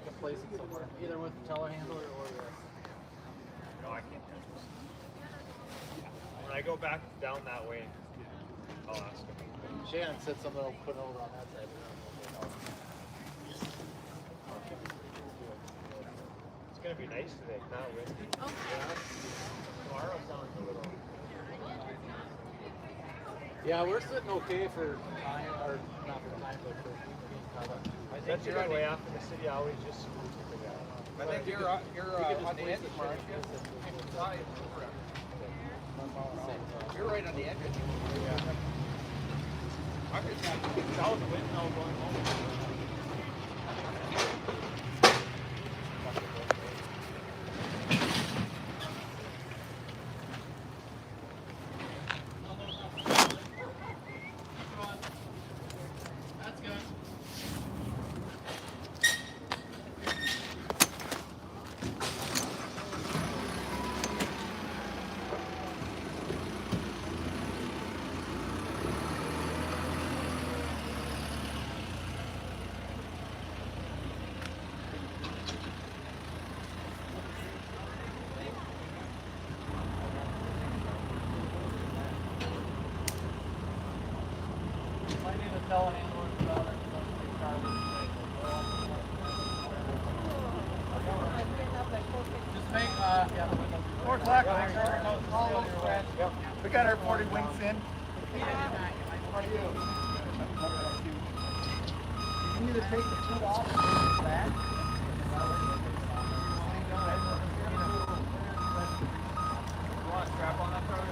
can place it somewhere, either with the telehandler or this. No, I can't touch this. When I go back down that way, I'll ask him. Shannon said something will put it over on that side. It's gonna be nice today, not windy. Okay. Tomorrow sounds a little. Yeah, we're sitting okay for time, or not for time, but for being caught up. That's a good way after the city. I always just scoot it together. I think you're on the edge, Mark. You're right on the edge. Yeah. I'm just happy. South wind now going home. That's good. I need a telehandler about it. Just make, yeah, 4 o'clock. Yep. We got our 40 wings in. How are you? You can either take the foot off or take it back. You want a strap on that car?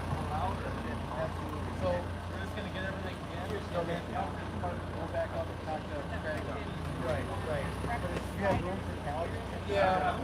So we're just gonna get everything together. So then go back up and talk to Craig. Right, right. You have room for calories? Yeah.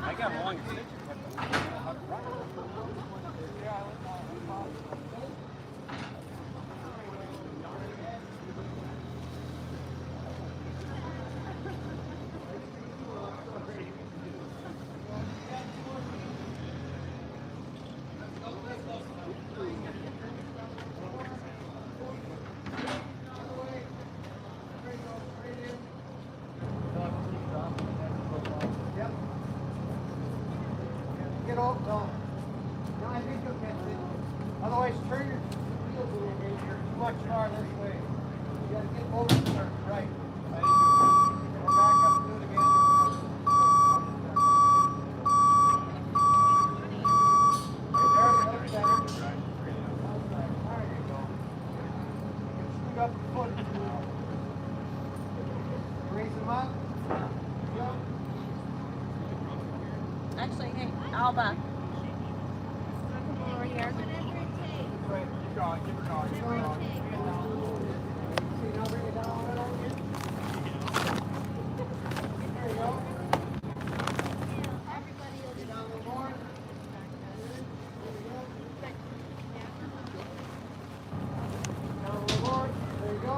I got a long extension. Get off, no. No, I think you'll catch it. Otherwise, turn your wheels a little bit. You're too much far this way. You gotta get over to the right. We're back up to do it again. up. Go. Actually, hey, Alba. Over here. Keep going, keep going, keep going. See, now bring it down a little. There you go. Get down a little more. Down a little more. There you go.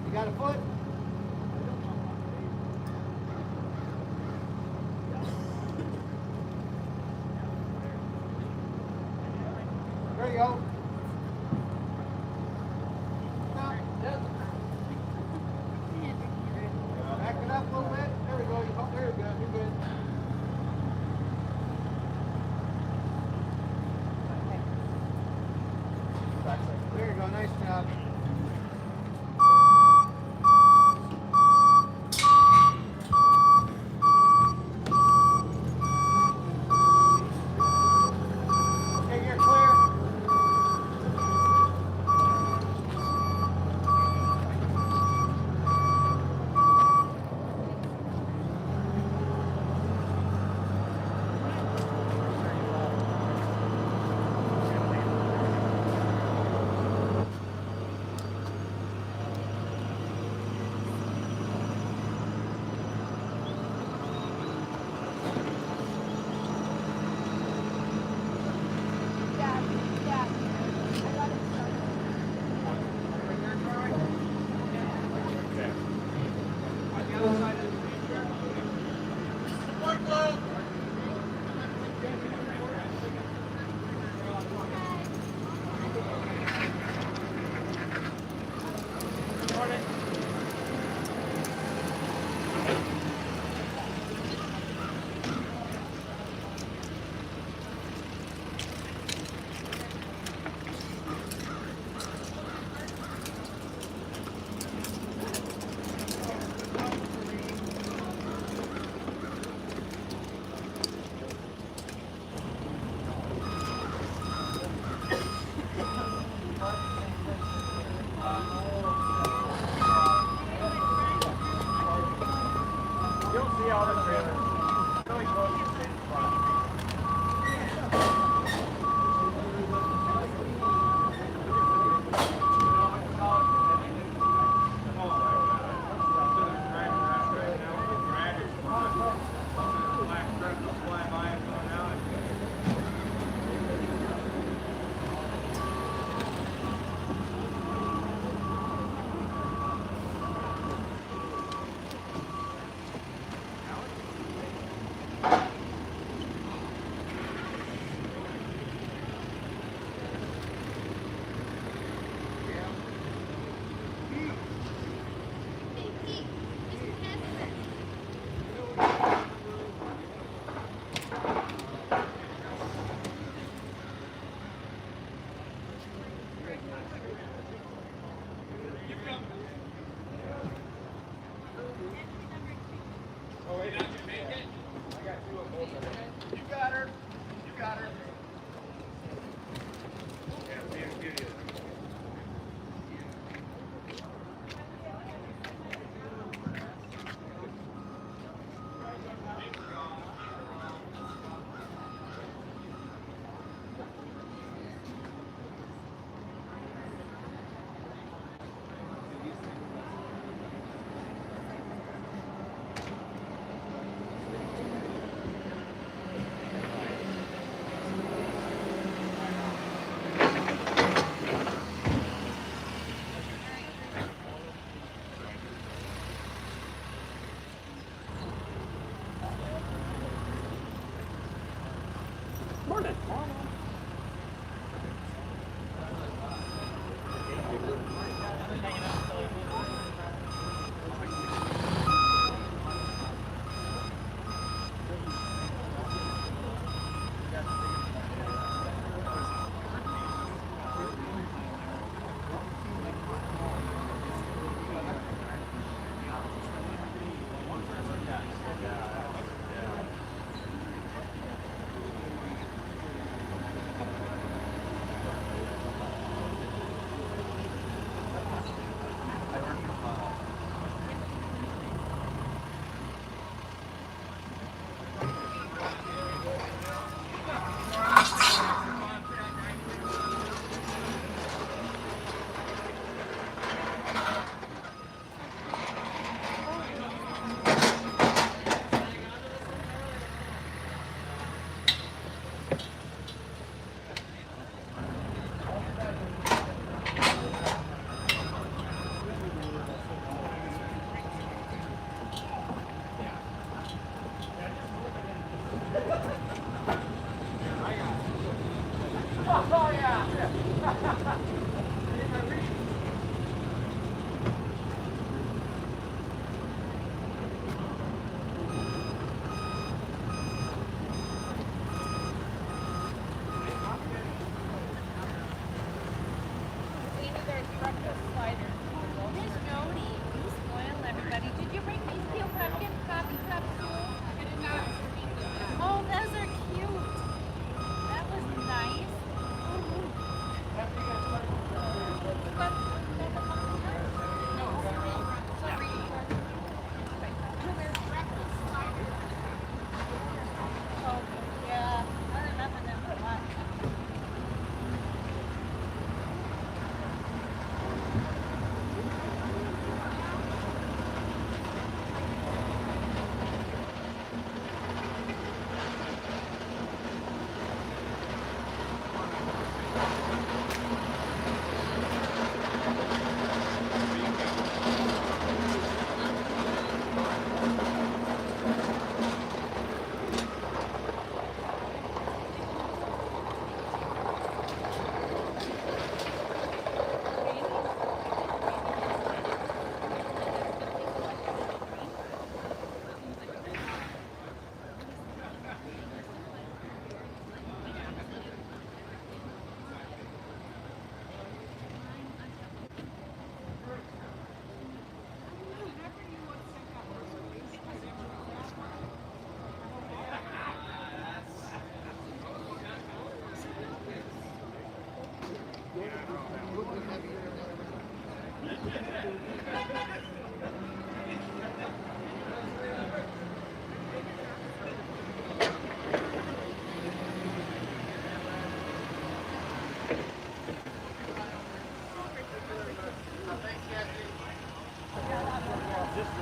You got a foot? There you go. Stop. Back it up a little bit. There we go. There you go. You're good. There you go. Nice job.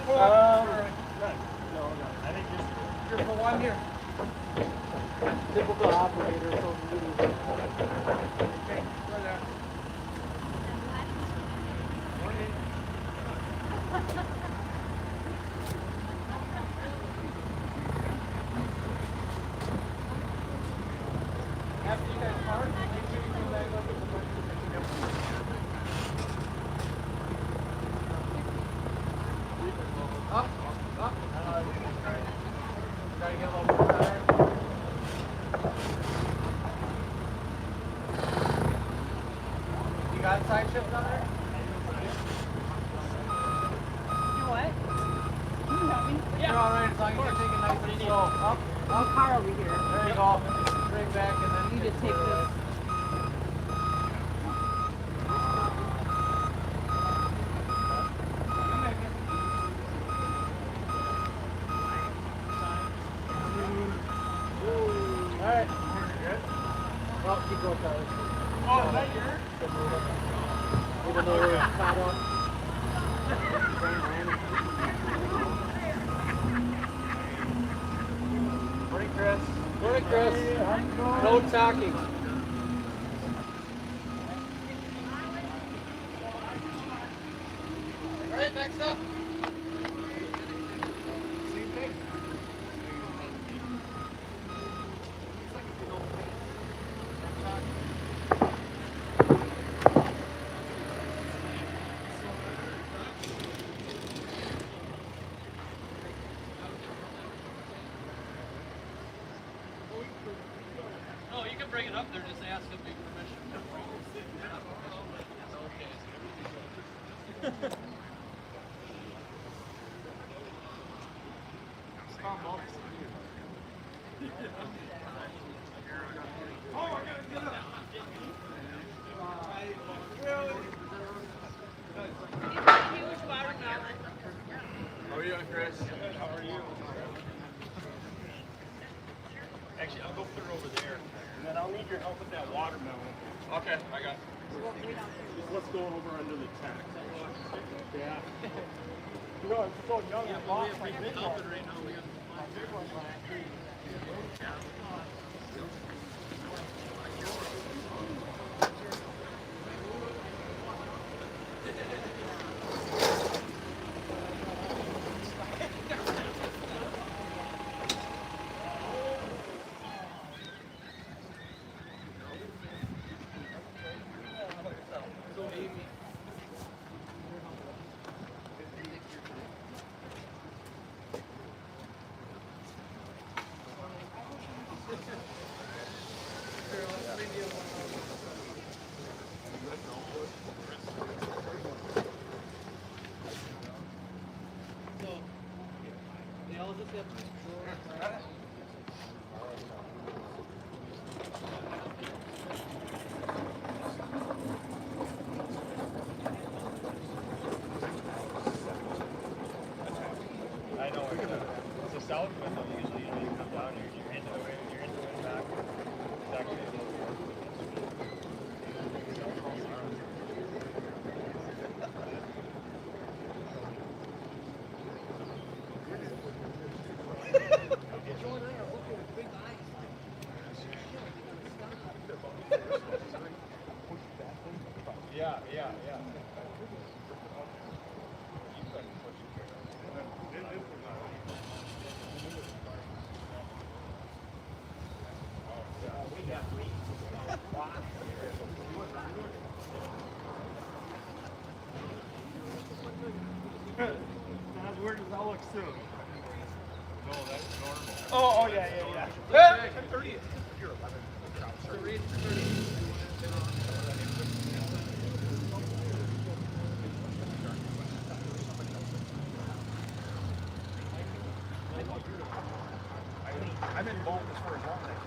I think just Here for one here. Typical operator. So okay, right there. After you guys park, make sure you come back up with the bunch of up, up. Try to get a little more tired. You got side shift on there? You what? You got me? You're all right as long as you're taking nice and slow. Up, up. Car over here. There you go. Bring back and then You just take this. Alright. Well, keep going, Tyler. oh, is that yours? Even though we're caught up. Morning, Chris. Morning, Chris. No talking. Alright, next up. Same thing. No, you can bring it up there, just ask if we permission. Okay. How are you doing, Chris? How are you? Actually, I'll go put it over there. And then I'll need your help with that watermelon. Okay, I got it. Let's go over under the tent. Yeah. You know, I'm so young, I lost my big one. Right now, we got my big one last week. I know. It's a south wind, though. Usually you come down here, you're into the wind back. Exactly. Yeah, yeah, yeah. Where does that look soon? No, that's normal. Oh, yeah, yeah, yeah. 30th. You're 11. I'm involved as far as long as I can.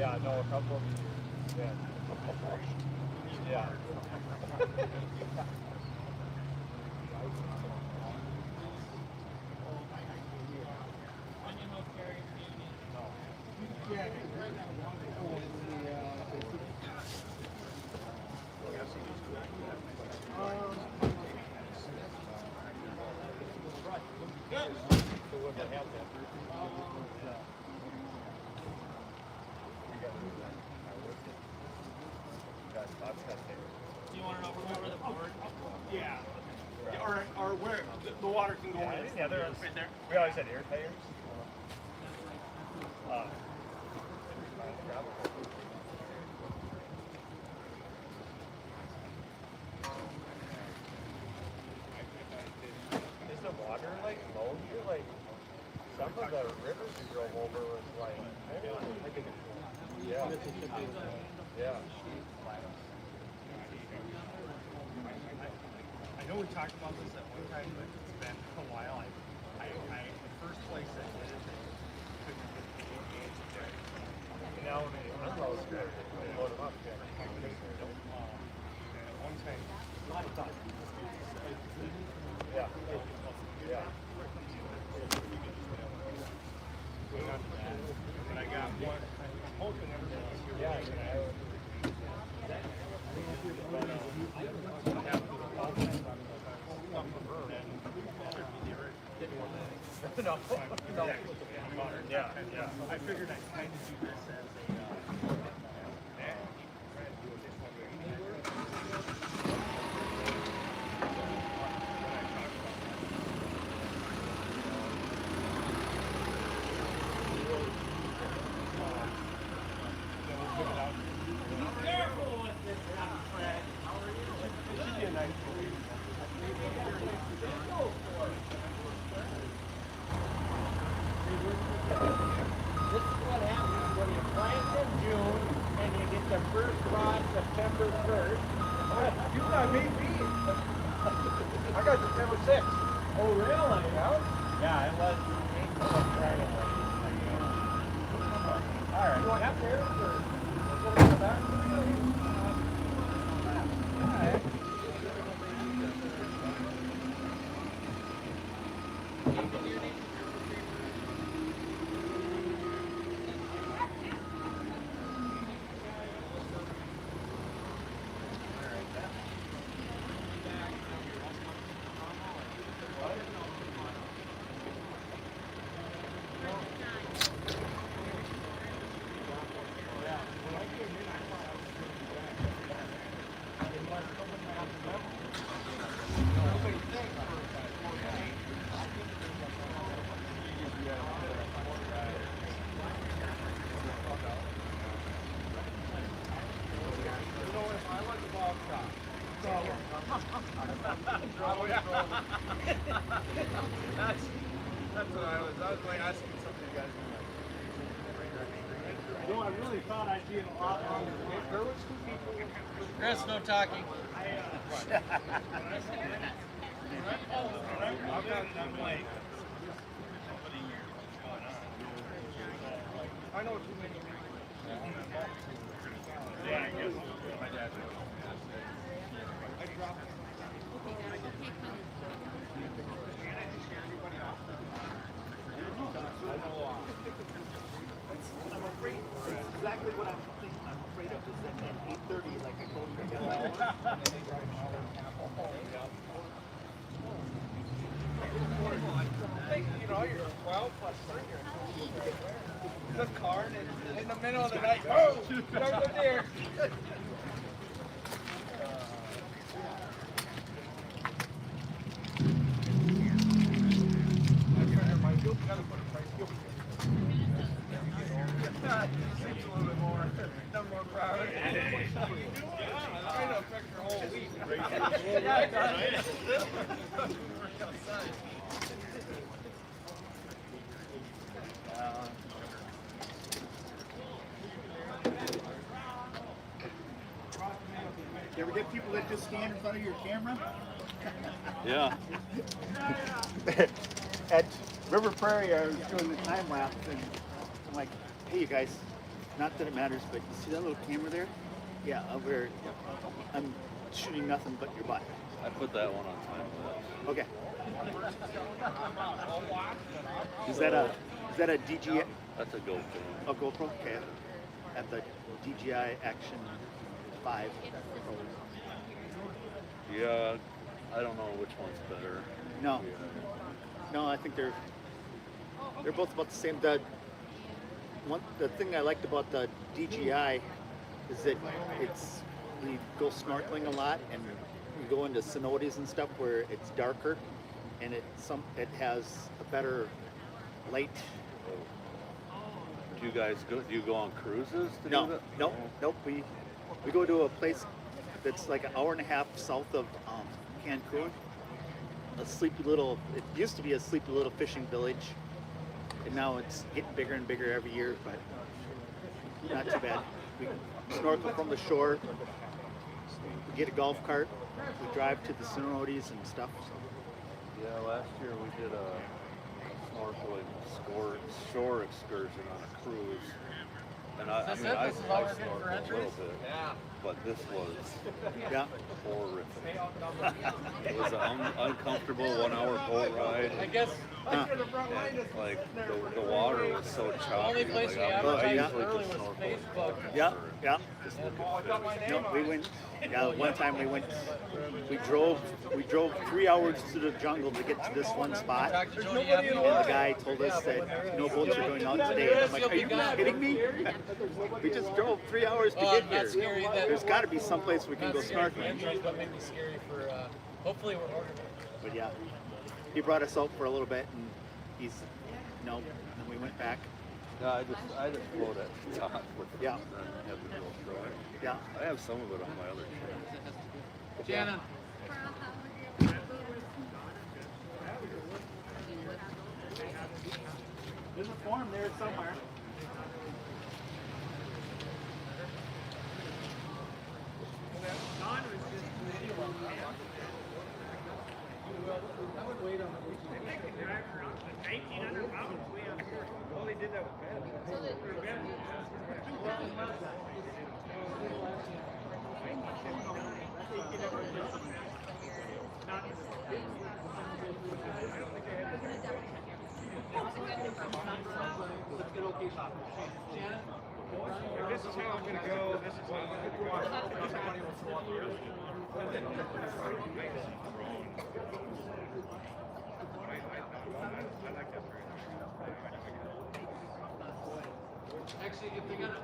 Yeah, no, a couple of years. Yeah. Yeah. Do you want to know where the board? Yeah. Or where the water can go in. Yeah, there is. Right there. We always had air tires. Is the water like low here? Like some of the rivers we drove over was like, yeah. Yeah. I know we talked about this at one time, but it's been a while. The first place I did it, Now when they unload, they load them up. one time, a lot of times. Yeah. Yeah. But I got one. I'm hoping everybody's here. Yeah. No. Yeah. Yeah. I figured I'd kind of do this as a. This is what happens when you plant in June and you get the first rod September 1st. You got me beat. I got September 6th. Oh, really? Yeah, it was Friday. All right. You want up there or we'll go back? All right. That's what I was going asking something you guys. No, I really thought I'd be in a lot longer. There was two people. Chris, no talking. I know too many. Yeah, I guess. My dad. I dropped it. I'm afraid. That's exactly what I'm thinking. I'm afraid of is that at 8:30, like I told You know, you're 12 plus 3 the car and in the middle of the night. Oh, don't go there. Seems a little bit more, I'm more proud. It's going to affect your whole week. Yeah, it does. You ever get people that just stand in front of your camera? Yeah. At River Prairie, I was doing the time lapse, and I'm like, "Hey, you guys, not that it matters, but you see that little camera there? Yeah, where I'm shooting nothing but your butt. I put that one on time lapse. Okay. Is that a DJI? That's a GoPro. A GoPro? Okay. At the DJI Action 5. Yeah, I don't know which one's better. No. No, I think they're both about the same. The thing I liked about the DJI is that it's we go snorkeling a lot and we go into cenotes and stuff where it's darker and it has a better light. Do you guys go? Do you go on cruises to No, do that? nope. We go to a place that's like an hour and a half south of Cancun. A sleepy little. It used to be a sleepy little fishing village, and now it's getting bigger and bigger every year. But not too bad. We snorkel from the shore. We get a golf cart. We drive to the cenotes and stuff. Yeah, last year we did a snorkeling shore excursion on a cruise. And I snorkeled a little bit, but this was horrific. It was an uncomfortable 1 hour boat ride. I guess And, like the water was so choppy. only place we like, I advertised usually early just was snorkel. Facebook. Yeah. Just look at fish. No, we went. Yeah, one time we went. We drove 3 hours through the jungle to get to this one spot. Talked to And Jody the guy told us that no boats are going out today. And I'm like, are you kidding me? We just drove 3 hours to get That's here. scary. There's got to be someplace we can go Not scary for snorkeling. injuries, but maybe scary for. Hopefully, we're organized. But yeah, he brought us out for a little bit, and he's no. And we went back. No, I just float at the top with the Yeah. and then have the GoPro. Yeah. I have some of it on my other channel. Shannon. There's a form there somewhere. This is how I'm going to go. This is how I'm going to Actually, if they got a.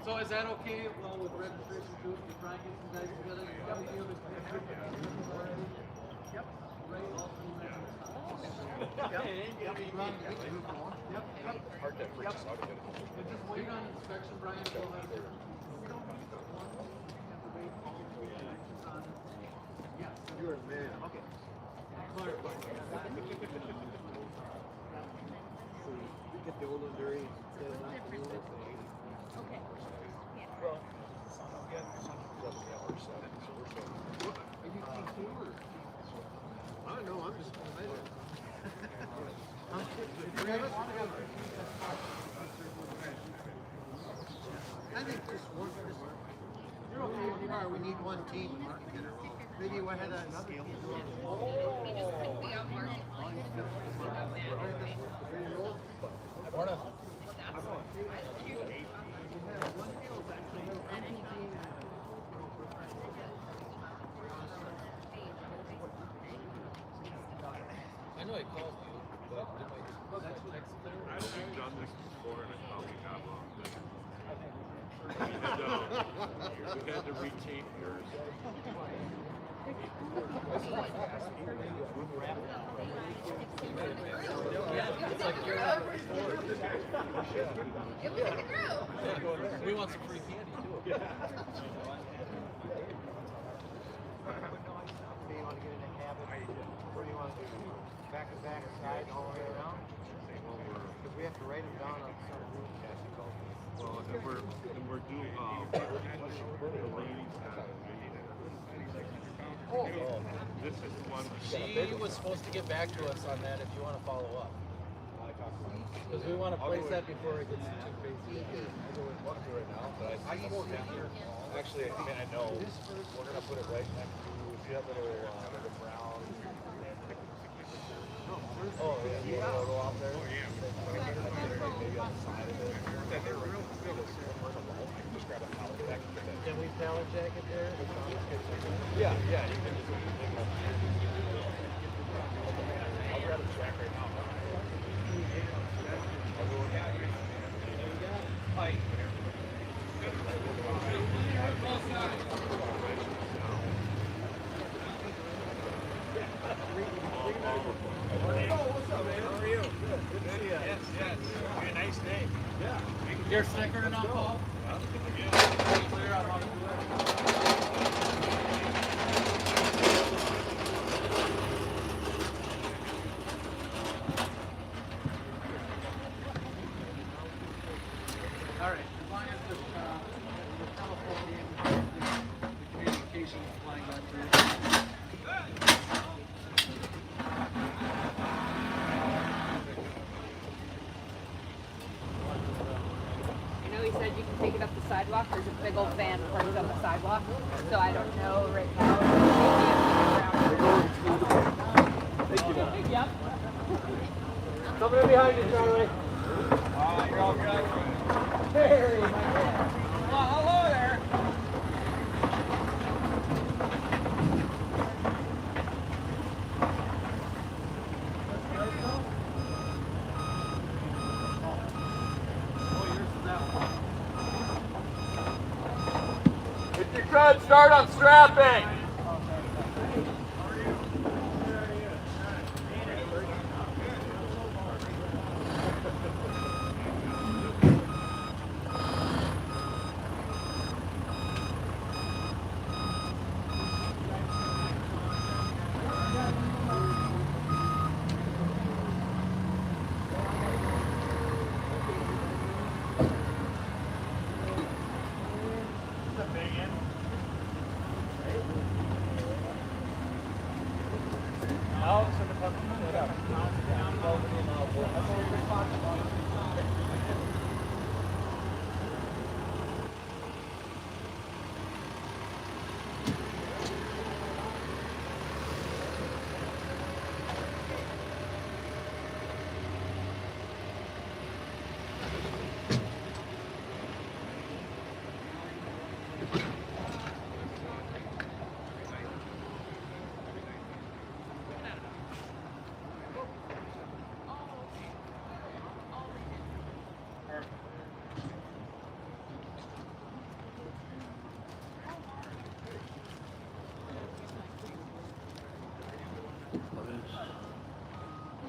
So is that okay? Well, with registration too, if Brian gets some guys together, just wait on inspection, Brian. We'll have your. You're a man. Okay. Clarify. So you get the old one very instead of not the new one. Okay. Well, yeah, are you T2 or? I don't know, I'm just gonna measure. I think just one. You're okay, you are. We need one team. Maybe we had another. I know he called you, but did my text clear? I've done this before and it probably got long. You had to retape yours. It's like you're we want some free candy too. Do you want to get in a cabin? What do you want to do? Back to back? back side all the way around? Because we have to write them down on some route. Well, and we're due, the ladies this is one. She was supposed to get back to us on that if you want to follow up. Because we want to place that before it gets too crazy. Right now, but I spoke to her. Actually, I know we're gonna put it right next to see that little brown. Oh yeah, you want to go out there? Oh yeah. Maybe on the side of it. Yeah, they're real just grab a pallet jack. Can we pallet jack it there? Yeah, yeah. You can just I'll grab a jack right now. You're snickered enough, Paul? All right, as long as the telephone the communication is flying back through. I know he said you can take it up the sidewalk. There's a big old van parked on the sidewalk. So I don't know right now. Yep. Coming in behind you, Charlie. You're all good. Harry, my man. Oh, hello there. If you could, start unstrapping.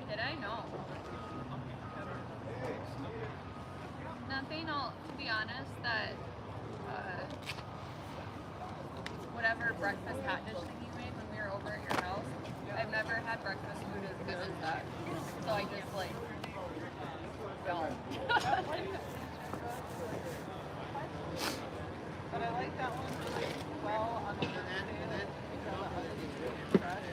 Did I know? Nothing. To be honest, that whatever breakfast hot dish thing you made when we were over at your house, I've never had breakfast food as good as that. So I just like don't. But I like that one really well understated because of how it's fresh.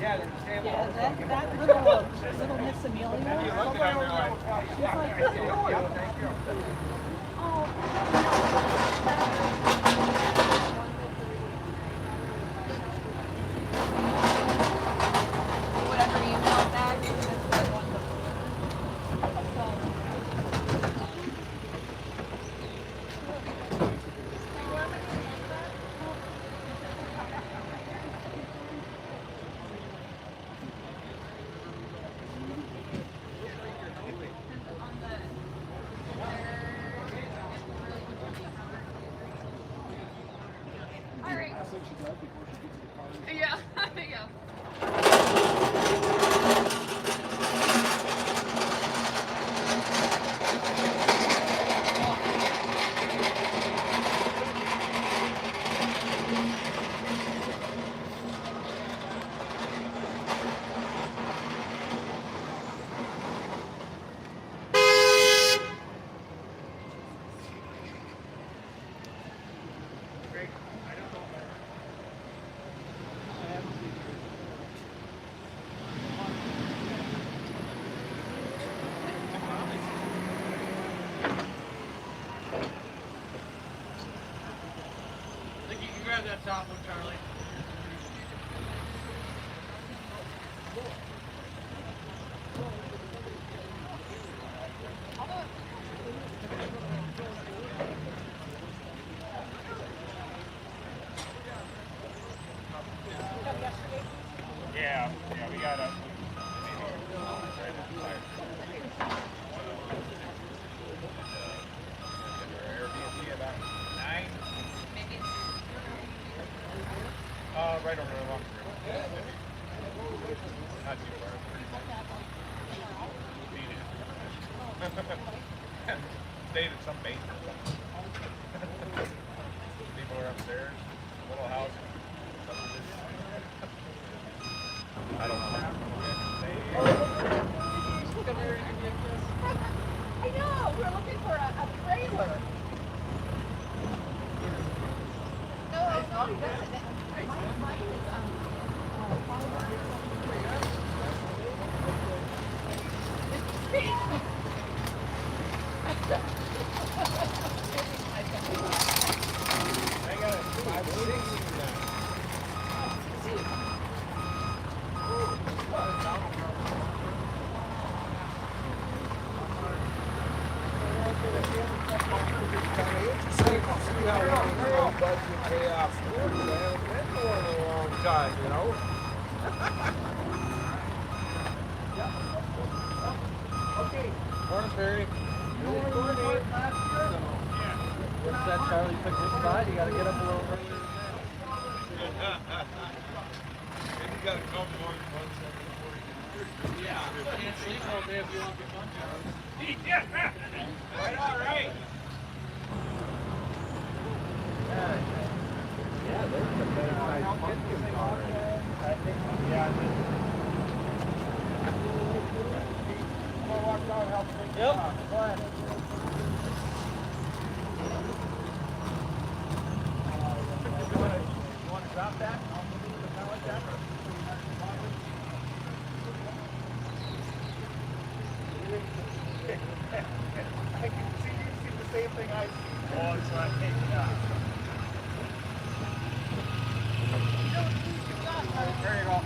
Yeah, there's a table. Yeah, that little Miss Amelia. You look at them, you're like, She's like, thank you. Thank you. oh, Whatever you want back. That's what I want. All right. Yeah, yeah. I think you can grab that top one, Charlie. Yeah, we got a. Airbnb about 9. Maybe. Right over there. Not too far. Stayed at some basement. People are upstairs. Little house. I don't know. I know, we're looking for a trailer. No, he doesn't. Mine is, I got a 560 now. Morning, Perry. What's that, Charlie? Took this side. You gotta get up a little early. You gotta come to one second before you Yeah. can't sleep all day if you want to get fun, Charlie. Right on, right. Yeah, there's a better size pumpkin already. I think, yeah. I'm gonna walk down and help take it off. Go ahead. You want to drop that? I'll move it to like that. I can see you see the same thing I see. Oh, it's like, yeah. Turn it off.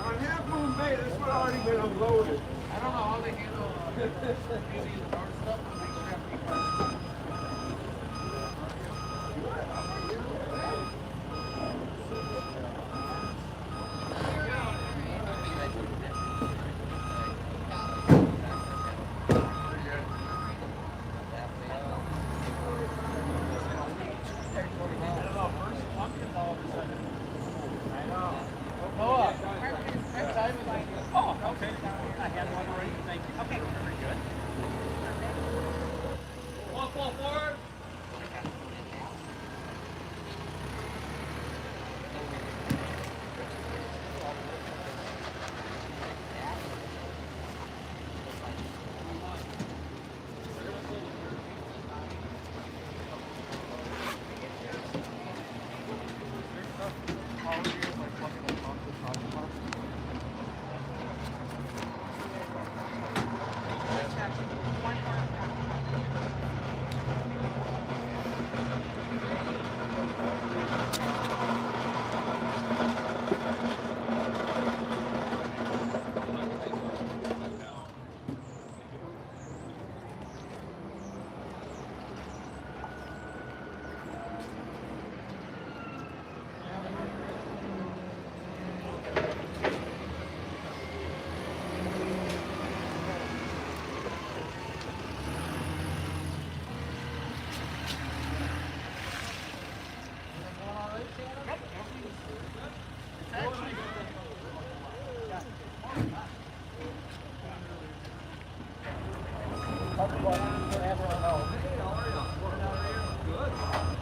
On Half Moon Bay, this one already been unloaded. I don't know how they handle maybe the dark stuff, but they should have people.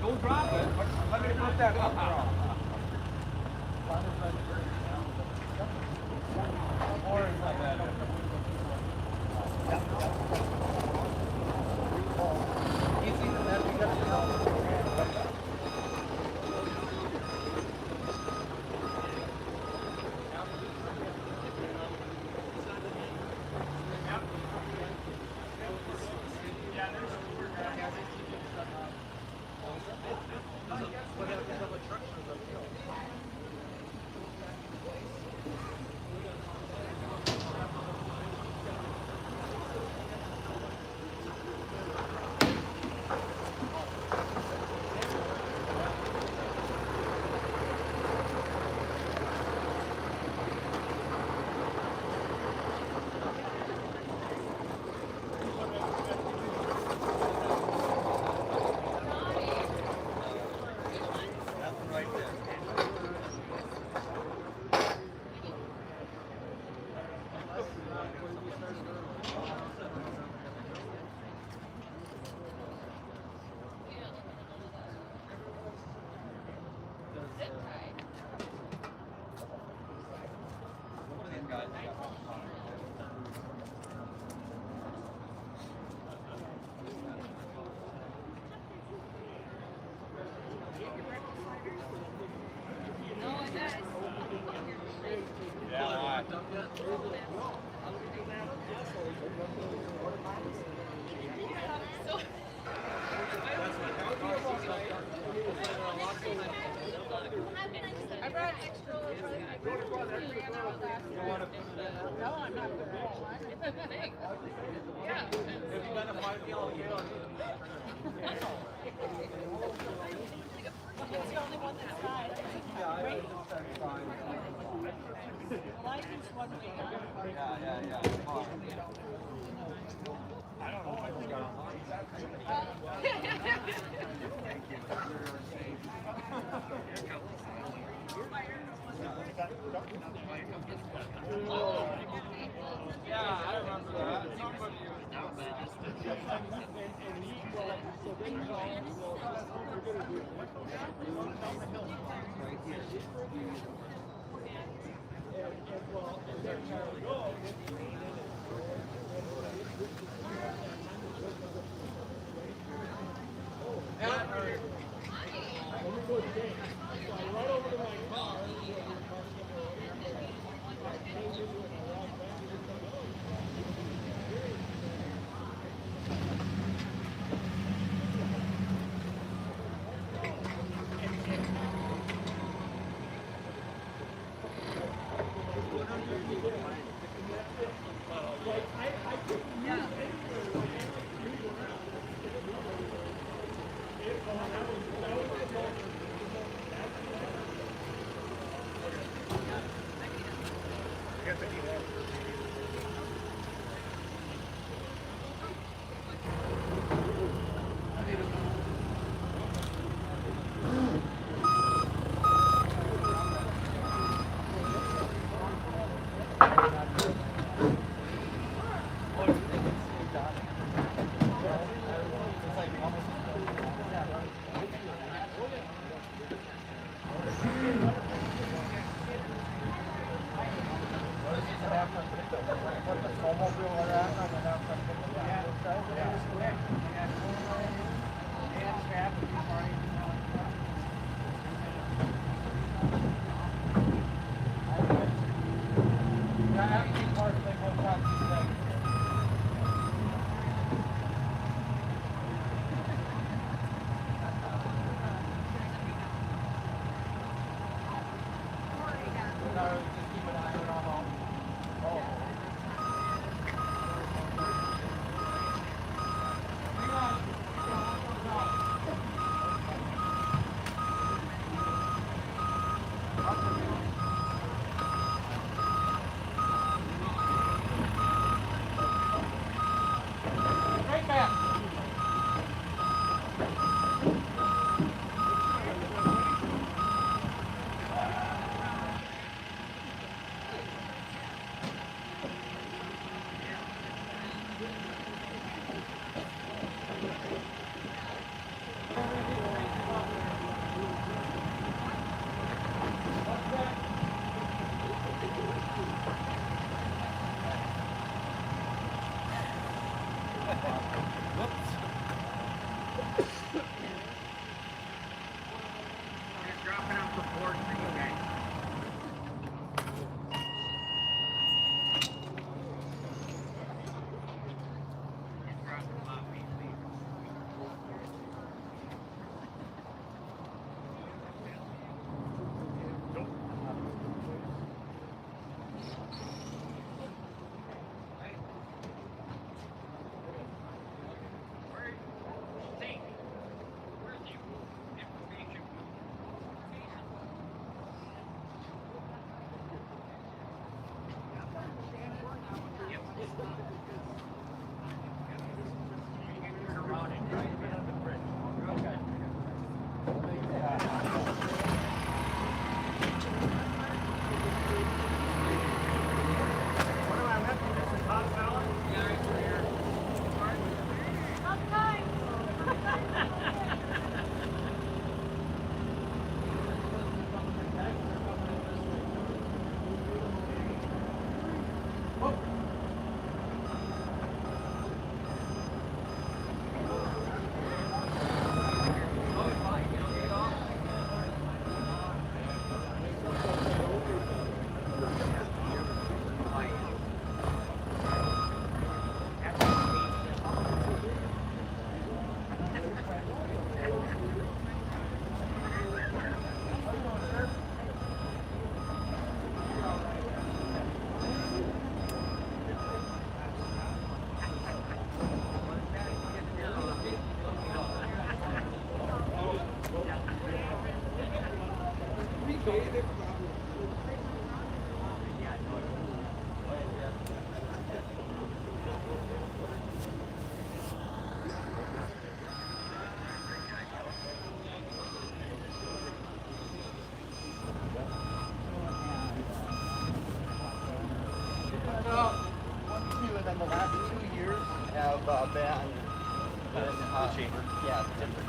Don't drop it. Let me put that up there. I brought extra. No, I'm not the wrong one. Yeah. If you got a 5-gallon gallon. It's the only one that's not. Right? Well, I just one way down. Yeah. I don't know if I just got Yeah, I remember that. Somebody One, two, and then the last 2 years have been the chamber. Yeah, different.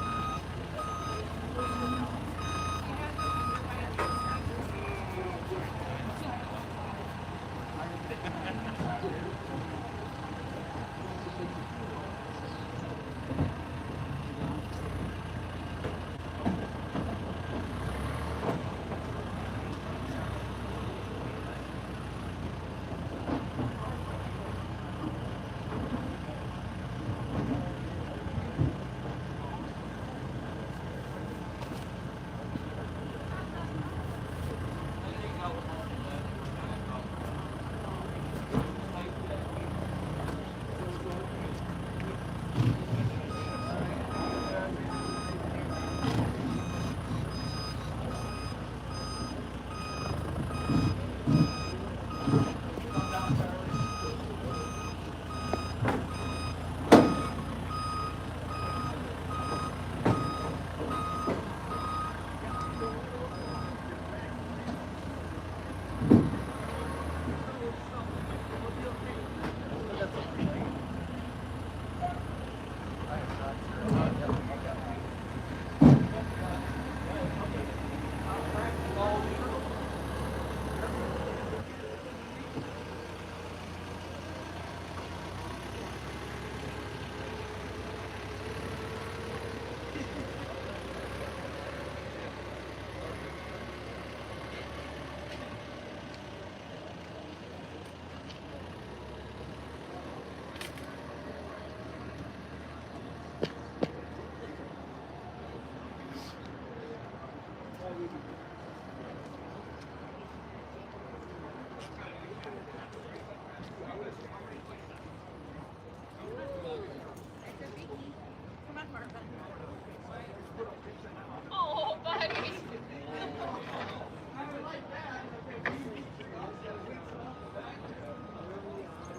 Oh, buddy.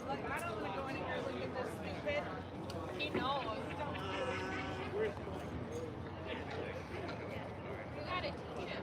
Look, I don't want to go in here and look at this stupid. He knows. You gotta teach him.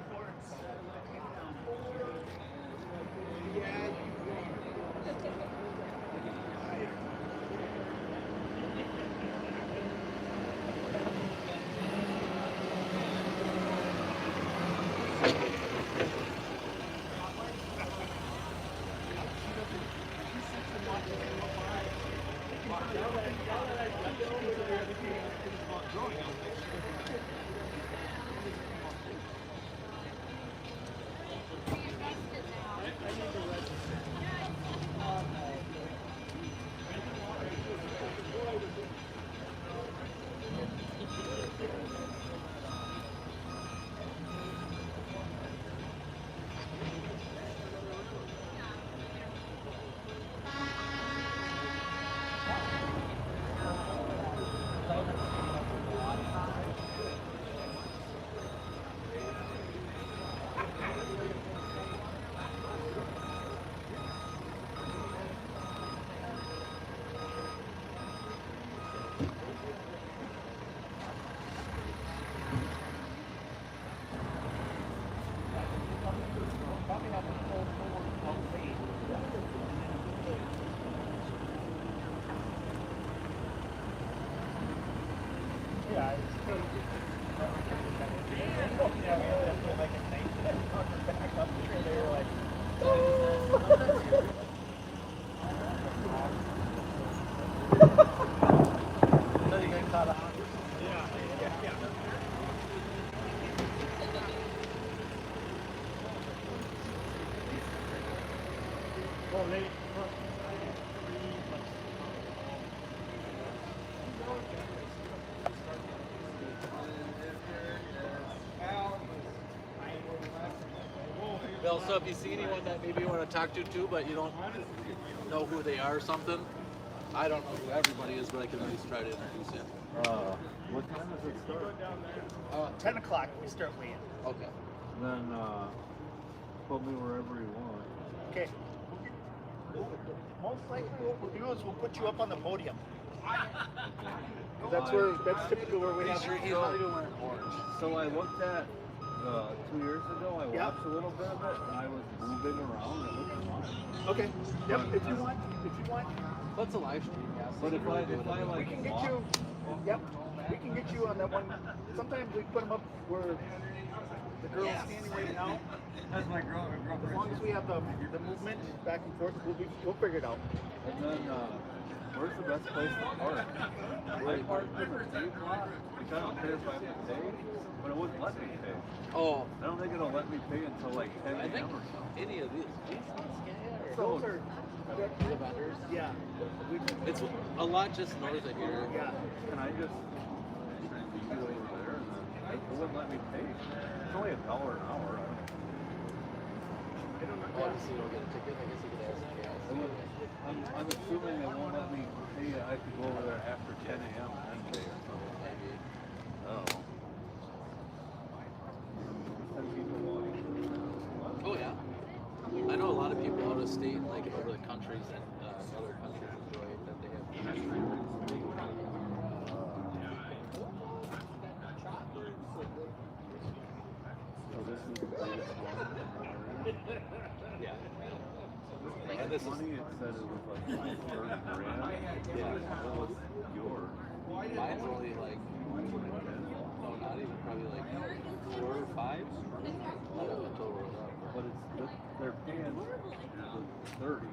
Bill, so if you see anyone that maybe you want to talk to too, but you don't know who they are or something, I don't know who everybody is, but I can at least try to introduce you. What time does it start? 10 o'clock we start weighing. Okay. Then put me wherever you want. Okay. Most likely what we'll do is we'll put you up on the podium. 'Cause that's typically where we have. He's not even wearing orange. So I looked at 2 years ago. I Yeah. watched a little bit of it, and I was moving around. It looked fun. Okay. Yep. If you want. What's a live stream? Yeah, so But you if can I do it on- We can get you. Yep. We can get you on that one. Sometimes we put them up where the girl's standing right now. That's my girlfriend. As long as we have the movement back and forth, we'll figure it out. And then, where's the best place to park? I parked in the D block, which I don't care if I have to pay, but it wouldn't let me pay. Oh, I don't think it'll let me pay until like 10 I think a.m. or something. any of these Those are. the vendors. Yeah. It's a lot just north of here. Yeah. Can I just leave it over there and then it wouldn't let me pay? It's only $1 an hour. Obviously, you don't get a ticket. I guess you could ask gas. I'm assuming they won't let me pay. I have to go over there after 10 a.m. and then pay or something. Maybe. Oh. Some people want. Oh yeah. I know a lot of people out of state, like over the countries and other countries enjoy it, that they have. So this is the latest one. Yeah. And this money, it said it was like 30 grand. Yeah. What was yours? Mine's only like, no, not even, probably like 4 or 5. I don't know the total of that. But it's they're paying the 30.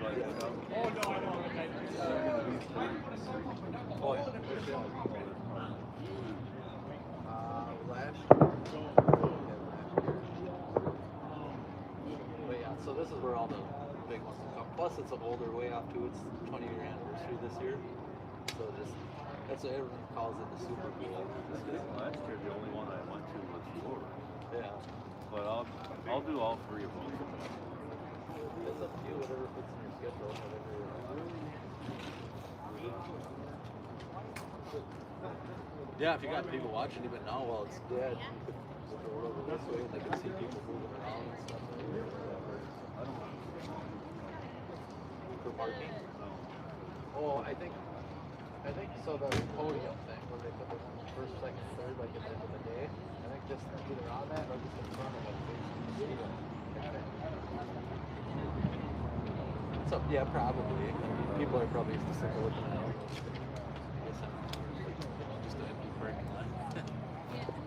But without, Oh, no, I know. they're going to be 30. Oh yeah. Last But yeah, so this is where all the big ones come. Plus it's an older way off too. It's 20-year anniversary this year. So just that's what everyone calls it, the Super Bowl. Last year, the only one I went to was yours. Yeah. But I'll do all 3 of them. It's up to you, whatever fits in your schedule, whatever. Yeah, if you got people watching even now while it's dead, you could go over this way and they can see people moving around and stuff. I don't know. For parking? Oh, I think so. The podium thing where they put the first, second, third, like at the end of the day. I think just either on that or just in front of it. So yeah, probably. People are probably just sick of looking at it. Just an empty parking lot.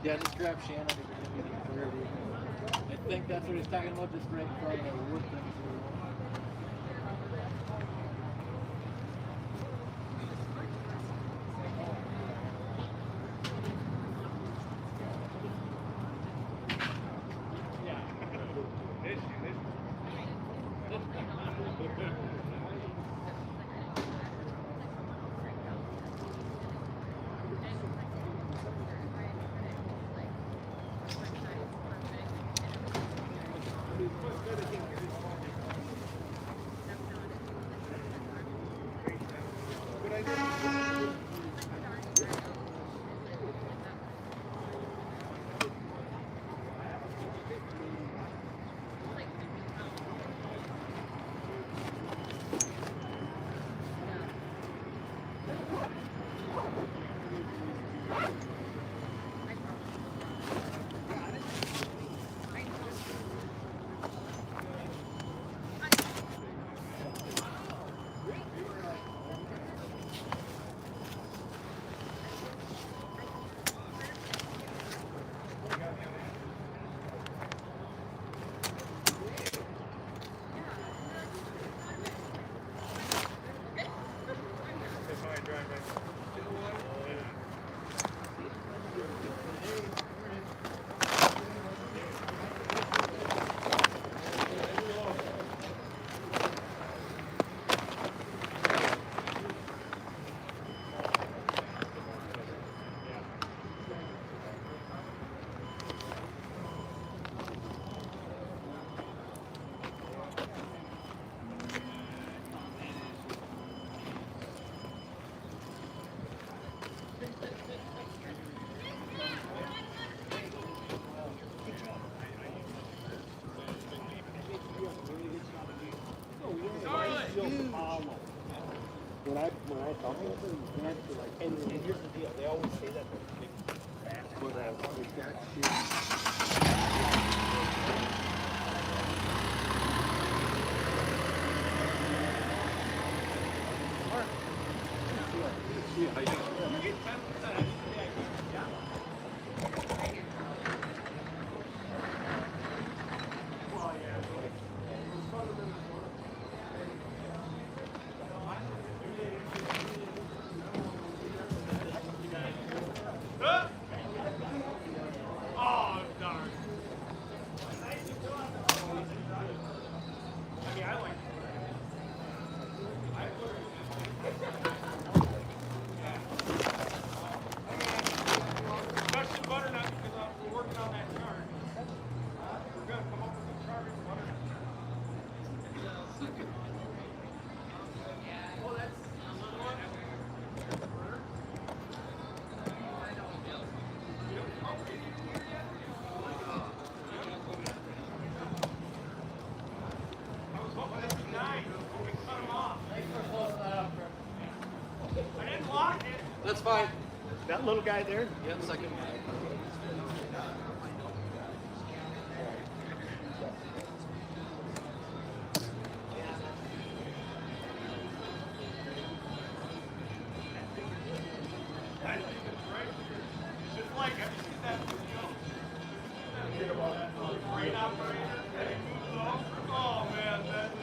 Yeah, just grab Shannon if you're gonna be there. I think that's what he's talking about. Just right in front of the wood thing. when I talk to them, and here's the deal, they always say that they're big fat, but with that Oh, darn. I mean, I like especially Butternut because we're working on that chart. We're going to come up with a chart for Butternut. Well, that's I was hoping this was 9. We cut them off. Thanks for closing that up. I didn't lock it. That's fine. That little guy there? Yep, second. Just like, have you seen that video? Crane operator, and he moves off. Oh man, that is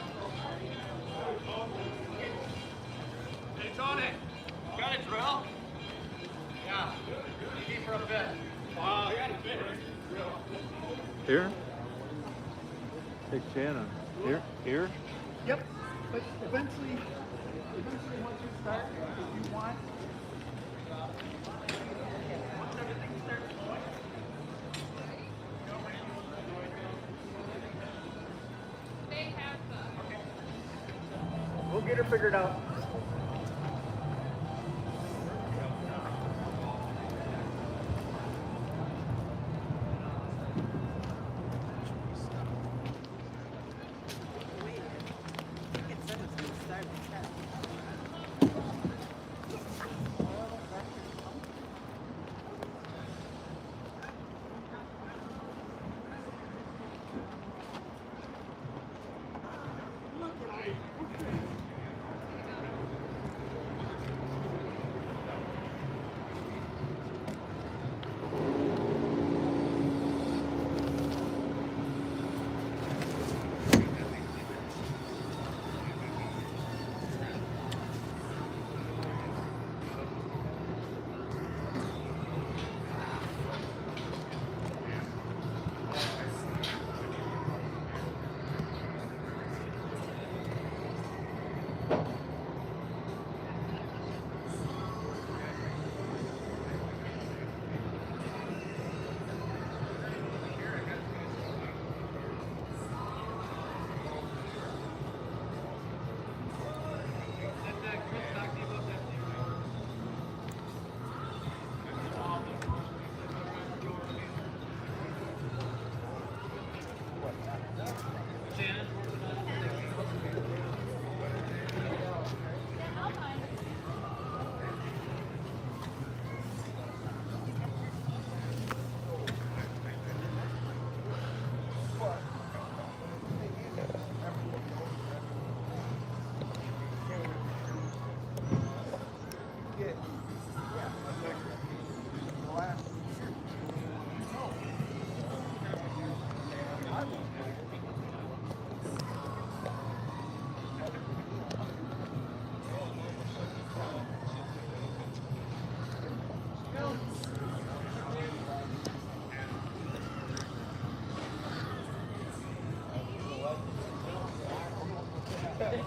it's on it. Got it, drill? Yeah. Keep for a bit. Wow, got a bit. Here? Take Shannon. Here? Here? Yep. But eventually once you start, if you want, once everything starts going, They have we'll get her figured out.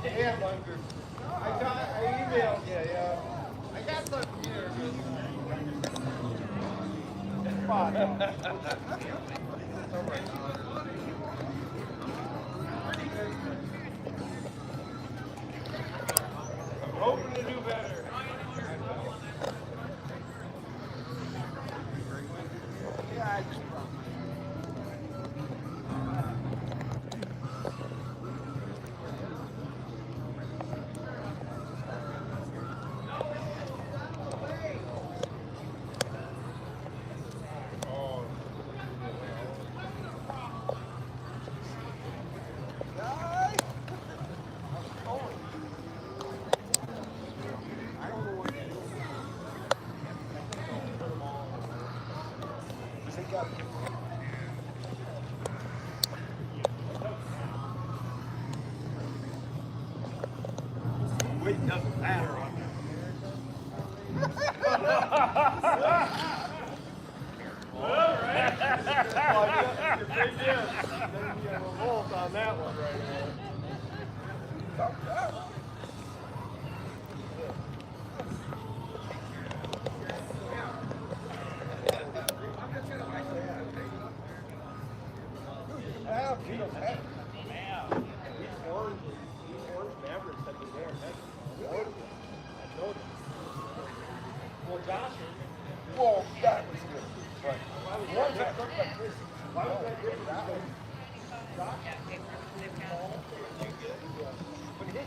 Yeah, Bunker. I emailed you, yeah. I got something here. Spot I'm hoping to do better. Yeah, I just On that one right there. Whoa, that was good. But why was that look like this? Why was that different that way? Look at this.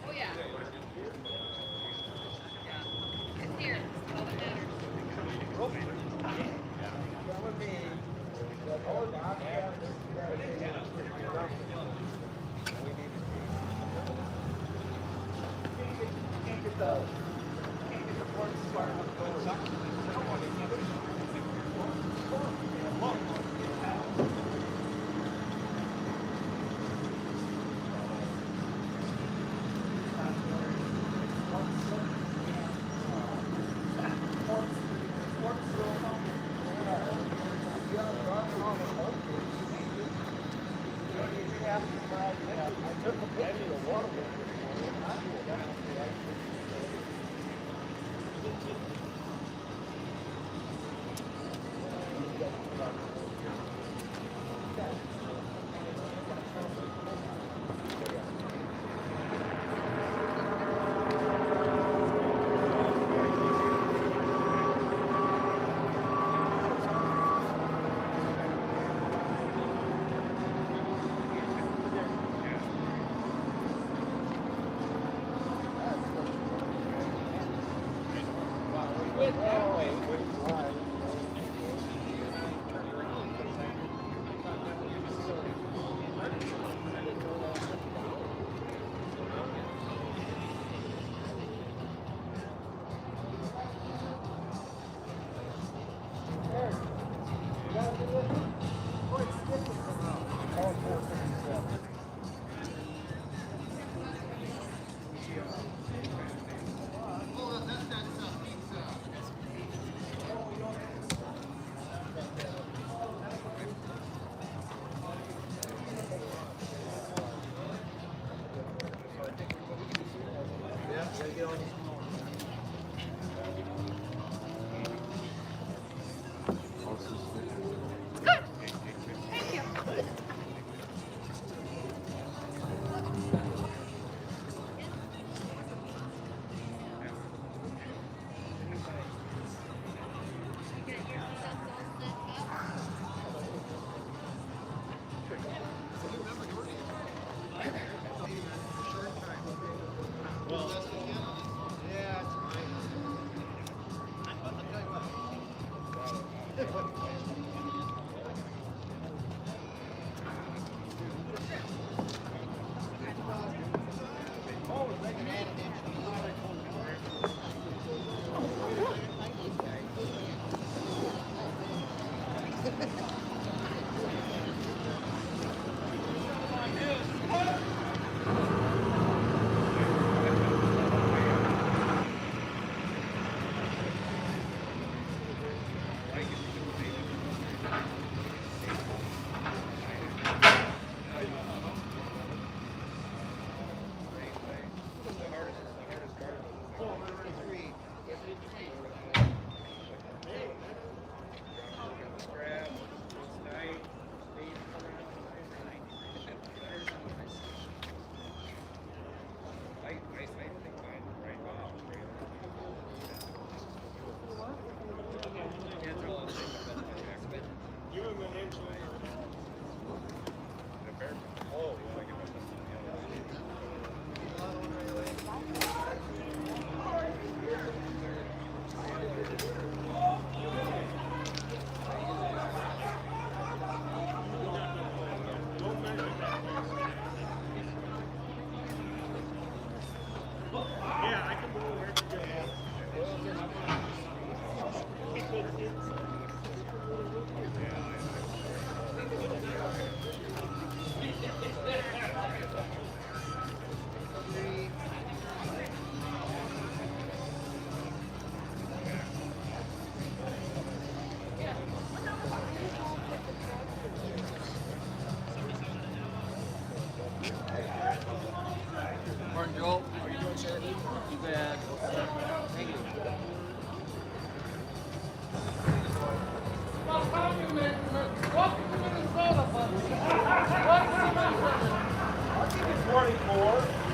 Oh yeah. It's here. That's all that matters. That would be, oh, God, yeah. Morning, Joel. How are you doing, sir? Too bad. Thank you. Welcome to Minnesota, buddy. I'll give you 24.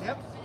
Yep.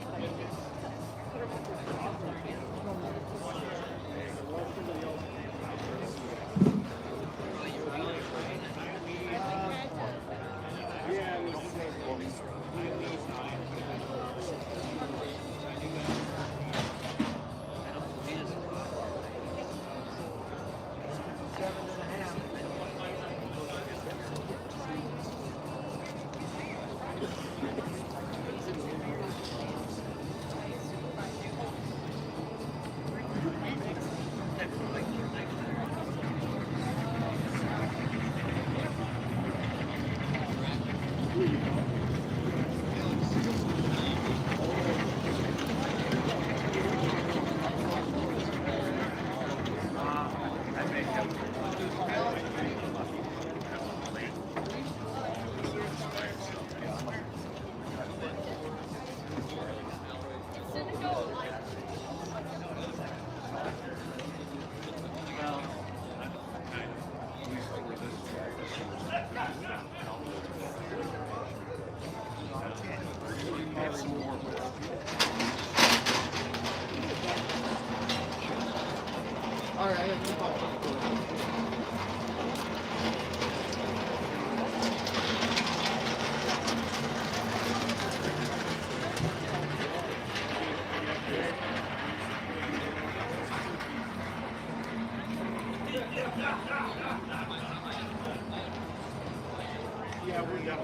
Yeah, we're done.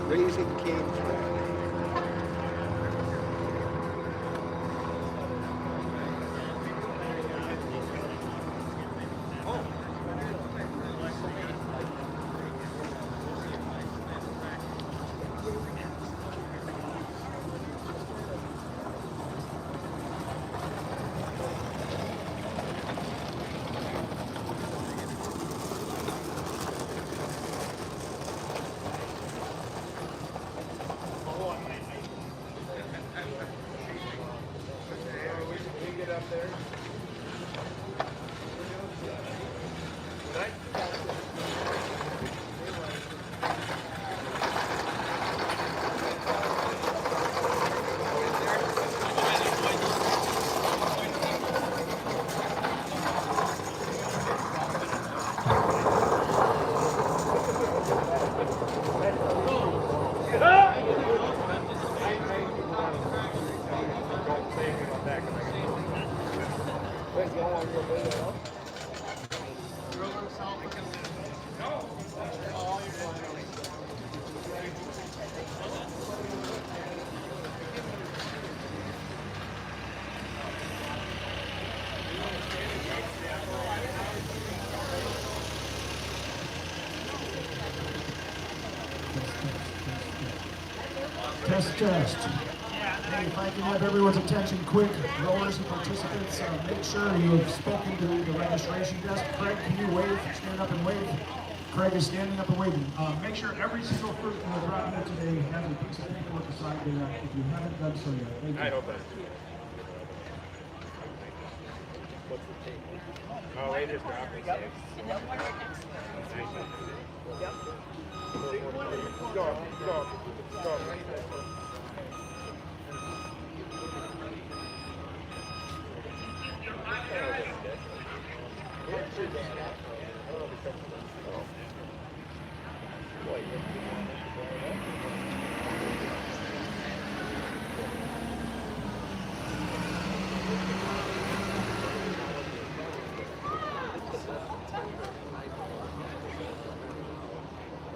Raising Cane Trail. Test. Hey, if I can have everyone's attention quick, rowers and participants, make sure you've spoken to the registration desk. Craig, can you wave? Stand up and wave. Craig is standing up and waving. Make sure every single person who has brought here today has a piece of paperwork beside there if you haven't done so yet. Thank you. I hope that's what's the tape? Oh, they just dropped it. Yep. And then one right next to it. Yep. Go.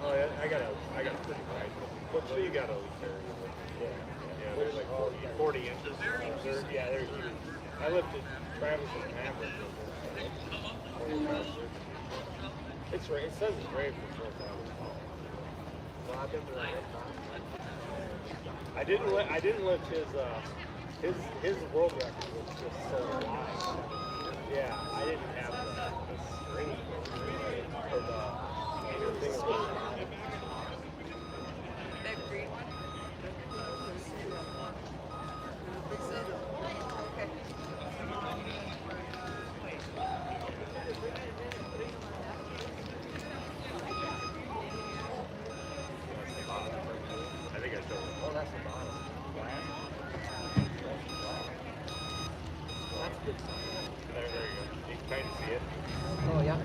Oh, yeah, I got a pretty wide. So you got a yeah, there's like 40 inches. There's huge. I lifted Travis and Maverick. It's right. It says it's right for 4,000. Well, I've been to that. I didn't lift his world record was just so wide. Yeah, I didn't have the string or the thing. That green one? This is, okay. I think I showed him. Oh, that's the bottom. That's good stuff. There you go. You can kind of see it. Oh, yeah.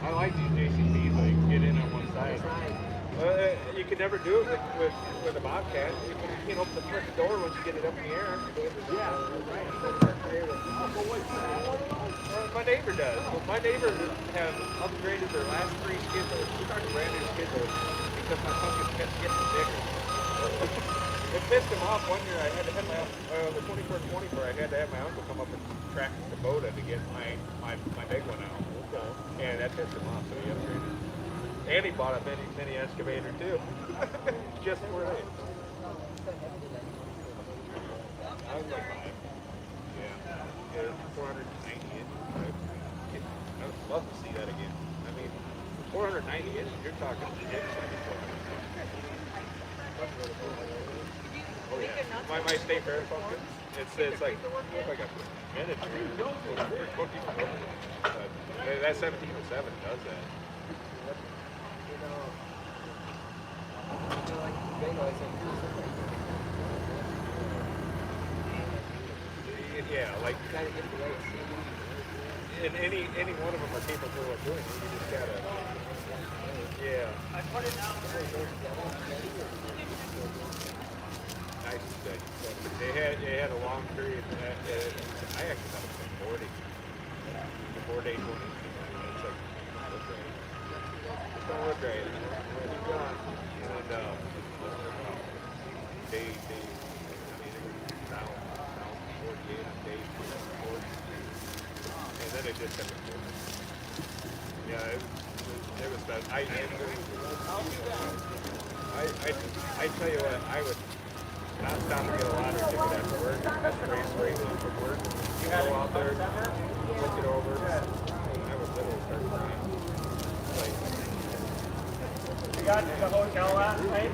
I like these JCBs, like get in on one side. You could never do it with a Bobcat. You can open the front door once you get it up in the air. Yeah, right. My neighbor does. Well, my neighbor have upgraded their last 3 skid loads. We started brand new skid loads because my pumpkin kept getting bigger. It pissed him off one year. I had to have the 24-24. I had to have my uncle come up and track the Kubota to get my big one out. And that pissed him off, so he upgraded. And he bought a mini excavator too, just for it. I was like, yeah, 490 inches. I would love to see that again. I mean, 490 inches, you're talking big. Oh yeah, my state fair pumpkin. It's like a miniature. That 1707 does that. Yeah, like and any one of them are capable of doing it. You just gotta. Yeah. I put it down. Nice and steady. They had a long period. I actually thought it was 4 days. It's like, okay. It's gonna look right. It's gone. And they down 48 on day 4. And then it just happened. Yeah, it was bad. I tell you what, I would not stop and get a lottery ticket after work. That's the race straight home from work. You go out there, look it over. I would literally start crying. Like, You got to the hotel last night?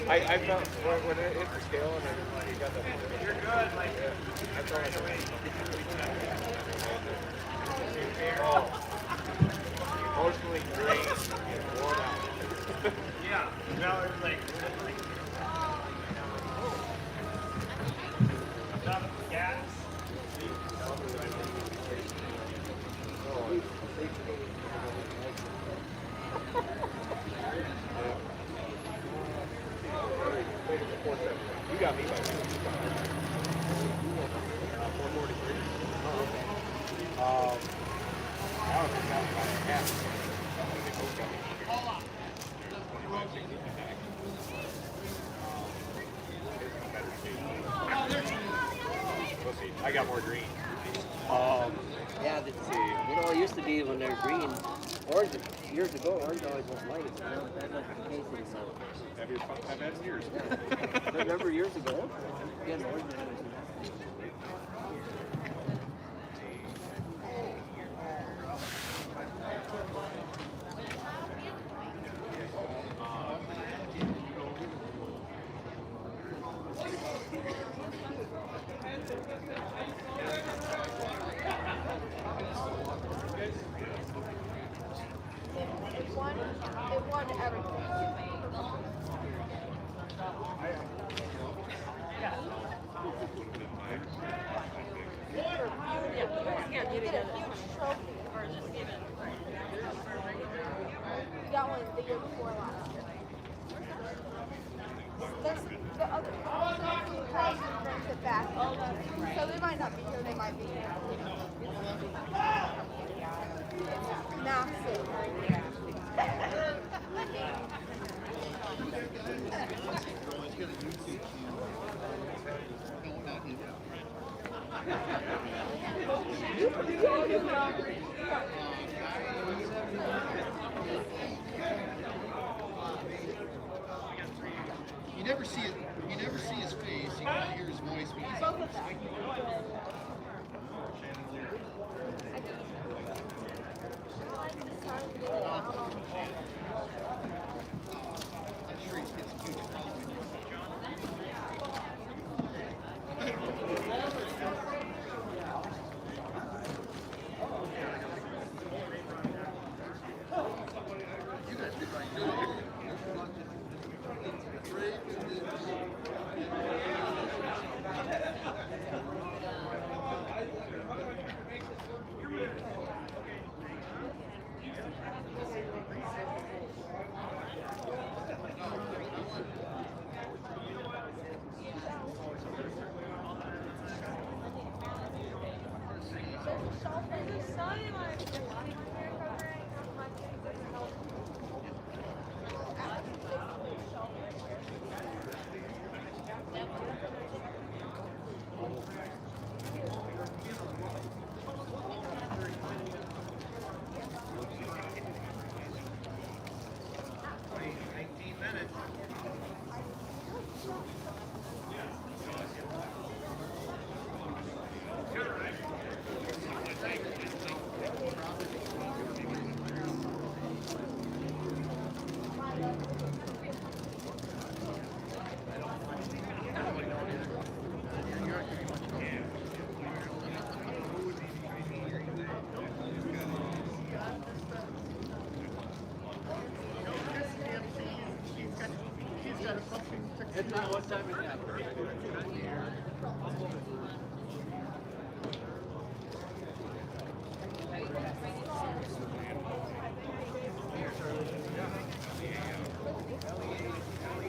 I felt when it hit the scale and then you got the. You're good, like. I felt like emotionally drained and worn out. Yeah. Now it's like. Gas. You got me by 443. I was got me by a half. They both got me. We'll see. I got more green. Yeah, it used to be when they're green. Orange, years ago, orange always was light. That's not the case anymore. I've had years. Yeah. Remember years ago? Yeah, orange was always It won everything. You get a huge trophy. We got one the year before last year. There's the other friends it back. So they might not be here, they might be here. Massive. First time in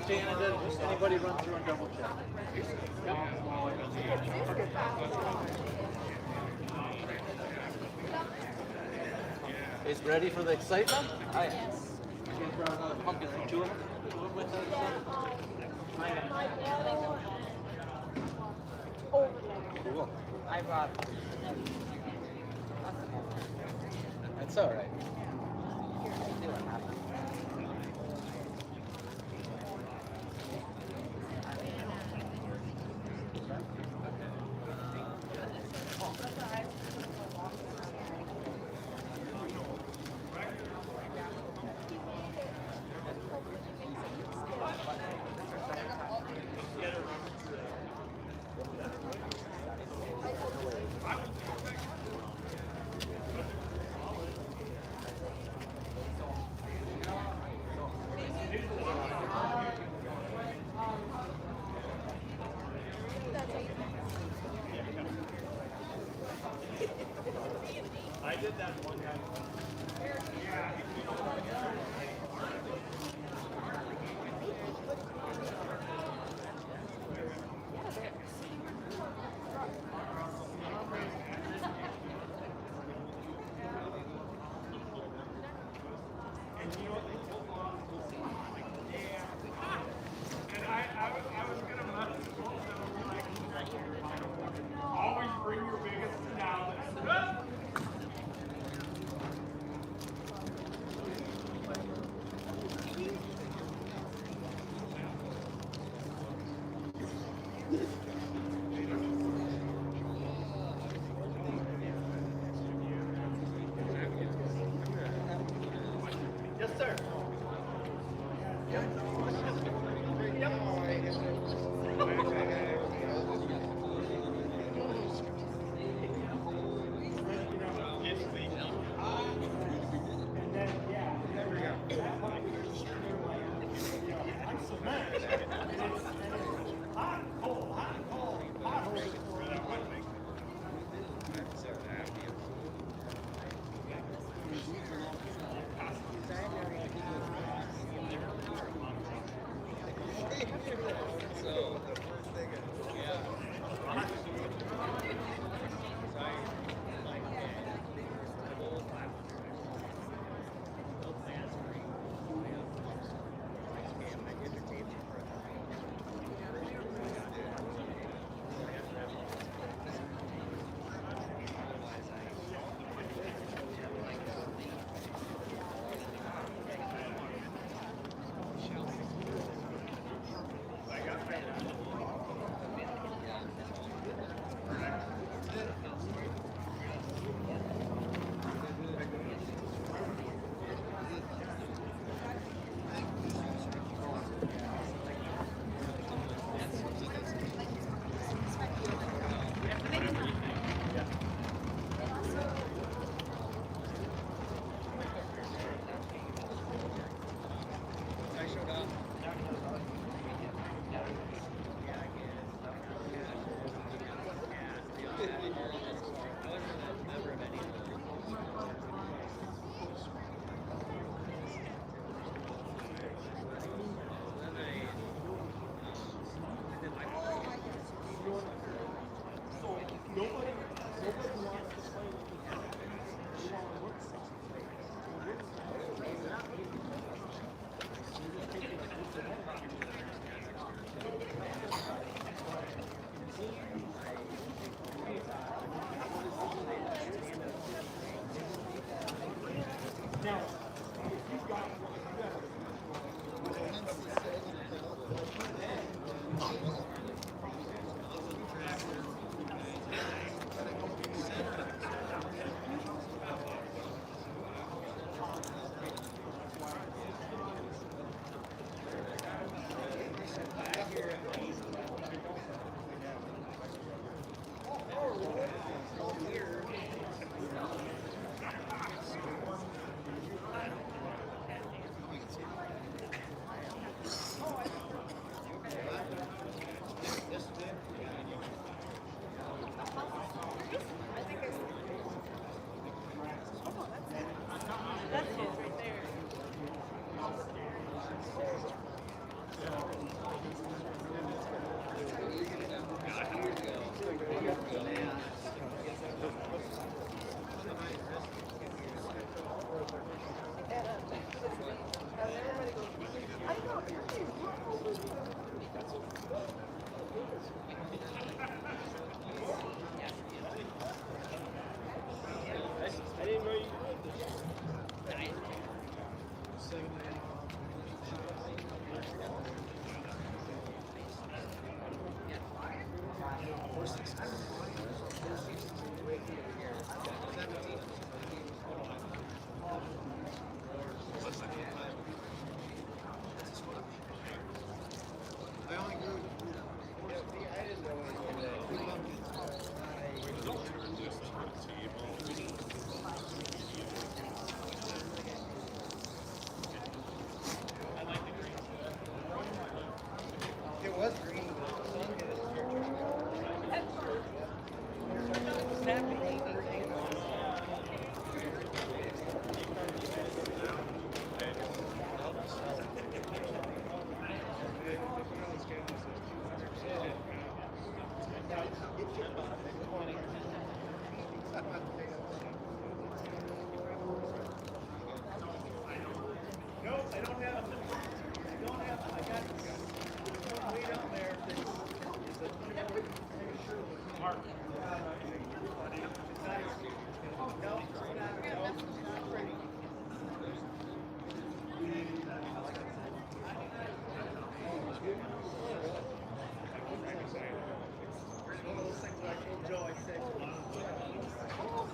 Canada, just anybody run through and double check. Is ready for the excitement? Oh, yes. You guys brought another pumpkin for two of them with us? Cool. I brought. That's all right. See what happens. I did that one time. And I was gonna mess with both of them, like, always bring your biggest down. Yes, sir.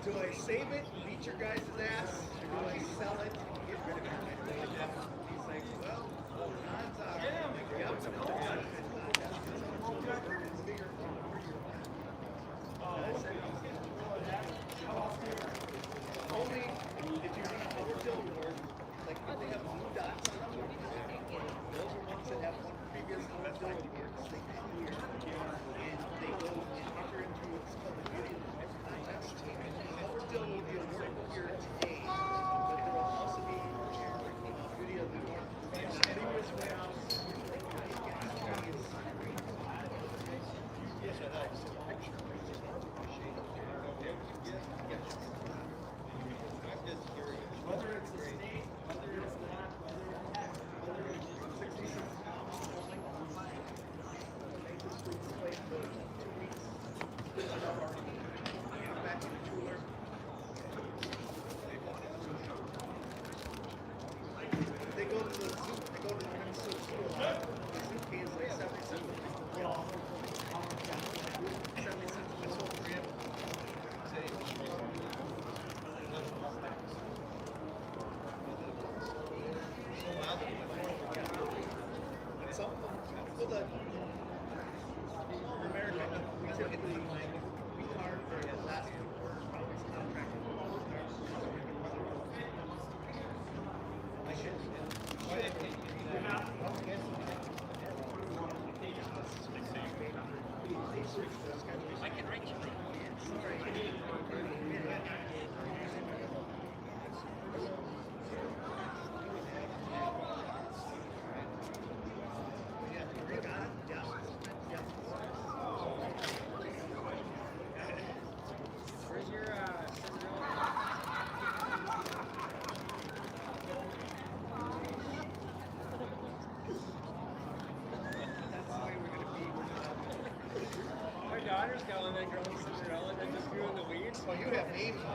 Do I save it, beat your guys' ass, or do I sell it and get rid of it? He's like, well, odds are. Only if you're running over Stillwater, like if they have blue dots, those are ones that have one previous Stillwater, they come here and they go and enter into what's called the beauty of the next contest. Still will be a work here today, but there will also be beauty of the North. Previous rounds. Yes, I know. Whether it's a state, whether it's not, whether it's 66 pounds, they just played for 2 weeks. Back to the cooler. They go to the zoo, they go to the Minnesota Zoo. The zoo pays like 70 cents. 70 cents for this whole trip. And some people that America, we typically like we are for the last few quarters probably some contract. I should. I can write you. Where's your my daughter's got that girl in Cinderella that just grew in the weeds. Well, you have names on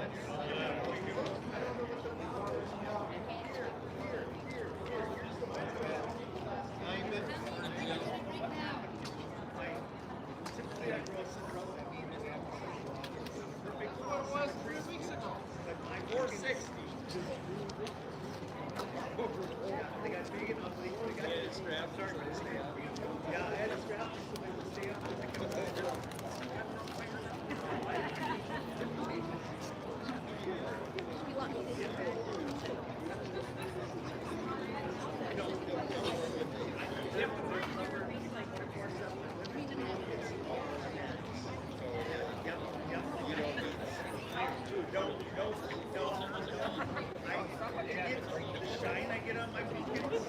typically I grow Cinderella and name is what it was 3 weeks ago. 460. They got big and ugly. They got straps. Yeah, I had a strap so they would stay up. Shine I get on my weekends.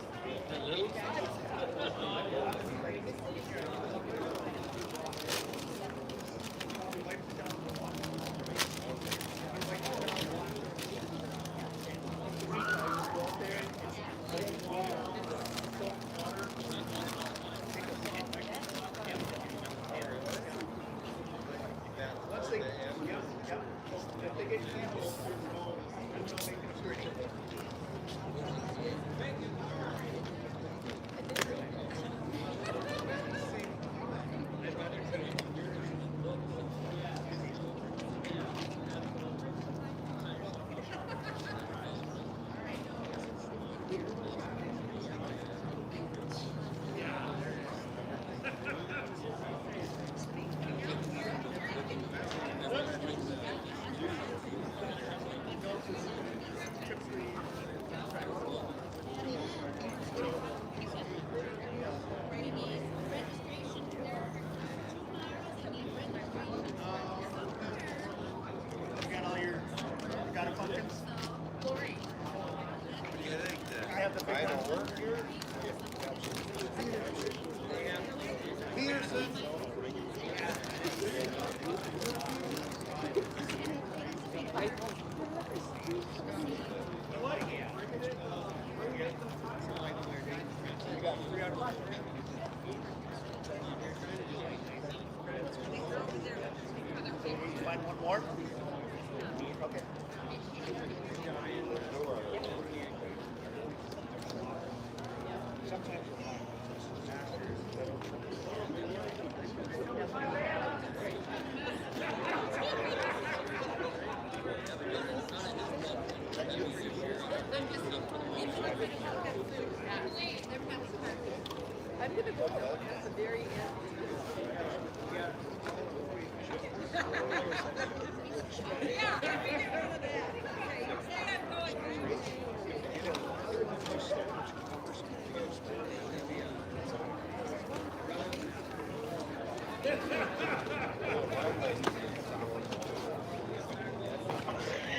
Once they, if they get people, there's no making a picture. more? Okay. I'm gonna go down at the very end.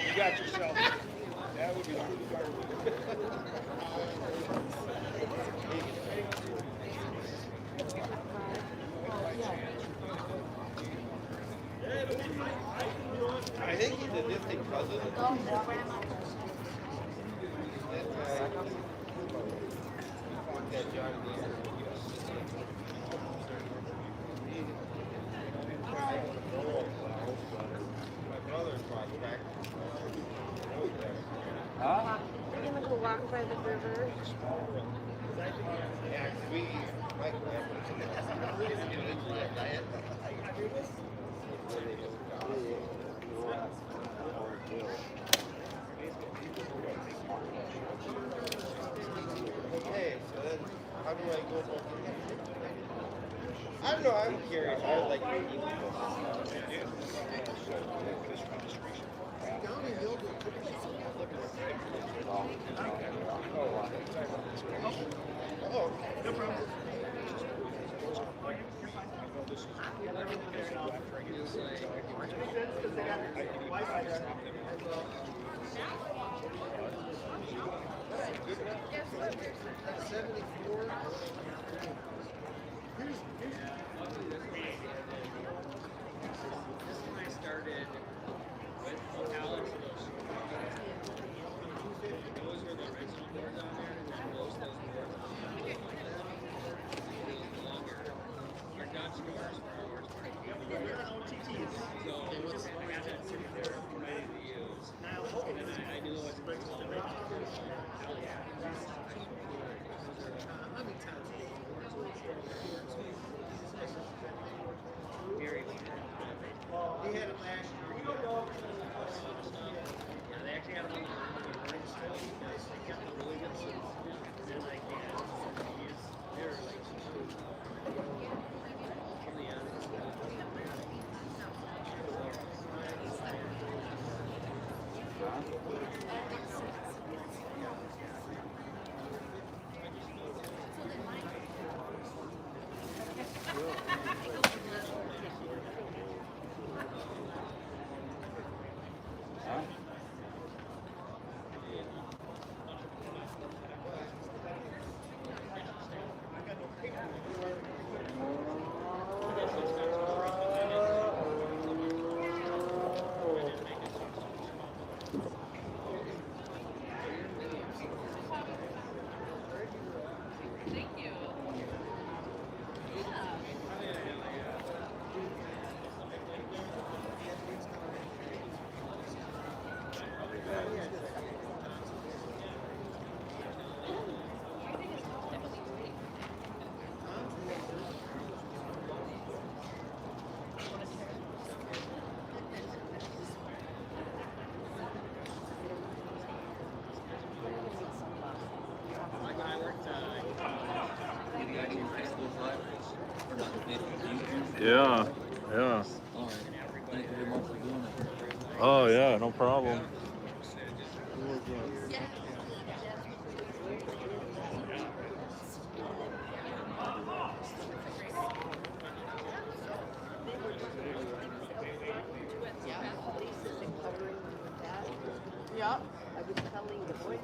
You got yourself. That would be I think he's a distant cousin. That John Deere. My brother's prospect. Huh? We're gonna go walk by the river. Yeah, we like Okay, so then how do I go about I don't know, I'm curious. I would like to eat Oh, no problem. Yeah, yeah. Thank you very much for doing it. Oh yeah, no problem. Yep. I was telling the boys,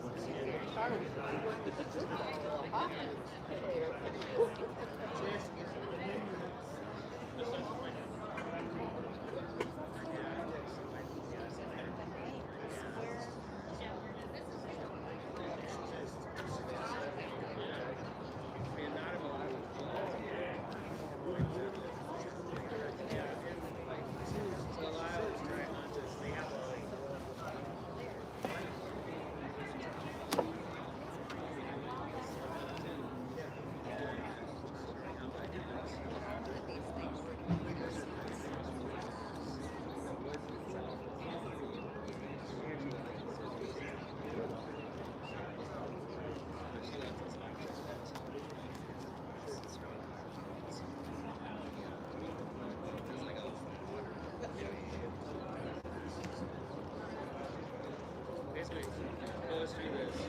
let's do this.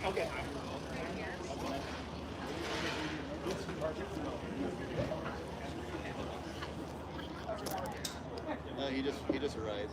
Okay. He just arrived.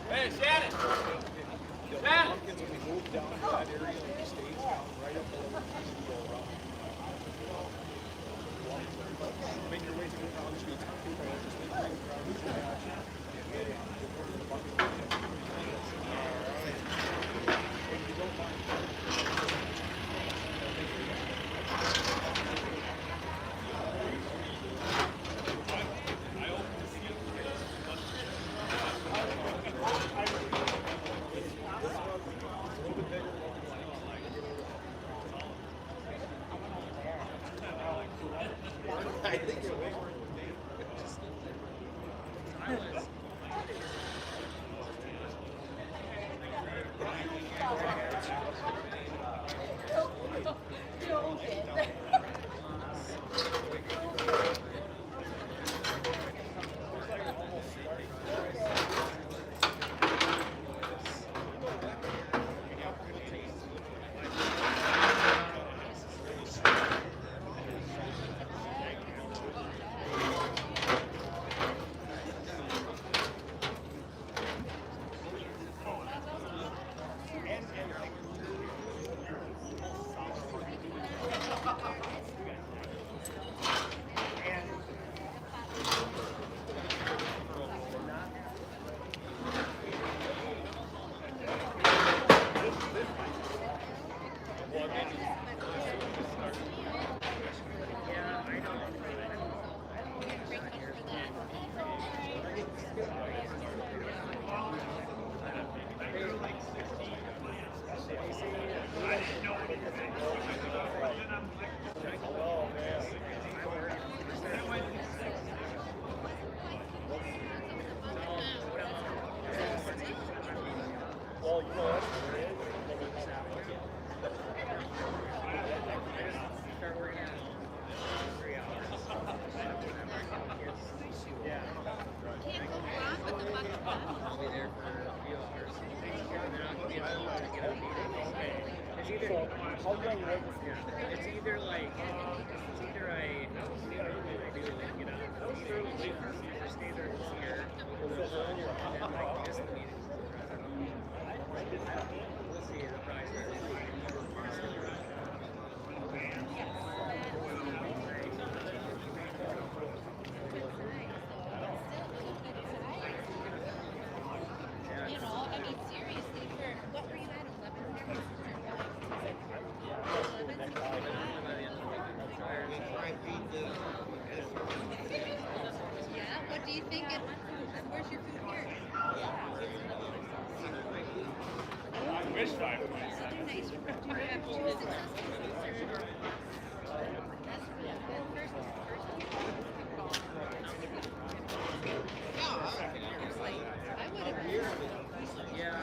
Hey, Shannon! Shannon! Well, you know what? There is. Start working out 3 hours. Yeah. I'll be there for a few hours. They're not going to be able to get a meeting. It's either, How young was yeah, it's either like, it's either I do like get out of the meeting, or stay there this year, and then like miss the meeting. We'll see. It'll probably start this week. You know, I mean, seriously, for what were you at, 11? Yeah, what do you think? Where's your food here? I wish I Do you have 2 successful That's really good. First. I would have. Yeah,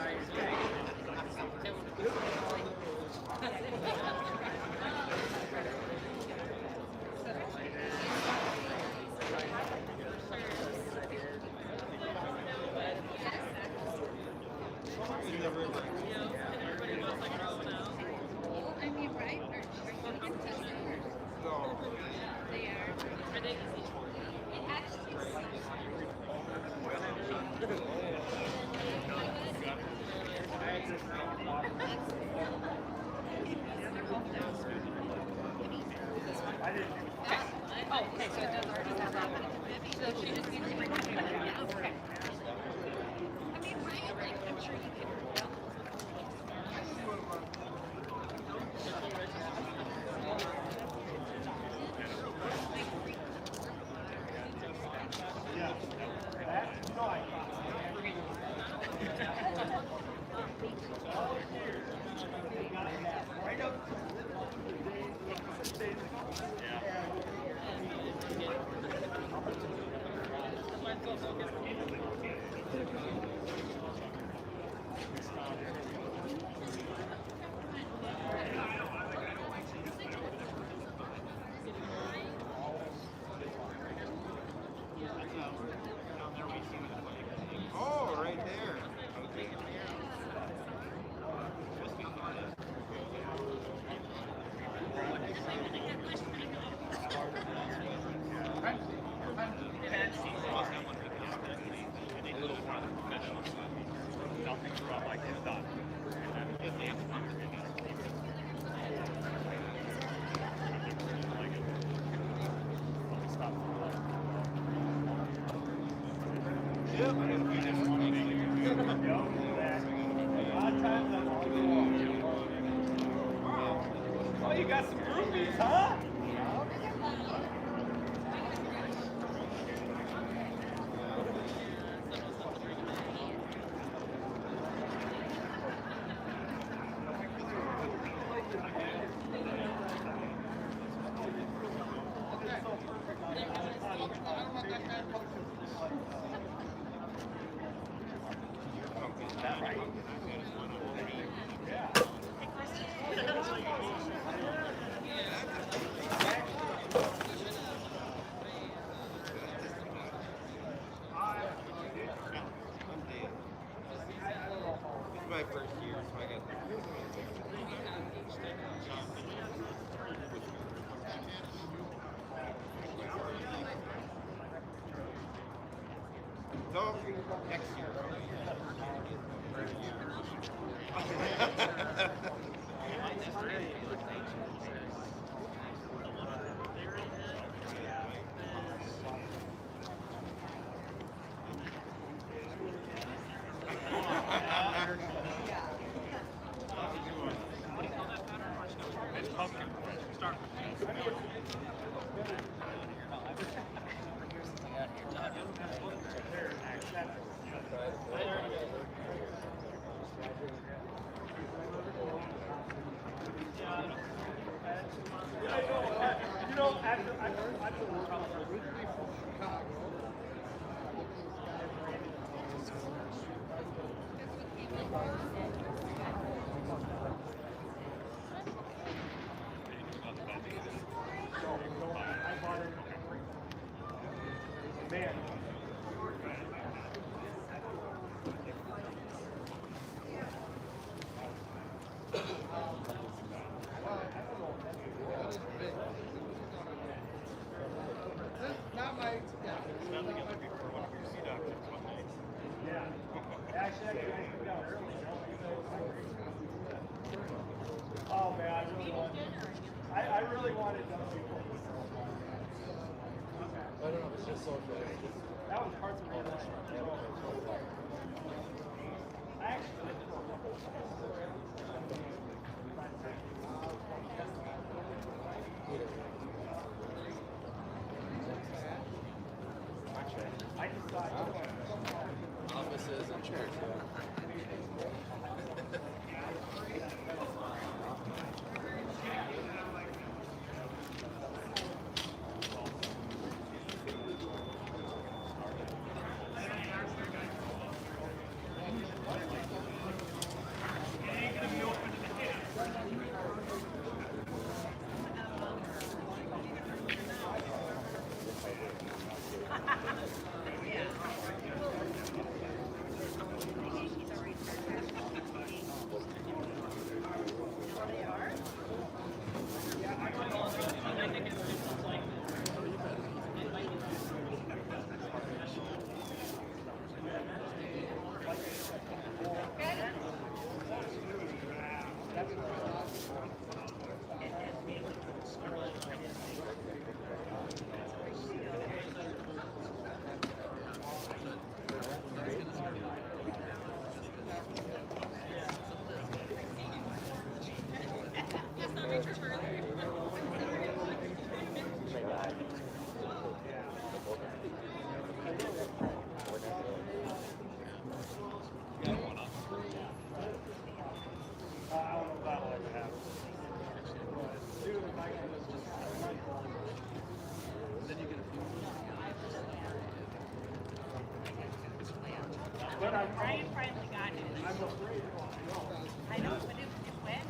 I mean, right? Are you going to test it? They are. Are they? It actually. Oh, okay, so it does already have that. So she just needs to bring it in. Yeah, okay. I mean, right? Like, I'm sure you can. Oh, right there. A little more on the professional side. Nothing throughout like it's done. And then Yep. oh, you got some groupies, huh? My first year, so I got so next year. You know, after work on Originally from Chicago. Man. Not my. Yeah. Actually, I can go early. Oh man, I really wanted to. I don't know, it's just social. That was parts of it. Actually, I just thought. Offices and chairs. Brian finally got it. I know, but it went.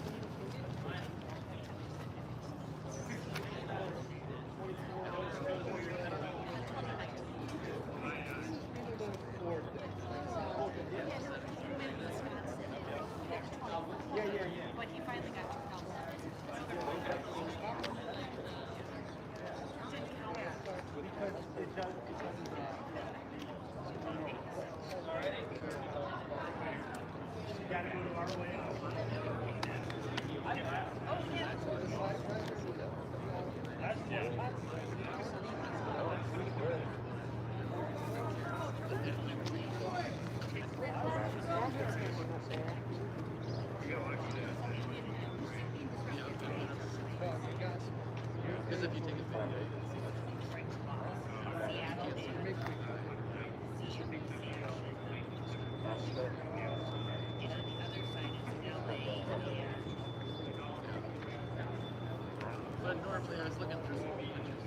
But he finally got to help. Gotta go to our way. Oh, yeah. Because if you take it back, but normally I was looking through some pictures too.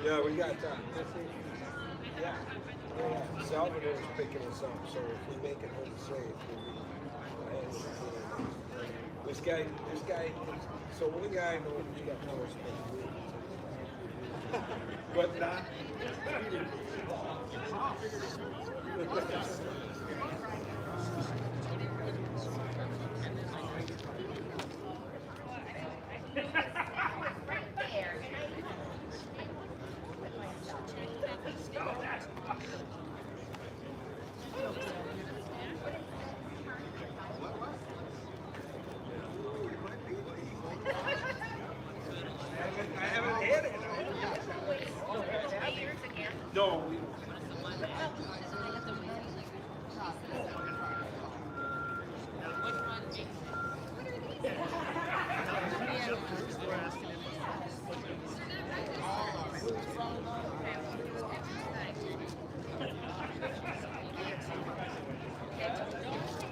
Yeah, we got that. Yeah. Salvador's picking us up, so if we make it home safe, this guy, so one guy knows we got no respect. But not. No, we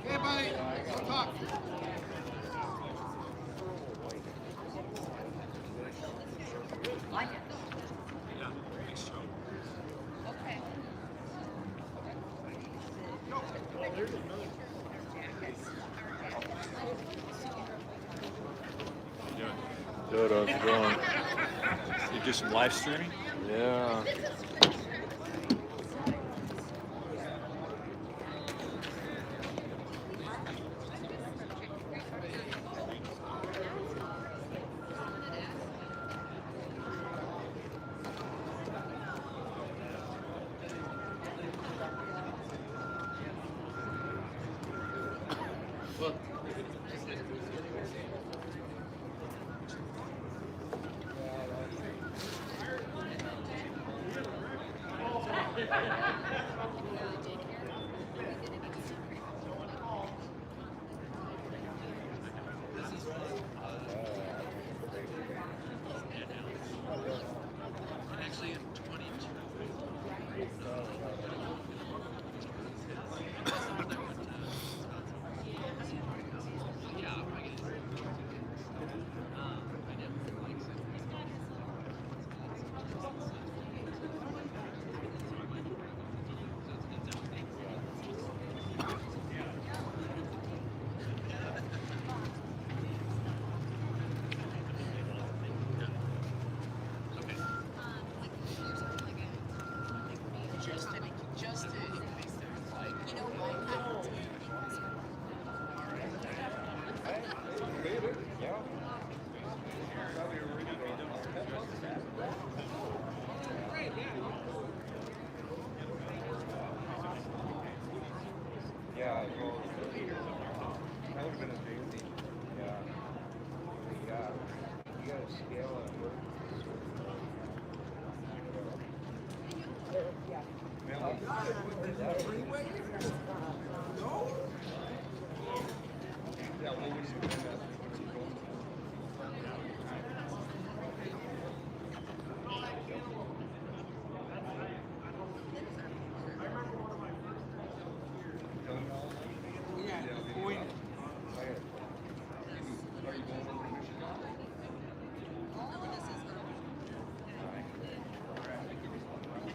Hey, buddy, let's talk. Like it. Okay. Good, how's it going? You do some live streaming? Yeah.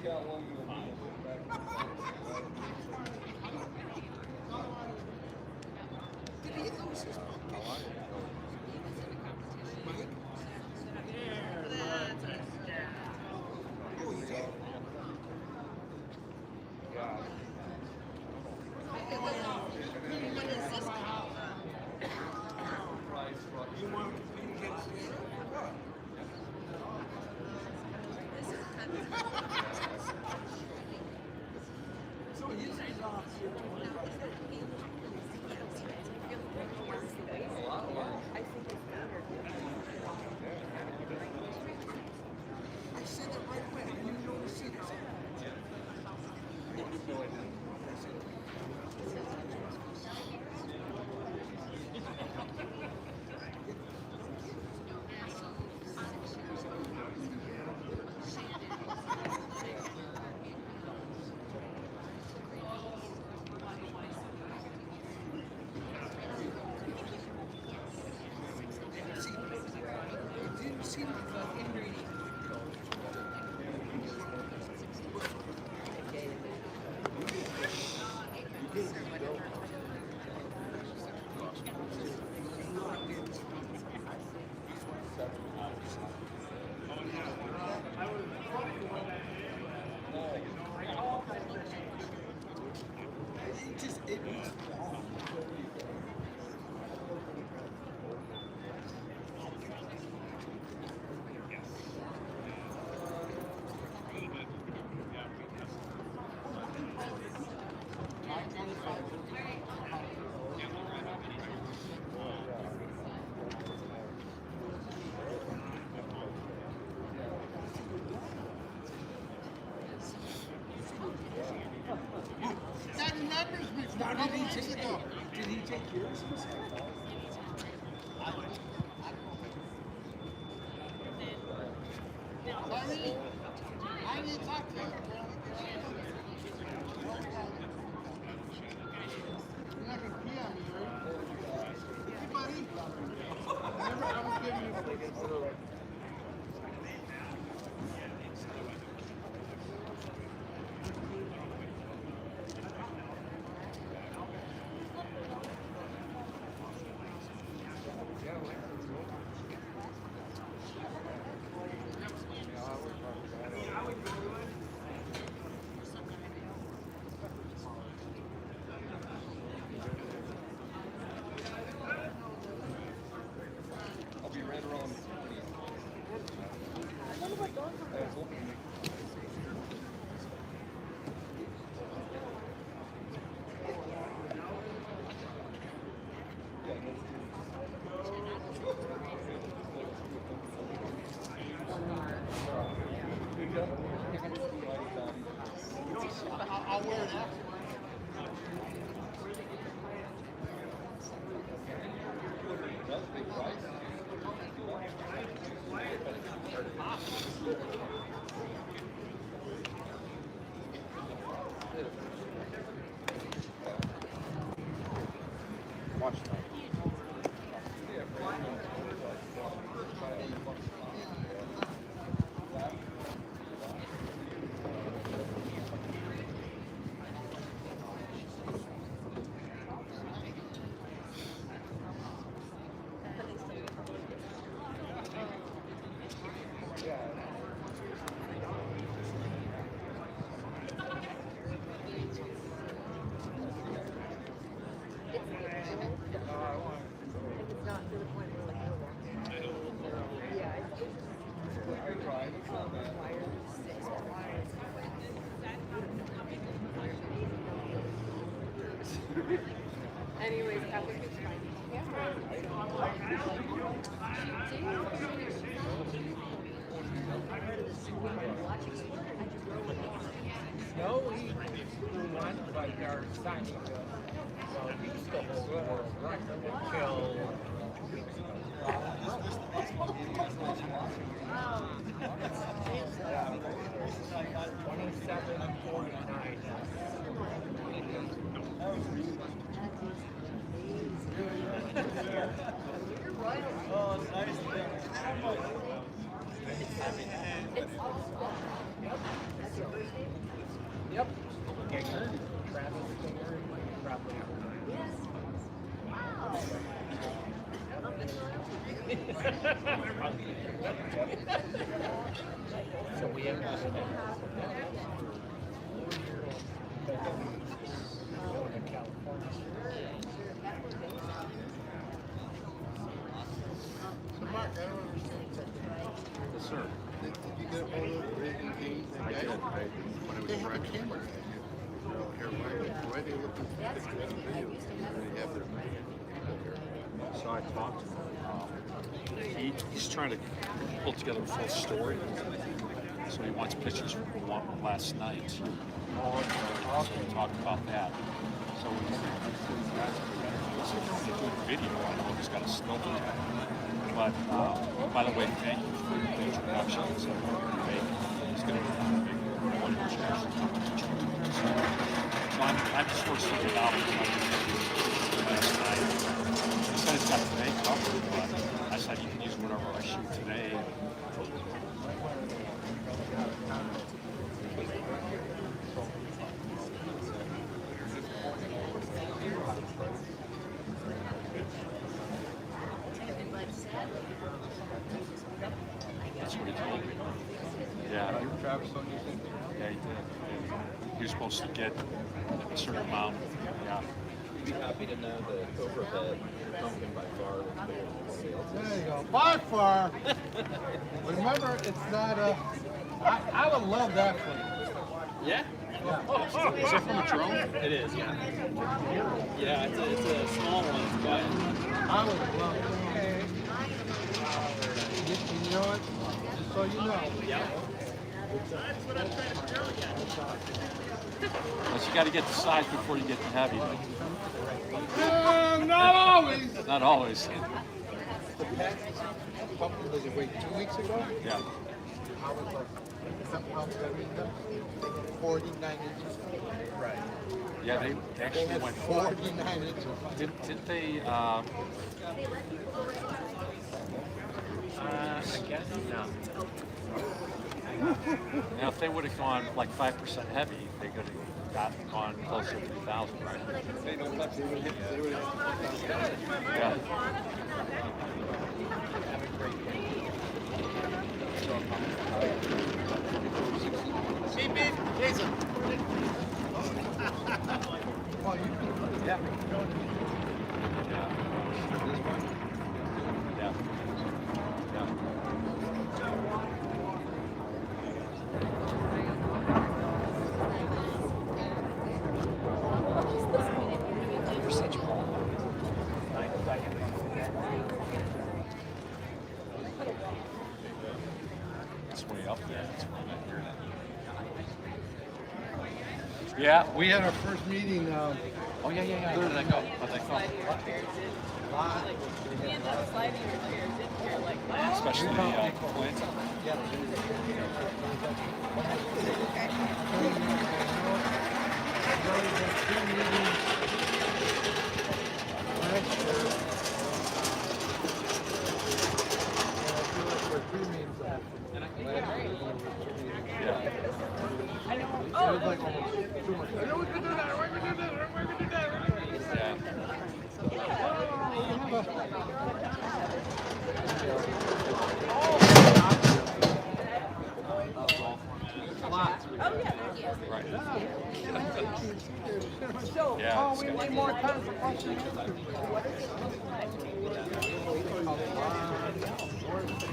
Now, did he take yours? I need to talk to him. You're not going to pee on me, right? Hey, buddy. Remember, I was giving you a I'll wear it after. Watch that. Anyways, that was just fine. No, we won, but our signing so he used to hold world record until 27:49. Oh, it's nice. It's Yep. Ginger, Travis Ginger, probably. So we have So Mark, I don't understand something. Yes, sir. Did you get a hold of Reagan King? I did. When it was They have a practicing. camera here. Why are they looking for pictures and videos? They have their people here. So I talked to him. He's trying to pull together a full story. So he wants pictures from last night. So we talked about that. So he's a good video. I know he's got a still to it. But by the way, thank you for the introduction. It's great. He's going to be a big one of So I'm just sort of figuring out last night. He said it's got the day covered, but I said you can use whatever I shoot today. That's what he told me. Yeah. Travis on you think? Yeah, he did. He was supposed to get a certain amount. Yeah. You'd be happy to know that over that your pumpkin by far was bigger than the sales. There you go. By far. Remember, it's not a. I would love that for you. Yeah? Is that from a drone? It is, yeah. Yeah, it's a small one, but I would love it. You know what? Just so you know. yeah. But you got to get the size before you get the heavy. Not always. Not always. Pumpkin was it wait 2 weeks ago? Yeah. I was like, how 49 inches. Right. Yeah, they They actually had went 49 inches. Didn't they? I guess no. Now, if they would have gone like 5% heavy, they could have gone closer to 3,000, right? Yeah. See, babe, Jason. Yeah. Yeah. It's way up there. It's way up here. Yeah. We had our first meeting. Oh yeah. Where did that go? How'd that go? Especially Clint. Yeah, we need more time for questions.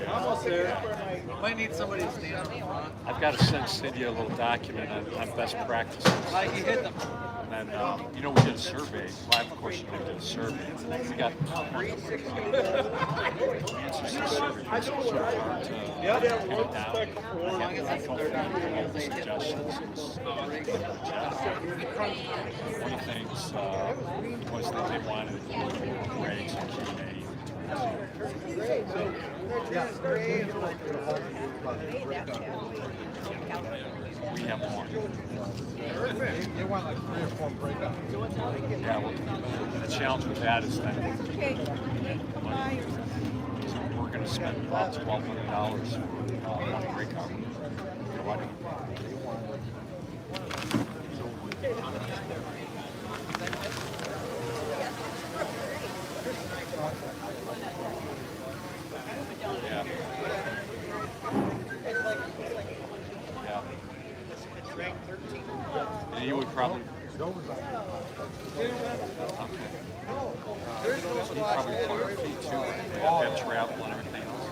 Almost there. Might need somebody to stand up front. I've got to send Cindy a little document on best practices. Like you hit them. And then, we did a survey. Well, of course, we did a survey. We got answers to the survey. So far to pin it down. I have all the suggestions. One of the things was that they wanted grades and Q&A. We have one. They want like 3 or 4 breakups. Yeah, well, the challenge with that is that we're going to spend about $1,200 on breakup. ranked 13. And you would probably. Okay. So you probably put your feet too, that travel and everything else.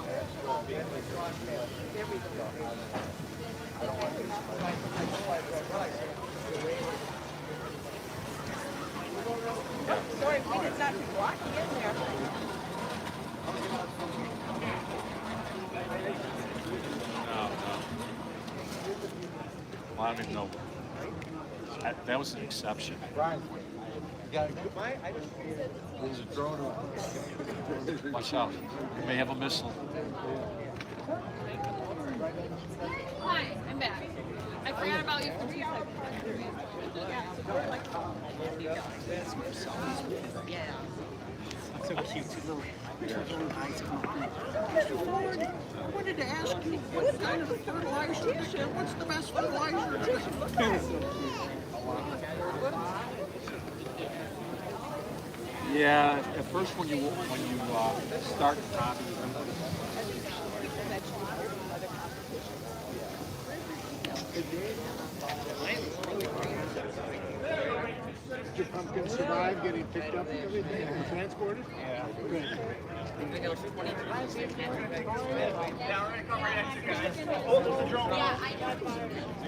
Sorry, we did not be walking in there. No. Well, I don't even know. That was an exception. There's a drone over. Watch out. You may have a missile. Hi, I'm back. I forgot about you for 2 seconds. Yeah. So cute, two little eyes come up. Mr. Ford, I wanted to ask you, what kind of fertilizer is it? What's the best fertilizer? Yeah, at first when you start copying, Did your pumpkin survive getting picked up and everything and transported? Yeah. Good.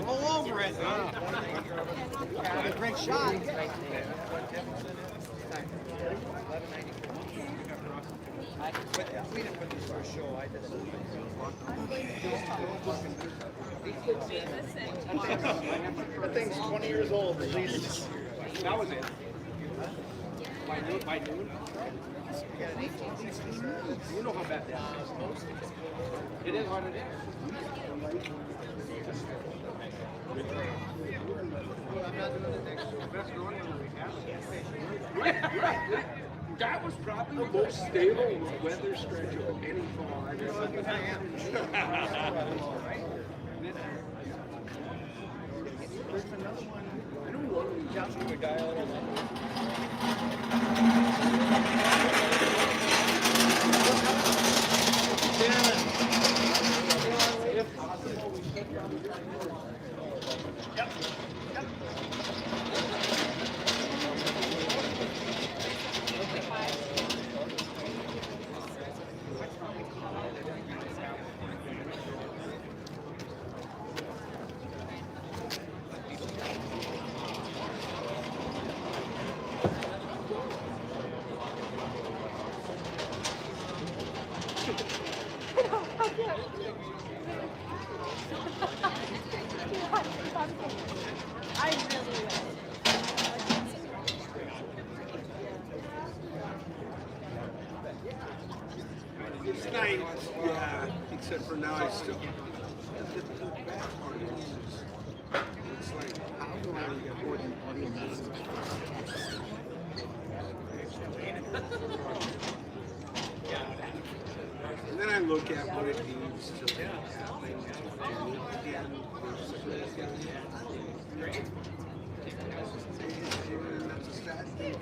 All over it. Got a great shot. We didn't put this for a show. I just. That thing's 20 years old at least. That was it. By noon? You know how bad that is. It is what it is. That was probably the most stable weather stretch of any fall I've ever had. There's another one. I don't know what we got to a guy on if possible, we should I really will. It's nice, yeah, except for now I still. It's like, how do I get more than 20 minutes? And then I look at what it means to happen again versus that's a sad thing.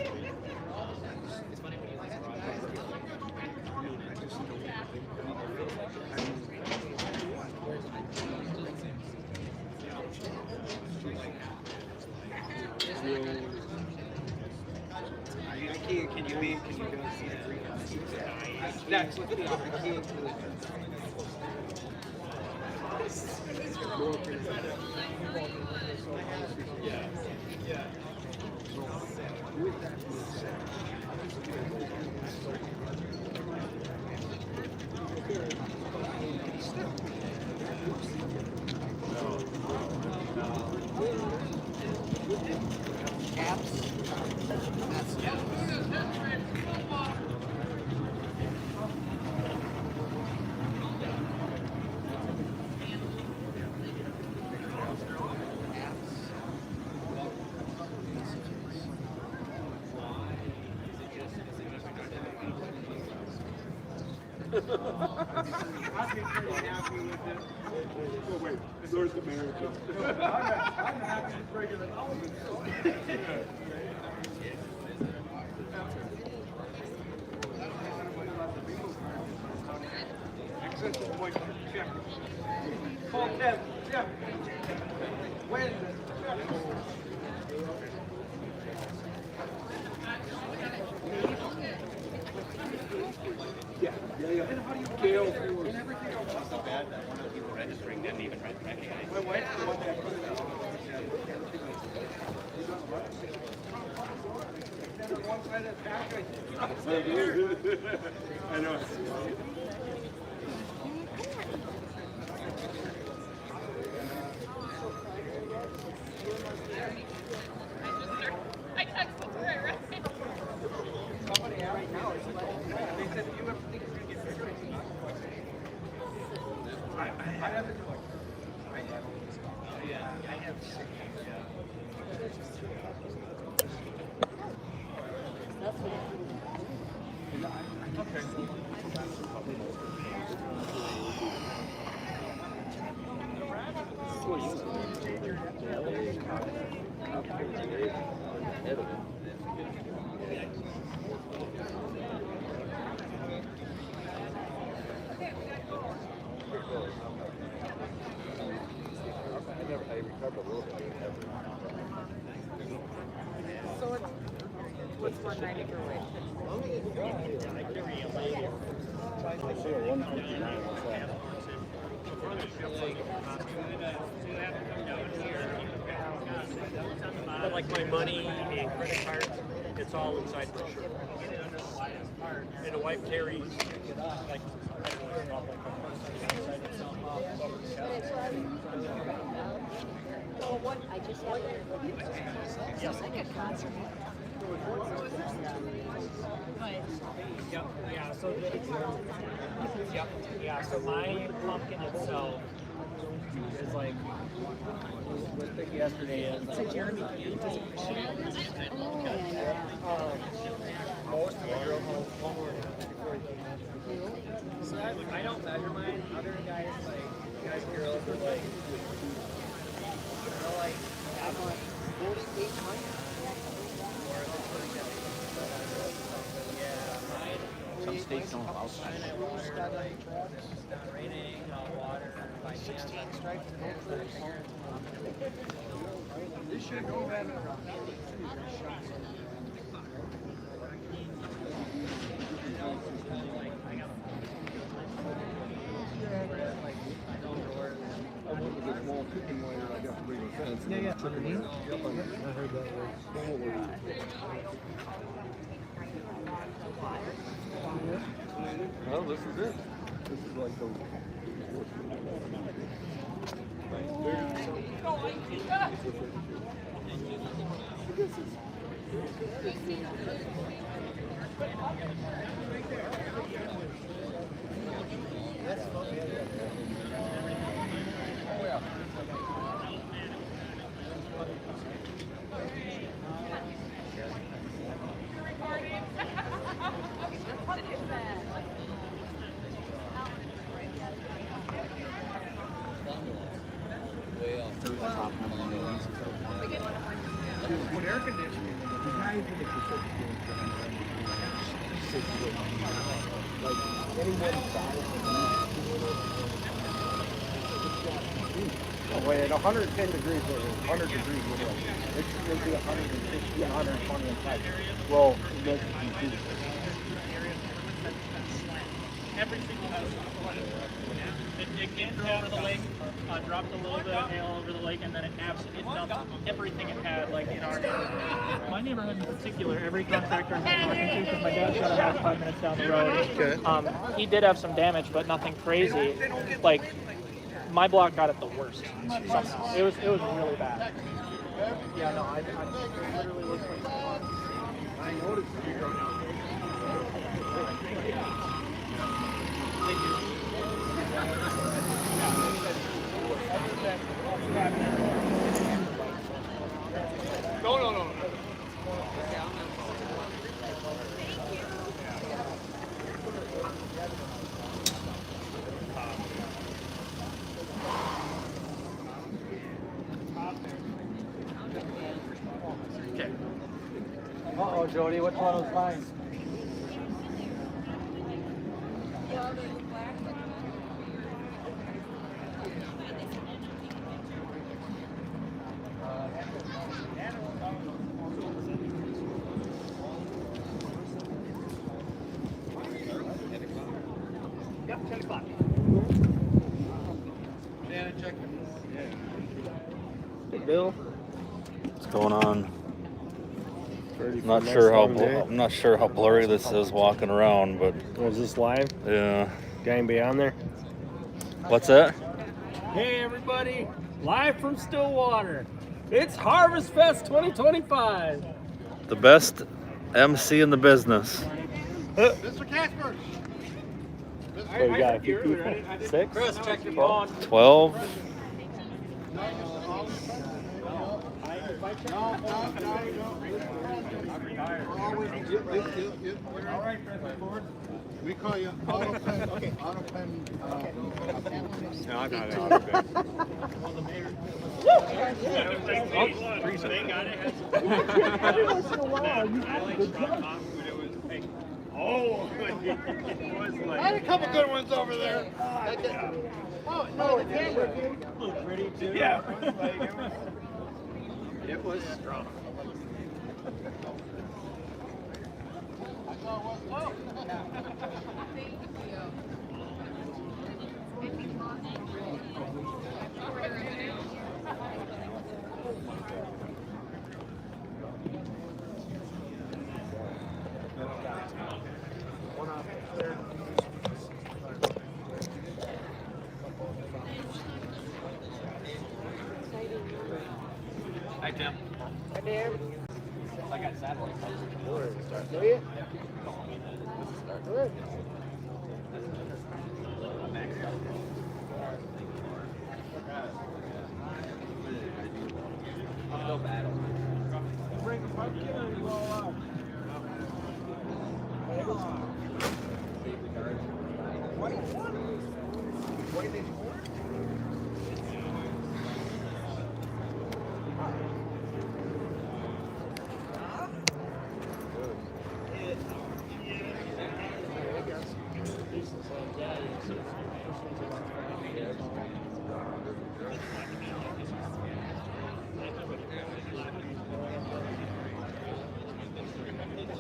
Can you leave? Can you go see it? That's what the can't Yeah. Yeah. With that being said, I'd be pretty happy with it. Oh, wait, North America. I'm happy to bring it an Access point, check. Call 10, check. When? It's not bad that one of the people registering didn't even recognize. My wife's the one that put it on. One side of the back, I know. I texted her, right? somebody out right now. They said, do you ever think you're going to get bigger? I have to do it. I have 6. I recovered a little bit. So what's 190 for weight? I see a 159. What's that? But like my money and credit cards, it's all inside my shirt. And the wife carries like I just have it's like a concert. Yeah, so my pumpkin itself is like was picked yesterday is So Jeremy, most of the girls before he came in. So I don't measure mine. Other guys girls are like like have like 48 Some states don't allow that. It's not raining, water, 16 stripes to no first. This should go better. I went with a small chicken wire. I got to bring a fence. Yeah. Yep, I heard that word. Well, this is it. This is like the. With air conditioning, the guys in the Pacific Like anyone oh, wait, at 110 degrees, 100 degrees, it's going to be 160, 120 inside. Well, that's Every single house. It came down to the lake, dropped a little bit of hail over the lake, and then it absolutely dumped everything it had, like in our neighborhood. My neighborhood in particular, every contractor I'm talking to, because my dad's got a house 5 minutes down the road, he did have some damage, but nothing crazy. Like, my block got it the worst somehow. It was really bad. Yeah, no, I literally looked like I noticed No. Uh-oh, Jody, which one was mine? Hey, Bill. What's going on? Ready I'm for not a nice sure how long day? I'm not sure how blurry this is walking around, but Was this live? yeah. Got anybody on there? What's that? Hey everybody, live from Stillwater. It's Harvest Fest 2025. The best MC in the business. Mr. Casper. What we got? A few people? 6? Chris, check your phone. 12. We call you auto pen. Okay. Auto pen. No, I'm not auto pen. Every once in a while, you have a good judge. Oh, I had a couple good ones over there. Oh, no, the camera. pretty too. Yeah. It was strong. Hi, Tim. Hi, Dan. I got satellite. Do you? Good. No battle. Bring a pumpkin and you all out.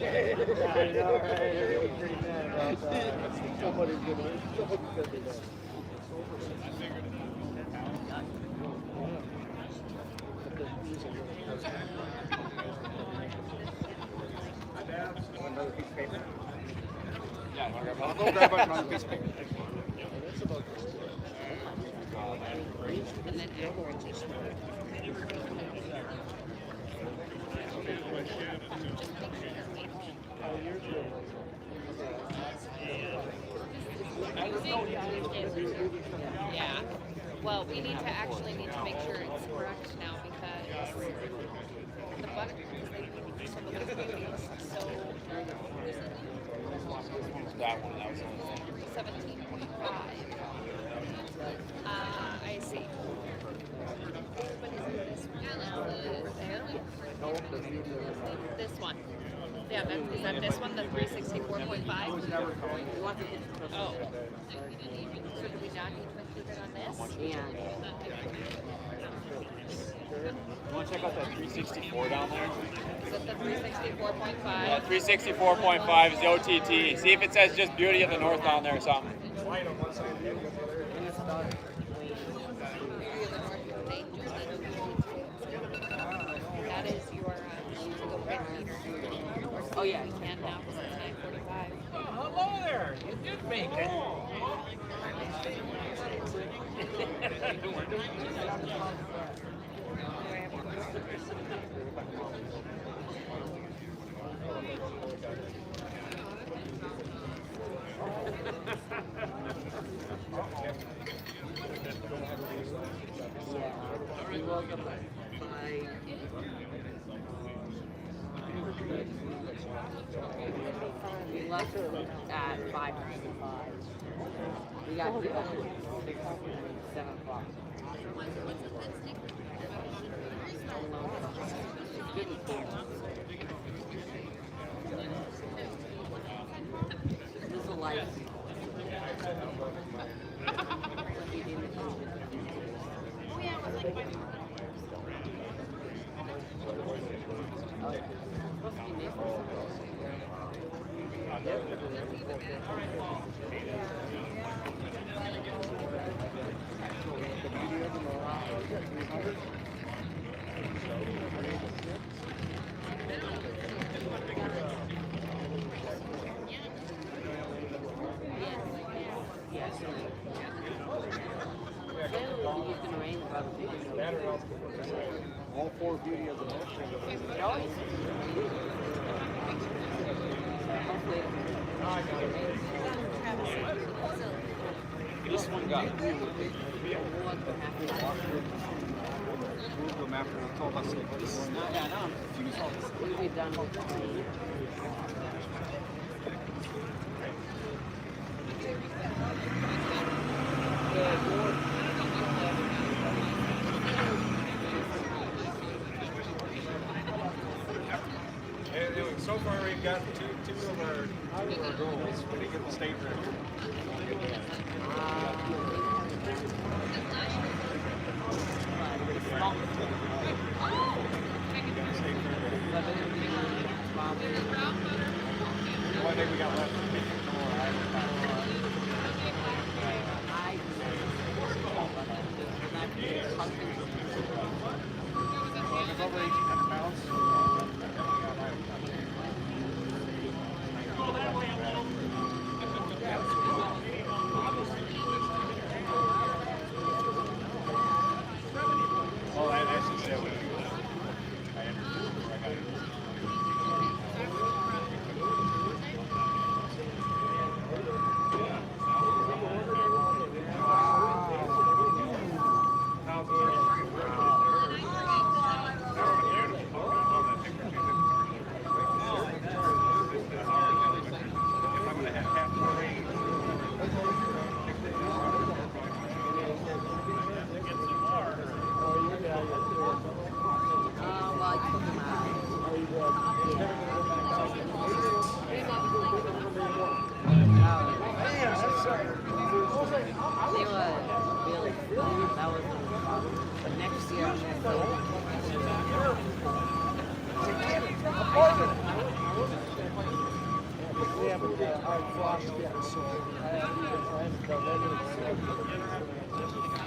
I know, right? Everybody's pretty mad about that. Somebody's gonna be mad. Another piece of paper? Yeah, I'll go grab another piece of paper. And then afterwards, yeah. Well, we need to actually make sure it's correct now because the Butternut, some of those movies, so That one, that was 17.5. I see. But isn't this one this one? Yeah, is that this one, the 364.5? Oh. So do we not need to include it on this? Yeah. You want to check out that 364 down there? Is it the 364.5? Yeah, 364.5 is the OTT. See if it says just Beauty of the North down there or something. That is your Oh, yeah. we can now because it's 9:45. Oh, hello there. You did make it. We left at 5:05. We got here at 7 o'clock. This is a light. All four beauty of the motion. This one got really big. Moved them after they told us like, this is not fuse all this. We'll be done with the plane. Anyway, so far we've got two of our goals when they get the state record. I think we got left. Well, if it's over 1,800 pounds. Oh, that's just it. I understood where I got it.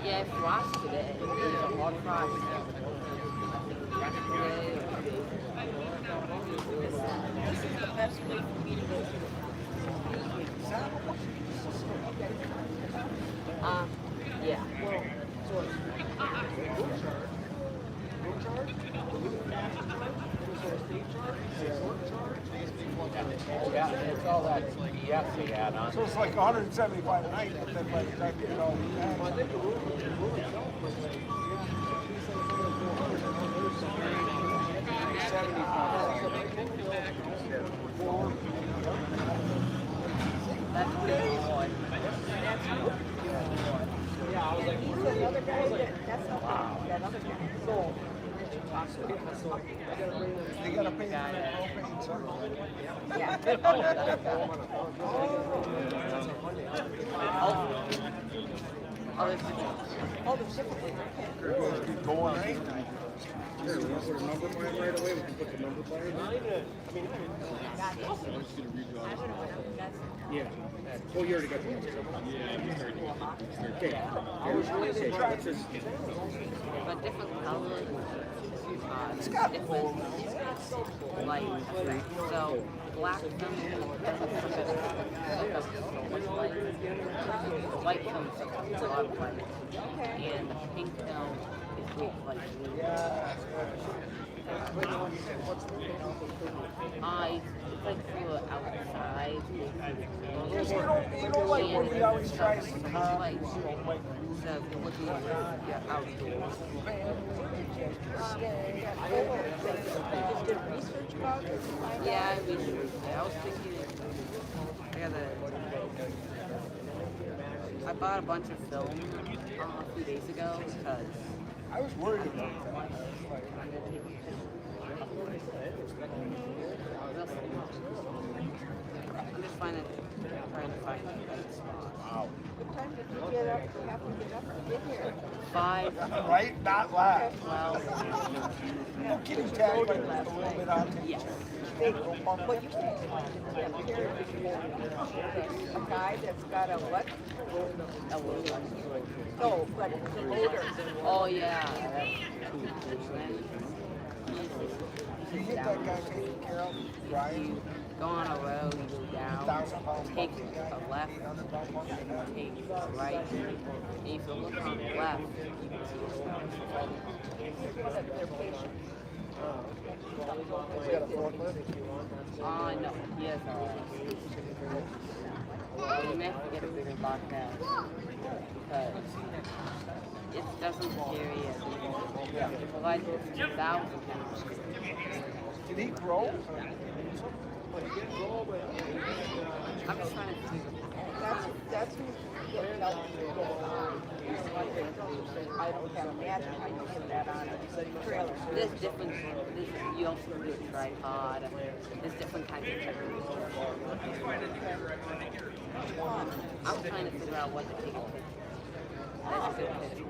Yeah, I frost today. It was a hard frost. Yesterday. This is the best way for me to go. Yeah. Yeah, it's all that BS we had on. So it's like 175 a night, but then by the time you get all Yeah, I was like, he's another guy that's not that other guy. So, they gotta pay propane service. yeah. Oh, there's different ones. Going right. Sure, you want to put a number plan right away? We can put the number plan. Yeah. Oh, you already got the number. Yeah. Okay. I was really surprised. But different colors. Different light effects. So black film so much light. The white film is a lot of light. And the pink film is weak light. It's like for outside. You don't like when we always try to see light. So if you're looking at your outdoors. Yeah, I researched it. I was thinking, I bought a bunch of film a few days ago because I was worried about that. I'm just trying to find the right spot. Wow. What time did you get up? You have to get up and get here. 5. Right? Not last. 12. getting tagged by a little bit on it. Yes. But you can't compare a guy that's got a what? A loader. No, but it's a loader. Oh, yeah. You get that guy taken care of, Brian? Go on a road, you go down, take a left, take a right, and if you look on the left, you can see their patient. No, he has you may have to get a bigger box now, because it doesn't carry it. It provides 2,000 pounds. Did he grow? I'm just trying to see. That's who's getting out I don't have a magic. I can get that on a trailer. There's different. You also do a tripod. There's different kinds of techniques. I'm trying to figure out what to take a picture. That's a good picture.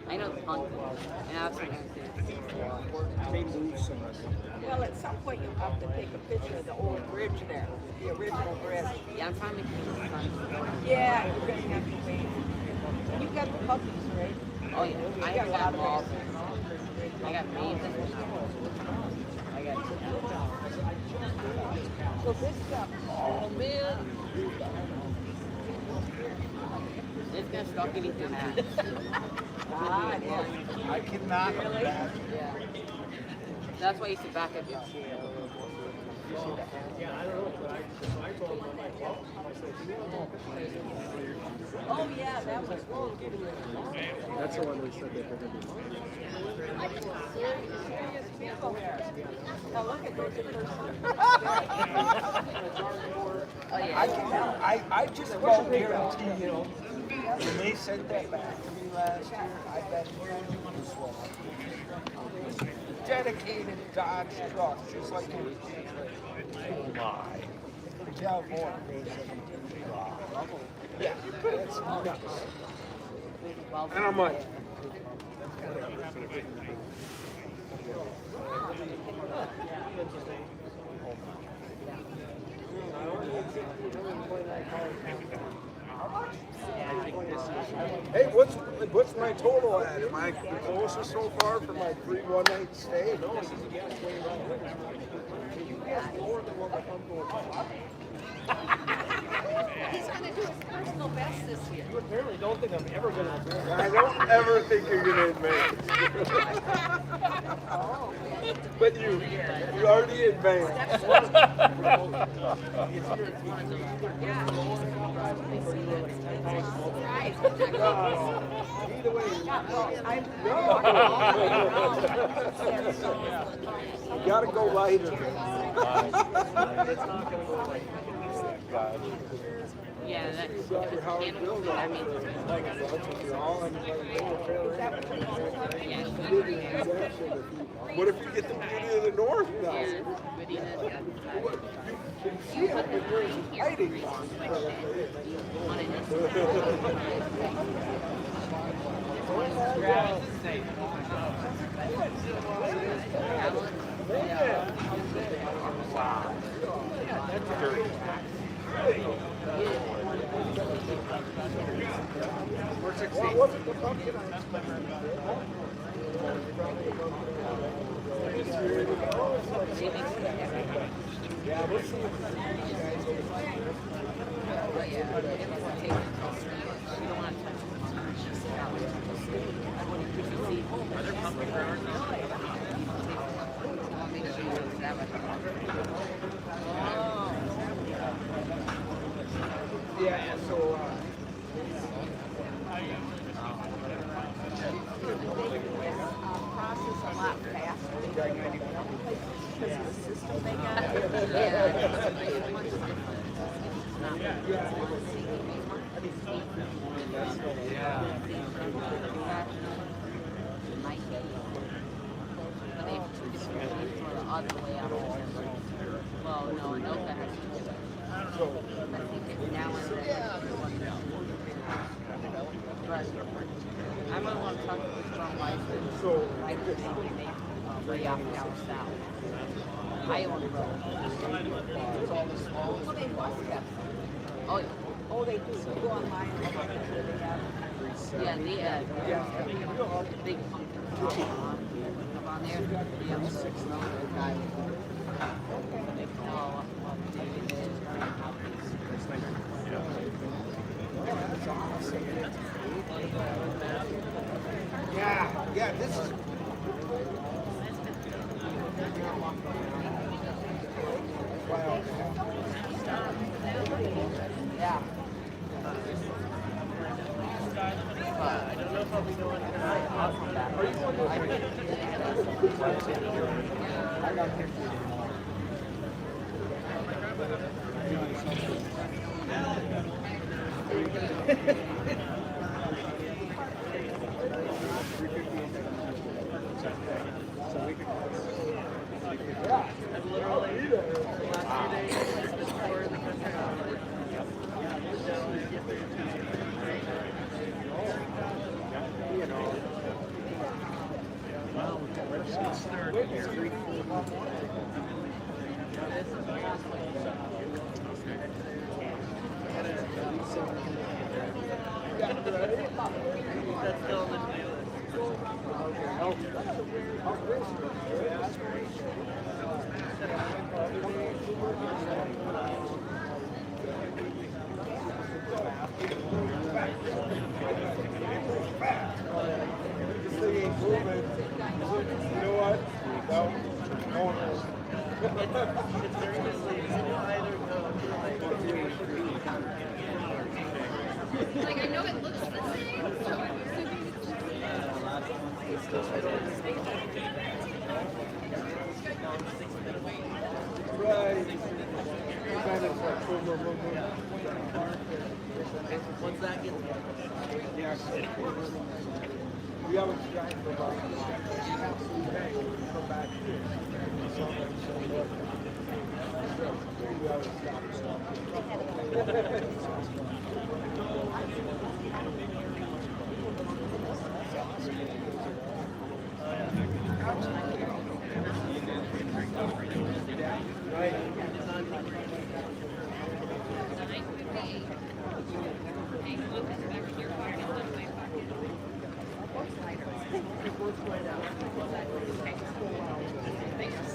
I know the punk, and I was thinking well, at some point you have to take a picture of the old bridge there, the original bridge. Yeah, I'm trying to keep the sun. Yeah, you're going to have to wait. You got the puppies, right? Oh yeah, I got balls. I got babies. I got. So this stuff. Oh man. It's gonna stop getting too mad. Yeah. I cannot. Really? Yeah. That's why you should back up your chair. Oh yeah, that was cool. That's the one we said they were going to do. Serious people there. Now look at those in person. Oh yeah. I just about guarantee you, when they sent that back to me last year, I bet you this one. Dedicated Dodge truck, just like it was. Oh my. California. Yeah, that's nuts. And how much? Hey, what's my total at? Am I the closest so far for my 3 one-night stay? No. He's going to do his personal best this year. You apparently don't think I'm ever going to advance. I don't ever think you're going to advance. But you already advanced. Either way, you gotta go lighter. Yeah, that's What if you get the beauty of the north now? You can see it when you're hiding. Wasn't the pumpkin yeah, we'll see. Are there pumpkin growers now? Yeah, so process a lot faster because of the system they got. Other way out. Well, no, no better. I think it's now and then. But I might want to talk to this strong license. So, I could make way up down south. Highland Road. Well, they must have some. Oh, yeah. Oh, they do. Go online and look at it. Yeah, they had big pumpkin up on there. They have 6 guys. They call up David. Yeah, this is. Yeah. I don't know if I'll be going tonight. I'll come back. Are you going to I got pictures. I've literally the last 2 days before the country holiday. Let's get started here. That's still on the You know what? No one knows. It's very misleading. Either Like, I know it looks the same, so Right. once that gets Yes. We haven't tried for about come back here. Right. 9:58. Hey, look, it's back in your pocket, not my pocket. Thanks.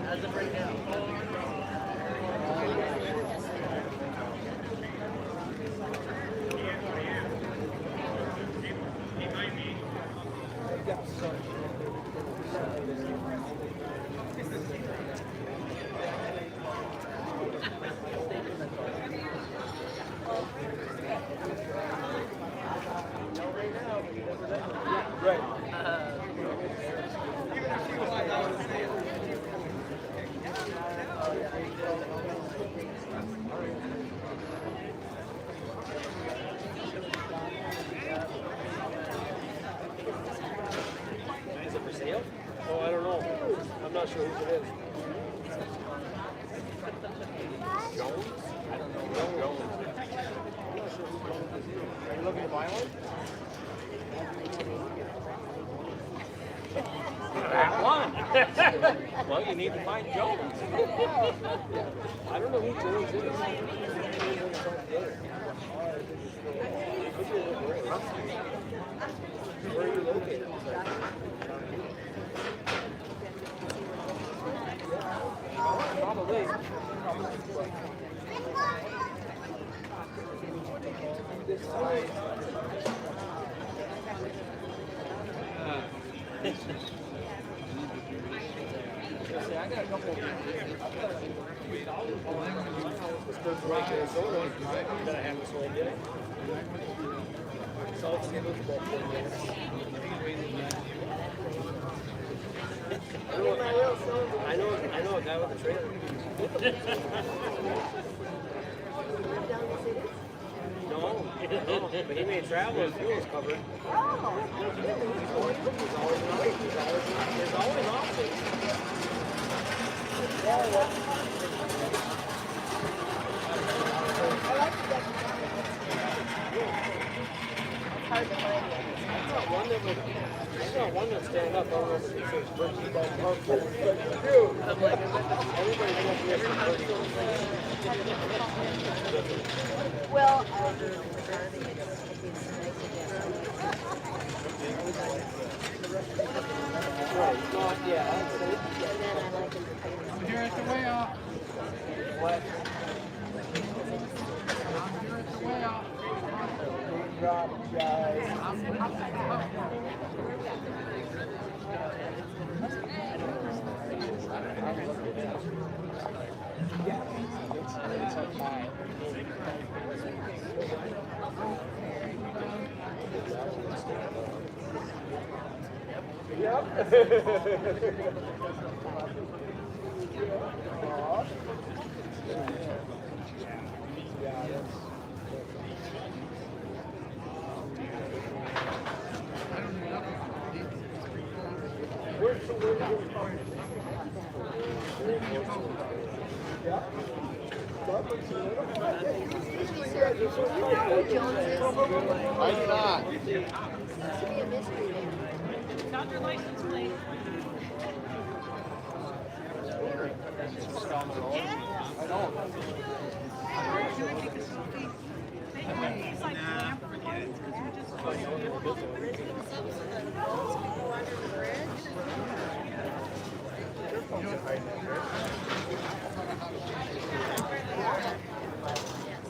as of right now. Right. Is it for sale? Oh, I don't know. I'm not sure who it is. Jones? I don't know. Jones. I'm not sure who Jones is. Are you looking to buy one? That one. Well, you need to find Jones. I don't know who Jones is. Where are you located? Probably. I got a couple of that I haven't sold yet. So it's going to be about 4 minutes. I know a guy with a trailer. No, but he may travel if fuel is covered. There's always options. hard to find it. I saw one that stand up. I don't know if it says Berkeley Golf Club, but dude, I'm like, everybody's going to be Well, I'm here at the way out. What? I'm here at the way out. Drop, guys. Yep. Why not? Found your license plate.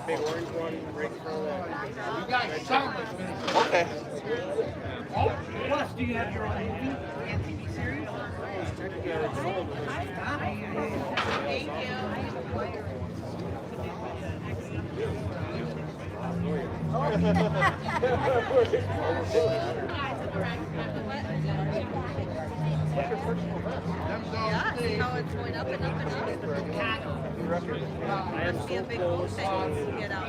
Big orange one right in front of that. You guys sound like me. Okay. Oh, plus, do you have your own movie? TV series? Thank you. Yeah, see how it's going up and up and up. I am Must be a so big close. boat that needs to get out.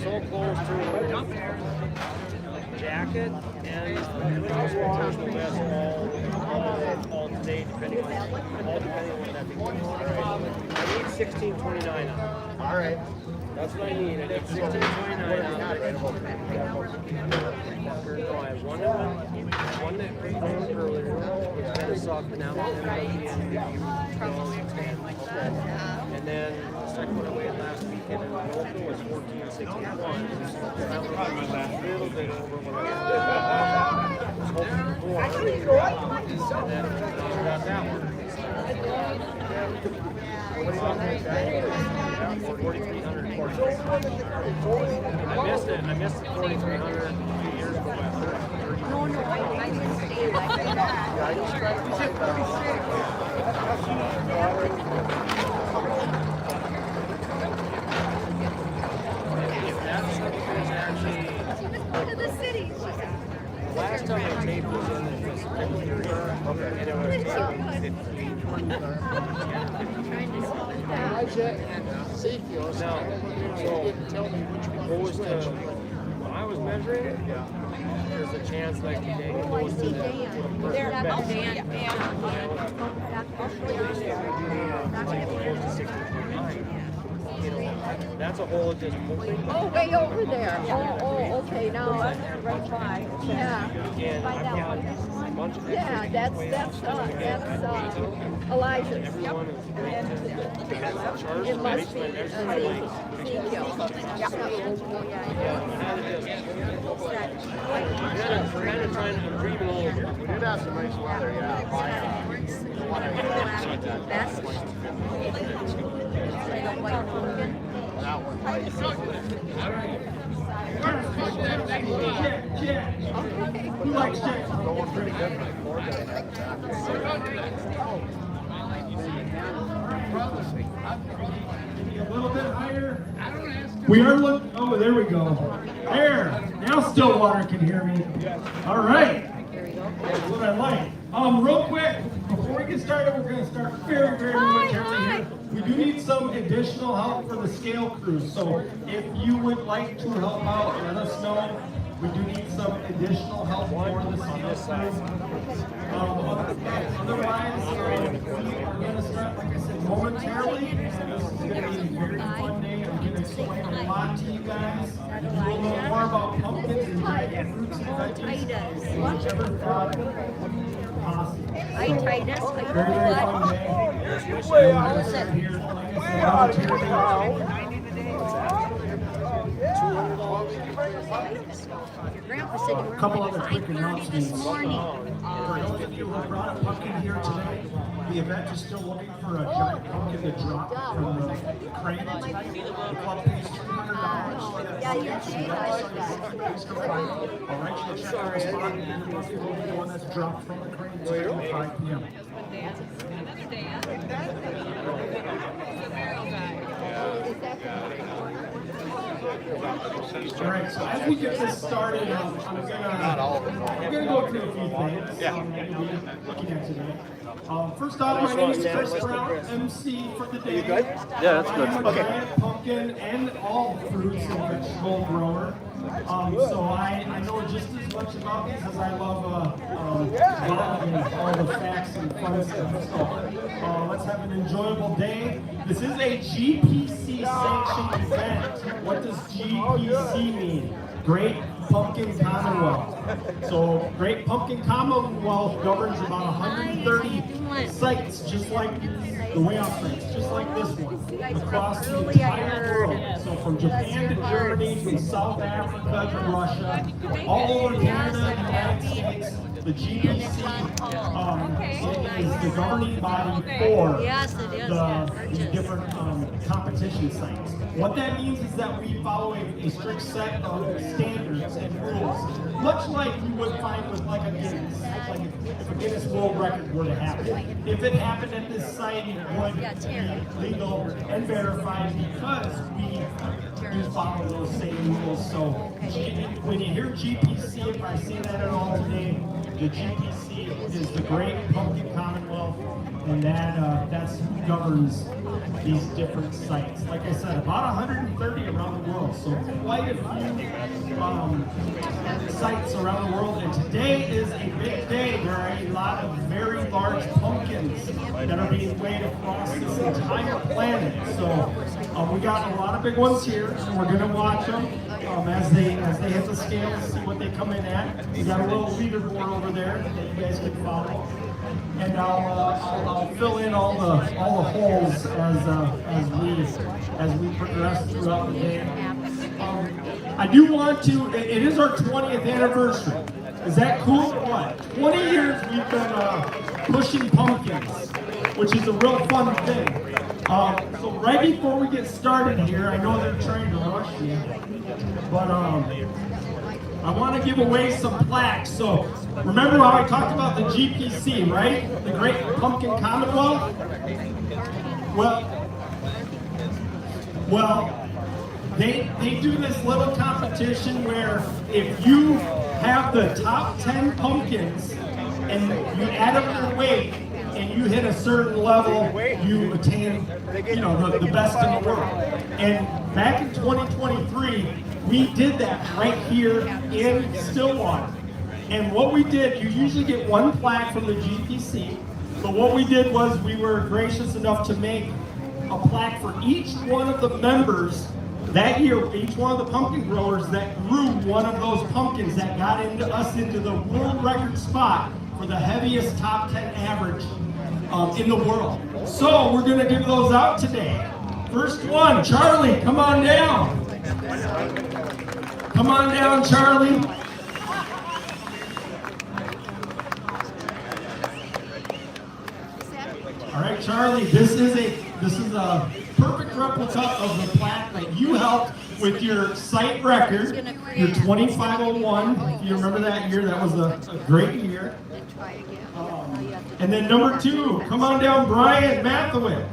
So close to jacket and all day, depending on what that becomes. I need 1629 on it. All right. That's what I need. I need 1629 on it. No, I have one that we found earlier. It's kind of soft now. And then the second one I weighed last weekend in the local was 1461. That was probably my last little bit over what I was hoping for. And then I got that one. 4,300. I missed it. I missed the 4,300 a few years ago. No, I didn't see it. I did that. I just tried to Go to the city. last time I taped was in the February, and it was 15. Now, when I was measuring it, there's a chance like they goes to the They're not best. Dan. You know, that's a whole different thing. Oh, way over there. Oh, okay. Now I'm right by. Yeah. And I've got a bunch of Yeah, that's Elijah's. everyone is great to charge It and must raise be. my measurement. Thank you. Kind of trying to breathe a little bit. We did have some nice weather, yeah. Best. That one. Who likes Jack? Going pretty good. A little bit higher. We are looking. Oh, there we go. There. Now Stillwater can hear me. All right. That's what I like. Real quick, before we get started, we're going to start very, very momentarily here. We do need some additional help for the scale crews. So if you would like to help out, let us know. We do need some additional help for the scale crews. Otherwise, we are going to start, like I said, momentarily. And this is going to be a very fun day. I'm going to explain a lot to you guys. We'll know more about pumpkins and giant fruits and veggies than you've ever thought possible. Hi, Titus. Very, very fun day. Here, like I said, momentarily. A couple other quick announcements. For those of you who brought a pumpkin here today, the event is still looking for a giant pumpkin to drop from the crane. The club pays $200 for that pumpkin, so that's something please come by. All right, you'll check out the spot, and your pumpkin will be the one that's dropped from the crane today at 5 p.m. All right, so as we get this started, I'm gonna go through a few things. Looking at today. First off, my name is Chris Brown, MC for the day. Yeah, that's good. I am a giant pumpkin and all fruits and vegetable grower. So I know just as much about these as I love all the facts and fun stuff. So let's have an enjoyable day. This is a GPC sanctioned event. What does GPC mean? Great Pumpkin Commonwealth. So Great Pumpkin Commonwealth governs about 130 sites, just like the way off sites, just like this one, across the entire world. So from Japan to Germany, from South Africa to Russia, all over Canada, the United States, the GPC is the governing body for the different competition sites. What that means is that we follow a strict set of standards and rules, much like you would find with like a Guinness. Like if a Guinness World Record were to happen. If it happened at this site, it would be legal and verified because we follow those same rules. So when you hear GPC, if I say that at all today, the GPC is the Great Pumpkin Commonwealth, and that's who governs these different sites. Like I said, about 130 around the world, so quite a few sites around the world. And today is a big day. There are a lot of very large pumpkins that are being weighed across this entire planet. So we got a lot of big ones here, so we're going to watch them as they hit the scale and see what they come in at. We got a little leaderboard over there that you guys can follow. And I'll fill in all the holes as we progress throughout the day. I do want to. It is our 20th anniversary. Is that cool or what? 20 years we've been pushing pumpkins, which is a real fun thing. So right before we get started here, I know they're trying to rush you, but I want to give away some plaques. So remember how I talked about the GPC, right? The Great Pumpkin Commonwealth? Well, they do this little competition where if you have the top 10 pumpkins and you add up their weight and you hit a certain level, you attain, the best in the world. And back in 2023, we did that right here in Stillwater. And what we did, you usually get one plaque from the GPC, but what we did was we were gracious enough to make a plaque for each one of the members that year, each one of the pumpkin growers that grew one of those pumpkins that got us into the world record spot for the heaviest top 10 average in the world. So we're gonna give those out today. First one, Charlie, come on down. Come on down, Charlie. All right, Charlie, this is a perfect replica of the plaque that you helped with your site record, your 2501. If you remember that year, that was a great year. And then number 2, come on down, Brian Mathewitz.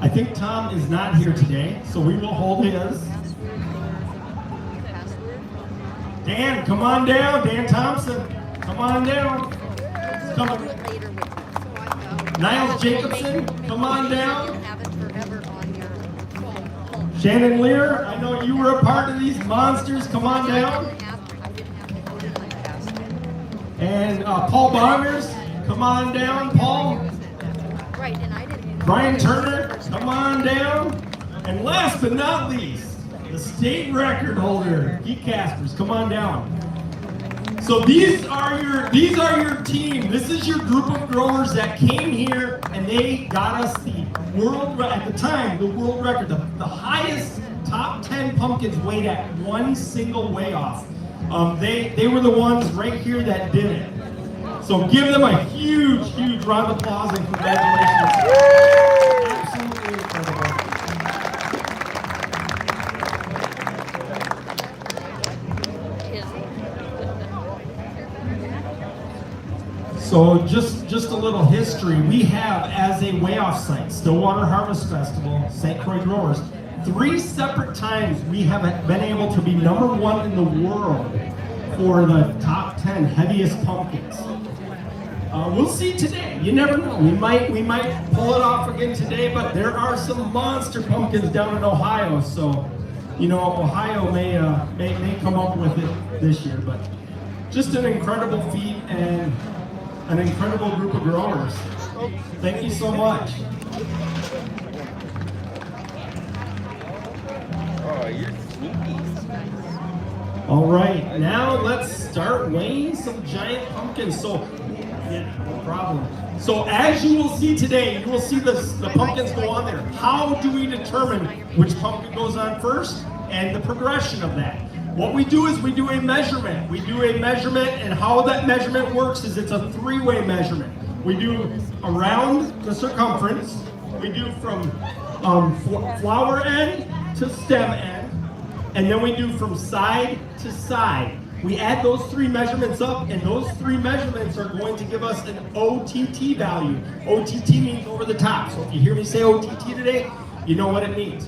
I think Tom is not here today, so we will hold his. Dan, come on down. Dan Thompson, come on down. Niles Jacobson, come on down. Shannon Lear, I know you were a part of these monsters. Come on down. And Paul Bonners, come on down, Paul. Right, and I didn't. Brian Turner, come on down. And last but not least, the state record holder, Pete Caspers, come on down. So these are your team. This is your group of growers that came here and they got us the world, at the time, the world record, the highest top 10 pumpkins weighed at one single weigh-off. They were the ones right here that did it. So give them a huge, huge round of applause and congratulations. Absolutely incredible. So just a little history. We have, as a weigh-off site, Stillwater Harvest Festival, St. Croix Growers, 3 separate times we have been able to be #1 in the world for the top 10 heaviest pumpkins. We'll see today. You never know. We might pull it off again today, but there are some monster pumpkins down in Ohio. So, you know, Ohio may come up with it this year. But just an incredible feat and an incredible group of growers. Thank you so much. Oh, you're sneaky. All right, now let's start weighing some giant pumpkins. So, yeah, no problem. So as you will see today, you will see the pumpkins go on there. How do we determine which pumpkin goes on first and the progression of that? What we do is we do a measurement. We do a measurement, and how that measurement works is it's a 3-way measurement. We do around the circumference. We do from flower end to stem end, and then we do from side to side. We add those 3 measurements up, and those 3 measurements are going to give us an OTT value. OTT means over the top. So if you hear me say OTT today, you know what it means.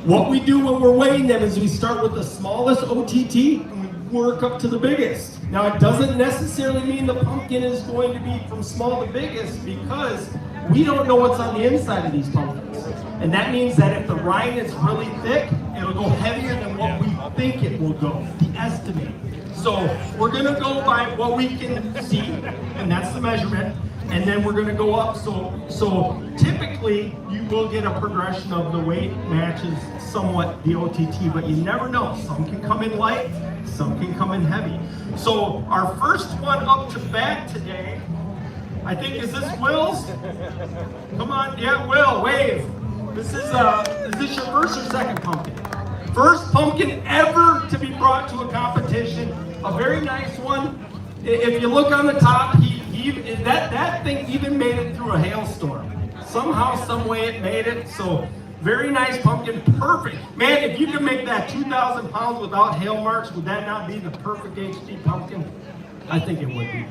What we do when we're weighing them is we start with the smallest OTT and we work up to the biggest. Now it doesn't necessarily mean the pumpkin is going to be from small to biggest, because we don't know what's on the inside of these pumpkins. And that means that if the rind is really thick, it'll go heavier than what we think it will go, the estimate. So we're gonna go by what we can see, and that's the measurement. And then we're going to go up. So typically you will get a progression of the weight matches somewhat the OTT, but you never know. Some can come in light, some can come in heavy. So our first one up to bat today, I think, is this Will's? Come on, yeah, Will, wave. Is this your first or second pumpkin? First pumpkin ever to be brought to a competition. A very nice one. If you look on the top, that thing even made it through a hailstorm. Somehow, some way it made it. So very nice pumpkin, perfect. Man, if you could make that 2,000 pounds without hail marks, would that not be the perfect HD pumpkin? I think it would be.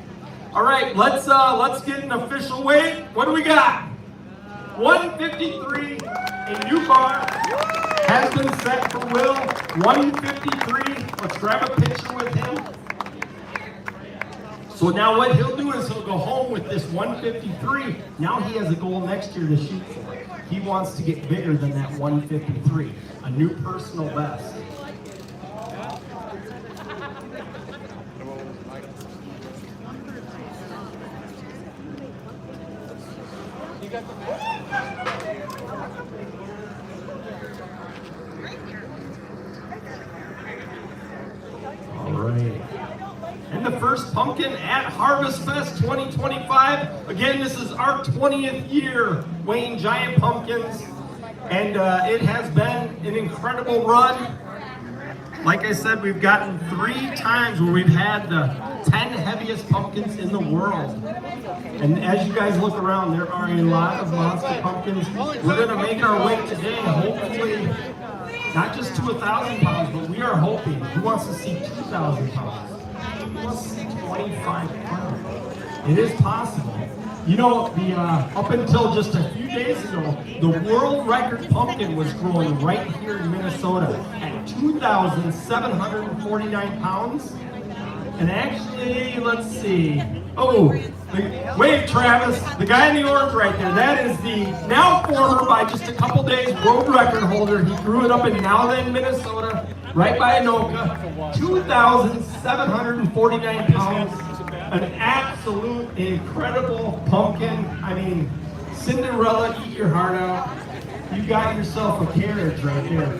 All right, let's get an official weight. What do we got? 153. A new bar has been set for Will. 153. Let's grab a picture with him. So now what he'll do is he'll go home with this 153. Now he has a goal next year to shoot for. He wants to get bigger than that 153, a new personal best. All right. And the first pumpkin at Harvest Fest 2025. Again, this is our 20th year weighing giant pumpkins, and it has been an incredible run. Like I said, we've gotten 3 times where we've had the 10 heaviest pumpkins in the world. And as you guys look around, there are a lot of monster pumpkins. We're going to make our way today, hopefully, not just to 1,000 pounds, but we are hoping. Who wants to see 2,000 pounds? 2,500. It is possible. You know, up until just a few days ago, the world record pumpkin was growing right here in Minnesota at 2,749 pounds. And actually, let's see. Oh, wave, Travis. The guy in the orange right there. That is the now former, by just a couple days, world record holder. He grew it up in Nowland, Minnesota, right by Anoka. 2,749 pounds. an absolute incredible pumpkin. I mean, Cinderella, eat your heart out. You got yourself a carriage right there.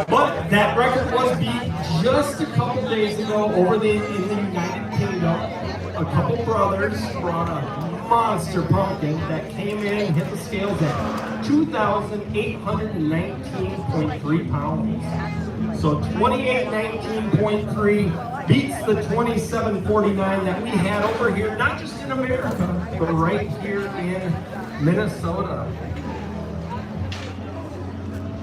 But that record was beat just a couple days ago over in the United Kingdom. A couple brothers brought a monster pumpkin that came in and hit the scales at 2,819.3 pounds. So 2819.3 beats the 2749 that we had over here, not just in America, but right here in Minnesota.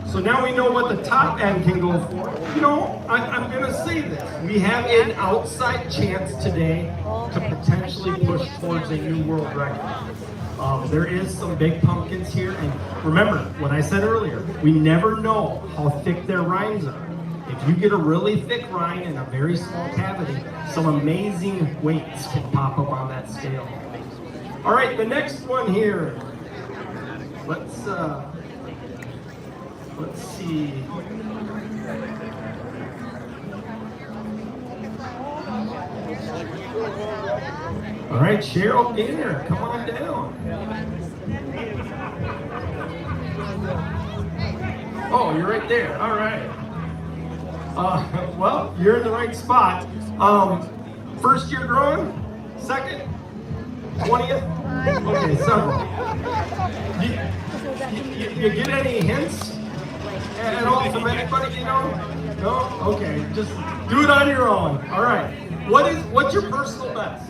So now we know what the top end can go for. You know, I'm going to say this. We have an outside chance today to potentially push towards a new world record. There is some big pumpkins here. And remember what I said earlier, we never know how thick their rinds are. If you get a really thick rind in a very small cavity, some amazing weights can pop up on that scale. All right, the next one here. Let's see. All right, Cheryl Gaynor, come on down. Oh, you're right there. All right. Well, you're in the right spot. First year growing? Second? 20th? Okay, several. You get any hints at all from anybody, you know? No? Okay, just do it on your own. All right. What's your personal best?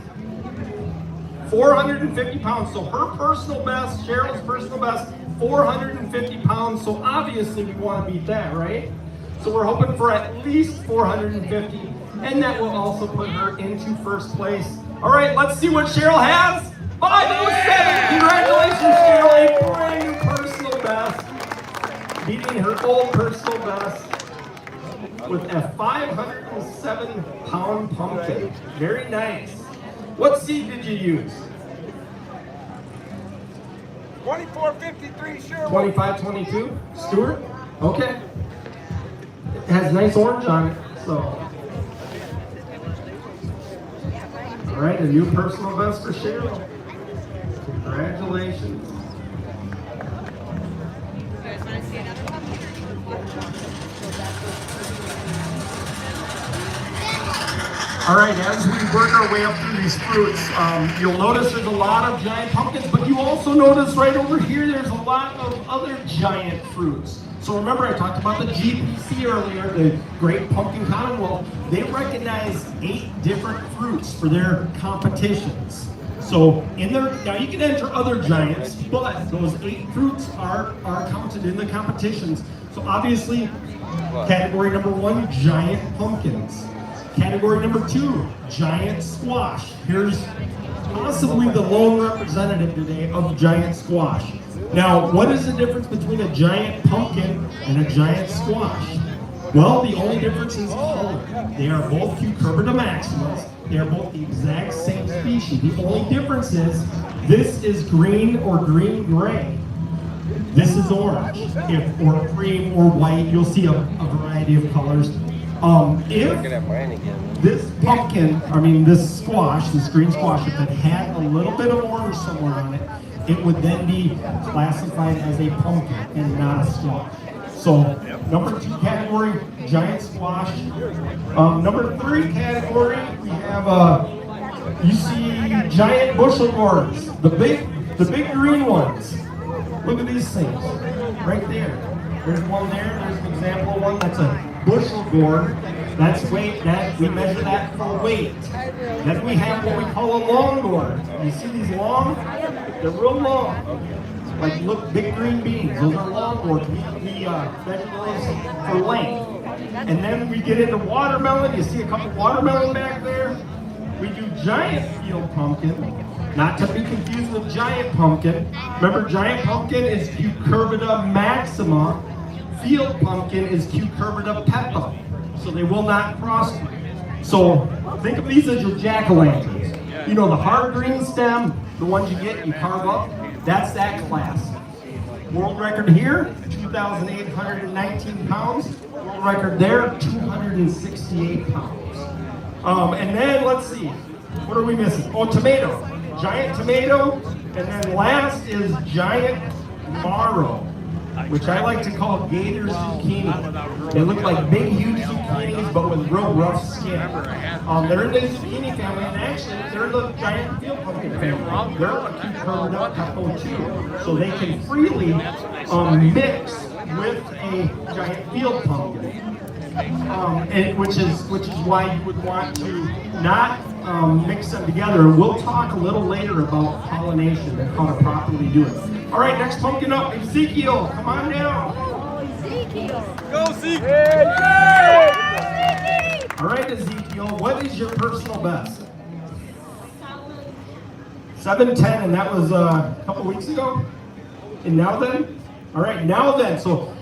450 pounds. So her personal best, Cheryl's personal best, 450 pounds. So obviously we want to beat that, right? So we're hoping for at least 450, and that will also put her into first place. All right, let's see what Cheryl has. 507. Congratulations, Cheryl, a brand new personal best, beating her old personal best with a 507-pound pumpkin. Very nice. What seed did you use? 2453, sure. 2522, Stuart? Okay. It has nice orange on it, so. All right, a new personal best for Cheryl. Congratulations. All right, as we work our way up through these fruits, you'll notice there's a lot of giant pumpkins, but you also notice right over here there's a lot of other giant fruits. So remember I talked about the GPC earlier, the Great Pumpkin Commonwealth. They recognize 8 different fruits for their competitions. So in there, now you can enter other giants, but those 8 fruits are counted in the competitions. So obviously, category number 1, giant pumpkins. Category number 2, giant squash. Here's possibly the lone representative today of giant squash. Now, what is the difference between a giant pumpkin and a giant squash? Well, the only difference is color. They are both Cucurbita maximas. They are both the exact same species. The only difference is this is green or green-gray. This is orange, or cream or white. You'll see a variety of colors. If this pumpkin, this squash, this green squash, if it had a little bit of orange somewhere on it, it would then be classified as a pumpkin and not a squash. So, number 2 category, giant squash. Number 3 category, we have, you see giant bushel gourds, the big green ones. Look at these things, right there. There's one there, there's an example of one that's a bushel gourd. That's weight, we measure that for weight. Then we have what we call a long gourd. You see these long? They're real long. Like, look, big green beans. Those are long gourds. We measure those for length. And then we get into watermelon. You see a couple watermelon back there? We do giant field pumpkin, not to be confused with giant pumpkin. Remember, giant pumpkin is Cucurbita maxima. Field pumpkin is Cucurbita pepa. So they will not crossbreed. So think of these as your jack-o'-lanterns. You know, the hard green stem, the ones you get and you carve up, that's that class. World record here, 2,819 pounds. World record there, 268 pounds. And then let's see, What are we missing? Oh, tomato. Giant tomato. And then last is giant marrow, which I like to call gator zucchini. They look like big, huge zucchinis, but with real rough skin. They're in the zucchini family, and actually, they're in the giant field pumpkin family. They're a cucumber nut couple too, so they can freely mix with a giant field pumpkin. And which is why you would want to not mix them together. And we'll talk a little later about pollination and how to properly do it. All right, next pumpkin up, Ezekiel. Come on down. Ezekiel. Go, Zeke! All right, Ezekiel, what is your personal best? 7:10, and that was a couple weeks ago? And now then? All right, now then. So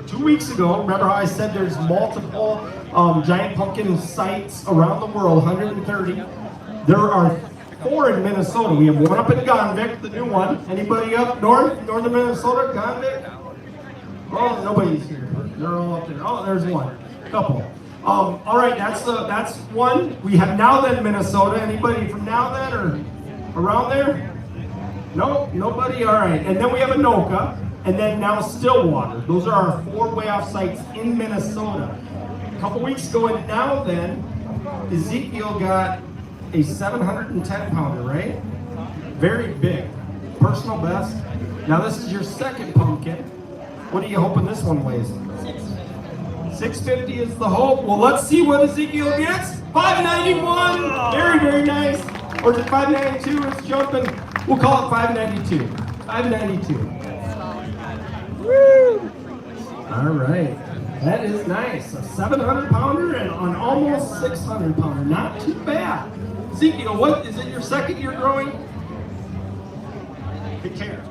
2 weeks ago, remember how I said there's multiple giant pumpkin sites around the world, 130. There are 4 in Minnesota. We have one up in Gonvick, the new one. Anybody up north of Minnesota, Gonvick? Oh, nobody's here. They're all up there. Oh, there's one. Couple. All right, that's one. We have Now Then, Minnesota. Anybody from Now Then or around there? No, nobody. All right, and then we have Anoka. And then now Stillwater. Those are our 4 way-off sites in Minnesota. A couple weeks ago, and Now Then, Ezekiel got a 710-pounder, right? Very big. Personal best. Now this is your second pumpkin. What are you hoping this one weighs? 650 is the hope. Well, let's see what Ezekiel gets. 591. Very, very nice. Or is it 592? It's jumping. We'll call it 592. 592. Woo! All right, that is nice. A 700-pounder and an almost 600-pounder. Not too bad. Ezekiel, what is it? Your second year growing? Good care.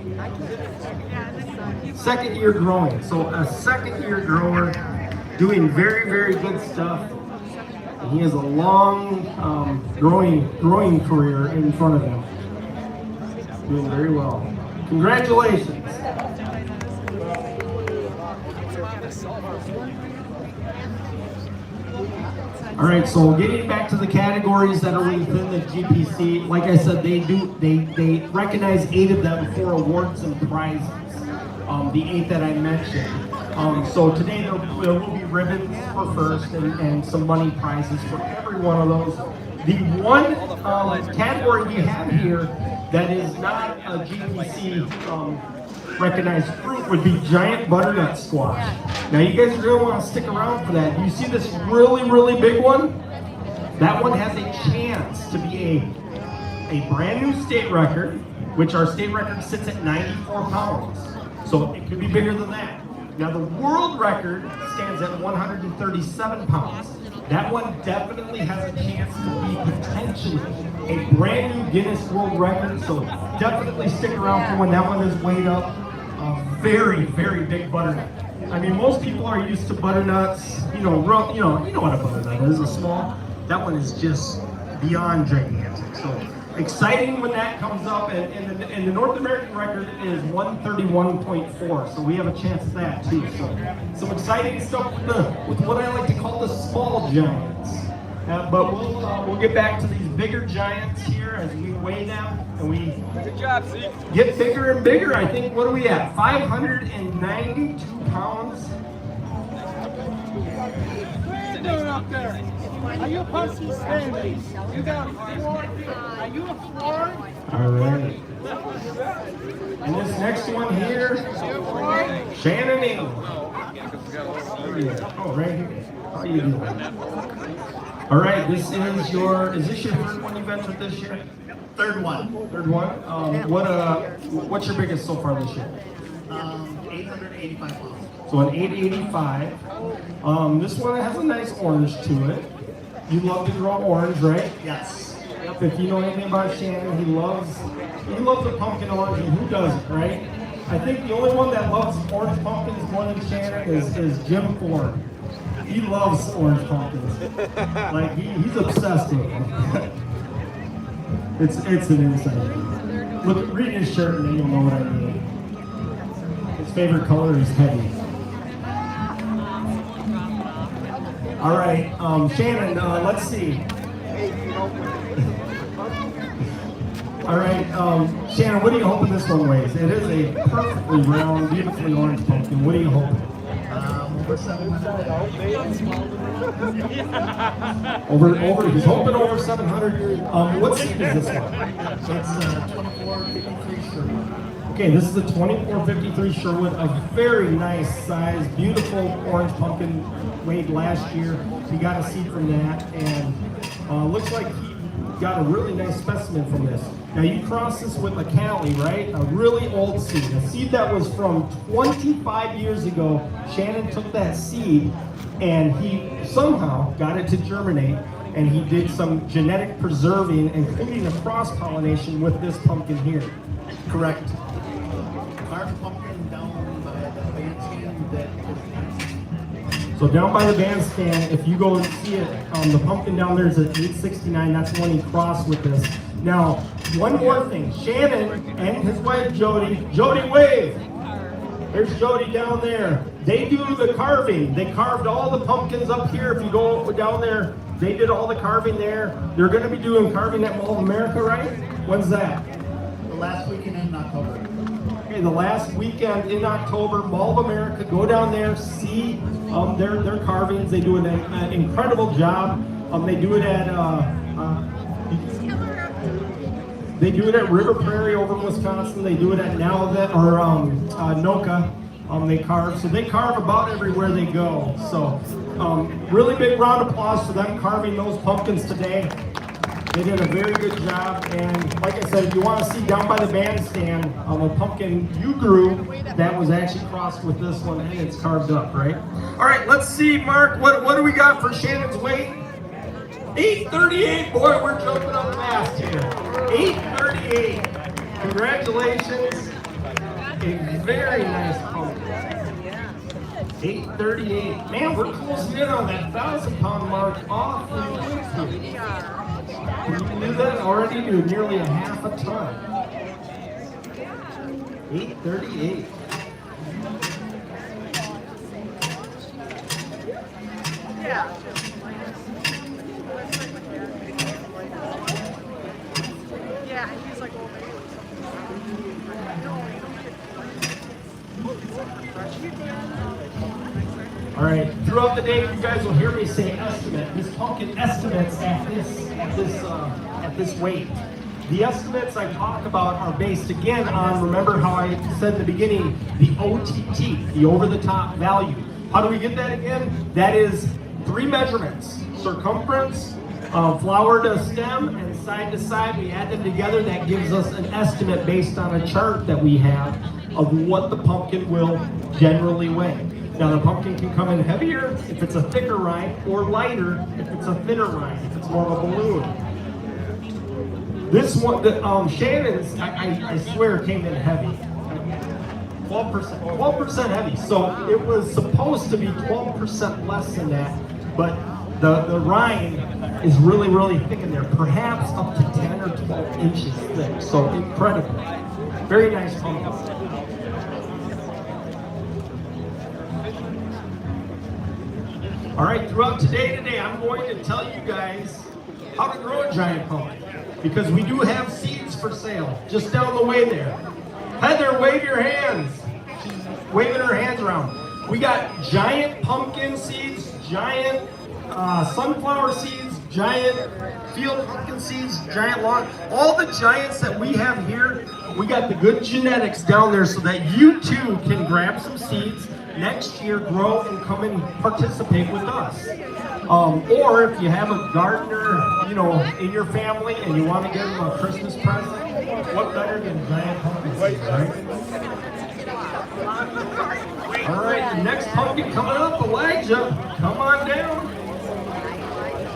Second year growing. So a second year grower doing very, very good stuff. And he has a long growing career in front of him. Doing very well. Congratulations. All right, so getting back to the categories that are within the GPC, like I said, they recognize 8 of them for awards and prizes. The 8 that I mentioned. So today there will be ribbons for first and some money prizes for every one of those. The one category we have here that is not a GPC recognized fruit would be giant butternut squash. Now you guys are going to want to stick around for that. You see this really, really big one? That one has a chance to be a brand new state record, which our state record sits at 94 pounds. So it could be bigger than that. Now the world record stands at 137 pounds. That one definitely has a chance to be potentially a brand new Guinness World Record. So definitely stick around for when that one is weighed up. Very, very big butternut. I mean, most people are used to butternuts. You know what a butternut is. A small. That one is just beyond gigantic. So exciting when that comes up. And the North American record is 131.4. So we have a chance at that too. So some exciting stuff with what I like to call the small giants. But we'll get back to these bigger giants here as we weigh them and we Good job, Zeke. get bigger and bigger. I think, what are we at? 592 pounds. What are you doing up there? Are you pumpkin standing? You got a floor? Are you a floor? All right. And this next one here, Shannon England. Oh, right here. How you doing? All right, is this your third one you've entered this year? Third one. Third one? What's your biggest so far this year? 885 pounds. So an 885. This one has a nice orange to it. You love to grow orange, right? Yes. Yep, if you know anything about Shannon, he loves the pumpkin orange, and who doesn't, right? I think the only one that loves orange pumpkins more than Shannon is Jim Ford. He loves orange pumpkins. Like, he's obsessed with them. It's an insight. Look, read his shirt and then you'll know what I mean. His favorite color is heavy. All right, Shannon, let's see. All right, Shannon, what are you hoping this one weighs? It is a perfectly round, beautifully orange pumpkin. What are you hoping? Over 700. He's hoping over 700. What seed is this one? It's 2453 Sherwood. Okay, this is a 2453 Sherwood, a very nice size, beautiful orange pumpkin, weighed last year. He got a seed from that, and looks like he got a really nice specimen from this. Now you cross this with a Cali, right? A really old seed, a seed that was from 25 years ago. Shannon took that seed and he somehow got it to germinate, and he did some genetic preserving, including a cross-pollination with this pumpkin here. Correct? Carved pumpkin down by the bandstand that is. So down by the bandstand, if you go and see it, the pumpkin down there is at 869. That's the one he crossed with this. Now, one more thing. Shannon and his wife Jody. Jody, wave! There's Jody down there. They do the carving. They carved all the pumpkins up here. If you go down there, they did all the carving there. They're going to be doing carving at Mall of America, right? When's that? The last weekend in October. Okay, the last weekend in October, Mall of America. Go down there, see their carvings. They do an incredible job. They do it at River Prairie over in Wisconsin. They do it at Noka. They carve. So they carve about everywhere they go. So really big round of applause for them carving those pumpkins today. They did a very good job. And like I said, if you want to see down by the bandstand, a pumpkin you grew that was actually crossed with this one, and it's carved up, right? All right, let's see, Mark, what do we got for Shannon's weight? 838, boy, we're jumping up fast here. 838. Congratulations. A very nice pumpkin. 838. Man, we're closing in on that 1,000-pound mark off the week. Can you do that already? You're nearly a half a ton. 838. Yeah. Yeah, and he's like, oh, All right, throughout the day, you guys will hear me say estimate. This pumpkin estimates at this weight. The estimates I talk about are based again on, remember how I said in the beginning, the OTT, the over-the-top value. How do we get that again? That is 3 measurements: circumference, flower to stem, and side to side. We add them together. That gives us an estimate based on a chart that we have of what the pumpkin will generally weigh. Now the pumpkin can come in heavier if it's a thicker rind, or lighter if it's a thinner rind, if it's more of a balloon. This one, Shannon's, I swear came in heavy. 12% heavy. So it was supposed to be 12% less than that, but the rind is really, really thick in there, perhaps up to 10 or 12 inches thick. So incredible. Very nice pumpkin. All right, throughout today, I'm going to tell you guys how to grow a giant pumpkin, because we do have seeds for sale just down the way there. Heather, wave your hands. She's waving her hands around. We got giant pumpkin seeds, giant sunflower seeds, giant field pumpkin seeds, giant lawn. All the giants that we have here, we got the good genetics down there so that you too can grab some seeds next year, grow, and come and participate with us. Or if you have a gardener, in your family and you want to give them a Christmas present, what better than giant pumpkin seeds, right? All right, the next pumpkin coming up, Elijah, come on down.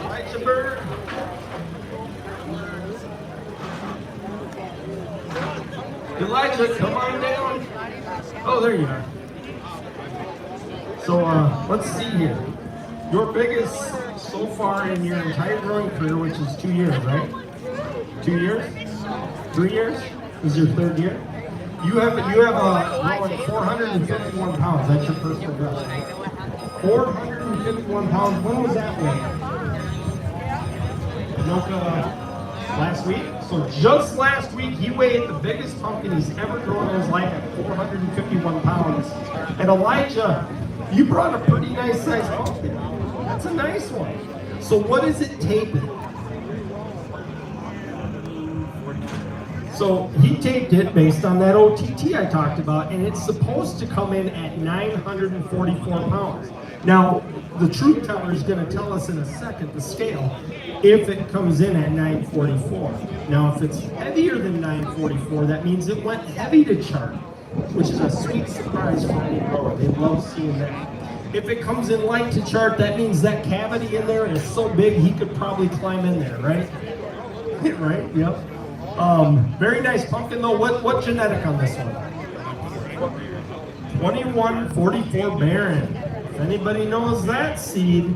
Elijah Bird. Elijah, come on down. Oh, there you are. So let's see here. Your biggest so far in your entire growing career, which is 2 years, right? 2 years? 3 years? This is your 3rd year? You have growing 451 pounds. That's your first progression. 451 pounds. When was that weigh? Noka Last week? So just last week, he weighed the biggest pumpkin he's ever grown in his life at 451 pounds. And Elijah, you brought a pretty nice sized pumpkin. That's a nice one. So what is it taping? So he taped it based on that OTT I talked about, and it's supposed to come in at 944 pounds. Now, the truth teller is going to tell us in a second the scale if it comes in at 944. Now, if it's heavier than 944, that means it went heavy to chart, which is a sweet surprise for any grower. They love seeing that. If it comes in light to chart, that means that cavity in there is so big he could probably climb in there, right? Right, yep. Very nice pumpkin though. What genetic on this one? 2144 Barren. If anybody knows that seed,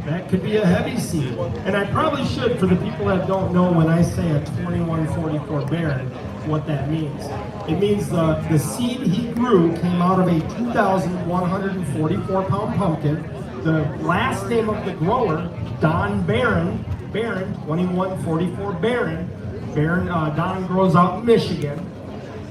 that could be a heavy seed. And I probably should, for the people that don't know, when I say a 2144 Barren, what that means. It means the seed he grew came out of a 2,144 pound pumpkin. The last name of the grower, Don Barron, 2144 Barron. Don grows out in Michigan.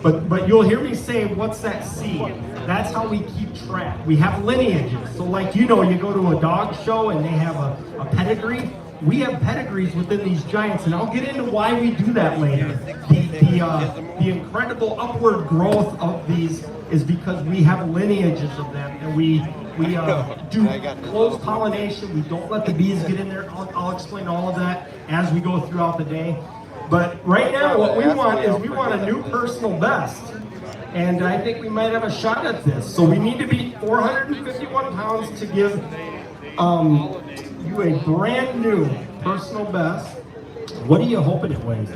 But you'll hear me say, what's that seed? That's how we keep track. We have lineages. So like, you go to a dog show and they have a pedigree. We have pedigrees within these giants, and I'll get into why we do that later. The incredible upward growth of these is because we have lineages of them, and we do close pollination. We don't let the bees get in there. I'll explain all of that as we go throughout the day. But right now, what we want is we want a new personal best. And I think we might have a shot at this. So we need to beat 451 pounds to give you a brand new personal best. What are you hoping it weighs?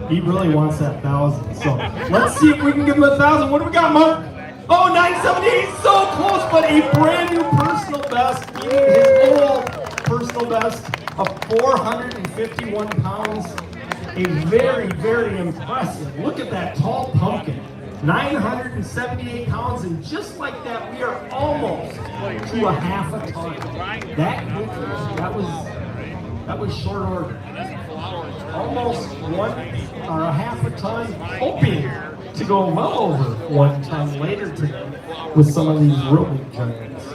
He really wants that 1,000. So let's see if we can give him 1,000. What do we got, Mark? Oh, 978, so close, but a brand new personal best, beating his old personal best of 451 pounds. A very, very impressive. Look at that tall pumpkin. 978 pounds, and just like that, we are almost to a half a ton. That was short order. Almost a half a ton, hoping to go well over 1 ton later today with some of these real big giants.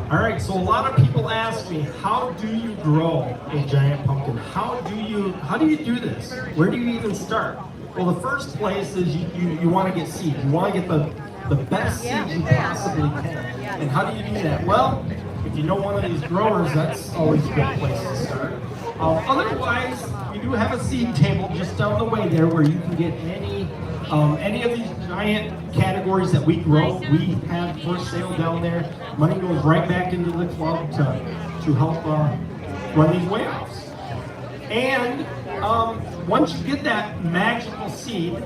All right, so a lot of people ask me, how do you grow a giant pumpkin? How do you do this? Where do you even start? Well, the first place is you want to get seed. You want to get the best seed you possibly can. And how do you do that? Well, if you know one of these growers, that's always a good place to start. Otherwise, we do have a seed table just down the way there where you can get any of these giant categories that we grow. We have for sale down there. Money goes right back into the club to help run these weigh-offs. And once you get that magical seed,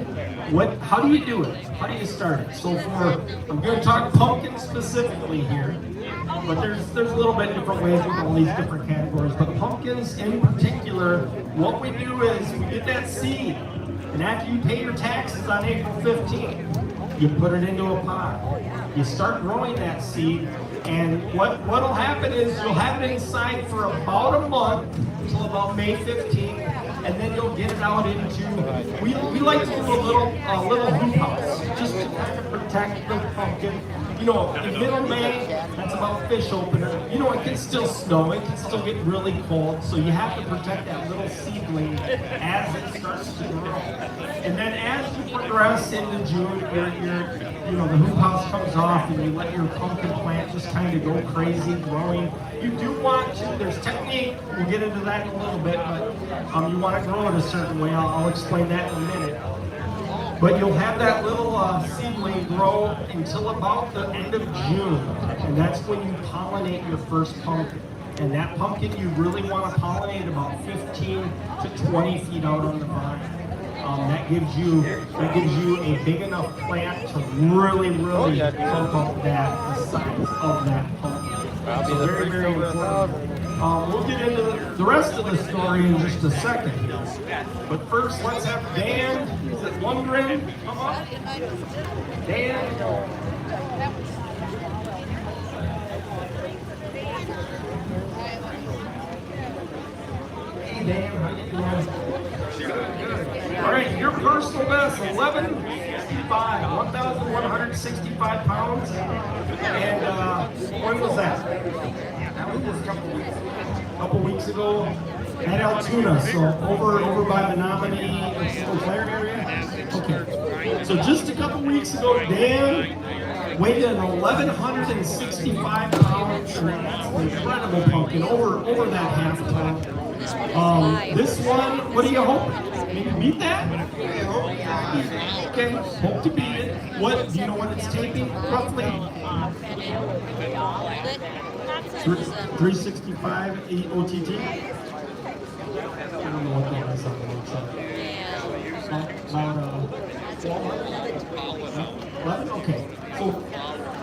how do you do it? How do you start it? So I'm going to talk pumpkin specifically here, but there's a little bit different ways with all these different categories. But pumpkins in particular, what we do is we get that seed, and after you pay your taxes on April 15th, you put it into a pot. You start growing that seed, and what'll happen is you'll have it inside for about a month until about May 15th, and then you'll get it out into, we like to do a little hoop house, just to kind of protect the pumpkin. In middle May, that's about fish opener. It can still snow, it can still get really cold, so you have to protect that little seedling as it starts to grow. And then as you progress into June, the hoop house comes off and you let your pumpkin plant just kind of go crazy growing. You do want to, there's technique, we'll get into that in a little bit, but you want to grow it a certain way. I'll explain that in a minute. But you'll have that little seedling grow until about the end of June, and that's when you pollinate your first pumpkin. And that pumpkin you really want to pollinate about 15 to 20 feet out on the vine. That gives you a big enough plant to really pump up the size of that pumpkin. So very, very important. We'll get into the rest of the story in just a second. But first, let's have Dan. Is it Lundgren? Come on. Dan. All right, your personal best, 1,165 pounds. And when was that? That was a couple weeks ago at Altoona, so over by the Menominee, Stillwater area. Okay, so just a couple weeks ago, Dan weighed in 1,165 pounds. And that's an incredible pumpkin, over that half ton. This one, what do you hope? Maybe beat that? Okay, hope to beat it. What, do you know what it's taking roughly? 365 OTT? I don't know what that is on the website. 11? Okay. So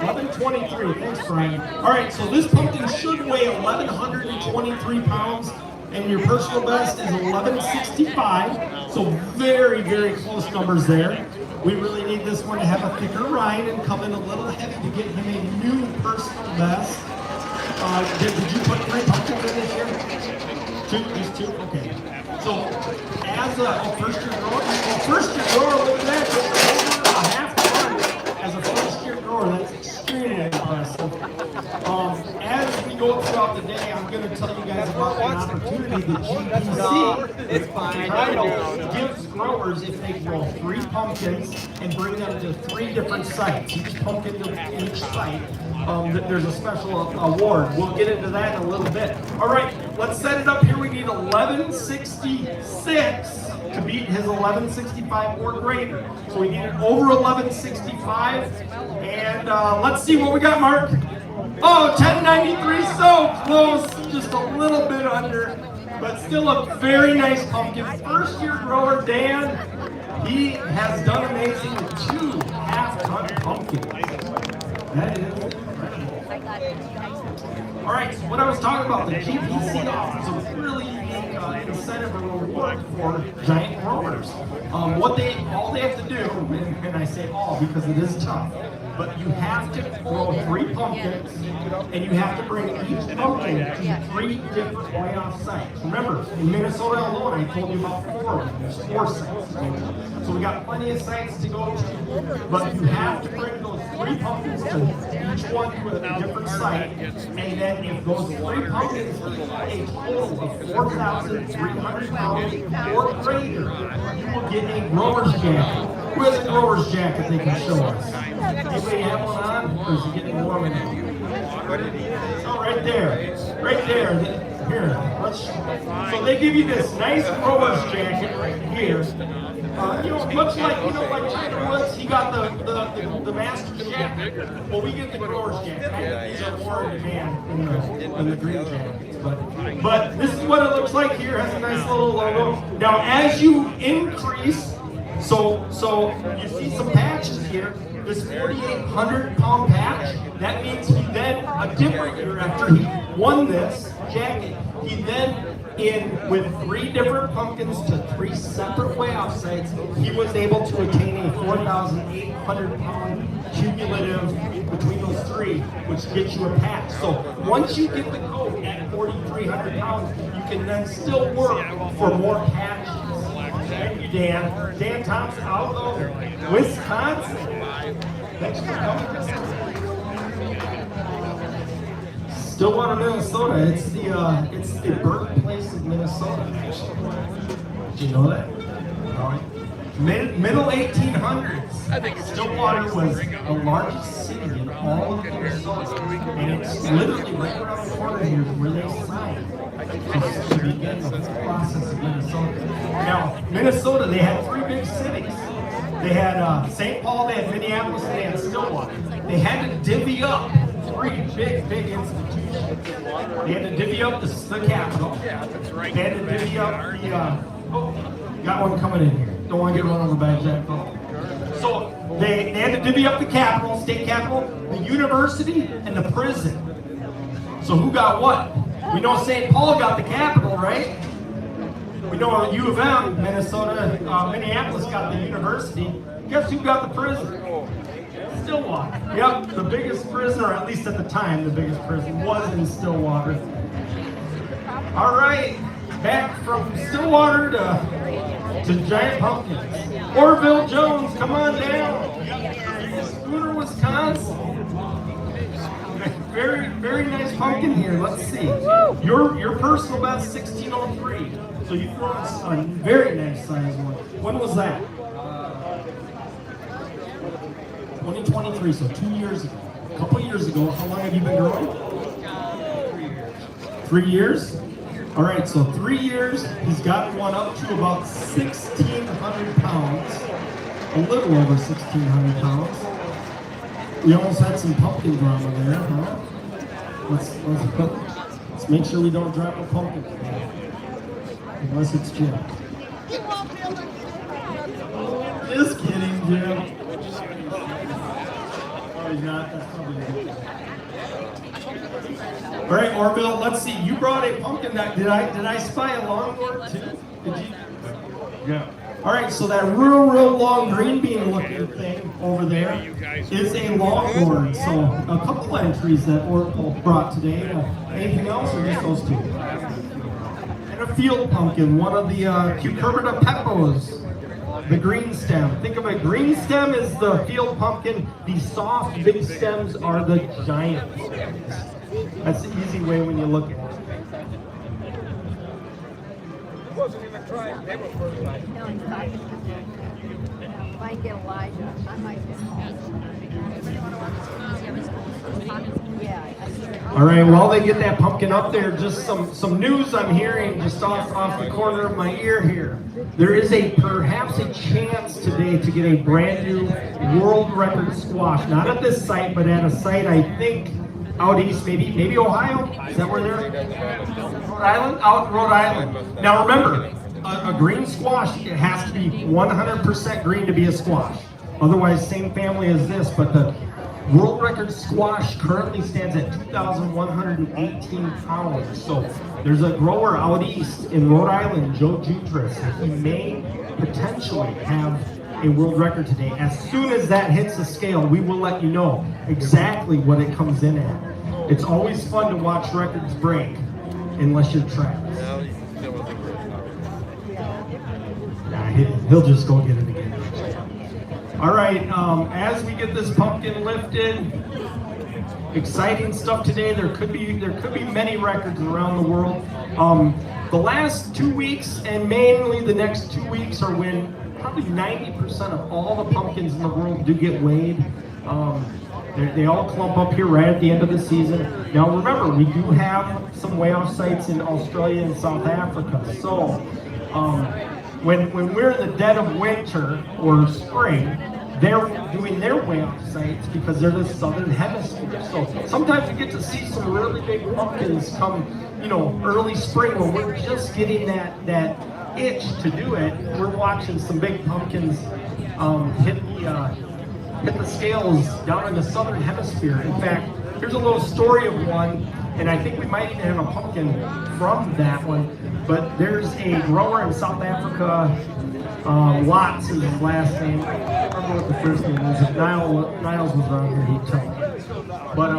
1123. Thanks, Brian. All right, so this pumpkin should weigh 1,123 pounds. And your personal best is 1165, so very, very close numbers there. We really need this one to have a thicker rind and come in a little heavy to get him a new personal best. Did you put 3 pumpkins in this year? 2? Just 2? Okay. So, as a first-year grower, look at that, just over a half ton as a first-year grower. That's extremely impressive. As we go throughout the day, I'm going to tell you guys about an opportunity that GPC gives growers if they grow 3 pumpkins and bring them to 3 different sites. Each pumpkin to each site, there's a special award. We'll get into that in a little bit. All right, let's set it up here. We need 1166 to beat his 1165 or greater. So we need it over 1165. And let's see what we got, Mark. Oh, 1093, so close, just a little bit under, but still a very nice pumpkin. First-year grower Dan, he has done amazing with 2 half-ton pumpkins. That is incredible. All right, so what I was talking about, the GPC offers a really unique incentive or reward for giant growers. All they have to do, and I say all because it is tough, but you have to grow 3 pumpkins, and you have to bring each pumpkin to 3 different way-off sites. Remember, in Minnesota alone, I told you about 4 of them. There's 4 sites. So we got plenty of sites to go to, but you have to bring those 3 pumpkins to each one to a different site, and then if those 3 pumpkins equal a total of 4,300 pounds or greater, you will get a grower's jacket. Who has a grower's jacket they can show us? Anybody have one on? Or is it getting warm in here? Oh, right there. Right there. Here. So they give you this nice grower's jacket right here. Much like, like Tiger Woods, he got the master's jacket. Well, we get the grower's jacket. These are more in demand than the green jackets. But this is what it looks like here. It has a nice little logo. Now, as you increase, so you see some patches here. This 4,800-pound patch, that means he then, a different year after he won this jacket, he then, with 3 different pumpkins to 3 separate way-off sites, he was able to attain a 4,800-pound cumulative between those 3, which gets you a patch. So once you get the coat at 4,300 pounds, you can then still work for more patches. Thank you, Dan. Dan Thompson out of Wisconsin. Thanks for coming. Stillwater, Minnesota. It's the birthplace of Minnesota. Did you know that? All right. Middle 1800s. Stillwater was the largest city in all of Minnesota, and it's literally right around the corner here where they signed to begin the process of Minnesota. Now, Minnesota, they had 3 big cities. They had St. Paul, they had Minneapolis, and they had Stillwater. They had to divvy up 3 big institutions. They had to divvy up the capital. Yeah, that's right. They had to divvy up the, got one coming in here. Don't want to get run over by a jet. So they had to divvy up the capital, state capital, the university, and the prison. So who got what? We know St. Paul got the capital, right? We know U of M, Minnesota, Minneapolis got the university. Guess who got the prison? Stillwater. Yep, the biggest prison, or at least at the time, the biggest prison was in Stillwater. All right, back from Stillwater to Giant Pumpkins. Orville Jones, come on down. Schooner, Wisconsin. Very, very nice pumpkin here. Let's see. Your personal best 1603. So you throw a very nice size one. When was that? 2023, so 2 years ago. A couple years ago. How long have you been growing? 3 years? All right, so 3 years. He's gotten one up to about 1,600 pounds. A little over 1,600 pounds. We almost had some pumpkin drama there, huh? Let's make sure we don't drop a pumpkin. Unless it's Jim. Just kidding, Jim. Oh, he's not. That's probably good. All right, Orville, let's see. You brought a pumpkin. Did I spy a longboard too? Did you? Yeah. All right, so that real long green bean looking thing over there is a longboard. So a couple entries that Orville brought today. Anything else or just those two? And a field pumpkin, one of the Cucurbita pepos, the green stem. Think of it, green stem is the field pumpkin. The soft big stems are the giant stems. That's the easy way when you look at it. Wasn't even trying. They were first night. No, he's not. If I get Elijah, I might get All right, while they get that pumpkin up there, just some news I'm hearing just off the corner of my ear here. There is perhaps a chance today to get a brand new world record squash. Not at this site, but at a site I think out east, maybe Ohio. Is that where they're? Rhode Island? Out in Rhode Island. Now remember, a green squash, it has to be 100% green to be a squash. Otherwise, same family as this, but the world record squash currently stands at 2,118 pounds. So there's a grower out east in Rhode Island, Joe Jutras. He may potentially have a world record today. As soon as that hits the scale, we will let you know exactly what it comes in at. It's always fun to watch records break, unless you're Travis. Nah, he'll just go get it again. All right, as we get this pumpkin lifted, exciting stuff today. There could be many records around the world. The last 2 weeks and mainly the next 2 weeks are when probably 90% of all the pumpkins in the world do get weighed. They all clump up here right at the end of the season. Now remember, we do have some weigh-off sites in Australia and South Africa. So when we're in the dead of winter or spring, they're doing their weigh-off sites because they're the southern hemisphere. So sometimes you get to see some really big pumpkins come, early spring when we're just getting that itch to do it. We're watching some big pumpkins hit the scales down in the southern hemisphere. In fact, here's a little story of one, and I think we might even have a pumpkin from that one. But there's a grower in South Africa, Watts is his last name. I don't remember what the first name was. If Niles was around here, he'd tell me. But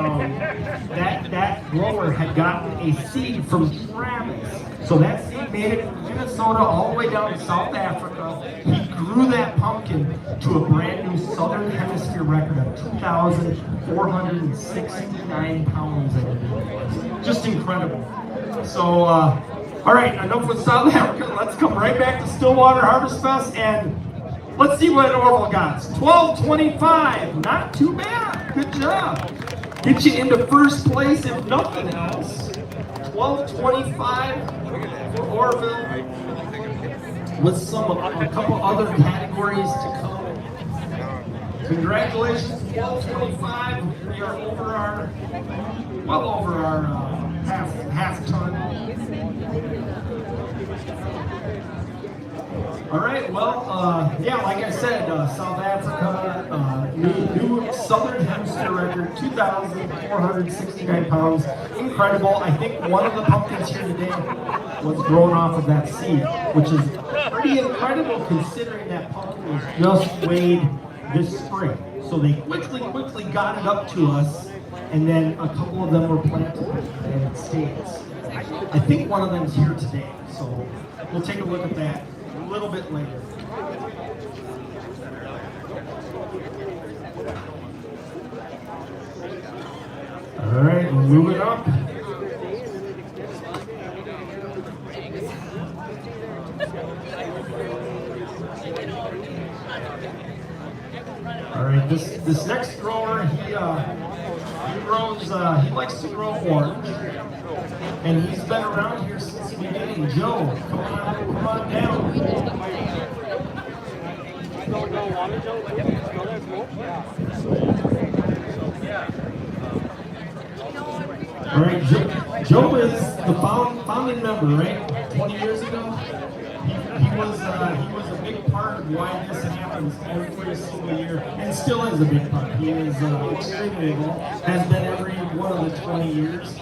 that grower had gotten a seed from Travis. So that seed made it from Minnesota all the way down to South Africa. He grew that pumpkin to a brand new Southern Hemisphere record of 2,469 pounds. Just incredible. So, all right, enough with South Africa. Let's come right back to Stillwater Harvest Fest and let's see what Orville got. 12:25, not too bad. Good job. Get you into first place if nothing else. 12:25 for Orville with a couple other categories to come. Congratulations, 12:25. We are well over our half ton. All right, well, like I said, South Africa, new Southern Hemisphere record, 2,469 pounds. Incredible. I think one of the pumpkins here today was grown off of that seed, which is pretty incredible considering that pumpkin was just weighed this spring. So they quickly got it up to us and then a couple of them were planted in the United States. I think one of them's here today, so we'll take a look at that a little bit later. All right, move it up. All right, this next grower, he likes to grow orange, and he's been around here since the beginning. Joe, come on down. All right, Joe is the founding member, right? 20 years ago, he was a big part of why this happens every single year, and still is a big part. He is extremely involved, has been every one of the 20 years.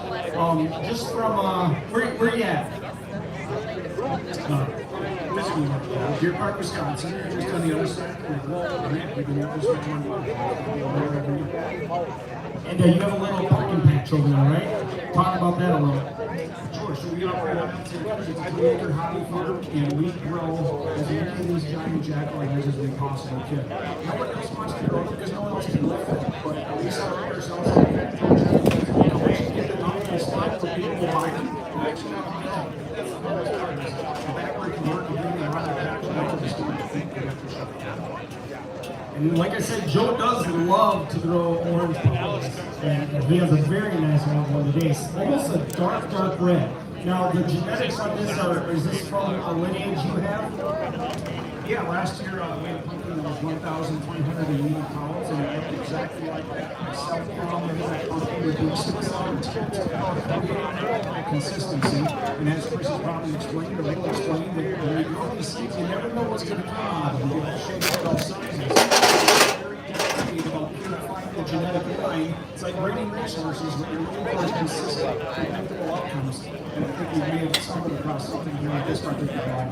Just from where you at? Deer Park, Wisconsin, just on the other side. And you have a little pumpkin patch over there, right? Talk about that a little. Sure. So we operate on it's a 3-acre hobby farm, and we grow as many of these giant jack-o'-lanterns as we possibly can. No one else wants to grow them because no one else can lift them, but we separate ourselves from that. You know, we should get the optimal spot for people to buy them. We actually have a job. The back where it can work and bring them around the patch and I can just do it. And like I said, Joe does love to grow orange pumpkins, and he has a very nice one today. It's almost a dark red. Now, the genetics on this is this from a lineage you have? Yeah, last year we had a pumpkin that was 1,380 pounds, and it looked exactly like that. Self-pounded that pumpkin would do 6 hours. Consistency, and as Chris has probably explained, or Rick explained, that when you grow these seeds, you never know what's going to come out of them. You get shaped at all sizes. About purifying the genetic line. It's like breeding racehorses where you're looking for consistent, predictable outcomes. And I think we may have stumbled across something here in this particular bag.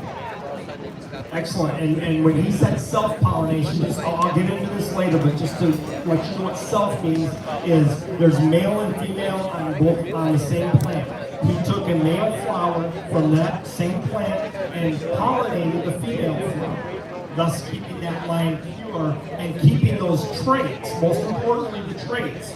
Excellent. And when he said self-pollination, just I'll get into this later, but just to let you know what self means is there's male and female on the same plant. He took a male flower from that same plant and pollinated the female flower, thus keeping that line pure and keeping those traits, most importantly the traits,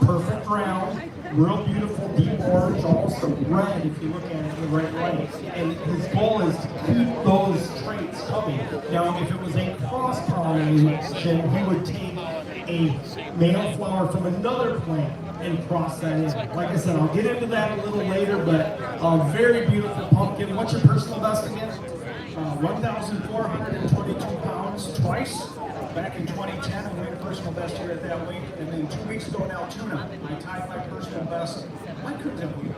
perfect round, real beautiful deep orange, almost a red if you look at it the right way. And his goal is to keep those traits coming. Now, if it was a cross-pollination, he would take a male flower from another plant and cross that in. Like I said, I'll get into that a little later, but very beautiful pumpkin. What's your personal best again? 1,422 pounds twice. Back in 2010, I made a personal best here at that weight, and then 2 weeks ago now, tuna. I tied my personal best. I couldn't have beat a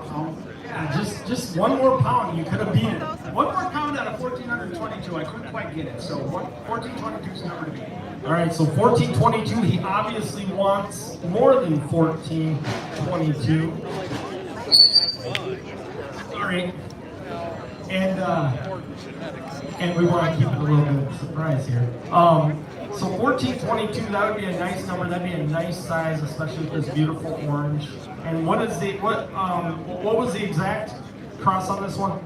pound. Yeah, just one more pound, you could have beat it. One more pound out of 1,422, I couldn't quite get it. So 1,422 is the number to beat. All right, so 1422, he obviously wants more than 1422. All right. And we want to keep it a little bit of a surprise here. So 1422, that would be a nice number. That'd be a nice size, especially with this beautiful orange. And what was the exact cross on this one?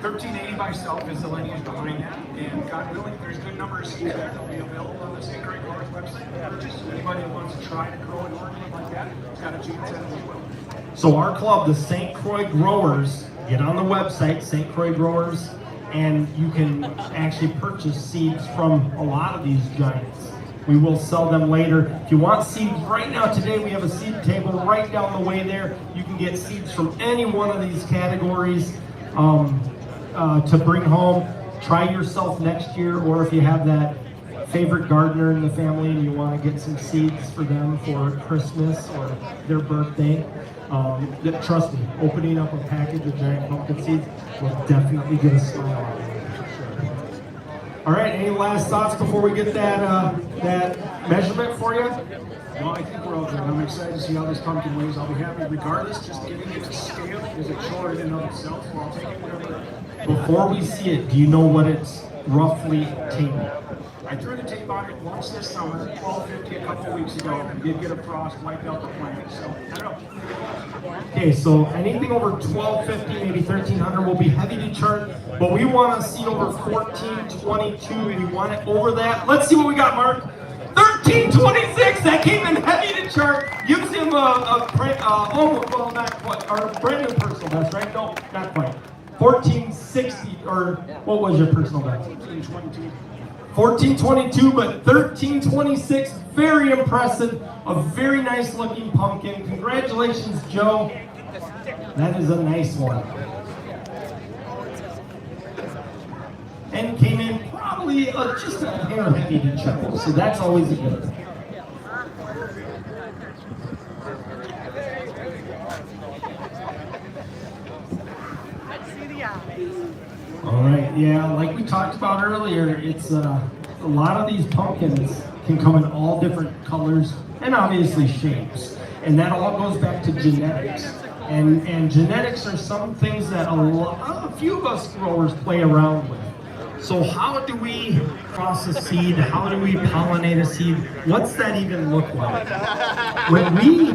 1380 by self is the lineage behind that. And God willing, there's good numbers that will be available on the St. Craig Growers website. Just anybody who wants to try to grow an orange like that, it's got a chance at it as well. So our club, the St. Croix Growers, get on the website, St. Croix Growers, and you can actually purchase seeds from a lot of these giants. We will sell them later. If you want seeds right now, today we have a seed table right down the way there. You can get seeds from any one of these categories to bring home. Try yourself next year, or if you have that favorite gardener in the family and you want to get some seeds for them for Christmas or their birthday, trust me, opening up a package of giant pumpkin seeds will definitely get a smile on you. All right, any last thoughts before we get that measurement for you? Well, I think we're all good. I'm excited to see how this pumpkin weighs. I'll be happy regardless. Just getting it to scale is a chore in and of itself, so I'll take it wherever. Before we see it, do you know what it's roughly taking? I threw the tape on it once this summer, 1250 a couple weeks ago. We did get a frost, wiped out the plant, so I don't know. Okay, so anything over 1250, maybe 1300 will be heavy to chart, but we want to see over 1422. We want it over that. Let's see what we got, Mark. 1326, that came in heavy to chart, gives him not quite, or a brand new personal best, right? No, not quite. 1460, or what was your personal best? 1422. 1422, but 1326, very impressive, a very nice looking pumpkin. Congratulations, Joe. That is a nice one. And came in probably just a hair heavy to check, so that's always a good thing. All right, yeah, like we talked about earlier, it's a lot of these pumpkins can come in all different colors and obviously shapes, and that all goes back to genetics. And genetics are some things that a few of us growers play around with. So how do we cross a seed? How do we pollinate a seed? What's that even look like? When we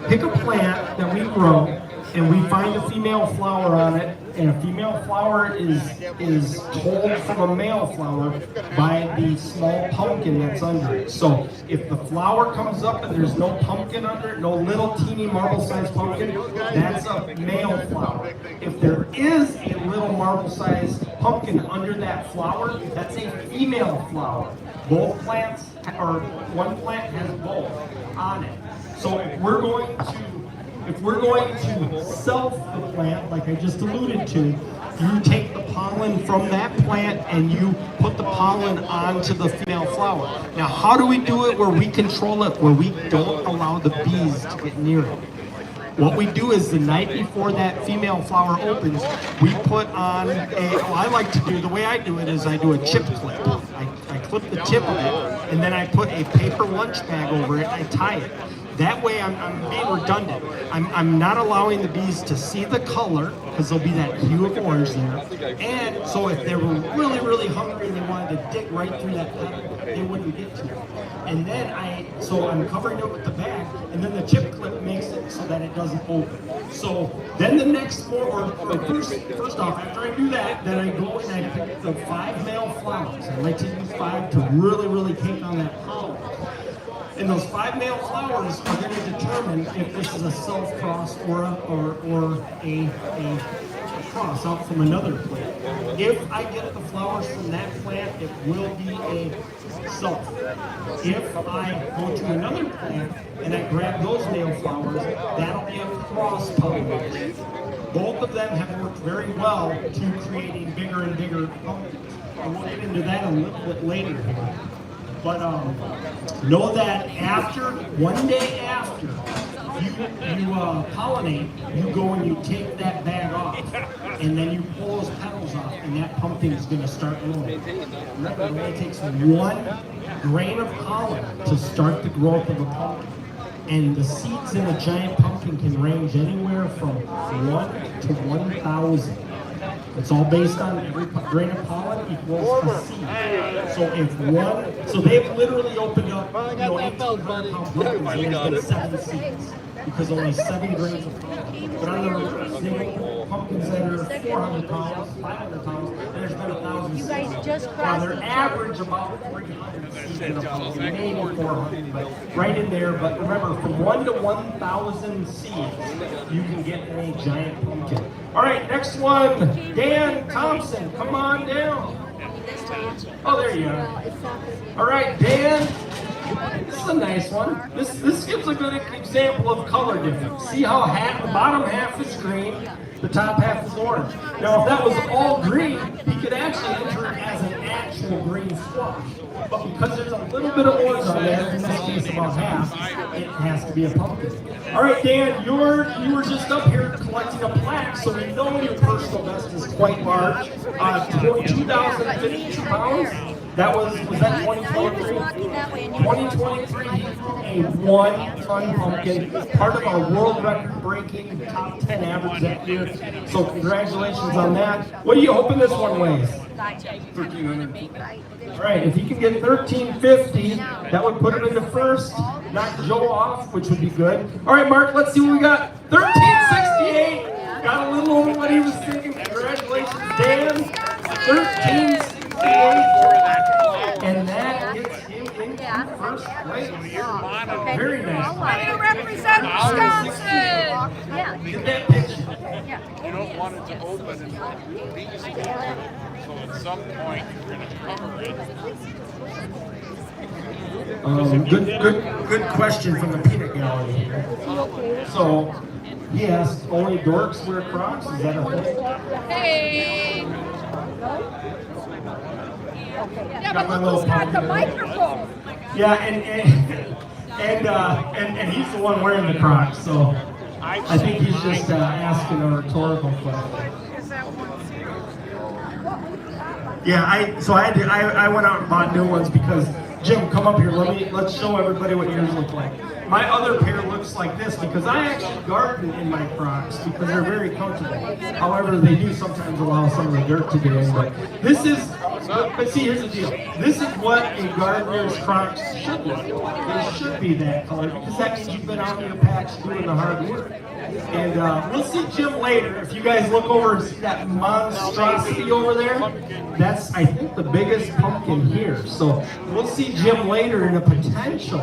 pick a plant that we grow and we find a female flower on it, and a female flower is told from a male flower by the small pumpkin that's under it. So if the flower comes up and there's no pumpkin under it, no little teeny marble-sized pumpkin, that's a male flower. If there is a little marble-sized pumpkin under that flower, that's a female flower. Both plants, or one plant has both on it. So if we're going to self the plant, like I just alluded to, you take the pollen from that plant and you put the pollen onto the female flower. Now, how do we do it where we control it, where we don't allow the bees to get near it? What we do is the night before that female flower opens, we put on I like to do, the way I do it is I do a chip clip. I clip the tip of it, and then I put a paper lunch bag over it, and I tie it. That way I'm being redundant. I'm not allowing the bees to see the color, because there'll be that hue of orange there. And so if they were really, really hungry and they wanted to dig right through that petal, they wouldn't get to it. And then I'm covering it with the bag, and then the chip clip makes it so that it doesn't open. So then the next first off, after I do that, then I go and I pick the 5 male flowers. I like to use 5 to really, really take on that pollen. And those 5 male flowers are going to determine if this is a self-cross or a cross out from another plant. If I get the flowers from that plant, it will be a self. If I go to another plant and I grab those male flowers, that'll be a cross pollination. Both of them have worked very well to creating bigger and bigger pumpkins. And we'll get into that a little bit later. But know that one day after you pollinate, you go and you take that bag off, and then you pull those petals off, and that pumpkin is going to start growing. Remember, it only takes 1 grain of pollen to start the growth of a pumpkin. And the seeds in a giant pumpkin can range anywhere from 1 to 1,000. It's all based on every grain of pollen equals a seed. So they've literally opened up, 1,800 pound pumpkins, and there's been 7 seeds, because only 7 grains of pollen. But on the pumpkins that are 400 pounds, 500 pounds, there's been 1,000 seeds. Now they're average about 300 seeds in a pumpkin, maybe 400, but right in there. But remember, from 1 to 1,000 seeds, you can get a giant pumpkin. All right, next one, Dan Thompson, come on down. Oh, there you are. All right, Dan, this is a nice one. This gives a good example of color difference. See how the bottom half is green, the top half is orange. Now, if that was all green, he could actually enter it as an actual green squash. But because there's a little bit of orange on there, in this case about half, it has to be a pumpkin. All right, Dan, you were just up here collecting a plaque, so we know your personal best is quite large. 2,052 pounds. That was that 2023? 2023, he threw a 1-ton pumpkin, part of our world record-breaking top 10 average that year. So congratulations on that. What are you hoping this one weighs? 1,300. All right, if he can get 1,350, that would put him into first, knock Joe off, which would be good. All right, Mark, let's see what we got. 1,368. Got a little over what he was thinking. Congratulations, Dan. 1,368. And that gets him in first place. Very nice. Way to represent Wisconsin! Get that picture. You don't want it to open and be easy. So at some point, you're going to cover it. Good question from the peanut gallery here. So, he asked, only dorks wear Crocs? Is that a thing? Hey! Yeah, but look who's got the microphone. Yeah, and he's the one wearing the Crocs, so I think he's just asking a rhetorical question. Yeah, I went out and bought new ones because Jim, come up here. Let's show everybody what yours look like. My other pair looks like this because I actually garden in my Crocs because they're very comfortable. However, they do sometimes allow some of the dirt to get in. But this is, but see, here's the deal. This is what a gardener's Crocs should look like. They should be that color because that means you've been out in your patch doing the hard work. And we'll see Jim later. If you guys look over and see that monstrosity over there, that's, I think, the biggest pumpkin here. So we'll see Jim later in a potential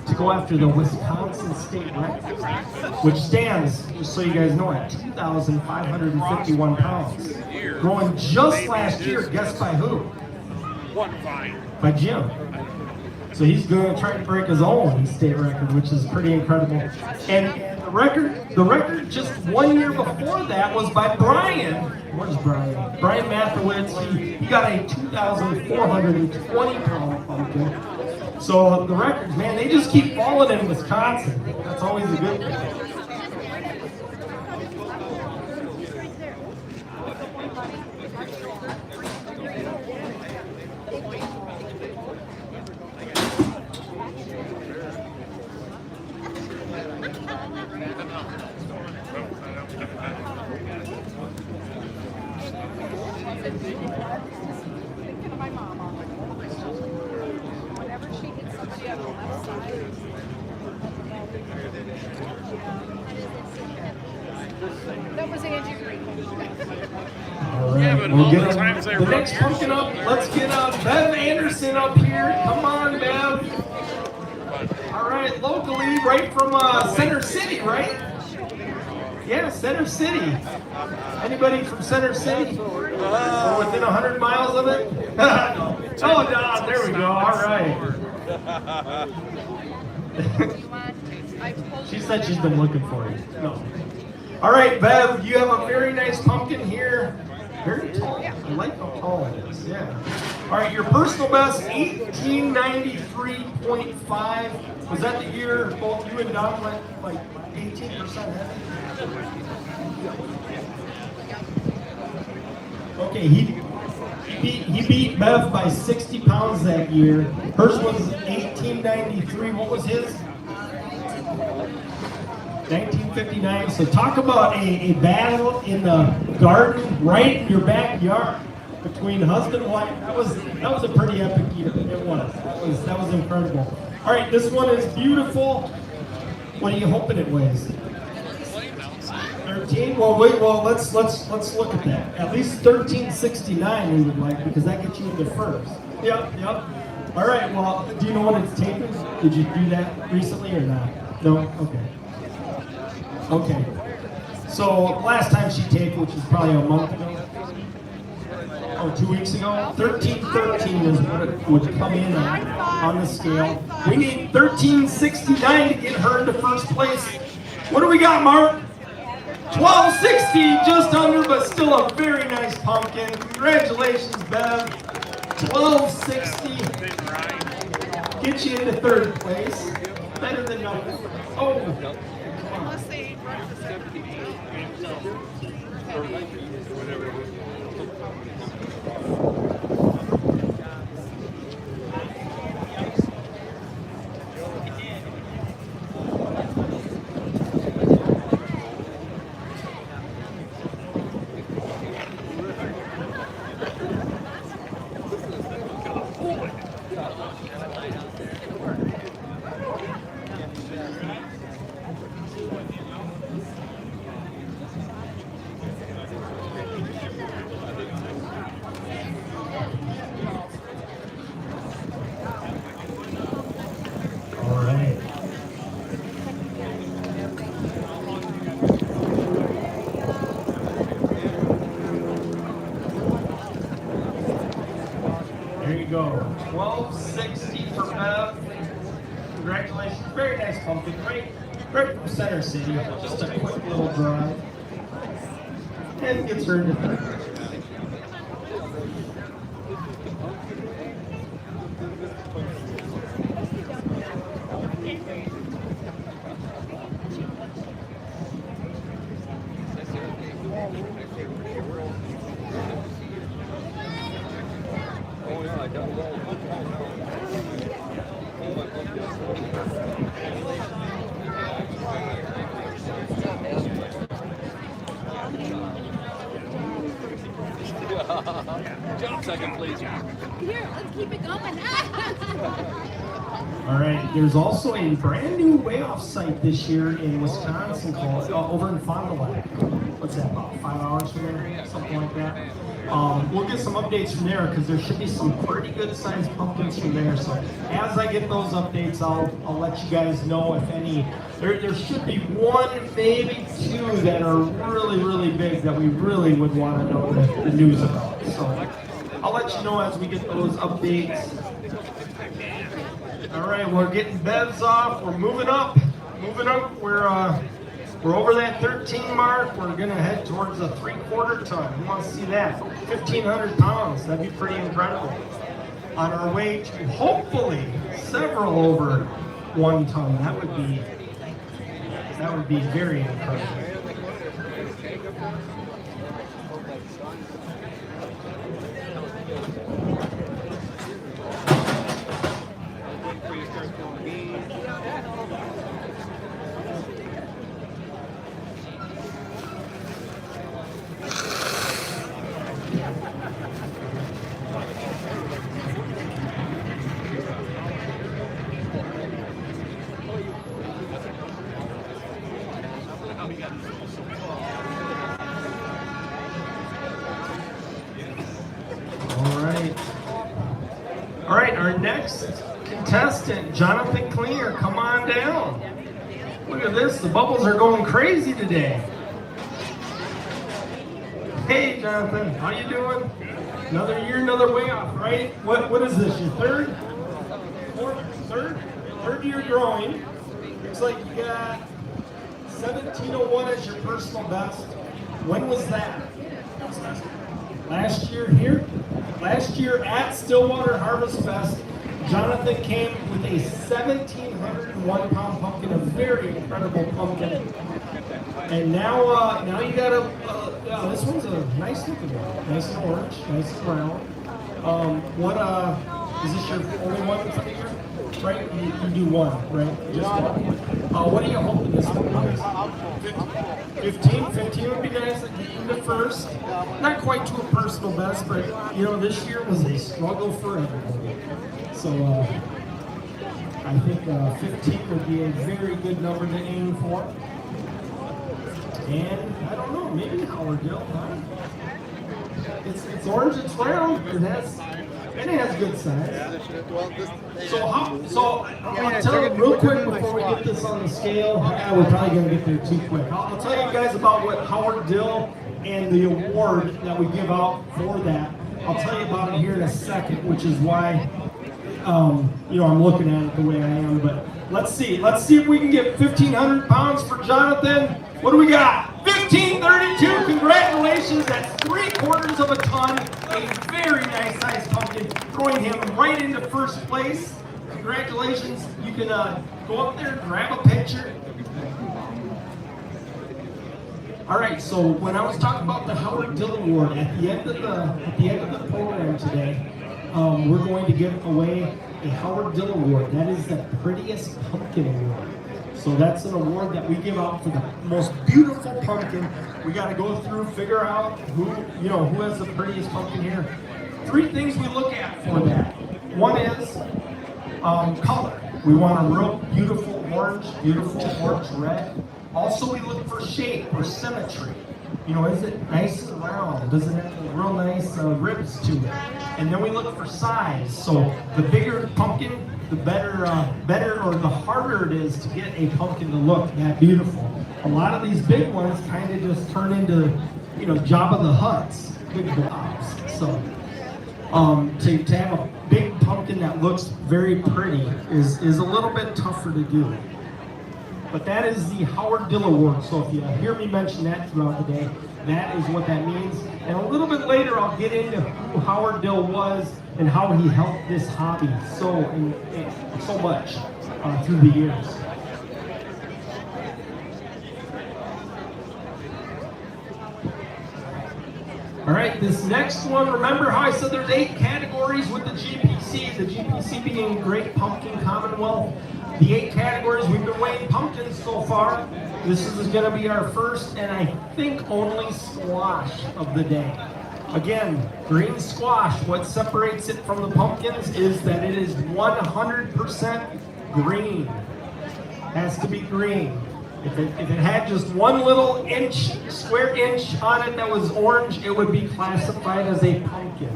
to go after the Wisconsin state record, which stands, just so you guys know, at 2,551 pounds. Growing just last year, guess by who? By Jim. So he's going to try to break his own state record, which is pretty incredible. And the record just 1 year before that was by Brian. Where's Brian? Brian Mathewitz. He got a 2,420 pound pumpkin. So the records, man, they just keep falling in Wisconsin. That's always a good thing. That was Angie Green. All right, we'll get the next pumpkin up. Let's get Bev Anderson up here. Come on, Bev. All right, locally, right from Center City, right? Yeah, Center City. Anybody from Center City? Or within 100 miles of it? Oh, Don, there we go. All right. She said she's been looking for you. No. All right, Bev, you have a very nice pumpkin here. Very tall. I like how tall it is. Yeah. All right, your personal best, 1893.5. Was that the year both you and Don went like 18% heavy? Okay, he beat Bev by 60 pounds that year. Hers was 1893. What was his? 1959. So talk about a battle in the garden, right in your backyard, between husband and wife. That was a pretty epic year. It was. That was incredible. All right, this one is beautiful. What are you hoping it weighs? 13. Well, wait. Well, let's look at that. At least 1369 we would like because that gets you into first. Yep. All right. Well, do you know what it's taken? Did you do that recently or not? No. Okay. So last time she taped, which was probably a month ago, or 2 weeks ago, 1313 is what it would come in on the scale. We need 1369 to get her into first place. What do we got, Mark? 1260, just under, but still a very nice pumpkin. Congratulations, Bev. 1260. Get you into third place. Better than nothing. Oh. Unless they eat breakfast every day. 1260 for Bev. Congratulations. Very nice pumpkin. Right from Center City. Just a quick little drive. And gets her into third. Job second, please. Here, let's keep it going. All right, there's also a brand new way-off site this year in Wisconsin called over in Fond du Lac. What's that, about 5 hours from there? Something like that. We'll get some updates from there because there should be some pretty good sized pumpkins from there. So as I get those updates, I'll let you guys know if any. There should be one, maybe two that are really, really big that we really would want to know the news about. So I'll let you know as we get those updates. All right, we're getting bevs off. We're moving up. We're over that 13 mark. We're gonna head towards a 3/4 ton. We want to see that. 1,500 pounds. That'd be pretty incredible. On our way to hopefully several over 1 ton. That would be very encouraging. All right, our next contestant, Jonathan Cleaner, come on down. Look at this, the bubbles are going crazy today. Hey, Jonathan, how you doing? Another year, another way off, right? What is this, your third? Third year growing. Looks like you got 1701 as your personal best. When was that? Last year here? Last year at Stillwater Harvest Fest, Jonathan came with a 1,701 pound pumpkin, a very incredible pumpkin. And now you got this one's a nice looking one. Nice and orange, nice and round. Is this your only one for the year? Right? You do one, right? Just one. What are you hoping this one is? 15 would be nice. Like getting the first. Not quite to a personal best, but this year was a struggle for everybody. So I think 15 would be a very good number to aim for. And I don't know, maybe Howard Dill, huh? It's orange, it's round, it has good size. So I'll tell you real quick before we get this on the scale. We're probably going to get there too quick. I'll tell you guys about what Howard Dill and the award that we give out for that. I'll tell you about it here in a second, which is why I'm looking at it the way I am. But let's see if we can get 1,500 pounds for Jonathan. What do we got? 1532. Congratulations. That's 3/4 of a ton. A very nice sized pumpkin, throwing him right into first place. Congratulations. You can go up there, grab a picture. All right, so when I was talking about the Howard Dill Award, at the end of the program today, we're going to give away a Howard Dill Award. That is the Prettiest Pumpkin Award. So that's an award that we give out for the most beautiful pumpkin. We got to go through, figure out who has the prettiest pumpkin here. 3 things we look at for that. One is color. We want a real beautiful orange red. Also, we look for shape or symmetry. Is it nice and round? Does it have real nice ribs to it? And then we look for size. So the bigger the pumpkin, the better or the harder it is to get a pumpkin to look that beautiful. A lot of these big ones kind of just turn into, Jabba the Hutt's, big blobs. So to have a big pumpkin that looks very pretty is a little bit tougher to do. But that is the Howard Dill Award. So if you hear me mention that throughout the day, that is what that means. And a little bit later, I'll get into who Howard Dill was and how he helped this hobby so much through the years. All right, this next one, remember how I said there's 8 categories with the GPC being Great Pumpkin Commonwealth. The 8 categories, we've been weighing pumpkins so far. This is going to be our first and I think only squash of the day. Again, green squash, what separates it from the pumpkins is that it is 100% green. Has to be green. If it had just one little square inch on it that was orange, it would be classified as a pumpkin.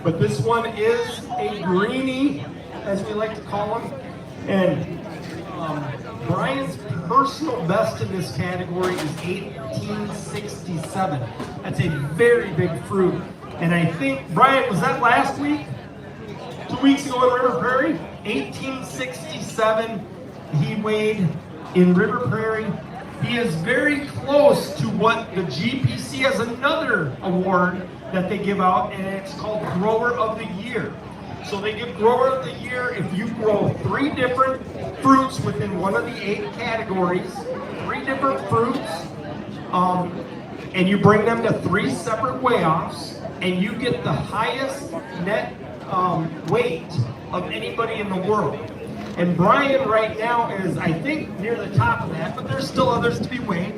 But this one is a greenie, as we like to call them. And Brian's personal best in this category is 1867. That's a very big fruit. And I think, Brian, was that last week? 2 weeks ago in River Prairie? 1867 he weighed in River Prairie. He is very close to what the GPC has another award that they give out, and it's called Grower of the Year. So they give Grower of the Year if you grow 3 different fruits within one of the 8 categories, 3 different fruits, and you bring them to 3 separate weigh-offs, and you get the highest net weight of anybody in the world. And Brian right now is, I think, near the top of that, but there's still others to be weighed.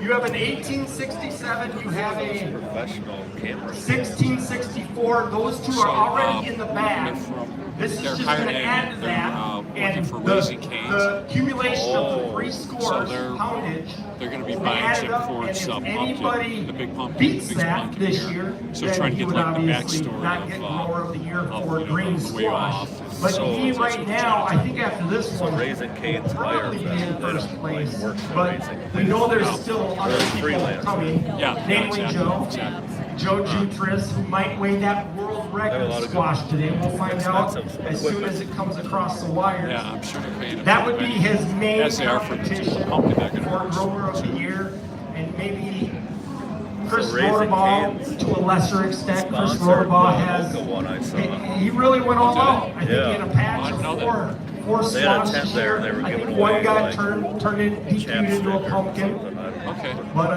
You have an 1867, you have a 1664, those 2 are already in the bag. This is just going to add to that, and the accumulation of the 3 scores, poundage, they're going to be buying some for anybody the big pumpkin, beats that this year, so then trying to he get would like the obviously backstory not get Grower of the Year for green the way squash. off. But So he that's right what now, we're I think after this one, Raising Cane's probably be in first place. work for But Raising we know there's still other people freelance. coming, namely Joe. Exactly. Joe Jutris, who might weigh that world record squash today. We'll find out as soon as it comes across the wires. Yeah, I'm sure they're paying. That would be his main as they are for the competition pumpkin that for Grower of the Year, and maybe Chris So Raising Rodabaugh Cane's to a lesser extent. Chris sponsored Rodabaugh the has Mocha one I saw. he really went all out. I think Yeah. he had a patch of four They had a squash tent this there year. and they were I giving think one away, got like, turned DQ'd into a chapstick or pumpkin. Okay. But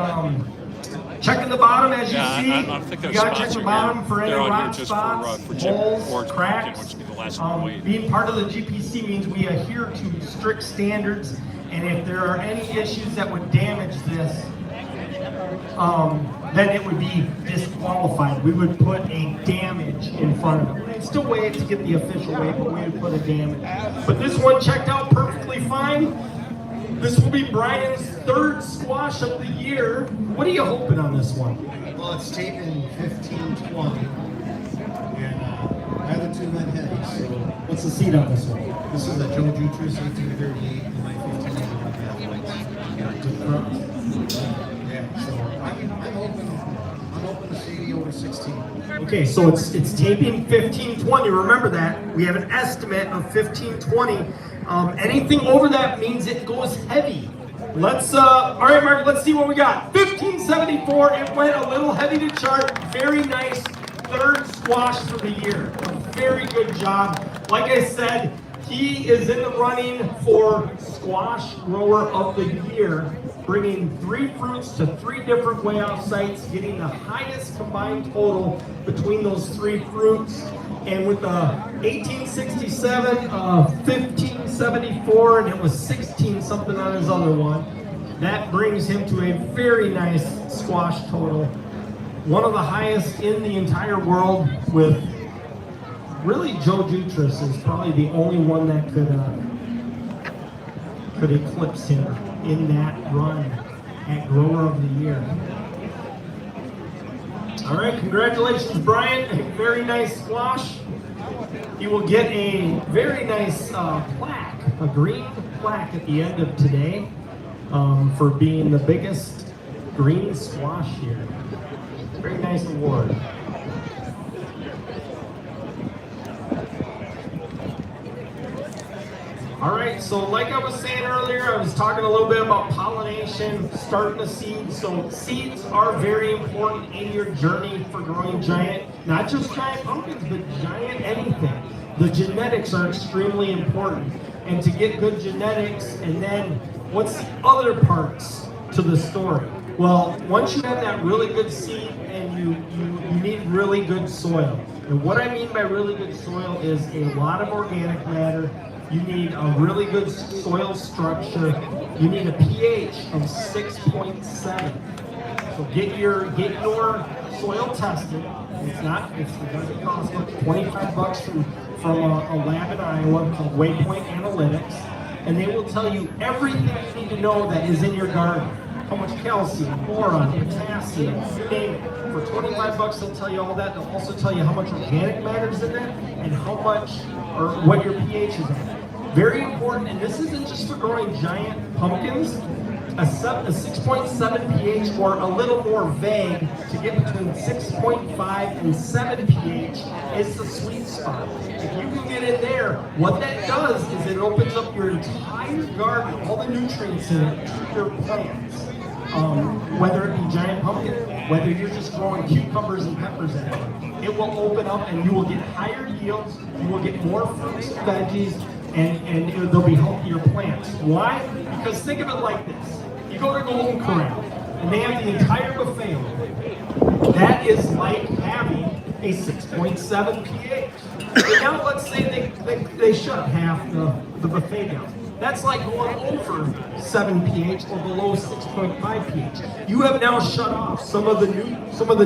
checking the bottom as you Yeah, see. I don't think You they're gotta check the sponsoring bottom here. for any They're on here rock just spots, for Jim holes, Ward's cracks. pumpkin, which would be the last one weighed. Being part of the GPC means we adhere to strict standards, and if there are any issues that would damage this, then it would be disqualified. We would put a damage in front of it. We'd still weigh it to get the official weight, but we would put a damage. But this one checked out perfectly fine. This will be Brian's 3rd squash of the year. What are you hoping on this one? Well, it's taping 1520, and I have a 2-man heavy, so What's the seat on this one? this is a Joe Jutris 1838 and my 1581 Yeah, so I'm hoping to see the over 16. Okay, so it's taping 1520. Remember that. We have an estimate of 1520. Anything over that means it goes heavy. Let's, all right, Mark, let's see what we got. 1574, it went a little heavy to chart. Very nice 3rd squash for the year. A very good job. Like I said, he is in the running for Squash Grower of the Year, bringing 3 fruits to 3 different weigh-off sites, getting the highest combined total between those 3 fruits. And with the 1867, 1574, and it was 16 something on his other one, that brings him to a very nice squash total. One of the highest in the entire world, with really Joe Jutris is probably the only one that could eclipse him in that run at Grower of the Year. All right, congratulations, Brian. A very nice squash. He will get a very nice plaque, a green plaque at the end of today for being the biggest green squash here. Very nice award. All right, so like I was saying earlier, I was talking a little bit about pollination, starting the seeds. So seeds are very important in your journey for growing giant, not just giant pumpkins, but giant anything. The genetics are extremely important. And to get good genetics, and then what's the other parts to the story? Well, once you have that really good seed, and you need really good soil. And what I mean by really good soil is a lot of organic matter. You need a really good soil structure. You need a pH of 6.7. So get your soil tested. It doesn't cost much. $25 from a lab in Iowa called Waypoint Analytics, and they will tell you everything you need to know that is in your garden. How much calcium, boron, potassium, you name it. For $25, they'll tell you all that. They'll also tell you how much organic matter is in it and how much or what your pH is at. Very important, and this isn't just for growing giant pumpkins. A 6.7 pH or a little more vague to get between 6.5 and 7 pH is the sweet spot. If you can get in there, what that does is it opens up your entire garden, all the nutrients in it, to your plants. Whether it be giant pumpkin, whether you're just growing cucumbers and peppers in it will open up and you will get higher yields, you will get more fruits and veggies, and there'll be healthier plants. Why? Because think of it like this. You go to Golden Corral, and they have the entire buffet over. That is like having a 6.7 pH. And now let's say they shut half the buffet down. That's like going over 7 pH or below 6.5 pH. You have now shut off some of the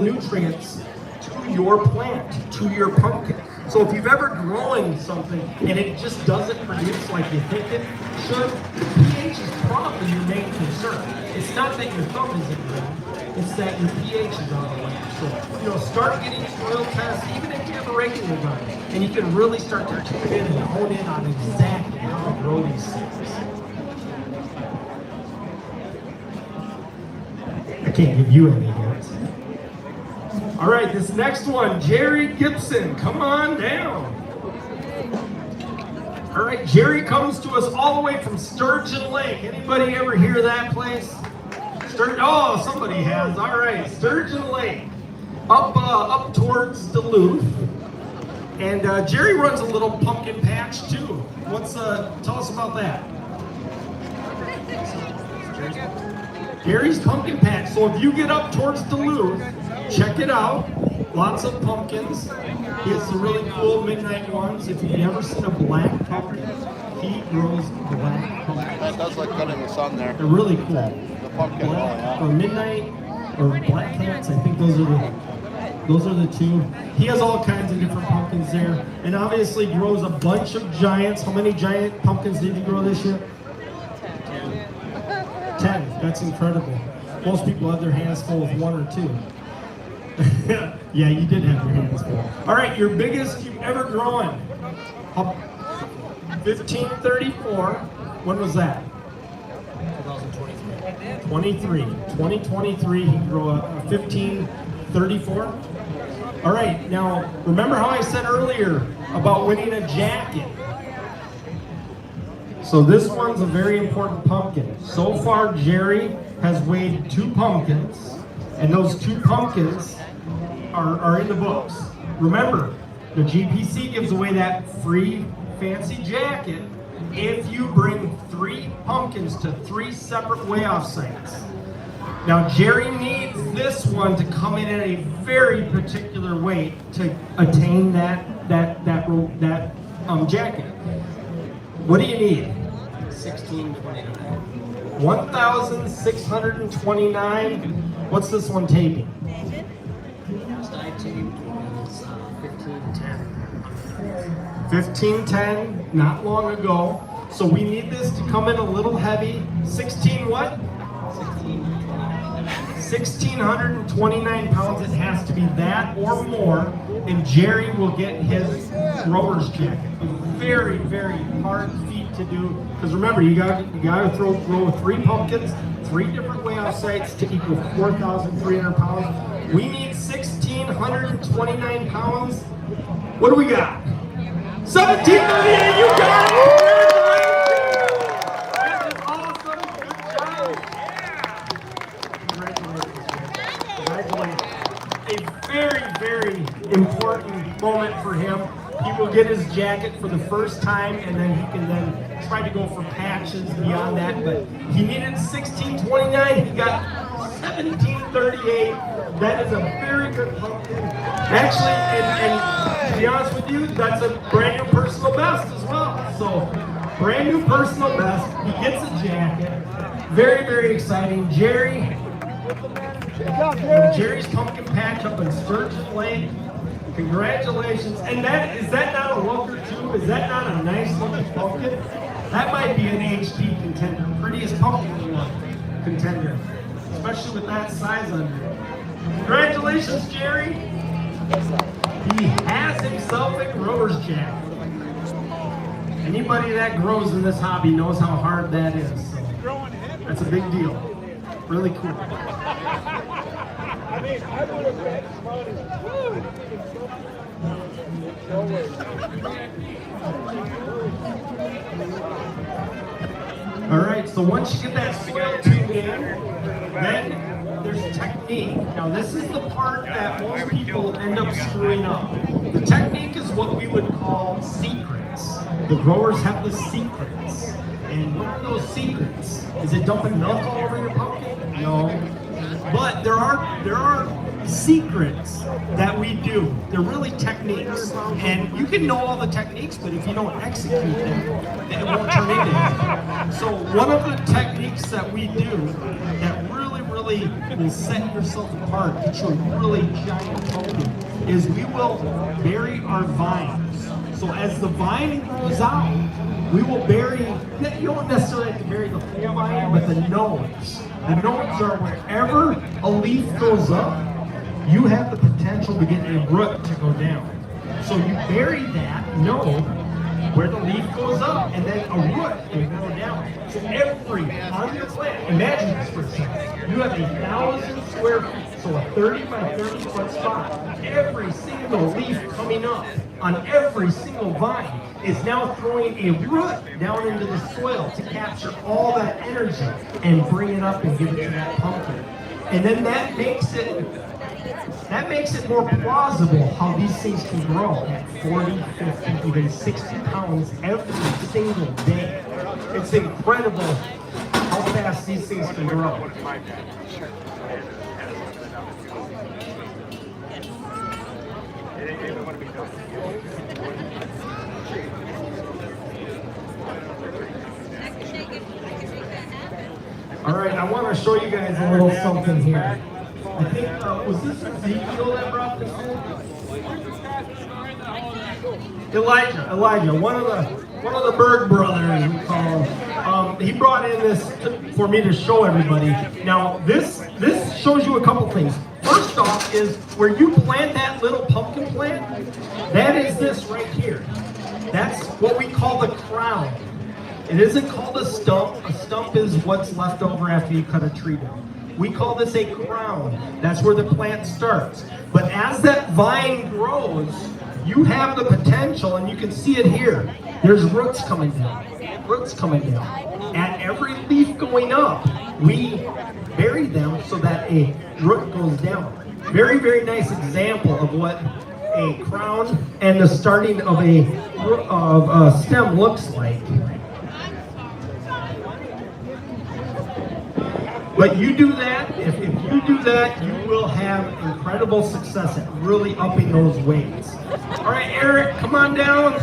nutrients to your plant, to your pumpkin. So if you've ever grown something and it just doesn't produce like you think it should, the pH is probably your main concern. It's not that your thumb isn't growing, it's that your pH is out of whack. So, start getting soil tests, even if you have a regular garden, and you can really start to tune in and hone in on exactly how to grow these things. I can't give you any hints. All right, this next one, Jerry Gibson, come on down. All right, Jerry comes to us all the way from Sturgeon Lake. Anybody ever hear that place? Oh, somebody has. All right, Sturgeon Lake, up towards Duluth. And Jerry runs a little pumpkin patch too. Tell us about that. Gary's Pumpkin Patch. So if you get up towards Duluth, check it out. Lots of pumpkins. He has some really cool midnight ones. If you've never seen a black pumpkin, he grows black pumpkins. That does look good in the sun there. They're really cool. The pumpkin. Black or midnight or black cats. I think those are the two. He has all kinds of different pumpkins there, and obviously grows a bunch of giants. How many giant pumpkins did you grow this year? 10. That's incredible. Most people have their hands full with 1 or 2. Yeah, you did have your hands full. All right, your biggest you've ever grown. 1534. When was that? 2023. He grew a 1534. All right, now remember how I said earlier about winning a jacket? So this one's a very important pumpkin. So far, Jerry has weighed 2 pumpkins, and those 2 pumpkins are in the books. Remember, the GPC gives away that free fancy jacket if you bring 3 pumpkins to 3 separate weigh-off sites. Now, Jerry needs this one to come in at a very particular weight to attain that jacket. What do you need? 1,629. What's this one taping? I taped was 1510. 1510, not long ago. So we need this to come in a little heavy. 16 what? 1,629 pounds. It has to be that or more, and Jerry will get his grower's jacket. A very, very hard feat to do, because remember, you got to grow 3 pumpkins, 3 different weigh-off sites to equal 4,300 pounds. We need 1,629 pounds. What do we got? 17 million. You got it. congratulations. A very, very important moment for him. He will get his jacket for the first time, and then he can then try to go for patches beyond that. But he needed 1629. He got 1738. That is a very good pumpkin. Actually, and to be honest with you, that's a brand new personal best as well. So, brand new personal best. He gets a jacket. Very, very exciting. Jerry's pumpkin patch up in Sturgeon Lake. Congratulations. And is that not a looker too? Is that not a nice looking pumpkin? That might be an HP contender. Prettiest pumpkin contender. Especially with that size under it. Congratulations, Jerry. He has himself a grower's jacket. Anybody that grows in this hobby knows how hard that is. So that's a big deal. Really cool. I mean, I would have bet money. All right, so once you get that soil tube in, then there's technique. Now this is the part that most people end up screwing up. The technique is what we would call secrets. The growers have the secrets. And what are those secrets? Is it dumping milk all over your pumpkin? No. But there are secrets that we do. They're really techniques. And you can know all the techniques, but if you don't execute them, then it won't turn into anything. So one of the techniques that we do that really will set yourself apart, get you a really giant pumpkin, is we will bury our vines. So as the vine grows out, we will bury, you don't necessarily have to bury the full vine, but the nodes. The nodes are wherever a leaf goes up, you have the potential to get a root to go down. So you bury that node where the leaf goes up, and then a root will go down. So on your plant, imagine this for a second. You have 1,000 square feet, so a 30 by 30 foot spot. Every single leaf coming up on every single vine is now throwing a root down into the soil to capture all that energy and bring it up and give it to that pumpkin. And then that makes it more plausible how these things can grow at 40, 50, even 60 pounds every single day. It's incredible how fast these things can grow. All right, I want to show you guys a little something here. I think, was this Ezekiel that brought this in? Elijah, one of the Berg brothers, we call him. He brought in this for me to show everybody. Now, this shows you a couple things. First off is where you plant that little pumpkin plant, that is this right here. That's what we call the crown. It isn't called a stump. A stump is what's left over after you cut a tree down. We call this a crown. That's where the plant starts. But as that vine grows, you have the potential, and you can see it here. There's roots coming down. Roots coming down. At every leaf going up, we bury them so that a root goes down. Very, very nice example of what a crown and the starting of a stem looks like. But you do that, if you do that, you will have incredible success at really upping those weights. All right, Eric, come on down.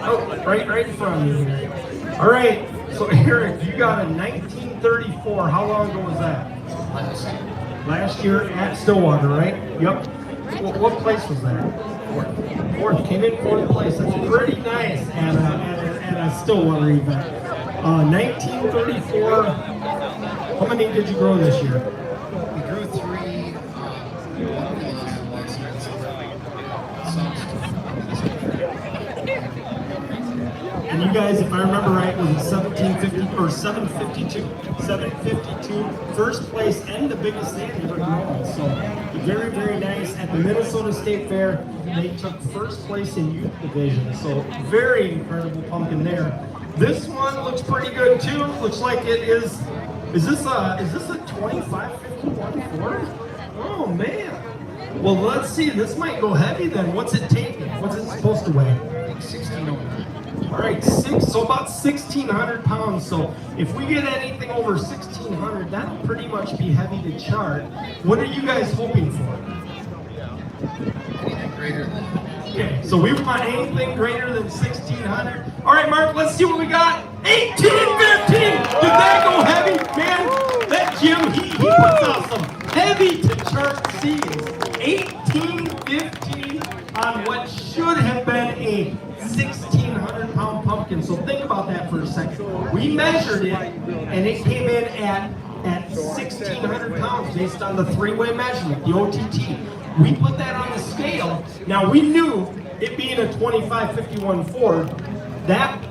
Oh, right in front of you here. All right, so Eric, you got a 1934. How long ago was that? Last year at Stillwater, right? Yep. What place was that? Fourth. Came in fourth place. That's pretty nice at a Stillwater event. 1934. How many did you grow this year? We grew 3. And you guys, if I remember right, was it 1750 or 752? 752, first place and the biggest thing ever grown. So very, very nice. At the Minnesota State Fair, they took first place in youth division. So very incredible pumpkin there. This one looks pretty good too. Looks like it is Is this a 2551 Ford? Oh man. Well, let's see. This might go heavy then. What's it taking? What's it supposed to weigh? 1609. All right, so about 1,600 pounds. So if we get anything over 1,600, that'll pretty much be heavy to chart. What are you guys hoping for? Anything greater than. Okay, so we want anything greater than 1,600. All right, Mark, let's see what we got. 1815. Did that go heavy, man? That Jim, he puts out some heavy to chart C's. 1815 on what should have been a 1,600 pound pumpkin. So think about that for a second. We measured it, and it came in at 1,600 pounds based on the three-way measurement, the OTT. We put that on the scale. Now we knew it being a 2551 Ford, that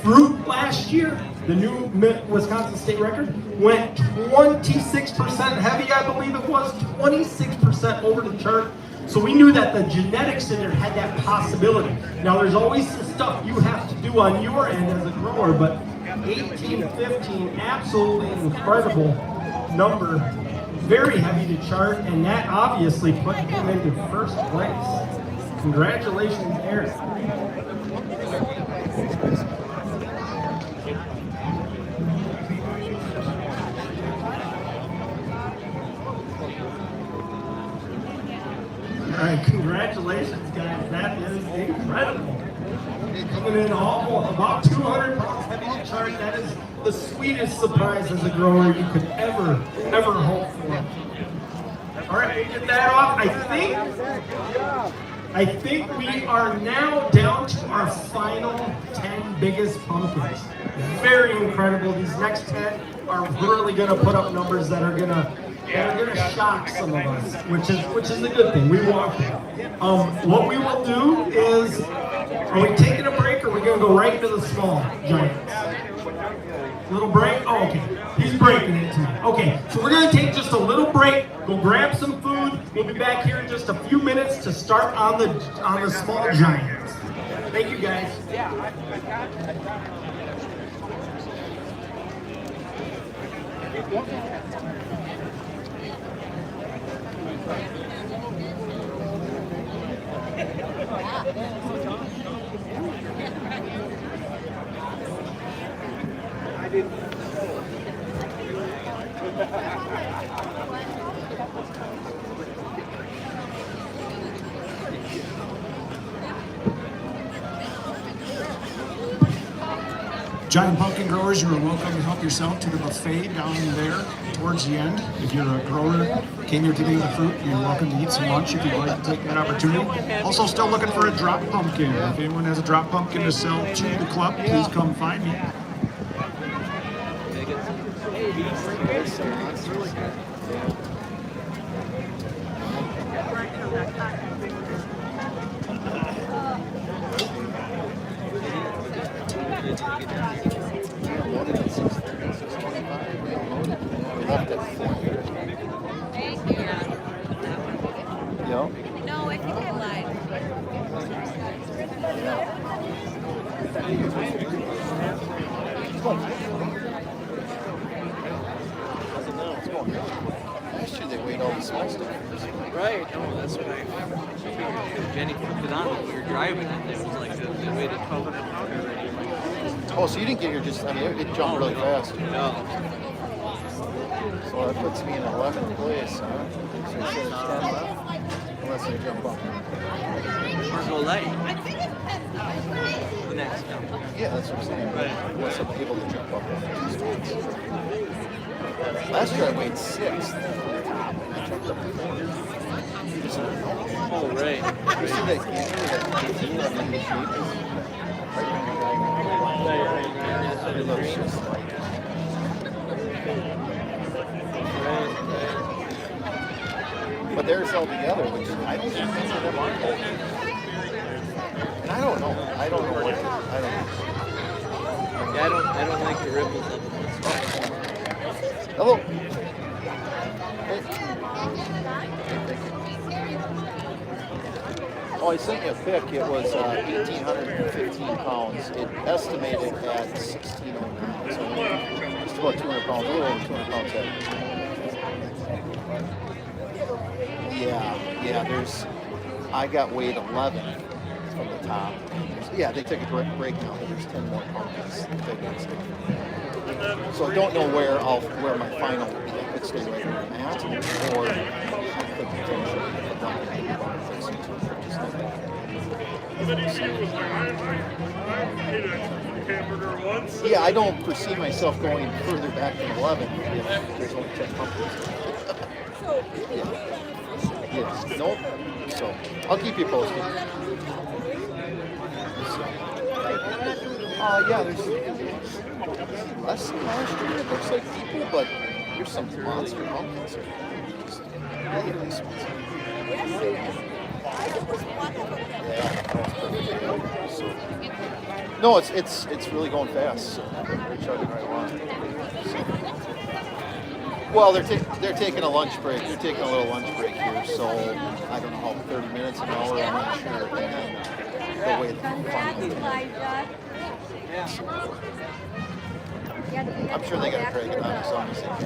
fruit last year, the new Wisconsin state record, went 26% heavy, I believe it was, 26% over the chart. So we knew that the genetics in there had that possibility. Now there's always some stuff you have to do on your end as a grower, but 1815, absolutely incredible number. Very heavy to chart, and that obviously put him into first place. Congratulations, Eric. All right, congratulations, guys. That is incredible. Coming in almost about 200 pounds heavy to chart. That is the sweetest surprise as a grower you could ever hope for. All right, get that off. I think we are now down to our final 10 biggest pumpkins. Very incredible. These next 10 are really going to put up numbers that are going to shock some of us, which is a good thing. We want it. What we will do is, are we taking a break or are we going to go right into the small giants? Little break? Oh, okay. He's breaking it tonight. Okay, so we're going to take just a little break. Go grab some food. We'll be back here in just a few minutes to start on the small giants. Thank you, guys. Giant pumpkin growers, you are welcome to help yourself to the buffet down there towards the end. If you're a grower, came here today with fruit, you're welcome to eat some lunch if you'd like to take that opportunity. Also still looking for a drop pumpkin. If anyone has a drop pumpkin to sell to the club, please come find me. No, I think I lied. Last year they weighed all the small stuff. Right, no, that's what I figured. Jenny put it on when we were driving and it was like they weighed a 1,200 pound already. Oh, so you didn't get here just, I mean, it jumped really fast. No. So that puts me in 11th place, huh? So it's 10 left? Unless I jump up. Or go light. The next jump. Yeah, that's what I'm saying. Right. Unless I'm able to jump up after 2 spots. Last year I weighed 6th. I jumped up to 4th. Oh, right. You see that gator that gator on the sheep? Right when you're driving. It looks just like but they're all together, which I don't think any of them are. And I don't know. I don't know what. I don't know. Yeah, I don't like the ripples of it. Hello. Oh, I sent you a pic. It was 1,815 pounds. It estimated at 1,609. So just a about 200 pounds, a little over 200 pounds heavy. Yeah, I got weighed 11 from the top. Yeah, they took a direct break now, but there's 10 more pounds. So I don't know where my final will be. I could stay right where I'm at, or I could potentially put down maybe about 62 for just like that. Yeah, I don't foresee myself going further back than 11 if there's only 10 pumpkins. Yes. Nope. So I'll keep you posted. Yeah, there's less than last year. It looks like people, but there's some monster pumpkins here. Just really nice ones. No, it's really going fast. So they're chugging right along. Well, they're taking a lunch break. They're taking a little lunch break here, so I don't know how 30 minutes, an hour, I'm not sure. And then the way the I'm sure they got to drag it on as long as they can.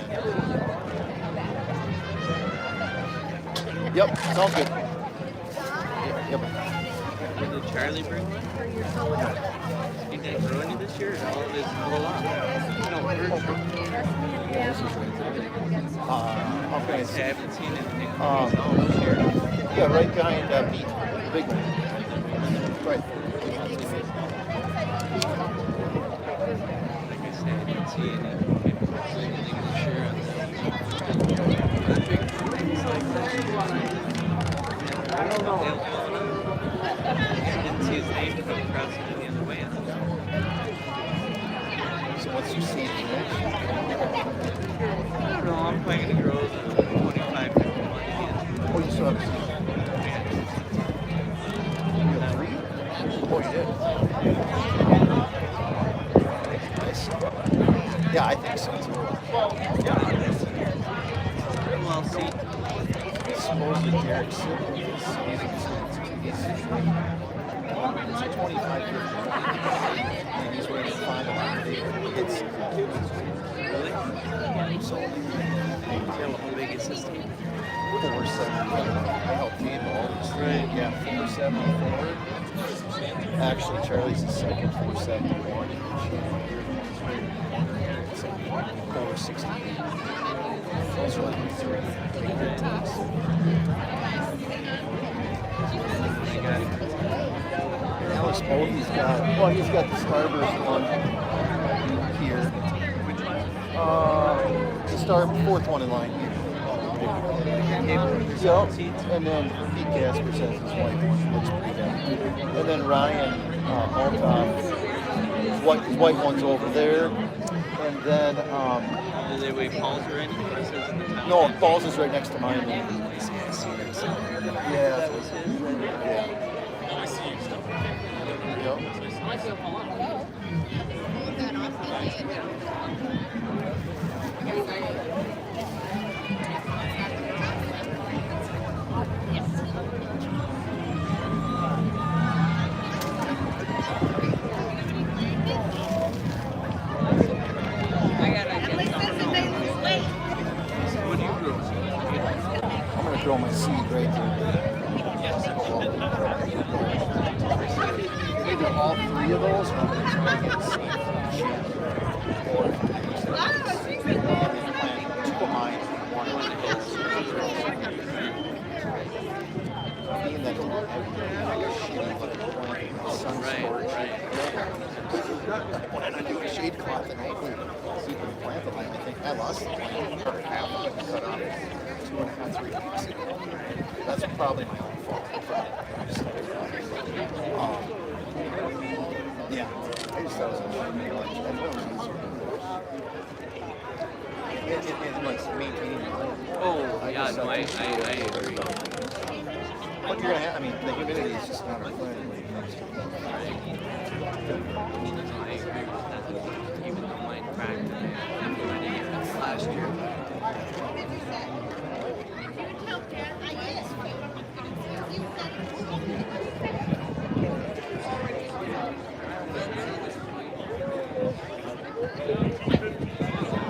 Yep, sounds good. Yep. Did Charlie bring one? He didn't grow any this year, or all of his full on? No, Okay. I haven't seen anything this year. Yeah, right behind Pete, the big one. Right. Like I said, I didn't see anything this year on I don't know. I didn't see his name come across any other way. So what's your seed? I don't know, I'm planning to grow the 25, 50 months. Oh, you still have a seed? You have 3? Oh, you did? Nice. Yeah, I think so too. Well, see. Supposedly Derek's he's 25, 50. And he's ready to find him. It's Really? so How big is this team? 470. I helped Dave all this. Right. Yeah, 474. Actually, Charlie's the second, 471. So 468. Those are like 3 big teams. Alex Bolton's he's got the Starburst one here. The fourth one in line here. Yep. And then Pete Casper says his white one looks pretty good. And then Ryan Altoff, his white one's over there. And then Do they weigh Paul's or anything? no, Paul's is right next to mine. Yeah. Yeah. What do you grow? I'm gonna grow my seed right there. Either all 3 of those, or I'm gonna try to get seed from Shannon. Or plant 2 of mine, 1 of his. Being that I got shitty looking plant in my son's storage. When I do a shade cloth and I keep the plant the line, I think I lost the plant for half of it cut off 2.5, 3 weeks ago. That's probably my own fault. Yeah, I just thought it was a nightmare. Like, I know it was easier. And like maintaining the land. Oh, yeah, no, I agree. But you're gonna have, I mean, the humidity is just not a plan when it comes to I agree with that. Even though mine cracked last year.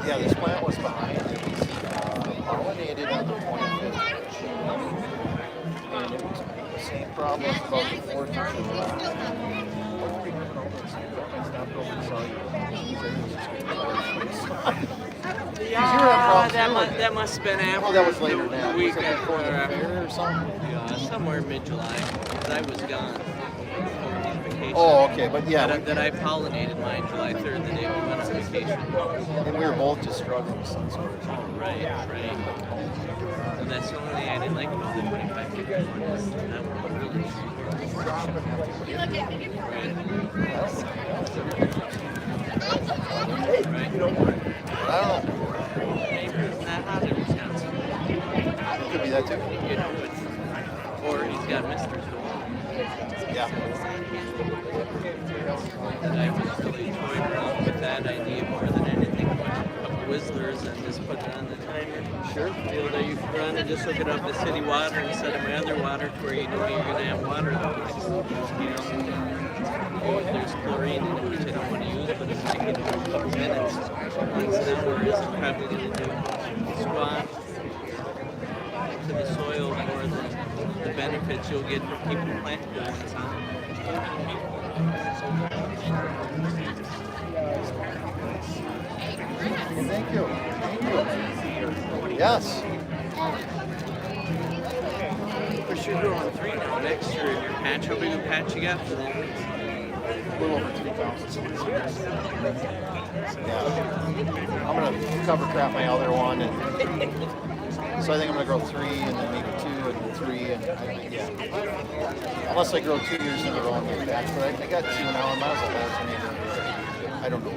Yeah, this plant was behind. It was pollinated on the 25th of June. And it was the same problem about the 4th of July. I stopped over and saw you. That must have been after that was later than the that. week Was it before the after, fair or something? somewhere mid-July, because I was gone on vacation. Oh, okay, but yeah. That I pollinated mine July 3rd, the day we went on vacation. And we were both just struggling with sun storage. Right. And that's the only thing I didn't like about the 25-50 one is that one really I don't know. Maybe it's not hot in Wisconsin. Could be that too. You know, or he's got misters going. Yeah. And I was really toying around with that idea more than anything. A couple Whistler's and just put it on the timer. Sure. Deal that you run and just hook it up to city water instead of my other water to where you know you're going to have water. You know, there's chlorine in it, which I don't want to use, but it's taking a couple minutes. Once an hour isn't probably going to do squat to the soil more than the benefits you'll get from keeping plant growing on. Thank you. Yes. But you're growing 3 now. Next year in your patch, how big a patch you got for that? A little over 3,000. Yeah. I'm going to cover crop my other one. And so I think I'm going to grow 3 and then maybe 2 and 3. And yeah. Unless I grow 2 years in a row in my patch. But I got 2 now. I might as well alternate. I don't know.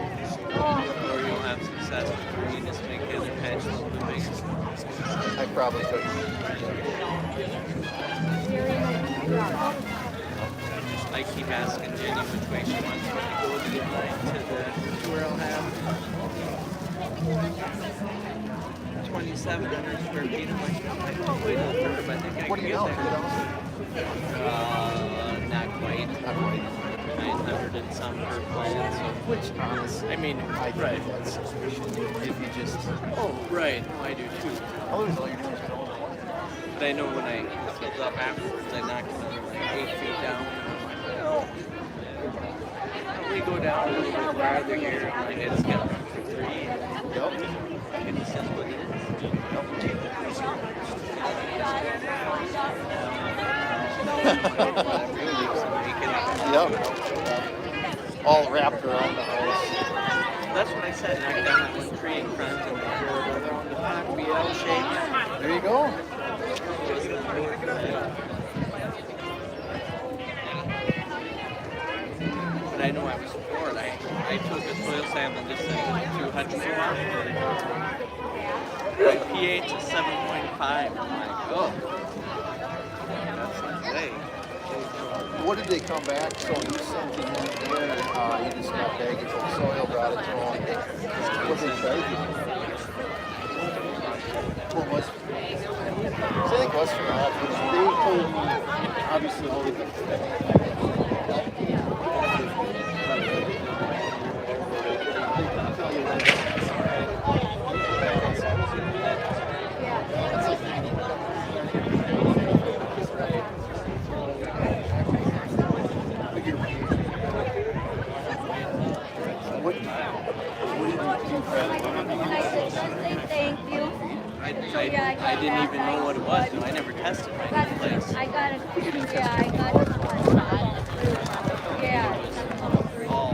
Or you'll have success with 3 and just make the other patch a little bit bigger. I probably could. I keep asking Jenny which way she wants me to go to get mine to where I'll have 2,700 square feet. I'm like, oh, wait a minute, I think I can get there. Not quite. 900 and some per plant. So. Which, honestly, I mean, right. That's sufficient if you just. Oh, right. No, I do too. Otherwise, all you're doing is growing. But I know when I filled up afterwards, I knocked another like 8 feet down. Well, we go down a little bit farther here, and it's got room for 3. Yep. And it's just what it is. Yep. All wrapped around the house. That's what I said. Knock down that one tree in front and around the back, be L shaped. There you go. But I know I was floored. I took a soil sample just through Hutchinson Water. My pH is 7.5. I'm like, oh, that's not great. What did they come back? So you sent it in there, you just got baggage of soil, brought it to them. What did they charge you? What was it? I think Western Alps, they told me, obviously, all the I didn't even know what it was. No, I never tested my new place. I got it. Yeah, I got it. Yeah. All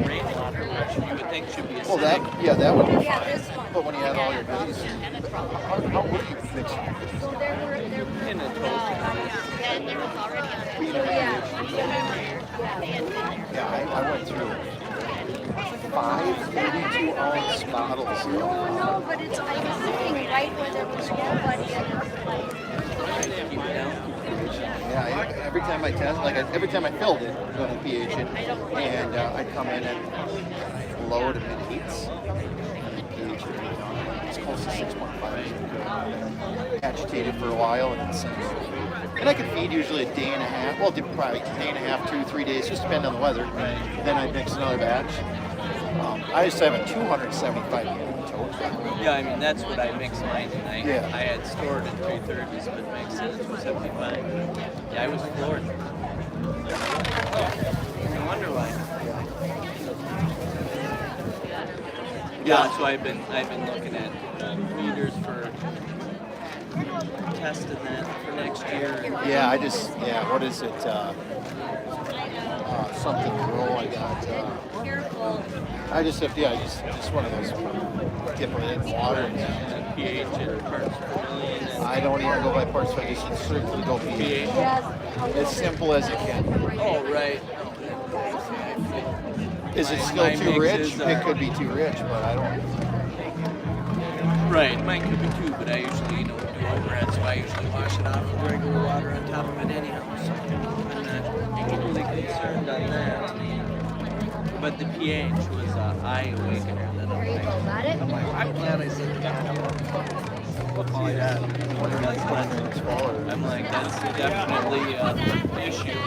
rainwater, which you would think should be acidic. Well, that would be Yeah, fine. this one. But when you have all your goodies, how would you fix it? So there were in a toaster. Yeah, there was already on it. Yeah, I went through 5 32-ounce bottles. No, but it's like sitting right where there was nobody at this place. Yeah, every time I test, every time I filled it, going to pH it, and I'd come in at low to mid heats. pH would be down. It's close to 6.5. Agitated for a while, and I could feed usually a day and a half. Well, probably a day and a half, 2-3 days, just depending on the weather. Then I'd mix another batch. I used to have a 275 gallon tote. Yeah, I mean, that's what I mixed mine in. I Yeah. had stored in 330s, but mixed in 275. Yeah, I was floored. No wonder why. Yeah, so I've been looking at readers for testing that for next year. Yeah, what is it? Something roll I got. I just have, just one of those dip it in water. And pH and parts per million. I don't even go by parts, I just strictly go pH. As simple as it can. Oh, right. Is it still too rich? It could be too rich, but I don't. Right, mine could be too, but I usually do overhead, so I usually wash it off with regular water on top of it anyhow. So I'm not overly concerned on that. But the pH was eye awakener that I'm glad I said that. Oh yeah, I'm like, that's definitely an issue.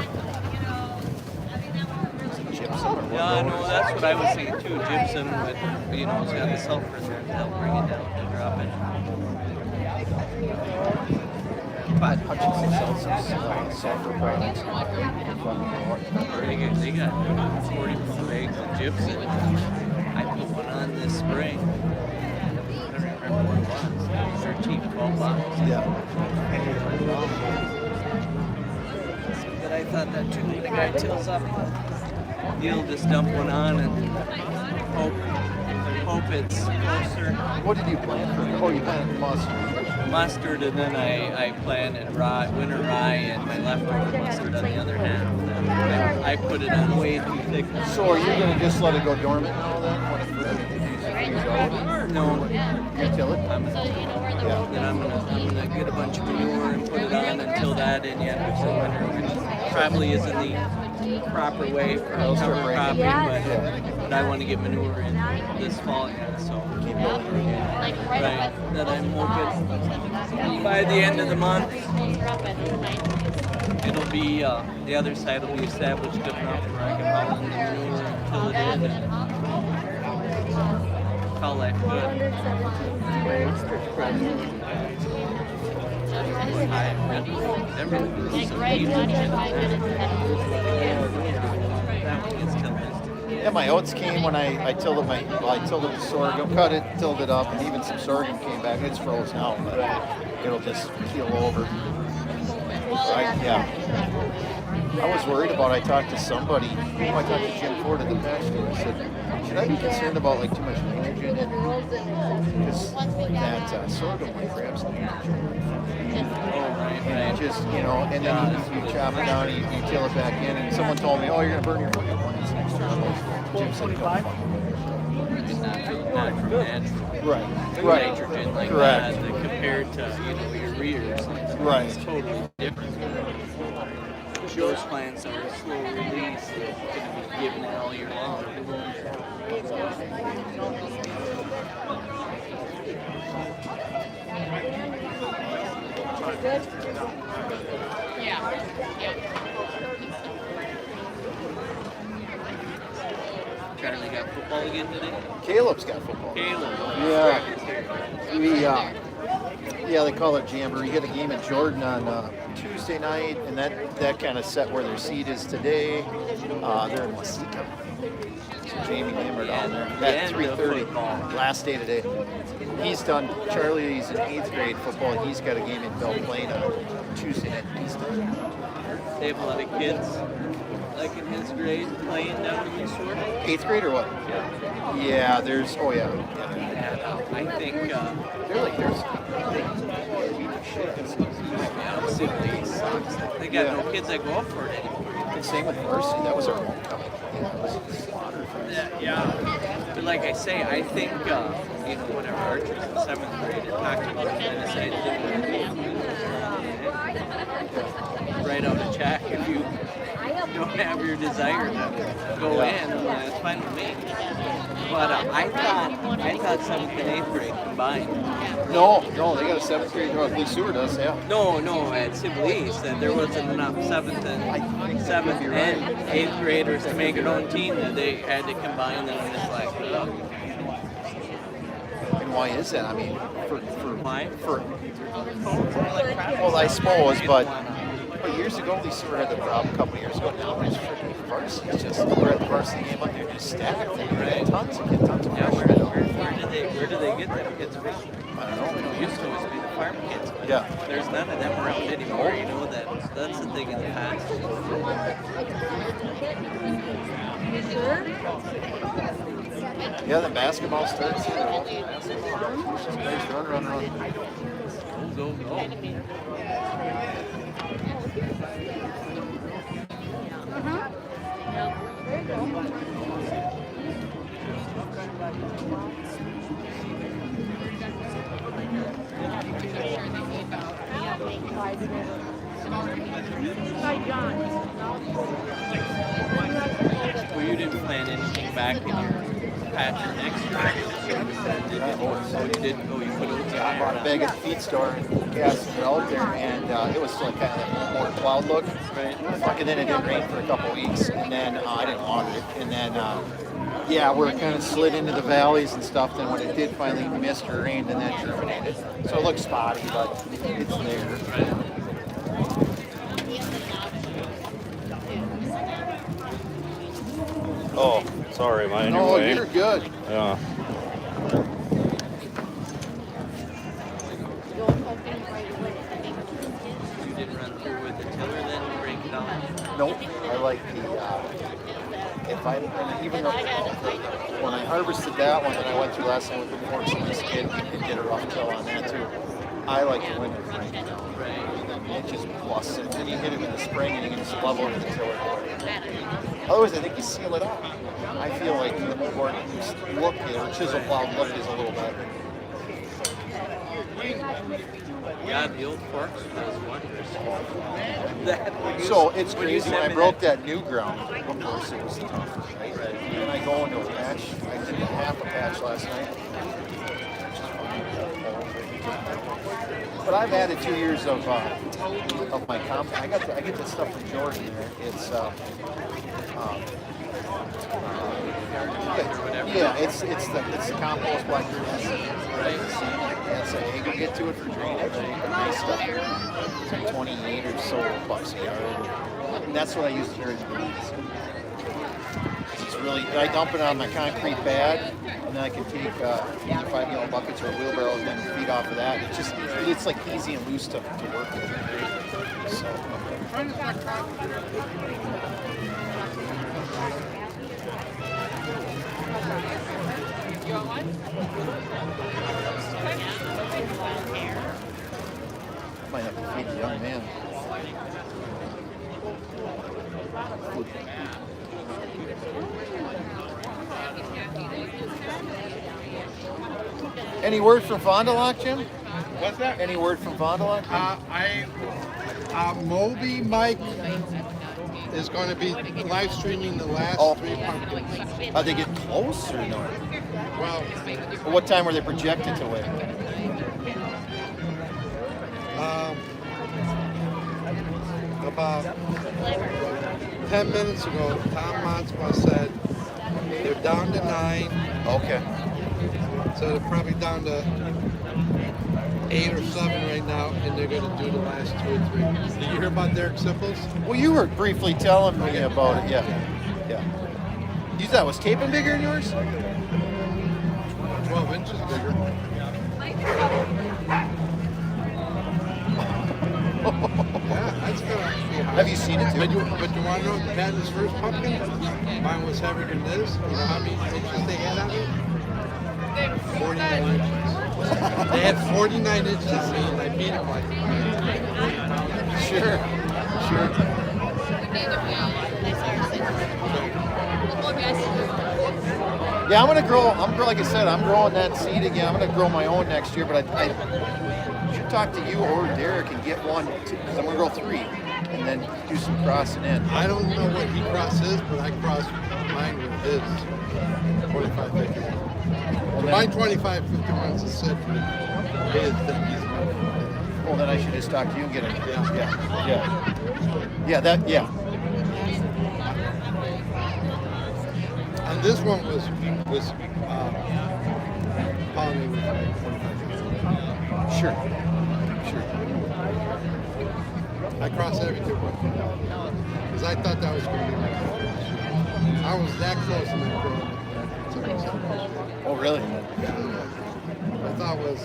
Yeah, no, that's what I was saying too. Gypsum, with, it's got the sulfur in there, that'll bring it down to drop it. But Hutchinson sells some sulfur products. They got 40-pound bags of gypsum. I put one on this spring. I don't remember what it was. 13, 12 bottles. Yeah. But I thought that too. When the guy tills up, you'll just dump one on and hope it's closer. What did you plant for? Oh, you planted mustard. Mustard, and then I planted winter rye and my leftover mustard on the other half. I put it on way too thick. So are you going to just let it go dormant now then? No. You till it? Then I'm gonna get a bunch of manure and put it on until that in yet before winter, which probably isn't the proper way for cover cropping, but I want to get manure in this fall yet, so right, that I'm hoping by the end of the month it'll be the other side will be established good enough where I can haul in the manure and fill it in and call that good. Yeah, my oats came when I tilled it. I tilled it with sorghum, cut it, tilled it up, and even some sorghum came back. It's frozen out, but it'll just keel over. I was worried about. I talked to somebody. I talked to Jim Ford at the pasture. I said, should I be concerned about like too much nitrogen? Because that sorghum like grabs nitrogen. And just and then you chop it down, you till it back in, and someone told me, oh, you're gonna burn your fucking plants next year. Jim said, don't fuck Not from natural nitrogen like that compared to ureas. Right. It's totally different. Those plants are slow release. They're going to be given it all year long. Good? Yeah. Charlie got football again today? Caleb's got football. Caleb. Yeah, they call it Jamboree. You get a game at Jordan on Tuesday night, and that kind of set where their seat is today. They're in Wasika. So Jamie and him are down there at 3:30. Last day today. He's done. Charlie's in 8th grade football. He's got a game in Belle Plaine on Tuesday night. He's done. They have a lot of kids like in his grade playing down in this sort. 8th grade or what? Yeah, there's. Oh yeah. I think they're like there's. They got no kids that go up for it anymore. And same with varsity. That was our homecoming. Yeah. But like I say, I think whenever Archer's in 7th grade, it talked about it, and decided to write out a check if you don't have your desire to go in, that's fine with me. But I thought 7th and 8th grade combined. No, they got a 7th grade. Well, at least Sewer does, yeah. No, at Civil East, that there wasn't enough 7th and 8th graders to make their own team, that they had to combine them and just like it up. And why is that? I mean, why? Well, I suppose, but years ago, Lee Sewer had the problem. A couple of years ago, now it's freaking varsity. It's just we're at the varsity game up there, just stacked. Right. Tons of freshmen. Where do they get them kids from? I don't know. It used to always be the farm kids. Yeah. There's none of them around anymore. You know that's the thing in the past. Yeah, the basketball starts here. Run. Go. Well, you didn't plan anything back in your patch next year. So you didn't go, you put it I bought a bag at the feed store and cast it out there, and it was still kind of more cloud look. Right. And then it didn't rain for a couple weeks, and then I didn't want it. And then, we're kind of slid into the valleys and stuff. Then when it did finally mist or rain, then that germinated. So it looks spotty, but it's there. Oh, sorry, am I in your No, way? you're good. Yeah. You didn't run through with the tiller then to break it off? Nope. I like the, even though, when I harvested that one that I went through last time with the forks and my skid and did a rough kill on that too, I like the winter break it down. It just busts it. Then you hit it in the spring and you can just level it in the tiller. Otherwise, I think you seal it up. I feel like the more look here, chisel plowed look is a little better. Yeah, the old forks does wonders. So it's crazy. When I broke that new ground, of course it was tough. Right? And I go into a patch. I did half a patch last night. But I've added 2 years of my comp. I get this stuff from Jordan there. It's it's the compost black right? That's an aggregate to it for drainage. Nice stuff. It's like 28 or so bucks a yard. And that's what I use to bury the beans. It's really, I dump it on my concrete pad, and then I can take 5-gallon buckets or a wheelbarrow and then feed off of that. It's like easy and loose to work with. So. You want one? Might have to feed a young man. Any word from Fond du Lac, Jim? What's that? Any word from Fond du Lac? Moby Mike is going to be live streaming the last 3 pumpkins. Are they getting close or no? Well, what time were they projected to win? About 10 minutes ago, Tom Monsma said they're down to 9. Okay. So they're probably down to 8 or 7 right now, and they're going to do the last 2 or 3. Did you hear about Derek Simples? Well, you were briefly telling me about it, yeah. You thought it was taping bigger than yours? 12 inches bigger. Yeah, that's gonna be hard. Have you seen it too? But you want to know who had his first pumpkin? Mine was heavier than this. You know how many inches they had on it? 49 inches. They had 49 inches, and I beat them like Sure. Yeah, I'm gonna grow. Like I said, I'm growing that seed again. I'm gonna grow my own next year, but I should talk to you or Derek and get one because I'm gonna grow 3 and then do some crossing in. I don't know what he crosses, but I cross mine with his 2551. Well, My 2551's a set for his that he's well, then I should just talk to you and get it. Yeah. And this one was pollinated with my 2551. Sure. I crossed everything because I thought that was going to be my first. I was that close to my growing. Oh, really? Yeah. I thought was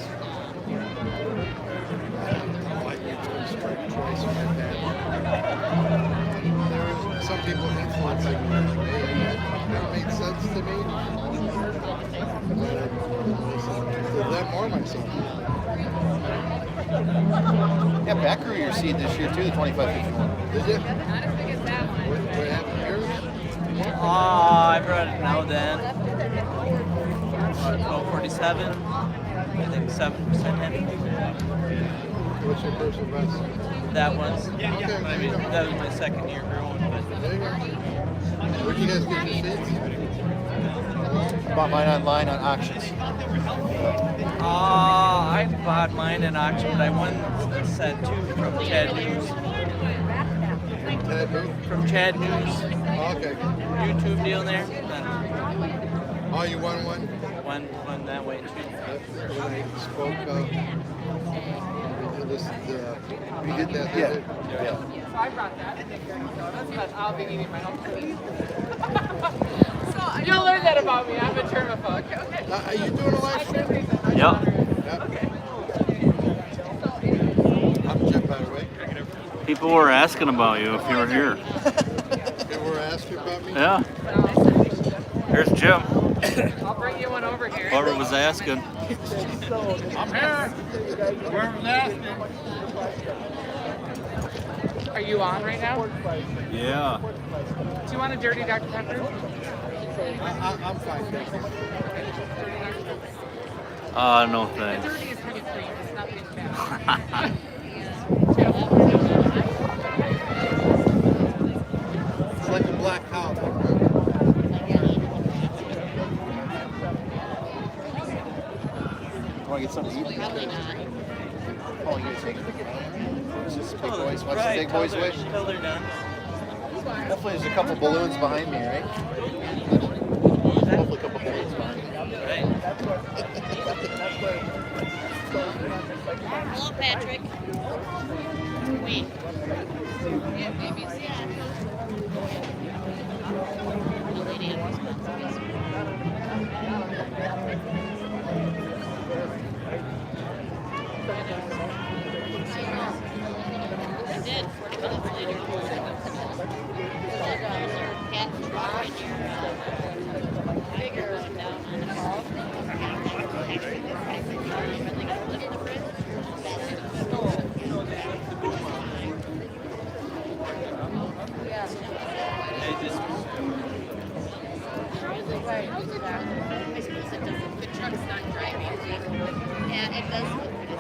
lightning twin strike twice in my dad. There were some people influencing me. That made sense to me. To them or myself. Yeah, Pat grew your seed this year too, the 2551. Did you? Not as big as that one. What happened here? I brought it now then. 1247. I think 7% heavy. What's your personal best? That was. Okay. I mean, that was my second year growing. But There you go. Where'd you guys get your seeds? Bought mine online on auctions. I bought mine in auction, but I won the set too from Chad News. From Chad News. Oh, okay. YouTube deal there. Oh, you won one? Won that way too. When I spoke we did that. Yeah. So I brought that to take care of sodas, but I'll be eating my own food. You'll learn that about me. I'm a germaphobe. Okay. Are you doing a live stream? Yeah. Okay. I'm Jim, by the way. People were asking about you if you were here. People were asking about me? Yeah. Here's Jim. I'll bring you one over here. Whoever was asking. I'm here. Whoever's asking. Are you on right now? Yeah. Do you want a dirty Dr. Pepper? I'm fine, thank you. No thanks. Dirty is pretty clean. It's not being bad. It's like a black cow. Want to get something to eat? Probably not. Oh, you gonna take it? It's just big boys. Watch the Right, big boys wait. Till they're done. Hopefully there's a couple balloons behind me, right? Hopefully a couple balloons behind me. Right. Hello, Patrick. Wait. Yeah, maybe see it. The lady at I did, 40 minutes later. Cat right here. Bigger down on the ball. I suppose it doesn't. The truck's not driving. Yeah, it does look good.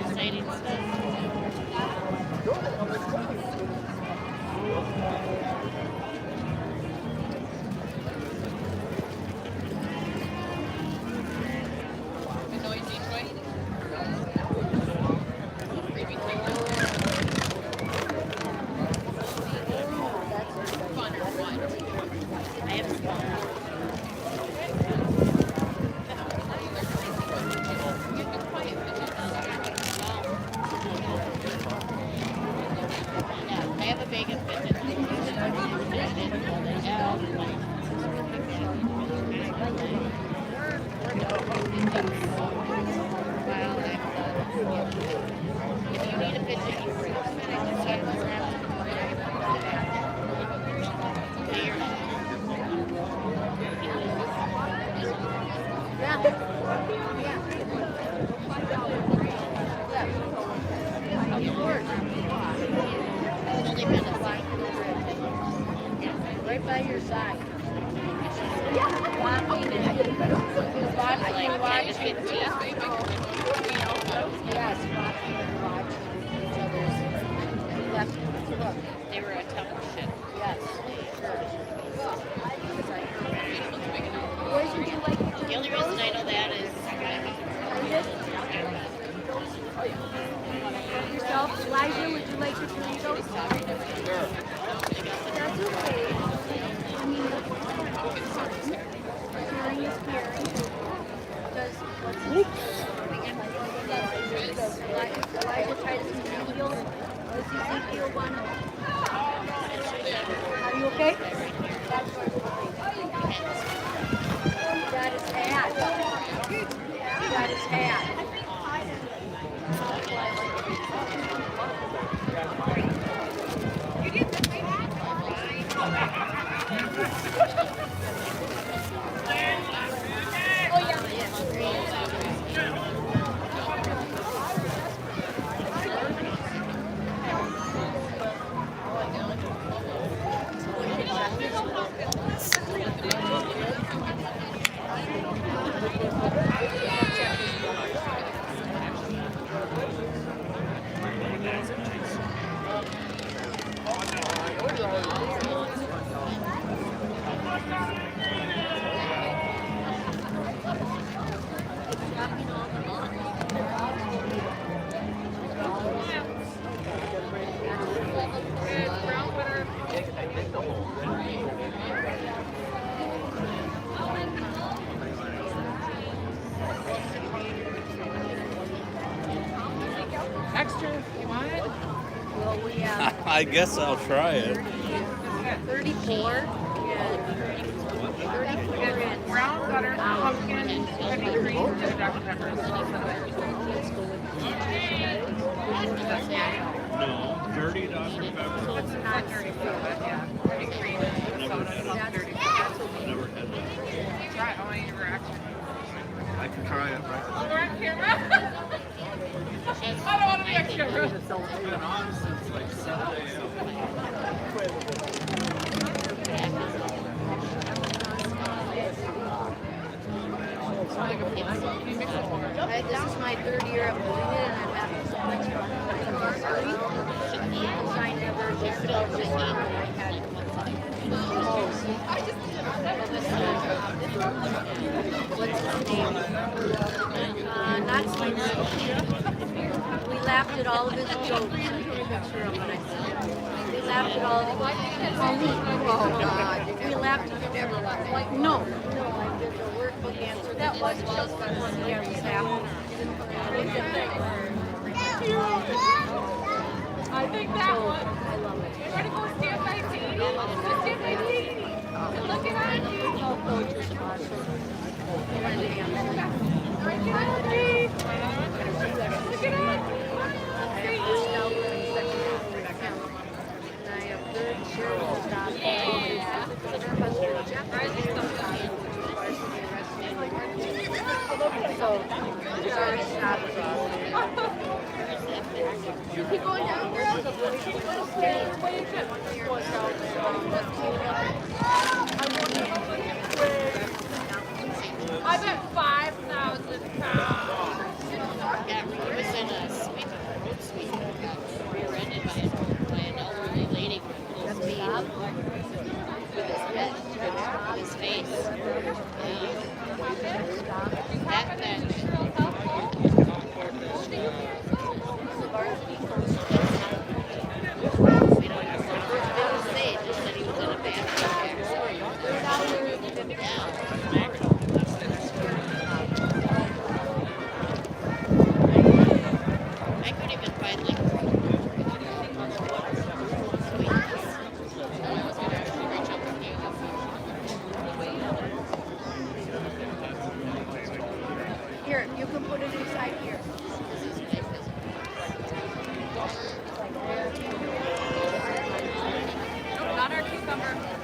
Exciting stuff. right by your side. Walking and watching. Yes, walking and watching each other's left. Look. They were a township. Yes. Boys, would you like to The only reason I know that is yourself? Elijah, would you like to drink those? Sure. That's okay. I mean, hearing is hearing. Does Elijah try to see Ezekiel? Does Ezekiel want to? Are you okay? He got his hat. He got his hat. Extra, you want it? Well, we have I guess I'll try it. 34 and 34 and Brown butter, pumpkin, heavy cream, and Dr. Pepper. No, dirty Dr. Pepper. It's not dirty food, but yeah. Heavy cream and soda. Dirty food. Never had that. Try it. I want your reaction. I can try it. I'll go on camera. I don't want to be on camera. It's been on since like 7 a.m. This is my third year of doing it, and I'm having so much fun. Because I never just felt this one. I had what's his name? Not Swinson. We laughed at all of his jokes. I took a picture of it. We laughed at all of his we laughed at no, I did the workbook answer. That was just fun. Yeah, it was happening. I think that one. I love it. You want to go stand by Dee? Let's go stand by Dee. Look at her. All coaches are awesome. Look at her, Dee. Look at her. I have third Cheryl stop. So, sorry, stop. You keep going down. I bet 5,000 pounds. yeah, he was in a sweeper, road sweeper. We were rented by an elderly lady with his head, his face. That bench. We don't say, it just said he was in a bad I couldn't even find like Here, you can put it inside here. Not our cucumber.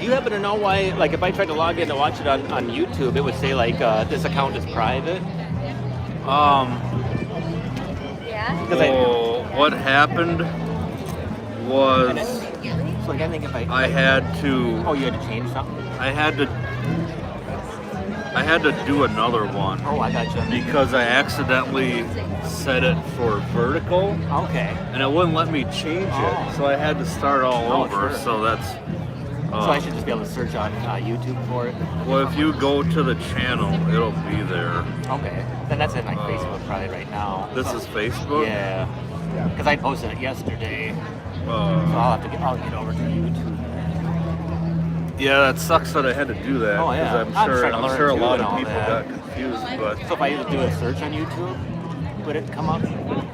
Do you happen to know why, like, if I tried to log in to watch it on YouTube, it would say, like, this account is private? What happened was so, like, I think if I had to... Oh, you had to change something? I had to do another one. Oh, I gotcha. Because I accidentally set it for vertical. Okay. And it wouldn't let me change it, so I had to start all over. Sure. So that's... so I should just be able to search on YouTube for it? Well, if you go to the channel, it'll be there. Okay. Then that's in, like, Facebook probably right now. This is Facebook? Yeah. Because I posted it yesterday. So I'll get over to YouTube. Yeah, that sucks that I had to do that. Oh, yeah. 'Cause I'm sure a lot of people got confused. But so if I do a search on YouTube, would it come up?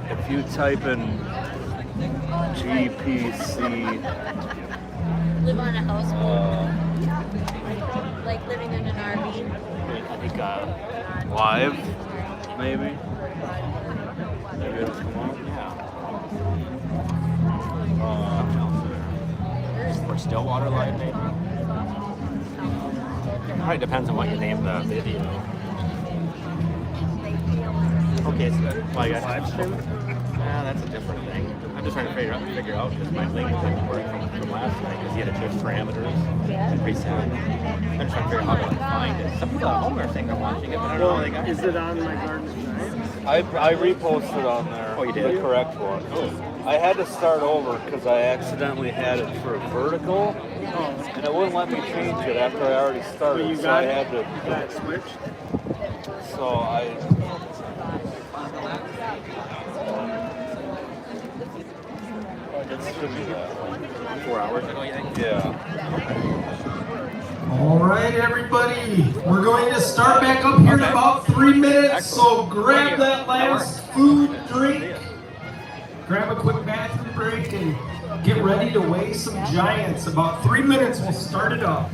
If you type in GPC, Live on a houseboat. Like living in an RV. I think live, maybe. Maybe it'll come up. Or Stillwater live, maybe. Probably depends on what you name the video. Okay, so I got live stream. Yeah, that's a different thing. I'm just trying to figure out because my link didn't work from last night because you had to change parameters and preset. I'm just trying to figure out how to find it. Some people at home are saying they're watching it, but I don't know how they got it. Is it on my garden tonight? I reposted on there. Oh, you did? The correct one. I had to start over because I accidentally had it for vertical, and it wouldn't let me change it after I already started. So you so got I had to. You got it switched? So I. It should be that. 4 hours ago, you think? Yeah. All right, everybody. We're going to start back up here in about 3 minutes. So grab that last food, drink, grab a quick bathroom break, and get ready to weigh some giants. About 3 minutes, we'll start it up.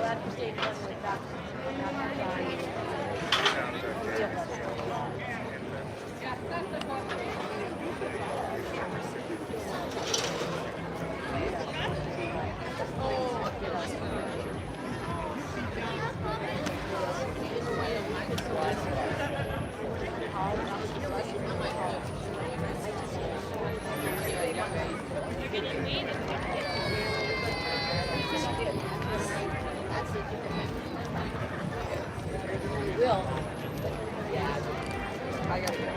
glad you stayed one with Will. Yeah. I gotta get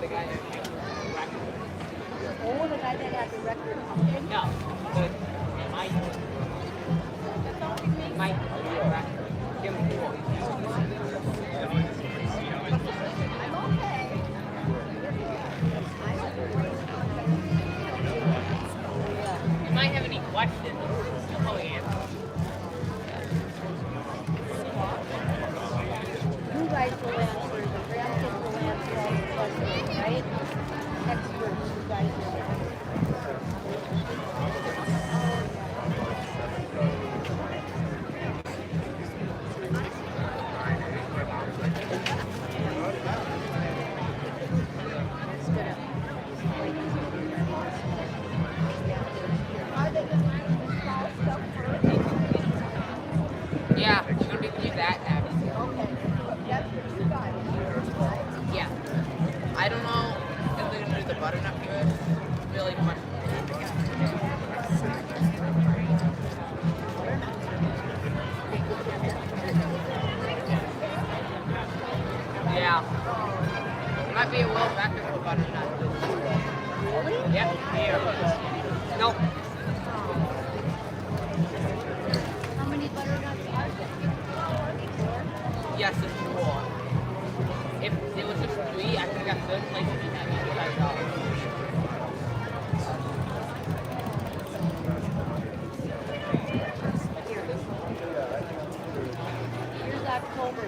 The guy that had the record. Oh, the guy that had the record? No. Mike had the record. Give him 4. You might have any questions. You'll probably answer. You guys will answer. The grandkids will answer all the questions, right? Experts, you guys will. Yeah, we're going to do that next. Okay. That's what you got. Yeah. I don't know if they're going to do the butternut first. Really much. Yeah. It might be a little back of a butternut. Really? Yep. Here. Nope. How many butternuts are there? Yes, it's 4. If it was just 3, I could have got third place in that $85. Here's October.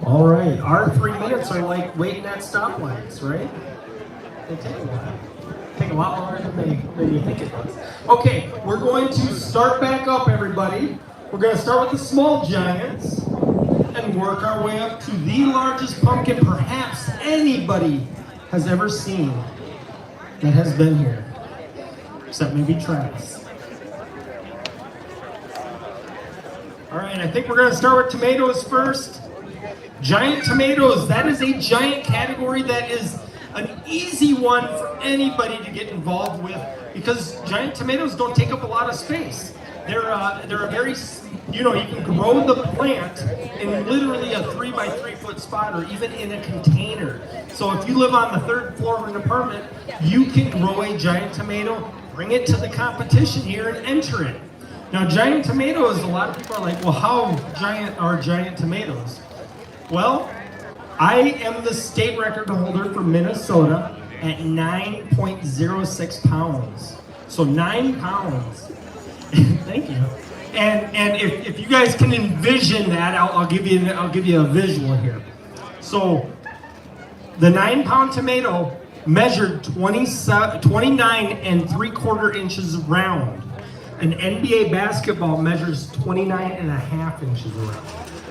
All right, our 3 minutes are like waiting at stoplights, right? They take a while. Take a lot longer than you think it does. Okay, we're going to start back up, everybody. We're going to start with the small giants and work our way up to the largest pumpkin perhaps anybody has ever seen that has been here, except maybe Travis. All right, I think we're going to start with tomatoes first. Giant tomatoes, that is a giant category that is an easy one for anybody to get involved with because giant tomatoes don't take up a lot of space. They're a very, you can grow the plant in literally a 3 by 3 foot spot or even in a container. So if you live on the 3rd floor of an apartment, you can grow a giant tomato, bring it to the competition here and enter it. Now giant tomatoes, a lot of people are like, well, how giant are giant tomatoes? Well, I am the state record holder for Minnesota at 9.06 pounds. So 9 pounds. Thank you. And if you guys can envision that, I'll give you a visual here. So the 9-pound tomato measured 29 3/4 inches round. An NBA basketball measures 29.5 inches around.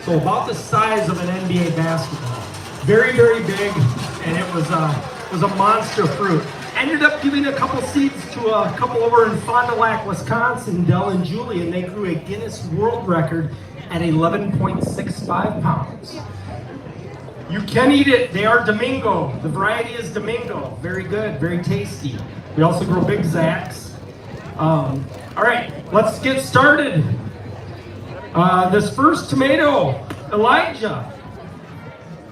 So about the size of an NBA basketball. Very, very big, and it was a monster fruit. Ended up giving a couple seeds to a couple over in Fond du Lac, Wisconsin, Del and Julie, and they grew a Guinness World Record at 11.65 pounds. You can eat it. They are Domingo. The variety is Domingo. Very good, very tasty. We also grow Big Zacks. All right, let's get started. This first tomato, Elijah.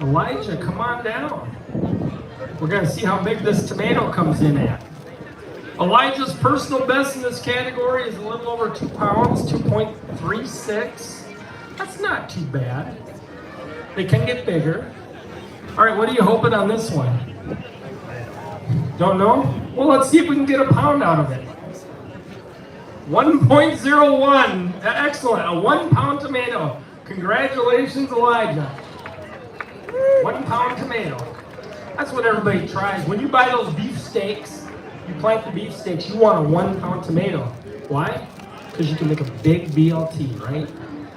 Elijah, come on down. We're going to see how big this tomato comes in at. Elijah's personal best in this category is a little over 2 pounds, 2.36. That's not too bad. They can get bigger. All right, what are you hoping on this one? Don't know? Well, let's see if we can get a pound out of it. 1.01. Excellent. A 1 pound tomato. Congratulations, Elijah. 1 pound tomato. That's what everybody tries. When you buy those beef steaks, you plant the beef steaks, you want a 1 pound tomato. Why? Because you can make a big BLT, right?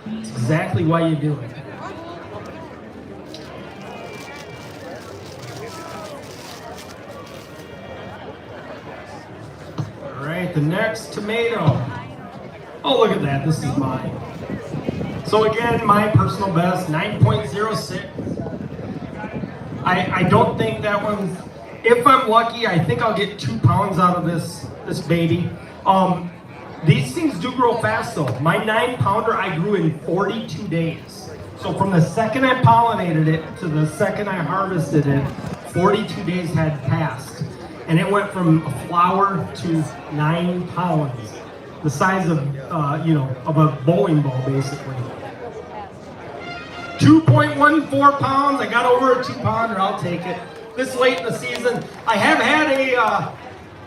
That's exactly why you do it. All right, the next tomato. Oh, look at that. This is mine. So again, my personal best, 9.06. I don't think that one's, if I'm lucky, I think I'll get 2 pounds out of this baby. These things do grow fast though. My 9-pounder I grew in 42 days. So from the second I pollinated it to the second I harvested it, 42 days had passed. And it went from a flower to 9 pounds. The size of, of a bowling ball basically. 2.14 pounds. I got over a 2 pounder. I'll take it. This late in the season, I have had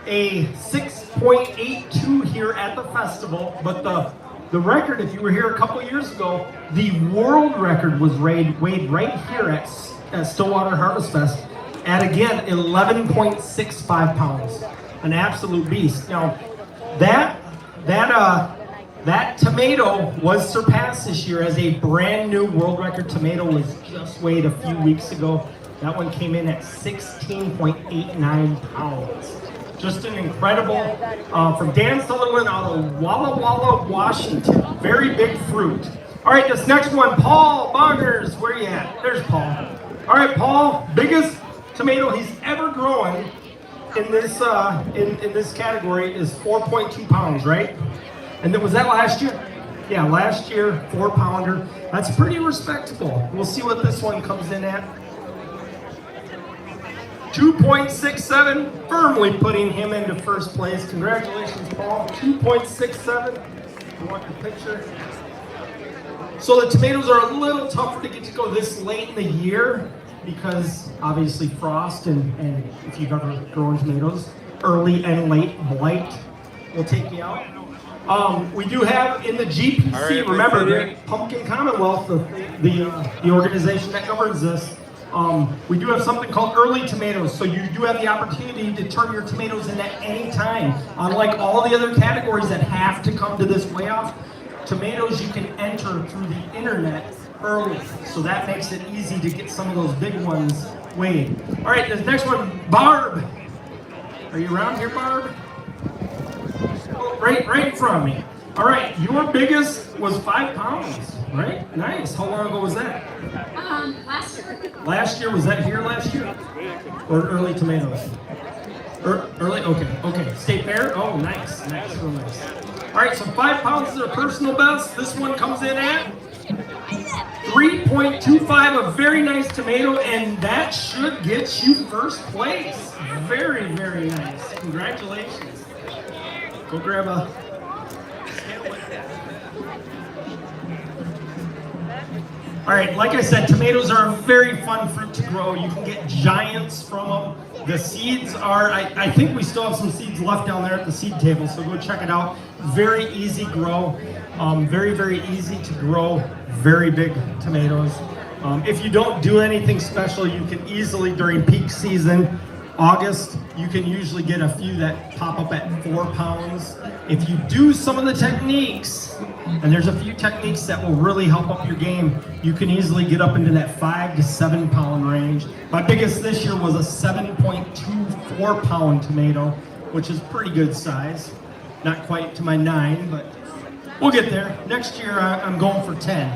a 6.82 here at the festival, but the record, if you were here a couple years ago, the world record was weighed right here at Stillwater Harvest Fest at again 11.65 pounds. An absolute beast. Now that tomato was surpassed this year as a brand new world record tomato. Was just weighed a few weeks ago. That one came in at 16.89 pounds. Just an incredible, from Dan Sutherland out of Walla Walla, Washington. Very big fruit. All right, this next one, Paul Bongers, where you at? There's Paul. All right, Paul, biggest tomato he's ever grown in this in this category is 4.2 pounds, right? And then, was that last year? Yeah, last year, 4 pounder. That's pretty respectable. We'll see what this one comes in at. 2.67, firmly putting him into first place. Congratulations, Paul. 2.67. You want your picture? So the tomatoes are a little tougher to get to go this late in the year because obviously frost and if you've ever grown tomatoes, early and late blight will take you out. We do have in the GPC, remember the Pumpkin Commonwealth, the organization that governs this, we do have something called early tomatoes, so you do have the opportunity to turn your tomatoes in at any time. Unlike all the other categories that have to come to this weigh-off, tomatoes you can enter through the internet early, so that makes it easy to get some of those big ones weighed. All right, the next one, Barb. Are you around here, Barb? Oh, right in front of me. All right, your biggest was 5 pounds, right? Nice. How long ago was that? Last year. Last year, was that here last year? Or early tomatoes? Early, okay. State fair? Oh, nice, real nice. All right, so 5 pounds is our personal best. This one comes in at 3.25, a very nice tomato, and that should get you first place. Very, very nice. Congratulations. Go grab a... All right, like I said, tomatoes are a very fun fruit to grow. You can get giants from them. The seeds are, I think we still have some seeds left down there at the seed table, so go check it out. Very easy grow, very, very easy to grow, very big tomatoes. If you don't do anything special, you can easily, during peak season, August, you can usually get a few that pop up at 4 pounds. If you do some of the techniques, and there's a few techniques that will really help up your game, you can easily get up into that 5 to 7 pound range. My biggest this year was a 7.24 pound tomato, which is pretty good size. Not quite to my 9, but we'll get there. Next year, I'm going for 10.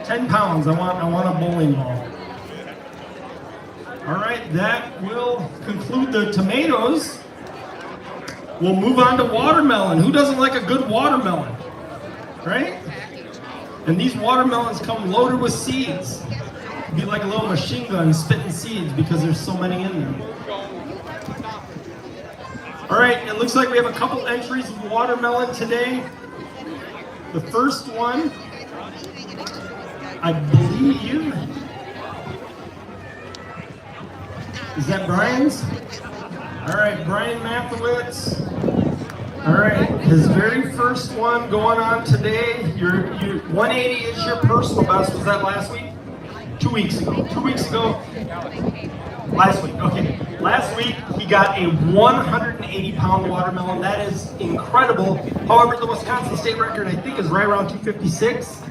10 pounds, I want a bowling ball. All right, that will conclude the tomatoes. We'll move on to watermelon. Who doesn't like a good watermelon, right? And these watermelons come loaded with seeds. It'd be like a little machine gun spitting seeds because there's so many in them. All right, it looks like we have a couple entries of watermelon today. The first one, I believe, is that Brian's? All right, Brian Mathewitz. All right, his very first one going on today. Your 180 is your personal best. Was that last week? 2 weeks ago. 2 weeks ago. Last week, okay. Last week, he got a 180-pound watermelon. That is incredible. However, the Wisconsin state record, I think, is right around 256.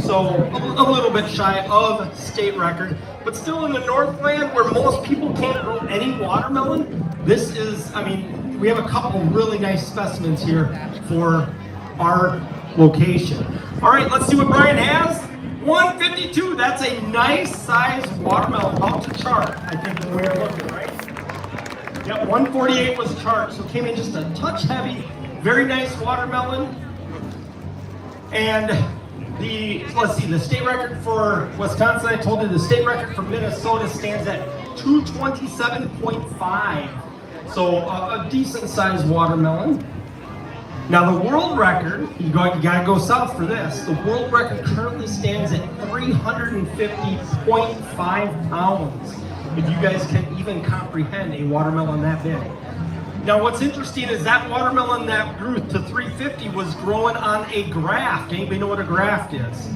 So a little bit shy of state record. But still in the Northland, where most people can't grow any watermelon, this is, I mean, we have a couple really nice specimens here for our location. All right, let's see what Brian has. 152, that's a nice size watermelon, about to chart, I think, when we were looking, right? Yep, 148 was chart, so came in just a touch heavy. Very nice watermelon. And let's see, the state record for Wisconsin, I told you the state record for Minnesota stands at 227.5. So a decent sized watermelon. Now the world record, you gotta go south for this. The world record currently stands at 350.5 pounds. If you guys can even comprehend a watermelon that big. Now what's interesting is that watermelon that grew to 350 was growing on a graft. Anybody know what a graft is?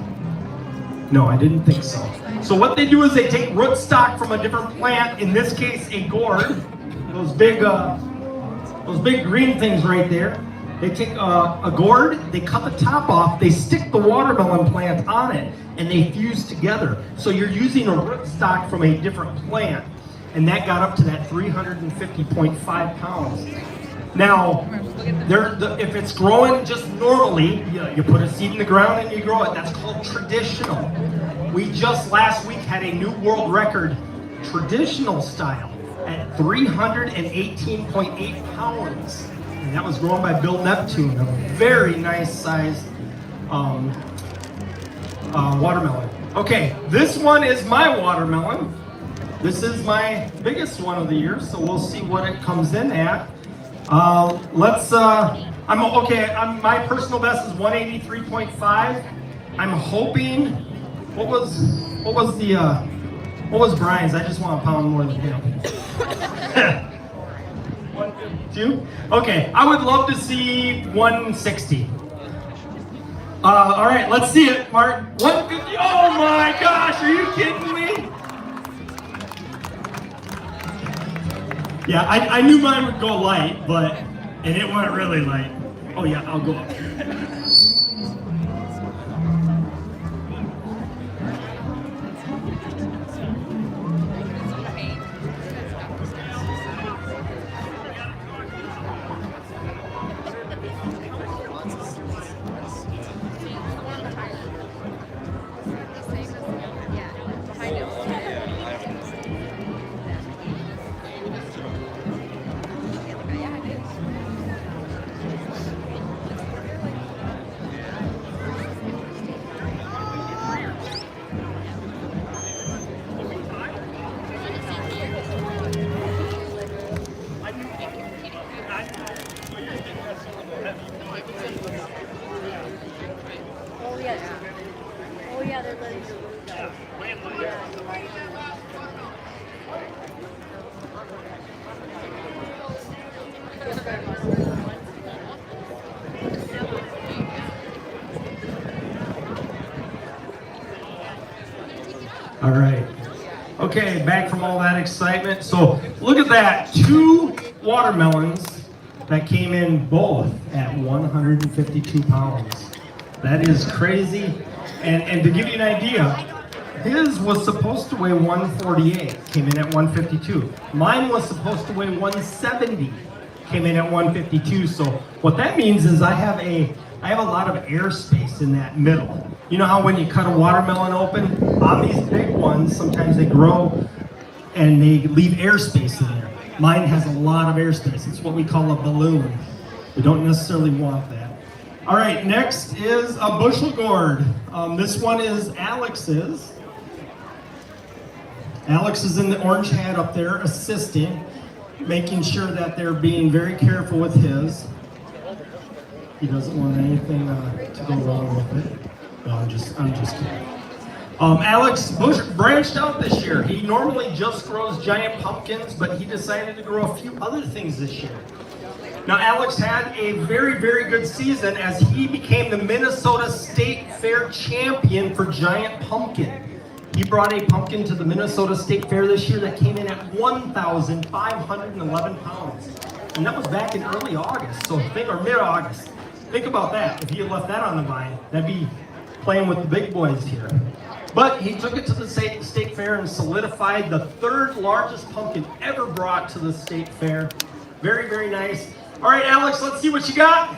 No, I didn't think so. So what they do is they take rootstock from a different plant, in this case a gourd, those big green things right there. They take a gourd, they cut the top off, they stick the watermelon plant on it, and they fuse together. So you're using a rootstock from a different plant, and that got up to that 350.5 pounds. Now, if it's growing just normally, you put a seed in the ground and you grow it. That's called traditional. We just last week had a new world record traditional style at 318.8 pounds. And that was grown by Bill Neptune, a very nice sized watermelon. Okay, this one is my watermelon. This is my biggest one of the year, so we'll see what it comes in at. I'm My personal best is 183.5. I'm hoping, what was Brian's? I just want a pound more than him. 152? Okay, I would love to see 160. All right, let's see it, Mark. 150, oh my gosh, are you kidding me? Yeah, I knew mine would go light, and it went really light. Oh yeah, I'll go up. Oh yeah, they're letting you lose that. All right. Okay, back from all that excitement. So look at that, 2 watermelons that came in both at 152 pounds. That is crazy. And to give you an idea, his was supposed to weigh 148, came in at 152. Mine was supposed to weigh 170, came in at 152. So what that means is I have a lot of airspace in that middle. You know how when you cut a watermelon open, on these big ones, sometimes they grow and they leave airspace in there. Mine has a lot of airspace. It's what we call a balloon. We don't necessarily want that. All right, next is a bushel gourd. This one is Alex's. Alex is in the orange hat up there assisting, making sure that they're being very careful with his. He doesn't want anything to go wrong with it. No, I'm just kidding. Alex branched out this year. He normally just grows giant pumpkins, but he decided to grow a few other things this year. Now, Alex had a very, very good season as he became the Minnesota State Fair champion for giant pumpkin. He brought a pumpkin to the Minnesota State Fair this year that came in at 1,511 pounds. And that was back in early August, or mid-August. Think about that. If he had left that on the vine, that'd be playing with the big boys here. But he took it to the state fair and solidified the 3rd largest pumpkin ever brought to the state fair. Very, very nice. All right, Alex, let's see what you got.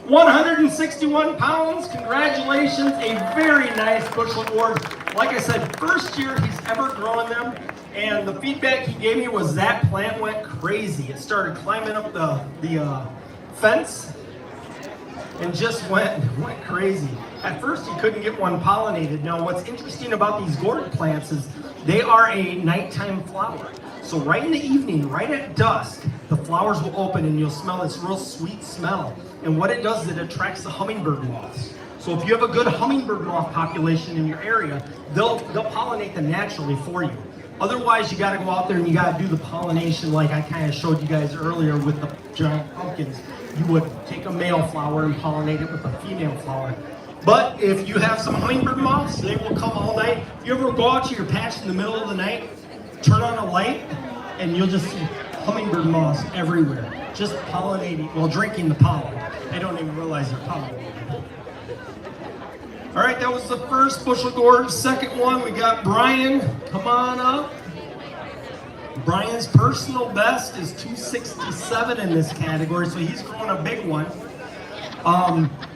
161 pounds. Congratulations. A very nice bushel gourd. Like I said, first year he's ever growing them. And the feedback he gave me was that plant went crazy. It started climbing up the fence and just went crazy. At first he couldn't get one pollinated. Now what's interesting about these gourd plants is they are a nighttime flower. So right in the evening, right at dusk, the flowers will open and you'll smell this real sweet smell. And what it does is it attracts the hummingbird moths. So if you have a good hummingbird moth population in your area, they'll pollinate them naturally for you. Otherwise, you gotta go out there and you gotta do the pollination like I kind of showed you guys earlier with the giant pumpkins. You would take a male flower and pollinate it with a female flower. But if you have some hummingbird moths, they will come all night. If you ever go out to your patch in the middle of the night, turn on a light, and you'll just see hummingbird moths everywhere, just pollinating, well, drinking the pollen. They don't even realize they're pollinating. All right, that was the first bushel gourd. Second one, we got Brian. Come on up. Brian's personal best is 267 in this category, so he's growing a big one.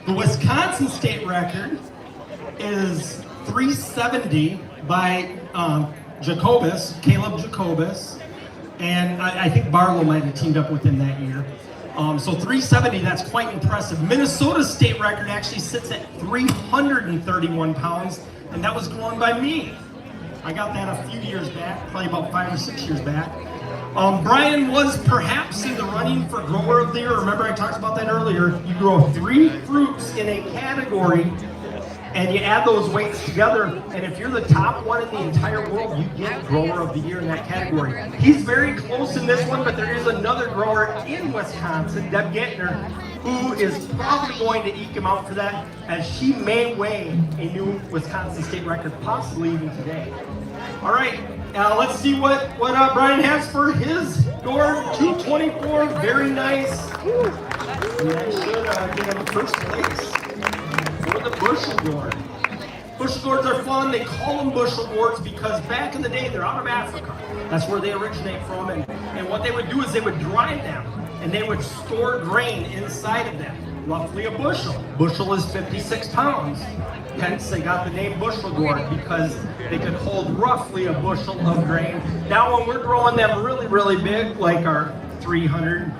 The Wisconsin state record is 370 by Caleb Jacobus, and I think Barlow might have teamed up with him that year. So 370, that's quite impressive. Minnesota state record actually sits at 331 pounds, and that was grown by me. I got that a few years back, probably about 5 or 6 years back. Brian was perhaps in the running for grower of the year. Remember I talked about that earlier. You grow 3 fruits in a category and you add those weights together, and if you're the top one in the entire world, you get grower of the year in that category. He's very close in this one, but there is another grower in Wisconsin, Deb Gantner, who is probably going to eke him out for that, as she may weigh a new Wisconsin state record, possibly even today. All right, let's see what Brian has for his gourd. 224, very nice. And that should get him first place for the bushel gourd. Bushel gourds are fun. They call them bushel gourds because back in the day, they're out of Africa. That's where they originate from. And what they would do is they would dry them and they would store grain inside of them, roughly a bushel. Bushel is 56 pounds. Hence, they got the name bushel gourd because they could hold roughly a bushel of grain. Now, when we're growing them really, really big, like our 300,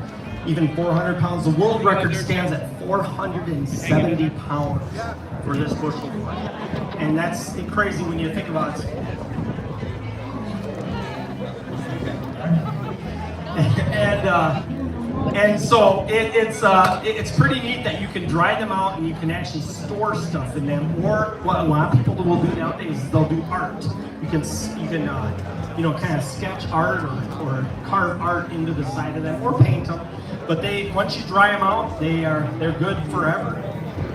even 400 pounds, the world record stands at 470 pounds for this bushel gourd. And that's crazy when you think about it. And so it's pretty neat that you can dry them out and you can actually store stuff in them. Or what a lot of people will do nowadays is they'll do art. You can kind of sketch art or carve art into the side of them or paint them. But once you dry them out, they're good forever.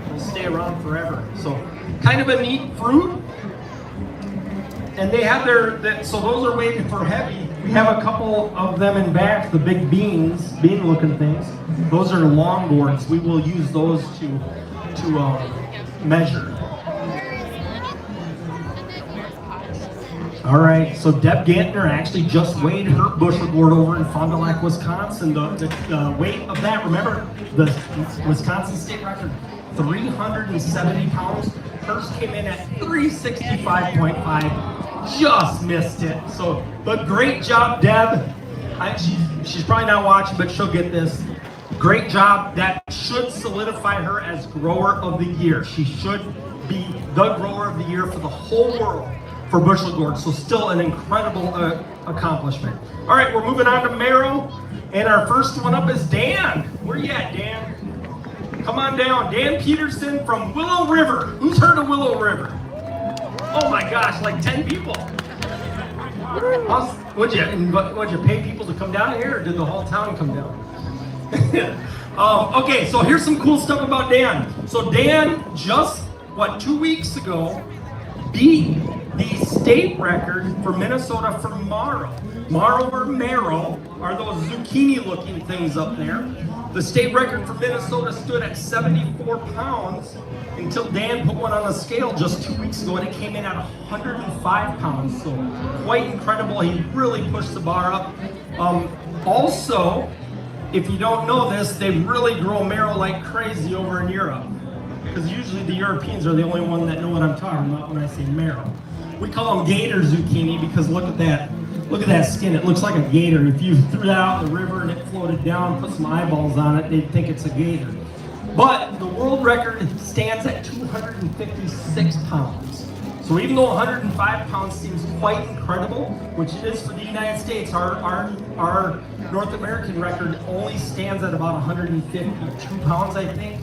They'll stay around forever. So kind of a neat fruit. And they have so those are weighted for heavy. We have a couple of them in back, the big bean-looking things. Those are long gourds. We will use those to measure. All right, so Deb Gantner actually just weighed her bushel gourd over in Fond du Lac, Wisconsin. The weight of that, remember, the Wisconsin state record, 370 pounds. Hers came in at 365.5. Just missed it. So, but great job, Deb. She's probably not watching, but she'll get this. Great job. That should solidify her as grower of the year. She should be the grower of the year for the whole world for bushel gourd. So still an incredible accomplishment. All right, we're moving on to marrow. And our first one up is Dan. Where you at, Dan? Come on down. Dan Peterson from Willow River. Who's heard of Willow River? Oh my gosh, like 10 people. Would you pay people to come down here, or did the whole town come down? Okay, so here's some cool stuff about Dan. So Dan just, 2 weeks ago, beat the state record for Minnesota for marrow. Marrow or marrow are those zucchini-looking things up there. The state record for Minnesota stood at 74 pounds until Dan put one on the scale just 2 weeks ago, and it came in at 105 pounds. So quite incredible. He really pushed the bar up. Also, if you don't know this, they really grow marrow like crazy over in Europe, because usually the Europeans are the only one that know what I'm talking about when I say marrow. We call them gator zucchini because look at that. Look at that skin. It looks like a gator. If you threw that out in the river and it floated down, put some eyeballs on it, they'd think it's a gator. But the world record stands at 256 pounds. So even though 105 pounds seems quite incredible, which it is for the United States, our North American record only stands at about 152 pounds, I think.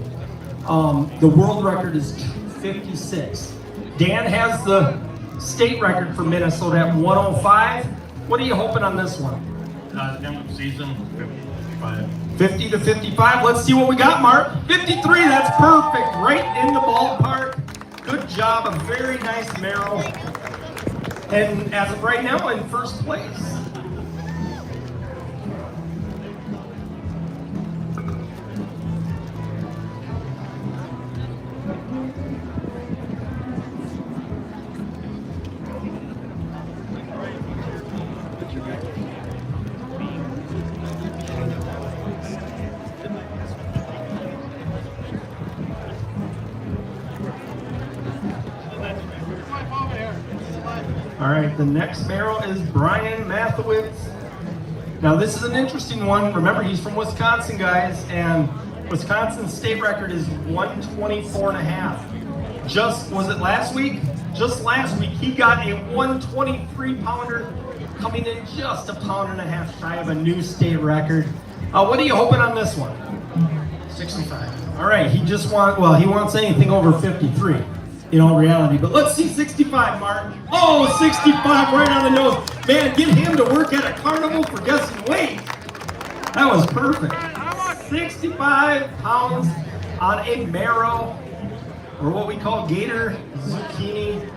The world record is 256. Dan has the state record for Minnesota at 105. What are you hoping on this one? End of season, 55. 50 to 55. Let's see what we got, Mark. 53, that's perfect. Right in the ballpark. Good job. A very nice marrow. And as of right now, in first place. All right, the next marrow is Brian Mathewitz. Now this is an interesting one. Remember, he's from Wisconsin, guys, and Wisconsin's state record is 124.5. Was it last week? Just last week, he got a 123 pounder coming in just a pound and a half shy of a new state record. What are you hoping on this one? 65. All right, he wants anything over 53 in all reality. But let's see 65, Mark. Oh, 65 right on the nose. Man, get him to work at a carnival for guessing weight. That was perfect. 65 pounds on a marrow, or what we call gator zucchini.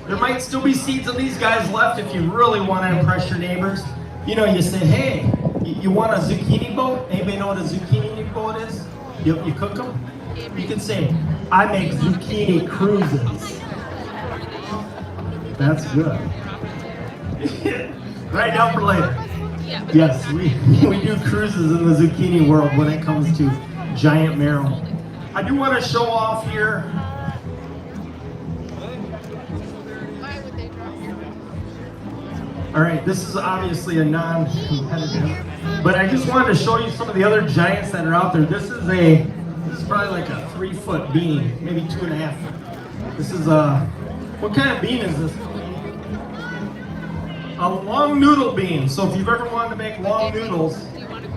There might still be seeds of these guys left if you really want to impress your neighbors. You know, you say, hey, you want a zucchini boat? Anybody know what a zucchini boat is? You cook them? You can say, I make zucchini cruises. That's good. Right now for later. Yes, we do cruises in the zucchini world when it comes to giant marrow. I do want to show off here. All right, this is obviously a non-competitive, but I just wanted to show you some of the other giants that are out there. This is probably like a 3-foot bean, maybe 2.5. This is what kind of bean is this? A long noodle bean. So if you've ever wanted to make long noodles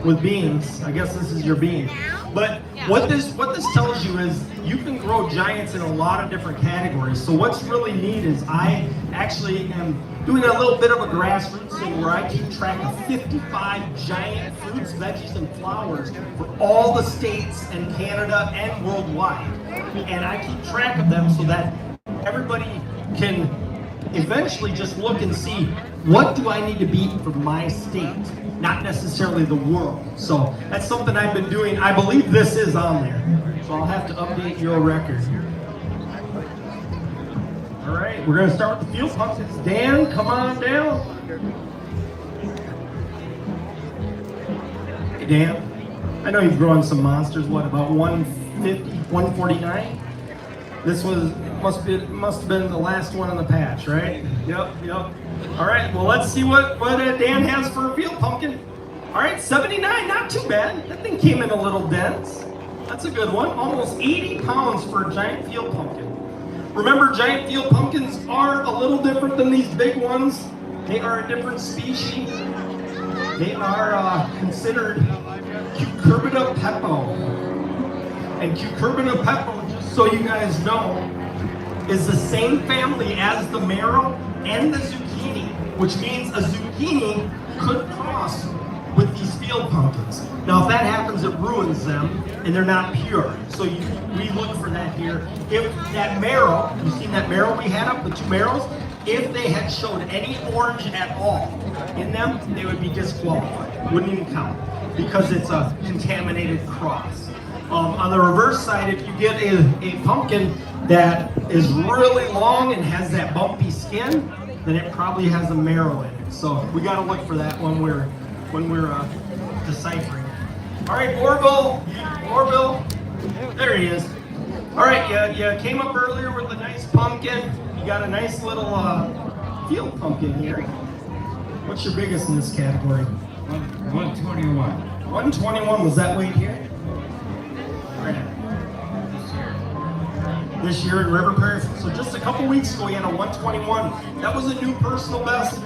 with beans, I guess this is your bean. But what this tells you is you can grow giants in a lot of different categories. So what's really neat is I actually am doing a little bit of a grassroots thing where I keep track of 55 giant fruits, veggies, and flowers for all the states and Canada and worldwide. And I keep track of them so that everybody can eventually just look and see, what do I need to beat for my state, not necessarily the world. So that's something I've been doing. I believe this is on there, so I'll have to update your record. All right, we're going to start with the field pumpkins. Dan, come on down. Hey, Dan, I know you've grown some monsters. What, about 150, 149? This must have been the last one in the patch, right? Yep. All right, well, let's see what Dan has for a field pumpkin. All right, 79, not too bad. That thing came in a little dense. That's a good one. Almost 80 pounds for a giant field pumpkin. Remember, giant field pumpkins are a little different than these big ones. They are a different species. They are considered Cucurbita pepo. And Cucurbita pepo, just so you guys know, is the same family as the marrow and the zucchini, which means a zucchini could cross with these field pumpkins. Now, if that happens, it ruins them, and they're not pure. So we look for that here. If that marrow, you seen that marrow we had up, the 2 marrows, if they had showed any orange at all in them, they would be disqualified. Wouldn't even count, because it's a contaminated cross. On the reverse side, if you get a pumpkin that is really long and has that bumpy skin, then it probably has a marrow in it. So we got to look for that when we're deciphering. All right, Orville, there he is. All right, you came up earlier with a nice pumpkin. You got a nice little field pumpkin here. What's your biggest in this category? 121. 121, was that weight here? This year in River Prairie. So just a couple weeks ago, we had a 121. That was a new personal best.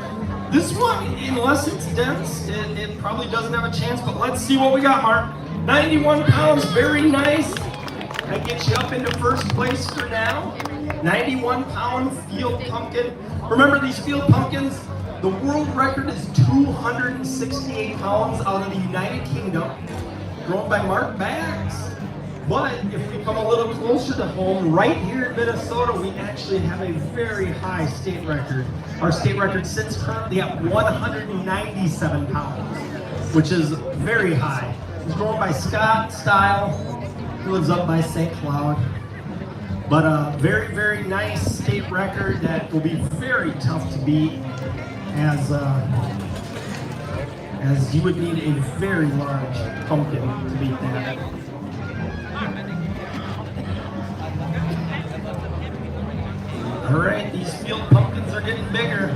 This one, unless it's dense, it probably doesn't have a chance, but let's see what we got, Mark. 91 pounds, very nice. That gets you up into first place for now. 91-pound field pumpkin. Remember, these field pumpkins, the world record is 268 pounds out of the United Kingdom, grown by Mark Baggs. But if we come a little closer to home, right here in Minnesota, we actually have a very high state record. Our state record sits currently at 197 pounds, which is very high. It's grown by Scott Style, who lives up by St. Cloud. But a very, very nice state record that will be very tough to beat, as you would need a very large pumpkin to beat that. All right, these field pumpkins are getting bigger.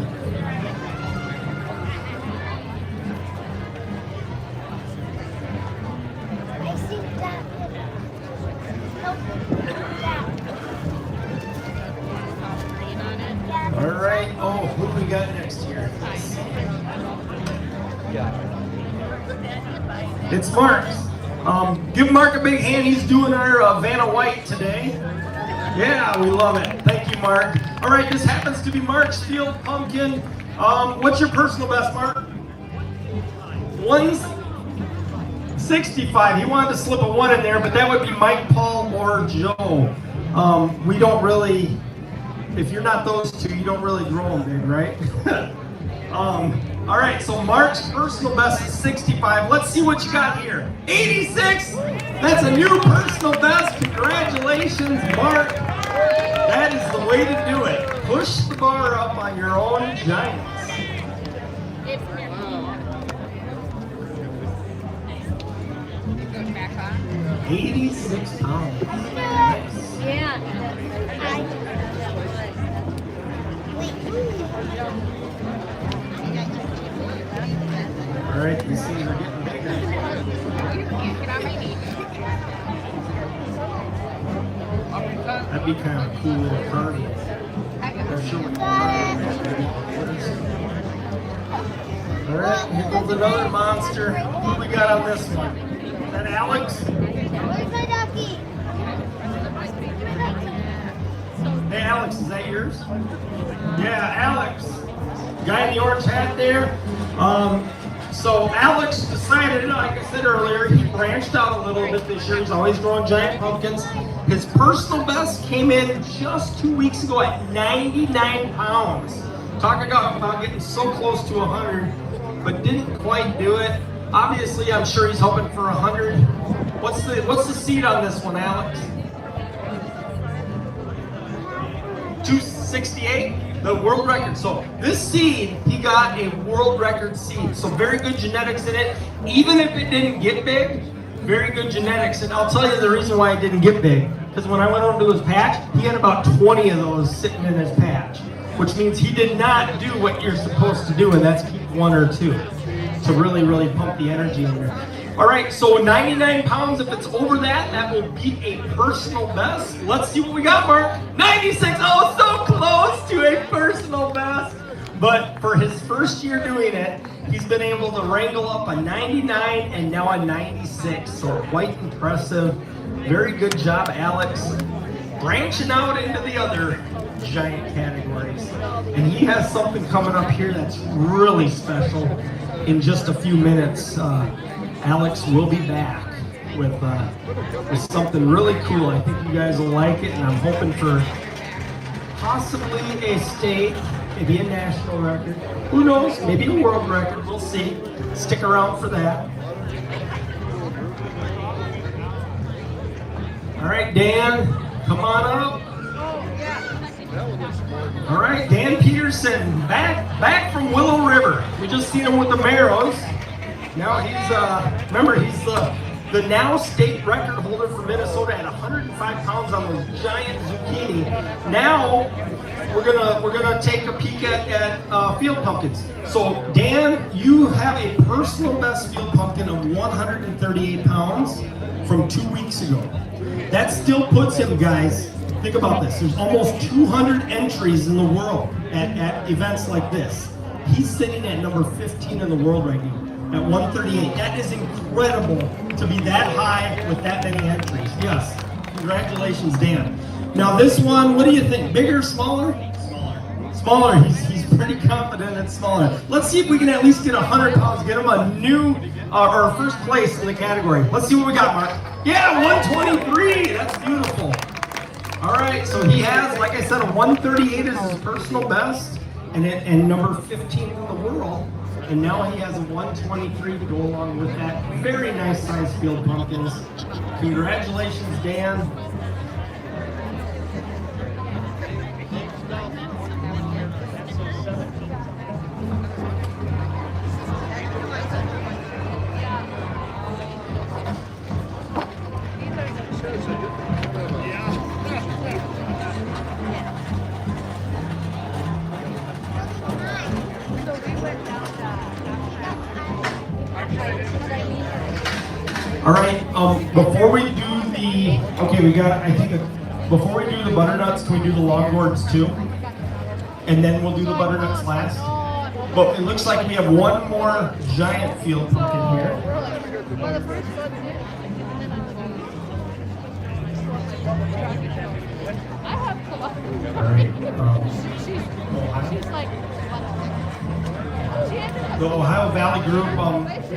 All right, oh, who do we got next here? It's Mark's. Give Mark a big hand. He's doing our Vanna White today. Yeah, we love it. Thank you, Mark. All right, this happens to be Mark's field pumpkin. What's your personal best, Mark? 165. He wanted to slip a 1 in there, but that would be Mike, Paul, or Joe. We don't really, if you're not those two, you don't really grow them big, right? All right, so Mark's personal best is 65. Let's see what you got here. 86. That's a new personal best. Congratulations, Mark. That is the way to do it. Push the bar up on your own giants. 86 pounds. Yeah. All right, these things are getting bigger. That'd be kind of a cool little party. They're showing all right, here comes another monster. What we got on this one? Is that Alex? Where's my ducky? Hey, Alex, is that yours? Yeah, Alex. Guy in the orange hat there. So Alex decided, like I said earlier, he branched out a little bit this year. He's always growing giant pumpkins. His personal best came in just 2 weeks ago at 99 pounds. Talking about getting so close to 100, but didn't quite do it. Obviously, I'm sure he's hoping for 100. What's the seed on this one, Alex? 268, the world record. So this seed, he got a world record seed. So very good genetics in it. Even if it didn't get big, very good genetics. And I'll tell you the reason why it didn't get big. Because when I went over to his patch, he had about 20 of those sitting in his patch. Which means he did not do what you're supposed to do, and that's keep 1 or 2 to really pump the energy in there. All right, so 99 pounds, if it's over that, that will beat a personal best. Let's see what we got, Mark. 96, oh, so close to a personal best. But for his first year doing it, he's been able to wrangle up a 99 and now a 96, so quite impressive. Very good job, Alex. Branching out into the other giant categories. And he has something coming up here that's really special in just a few minutes. Alex will be back with something really cool. I think you guys will like it, and I'm hoping for possibly a state, maybe a national record. Who knows? Maybe a world record. We'll see. Stick around for that. All right, Dan, come on up. All right, Dan Peterson, back from Willow River. We just seen him with the Marrows. Now he's, remember, he's the now state record holder for Minnesota at 105 pounds on those giant zucchini. Now we're gonna take a peek at field pumpkins. So Dan, you have a personal best field pumpkin of 138 pounds from 2 weeks ago. That still puts him, guys. Think about this. There's almost 200 entries in the world at events like this. He's sitting at number 15 in the world right now at 138. That is incredible to be that high with that many entries. Yes. Congratulations, Dan. Now this one, what do you think? Bigger, smaller? Smaller. He's pretty confident it's smaller. Let's see if we can at least get 100 pounds, get him a new or first place in the category. Let's see what we got, Mark. Yeah, 123. That's beautiful. All right, so he has, like I said, a 138 is his personal best, and number 15 in the world. And now he has a 123 to go along with that. Very nice size field pumpkins. Congratulations, Dan. All right, before we do the, before we do the butternuts, can we do the longboards too? And then we'll do the butternuts last. But it looks like we have one more giant field pumpkin here. The Ohio Valley Group,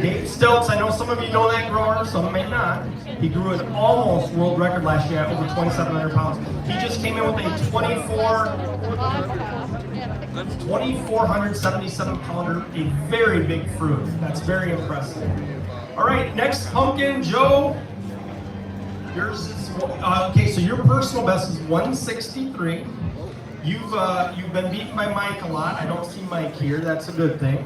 Dave Stilts, I know some of you know that grower, some may not. He grew an almost world record last year at over 2,700 pounds. He just came in with a 2,477 pounder, a very big fruit. That's very impressive. All right, next pumpkin, Joe. Yours is, okay, so your personal best is 163. You've been beaten by Mike a lot. I don't see Mike here, that's a good thing.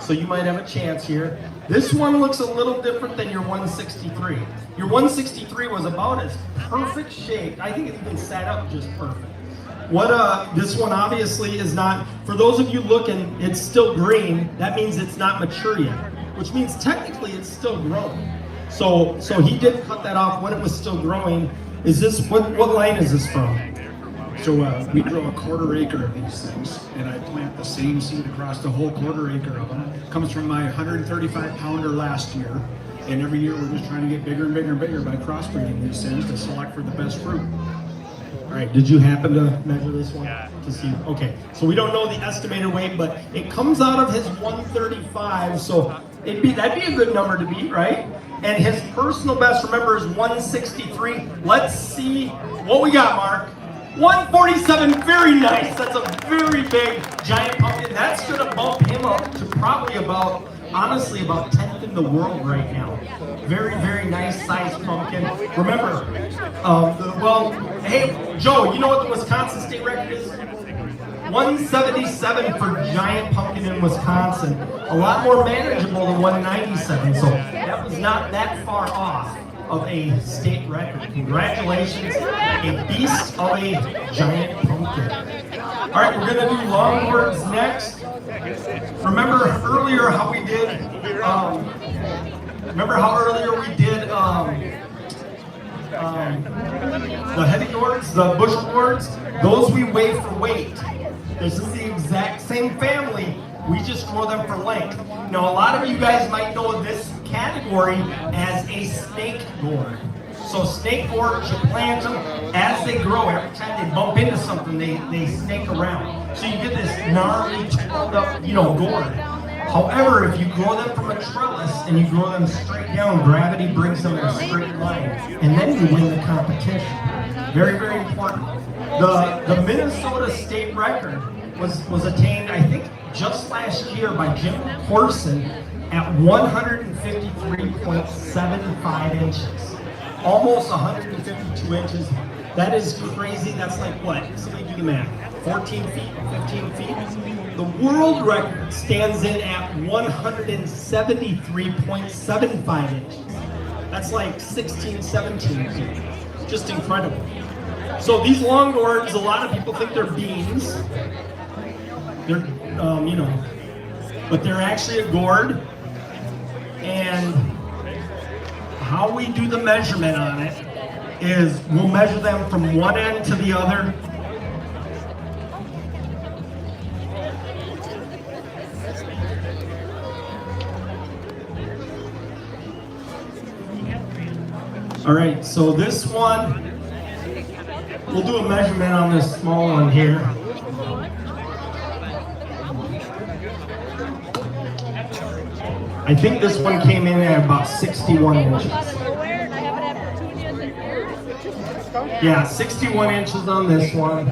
So you might have a chance here. This one looks a little different than your 163. Your 163 was about as perfect shape. I think it even sat up just perfect. This one obviously is not, for those of you looking, it's still green. That means it's not mature yet, which means technically it's still growing. So he did cut that off when it was still growing. Is this, what line is this from? So we grow a 1/4 acre of these things, and I plant the same seed across the whole 1/4 acre of them. It comes from my 135 pounder last year, and every year we're just trying to get bigger and bigger and bigger by crossbreeding these things to select for the best fruit. All right, did you happen to measure this one to see? Okay, so we don't know the estimated weight, but it comes out of his 135, so that'd be a good number to beat, right? And his personal best, remember, is 163. Let's see what we got, Mark. 147, very nice. That's a very big giant pumpkin. That's gonna bump him up to probably honestly about 10th in the world right now. Very, very nice sized pumpkin. Remember, hey, Joe, you know what the Wisconsin state record is? 177 for giant pumpkin in Wisconsin. A lot more manageable than 197, so that was not that far off of a state record. Congratulations, a beast of a giant pumpkin. All right, we're gonna do longboards next. Remember earlier how we did, the heavy gourds, the bushel gourds? Those we weigh for weight. This is the exact same family, we just grow them for length. Now a lot of you guys might know this category as a snake gourd. So snake gourds, you plant them as they grow. Every time they bump into something, they snake around. So you get this gnarly, twirled up, gourd. However, if you grow them from a trellis and you grow them straight down, gravity brings them in a straight line, and then you win the competition. Very, very important. The Minnesota state record was attained, I think, just last year by Jim Horson at 153.75 inches. Almost 152 inches. That is crazy. That's like what? Somebody do the math. 14 feet, 15 feet. The world record stands in at 173.75 inches. That's like 16, 17 feet. Just incredible. So these long gourds, a lot of people think they're beans. They're, but they're actually a gourd. And how we do the measurement on it is we'll measure them from one end to the other. All right, so this one, we'll do a measurement on this small one here. I think this one came in at about 61 inches. Yeah, 61 inches on this one,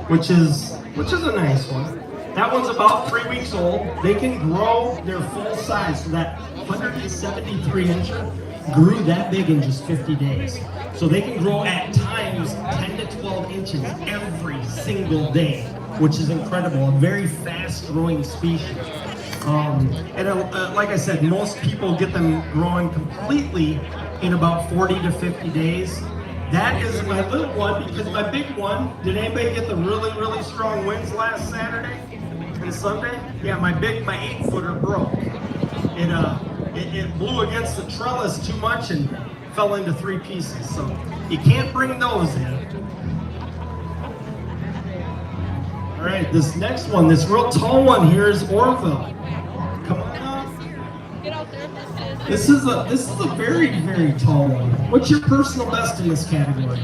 which is a nice one. That one's about 3 weeks old. They can grow their full size, so that 173 incher grew that big in just 50 days. So they can grow at times 10 to 12 inches every single day, which is incredible. A very fast growing species. Like I said, most people get them growing completely in about 40 to 50 days. That is my little one, because my big one, did anybody get the really, really strong winds last Saturday and Sunday? Yeah, my 8-footer broke. It blew against the trellis too much and fell into 3 pieces. So you can't bring those in. All All right, this next one, this real tall one here is Orville. Come on up. Get out there. This is a very, very tall one. What's your personal best in this category?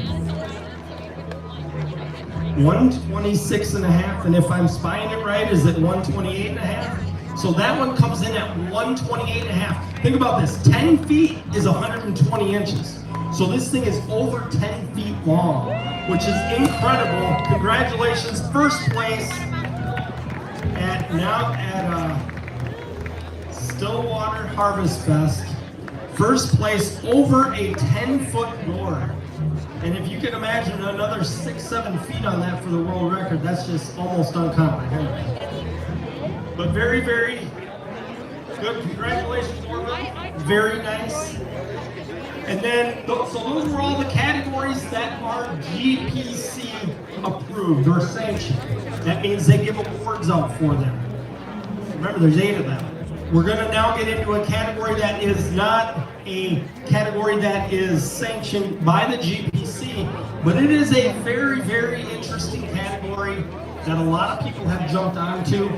126 and a half, and if I'm spying it right, is it 128 and a half? So that one comes in at 128 and a half. Think about this, 10 feet is 120 inches. So this thing is over 10 feet long, which is incredible. Congratulations, first place at Stillwater Harvest Fest. First place over a 10-foot gourd. And if you can imagine another 6-7 feet on that for the world record, that's just almost uncomprehendable. But very, very good. Congratulations, Orville. Very nice. And then, so those were all the categories that are GPC approved or sanctioned. That means they give awards out for them. Remember, there's 8 of them. We're going to now get into a category that is not a category that is sanctioned by the GPC, but it is a very, very interesting category that a lot of people have jumped onto.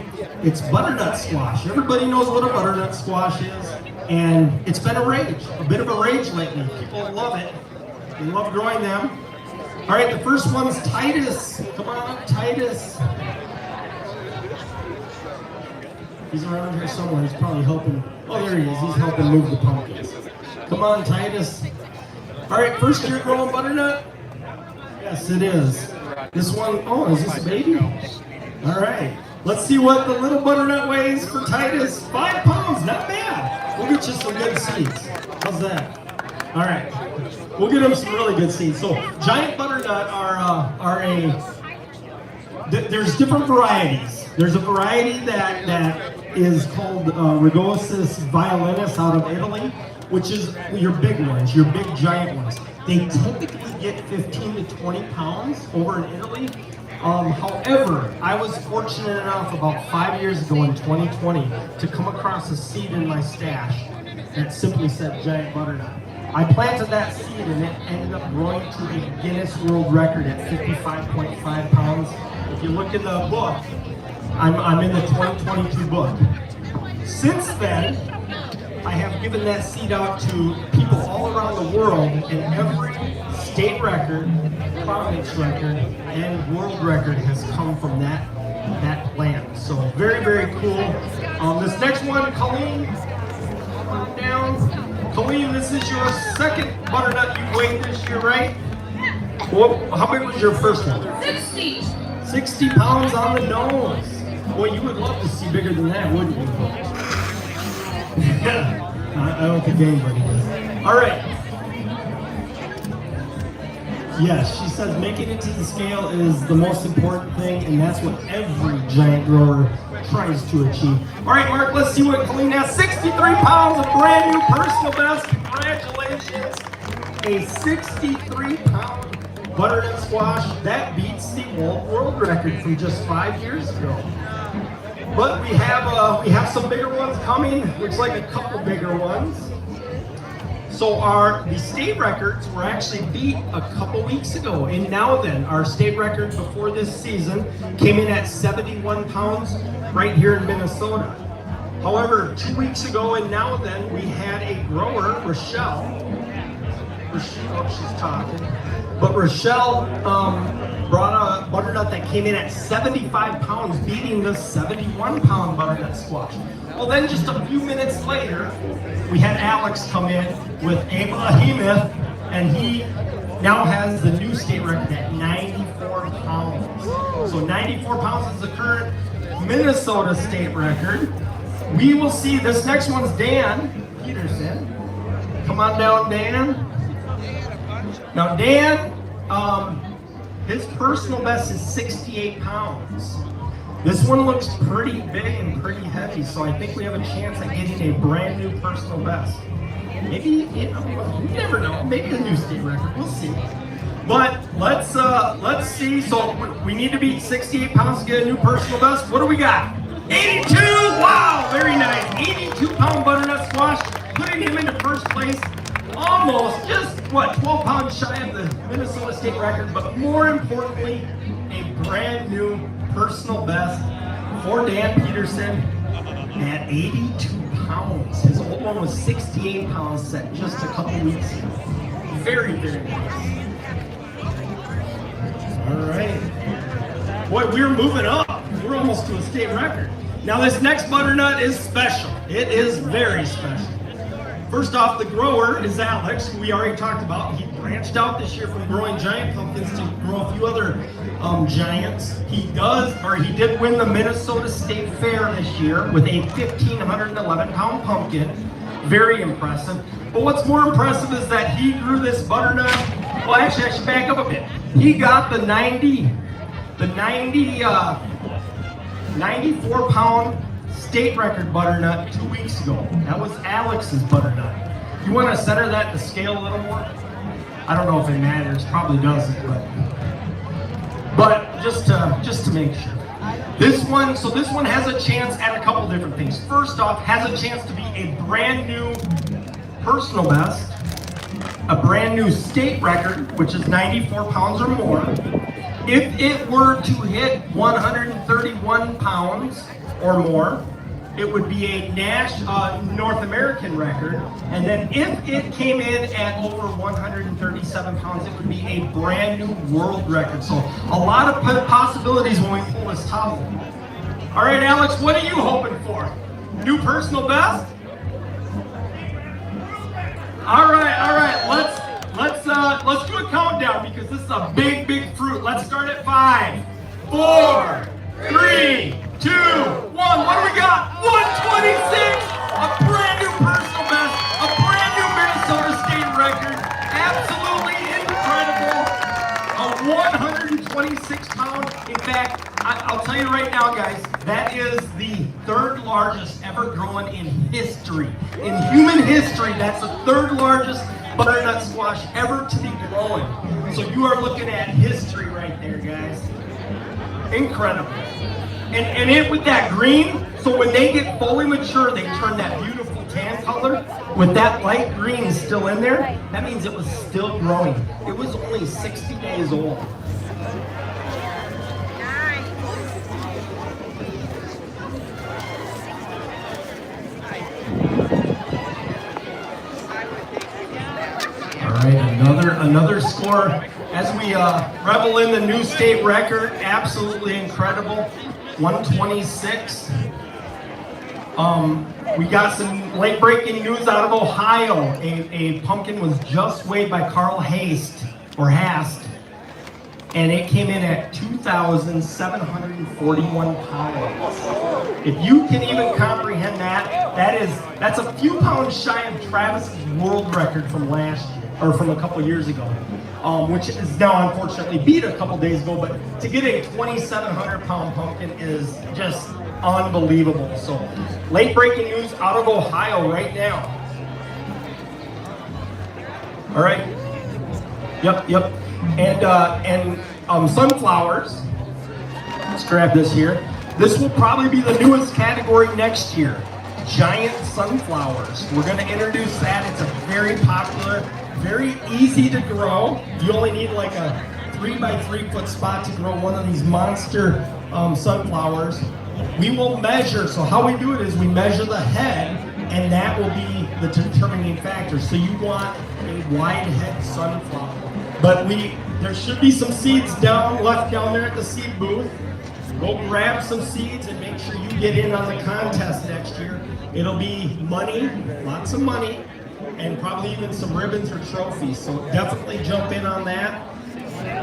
It's butternut squash. Everybody knows what a butternut squash is, and it's been a bit of a rage lately. People love it. They love growing them. All right, the first one's Titus. Come on up, Titus. He's around here somewhere. He's probably helping. Oh, there he is. He's helping move the pumpkins. Come on, Titus. All right, first year growing butternut? Yes, it is. This one, oh, is this a baby? All right. Let's see what the little butternut weighs for Titus. 5 pounds, not bad. We'll get you some good seeds. How's that? All right. We'll get him some really good seeds. So giant butternut there's different varieties. There's a variety that is called Rugosus violinus out of Italy, which is your big ones, your big giant ones. They typically get 15 to 20 pounds over in Italy. However, I was fortunate enough about 5 years ago in 2020 to come across a seed in my stash that simply said giant butternut. I planted that seed and it ended up growing to the Guinness World Record at 55.5 pounds. If you look in the book, I'm in the 2022 book. Since then, I have given that seed out to people all around the world, and every state record, province record, and world record has come from that plant. So very, very cool. This next one, Colleen, down. Colleen, this is your second butternut you weighed this year, right? Well, how big was your first one? 60. 60 pounds on the nose. Boy, you would love to see bigger than that, wouldn't you? I don't think anybody does. All right. Yes, she says making it to the scale is the most important thing, and that's what every giant grower tries to achieve. All right, Mark, let's see what Colleen has. 63 pounds, a brand new personal best. Congratulations. A 63-pound butternut squash. That beats the world record from just 5 years ago. But we have some bigger ones coming. Looks like a couple bigger ones. So the state records were actually beat a couple weeks ago. And now then, our state record before this season came in at 71 pounds right here in Minnesota. However, 2 weeks ago and now then, we had a grower, Rochelle, she's talking. But Rochelle brought a butternut that came in at 75 pounds, beating the 71-pound butternut squash. Well, then just a few minutes later, we had Alex come in with a behemoth, and he now has the new state record at 94 pounds. So 94 pounds is the current Minnesota state record. We will see, this next one's Dan Peterson. Come on down, Dan. Now Dan, his personal best is 68 pounds. This one looks pretty big and pretty heavy, so I think we have a chance at getting a brand new personal best. Maybe, you never know, maybe a new state record, we'll see. But let's see, so we need to beat 68 pounds to get a new personal best. What do we got? 82, wow, very nice. 82-pound butternut squash, putting him into first place. Almost, just 12 pounds shy of the Minnesota state record, but more importantly, a brand new personal best for Dan Peterson at 82 pounds. His old one was 68 pounds set just a couple weeks ago. Very, very nice. All right. Boy, we're moving up. We're almost to a state record. Now this next butternut is special. It is very special. First off, the grower is Alex, who we already talked about. He branched out this year from growing giant pumpkins to grow a few other giants. He did win the Minnesota State Fair this year with a 1,511-pound pumpkin. Very impressive. But what's more impressive is that he grew this butternut. Well, actually, I should back up a bit. He got the 94-pound state record butternut 2 weeks ago. That was Alex's butternut. You want to center that to scale a little more? I don't know if it matters. Probably doesn't, but just to make sure. This one has a chance at a couple different things. First off, has a chance to be a brand new personal best, a brand new state record, which is 94 pounds or more. If it were to hit 131 pounds or more, it would be a North American record. And then if it came in at over 137 pounds, it would be a brand new world record. So a lot of possibilities when we pull this top. All right, Alex, what are you hoping for? New personal best? All right. Let's do a countdown because this is a big fruit. Let's start at 5, 4, 3, 2, 1. What do we got? 126! A brand new personal best, a brand new Minnesota State record. Absolutely incredible. A 126 pound. In fact, I'll tell you right now, guys, that is the third largest ever grown in history. In human history, that's the third largest butternut squash ever to be grown. So you are looking at history right there, guys. Incredible. And it with that green, so when they get fully mature, they turn that beautiful tan color. With that light green still in there, that means it was still growing. It was only 60 days old. All right, another score as we revel in the new state record. Absolutely incredible. 126. We got some late breaking news out of Ohio. A pumpkin was just weighed by Carl Hast, and it came in at 2,741 pounds. If you can even comprehend that, that's a few pounds shy of Travis's world record from last year, or from a couple years ago. Which is now unfortunately beat a couple days ago, but to get a 2,700-pound pumpkin is just unbelievable. So, late breaking news out of Ohio right now. All right. Yep. And sunflowers. Let's grab this here. This will probably be the newest category next year. Giant sunflowers. We're going to introduce that. It's a very popular, very easy to grow. You only need like a 3x3 foot spot to grow one of these monster sunflowers. We will measure, so how we do it is we measure the head, and that will be the determining factor. So you want a wide head sunflower. But there should be some seeds left down there at the seed booth. Go grab some seeds and make sure you get in on the contest next year. It'll be money, lots of money, and probably even some ribbons or trophies. So definitely jump in on that.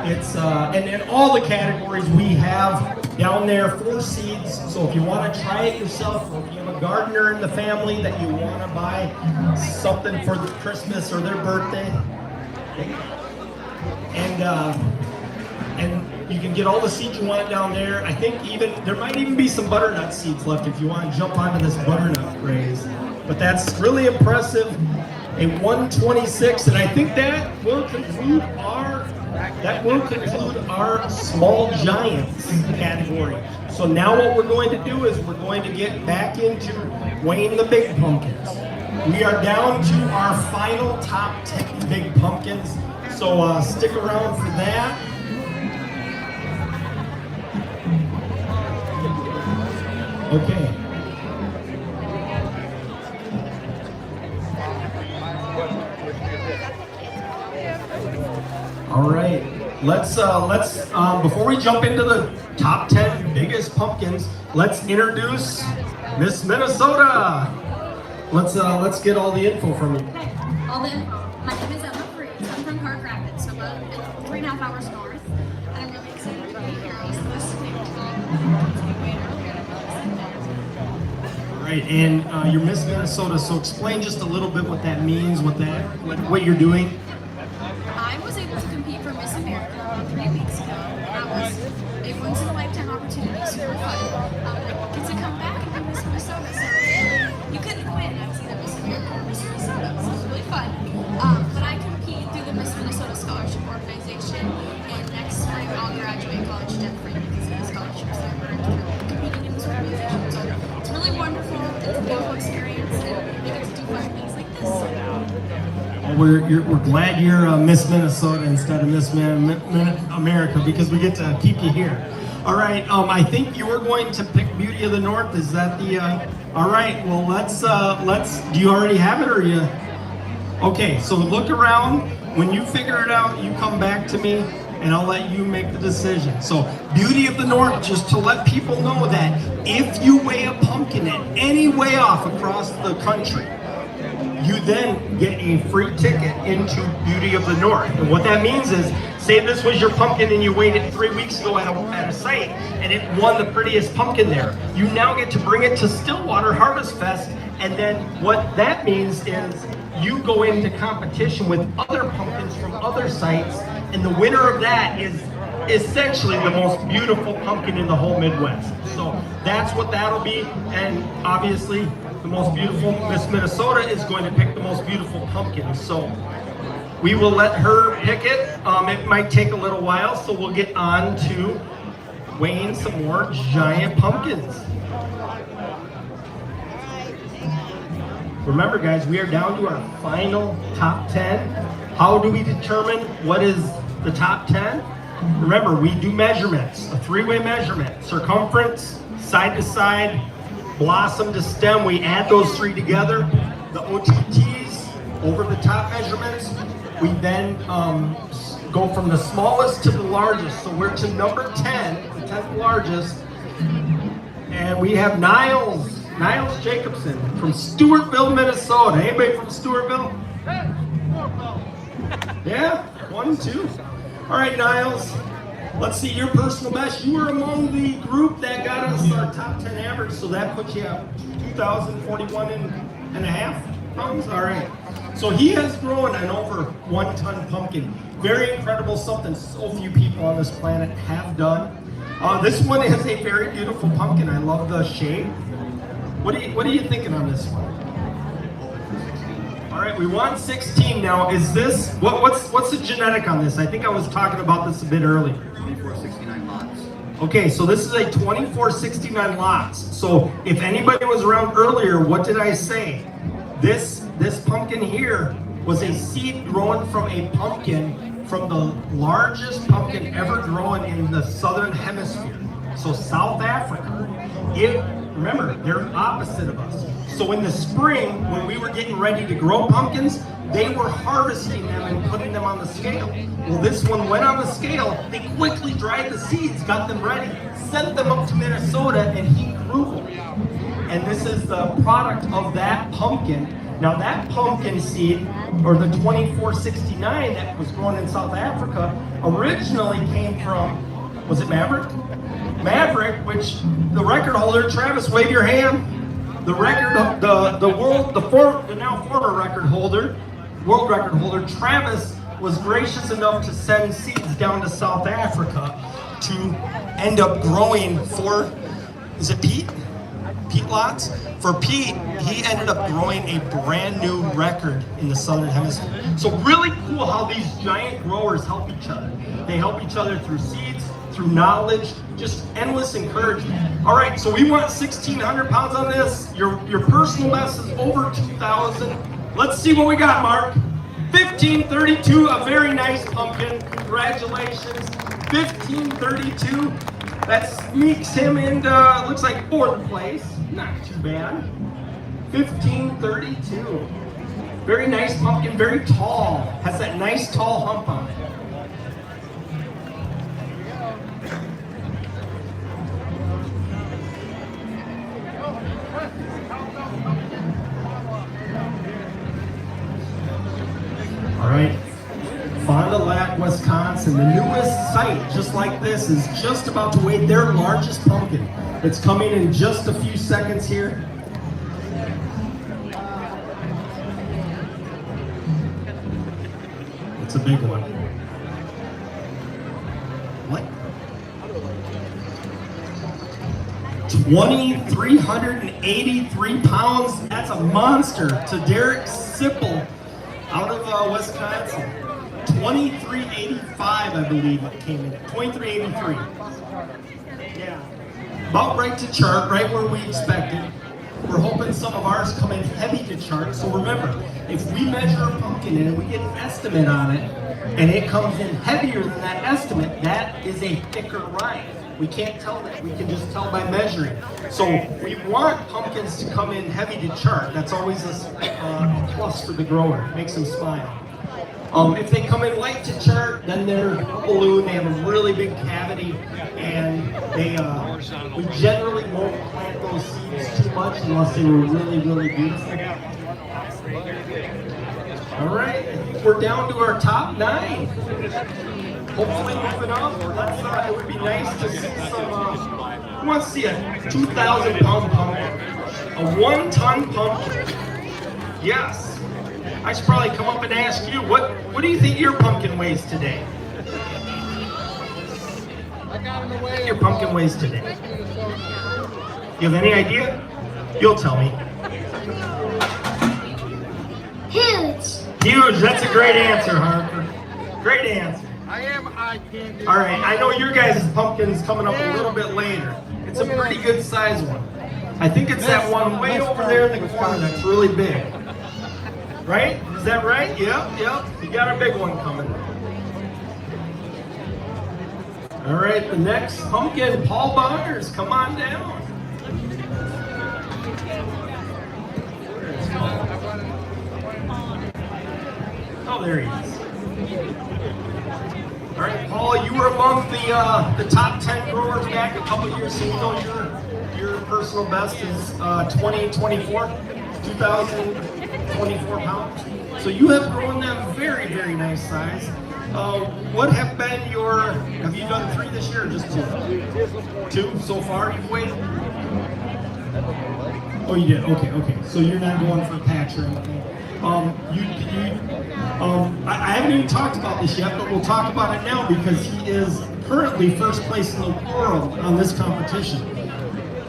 It's and in all the categories we have down there for seeds. So if you want to try it yourself, or if you have a gardener in the family that you want to buy something for Christmas or their birthday, and you can get all the seeds you want down there. I think there might even be some butternut seeds left if you want to jump onto this butternut craze. But that's really impressive. A 126, and I think that will conclude our small giants category. So now what we're going to do is we're going to get back into weighing the big pumpkins. We are down to our final top 10 big pumpkins. So stick around for that. Okay. All right. Let's before we jump into the top 10 biggest pumpkins, let's introduce Miss Minnesota. Let's get all the info from you. My name is Emma Freeze. I'm from Park Rapids, so about 3.5 hours north. And I'm really excited to be here. I was listening to way earlier and All right, and you're Miss Minnesota, so explain just a little bit what that means, what you're doing. I was able to compete for Miss America about 3 weeks ago. That was a once-in-a-lifetime opportunity, super fun. I get to come back and be Miss Minnesota, so you couldn't win. I was either Miss America or Miss Minnesota, so it was really fun. But I compete through the Miss Minnesota Scholarship Organization, and next spring I'll graduate college debt-free because of the scholarships that I've earned through competing in this organization. So it's really wonderful. It's a beautiful experience, and we get to do fun things like this. We're glad you're Miss Minnesota instead of Miss America because we get to keep you here. All right, I think you were going to pick Beauty of the North. Is that the? All right. Well, let's. Do you already have it, or you? Okay. So look around. When you figure it out, you come back to me, and I'll let you make the decision. So, Beauty of the North, just to let people know that if you weigh a pumpkin at any way off across the country, you then get a free ticket into Beauty of the North. And what that means is, say this was your pumpkin and you weighed it 3 weeks ago at a site and it won the prettiest pumpkin there. You now get to bring it to Stillwater Harvest Fest, and then what that means is you go into competition with other pumpkins from other sites, and the winner of that is essentially the most beautiful pumpkin in the whole Midwest. So that's what that'll be, and obviously the most beautiful Miss Minnesota is going to pick the most beautiful pumpkin. So we will let her pick it. It might take a little while, so we'll get on to weighing some more giant pumpkins. Remember guys, we are down to our final top 10. How do we determine what is the top 10? Remember, we do measurements, a 3-way measurement, circumference, side to side, blossom to stem. We add those 3 together. The OTTs, over the top measurements, we then go from the smallest to the largest. So we're to number 10, the 10th largest, and we have Niles Jacobson from Stewartville, Minnesota. Anybody from Stewartville? Yeah, 1, 2. All right, Niles. Let's see your personal best. You were among the group that got us our top 10 average, so that puts you at 2,041 and a half pounds. All right. So he has grown an over 1 ton pumpkin. Very incredible, something so few people on this planet have done. This one is a very beautiful pumpkin. I love the shape. What are you thinking on this one? All right, we want 16 now. Is this what's the genetic on this? I think I was talking about this a bit earlier. 2469 lots. Okay, so this is a 2469 lots. So if anybody was around earlier, what did I say? This pumpkin here was a seed grown from a pumpkin from the largest pumpkin ever grown in the southern hemisphere. So South Africa. Remember, they're opposite of us. So in the spring, when we were getting ready to grow pumpkins, they were harvesting them and putting them on the scale. Well, this one went on the scale. They quickly dried the seeds, got them ready, sent them up to Minnesota, and he grew them. And this is the product of that pumpkin. Now that pumpkin seed, or the 2469 that was grown in South Africa, originally came from, was it Maverick? Maverick, which the record holder, Travis, wave your hand. The record, the now former record holder, world record holder, Travis was gracious enough to send seeds down to South Africa to end up growing for, is it Pete? Pete lots? For Pete, he ended up growing a brand new record in the Southern Hemisphere. So really cool how these giant growers help each other. They help each other through seeds, through knowledge, just endless encouragement. All right, so we want 1,600 pounds on this. Your personal best is over 2,000. Let's see what we got, Mark. 1532, a very nice pumpkin. Congratulations. 1532. That sneaks him into, looks like 4th place. Not too bad. 15:32. Very nice pumpkin, very tall. Has that nice tall hump on it. All right. Fond du Lac, Wisconsin. The newest site, just like this, is just about to weigh their largest pumpkin. It's coming in just a few seconds here. It's a big one. What? 2,383 pounds. That's a monster to Derek Sipple out of Wisconsin. 2385, I believe it came in at 2383. Yeah, about right to chart, right where we expected. We're hoping some of ours come in heavy to chart. So remember, if we measure a pumpkin and we get an estimate on it, and it comes in heavier than that estimate, that is a thicker rind. We can't tell that. We can just tell by measuring. So we want pumpkins to come in heavy to chart. That's always a plus for the grower. It makes them smile. If they come in light to chart, then they're balloon. They have a really big cavity, and we generally won't plant those seeds too much unless they were really, really beautiful. All right, we're down to our top 9. Hopefully moving up. It would be nice to see some. Who wants to see a 2,000-pound pumpkin? A 1-ton pumpkin? Yes. I should probably come up and ask you, what do you think your pumpkin weighs today? What do you think your pumpkin weighs today? You have any idea? You'll tell me. Huge. Huge. That's a great answer, Harper. Great answer. I am eye candy. All right, I know your guys' pumpkin's coming up a little bit later. It's a pretty good size one. I think it's that one way over there in the corner that's really big. Right? Is that right? Yep. You got a big one coming. All right, the next pumpkin, Paul Bonners, come on down. Oh, there he is. All right, Paul, you were among the top 10 growers back a couple years, so you know your personal best is 2,024 pounds. So you have grown them very, very nice size. What have been have you done 3 this year or just 2? 2 so far you've weighed? Oh, you did, okay. So you're not going for a patch or anything. I haven't even talked about this yet, but we'll talk about it now because he is currently first place in the world on this competition.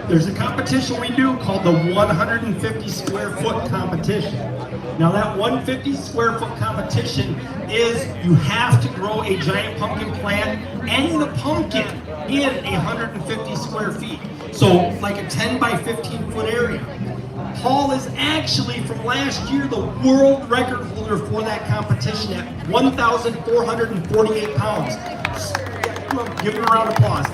There's a competition we do called the 150 square foot competition. Now that 150 square foot competition is you have to grow a giant pumpkin plant and the pumpkin in 150 square feet. So like a 10 by 15 foot area. Paul is actually, from last year, the world record holder for that competition at 1,448 pounds. Give him a round of applause.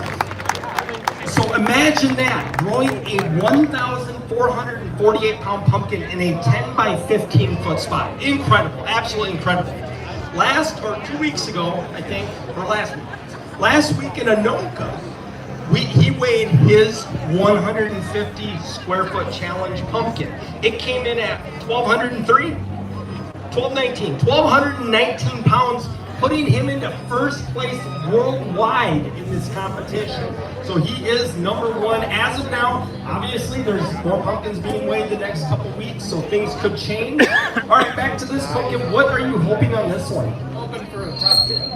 So imagine that, growing a 1,448 pound pumpkin in a 10 by 15 foot spot. Incredible, absolutely incredible. 2 weeks ago, I think, or last week in Anoka, he weighed his 150 square foot challenge pumpkin. It came in at 1,219 pounds, putting him into first place worldwide in this competition. So he is #1 as of now. Obviously, there's more pumpkins being weighed the next couple weeks, so things could change. All right, back to this pumpkin. What are you hoping on this one? Hoping for a top 10.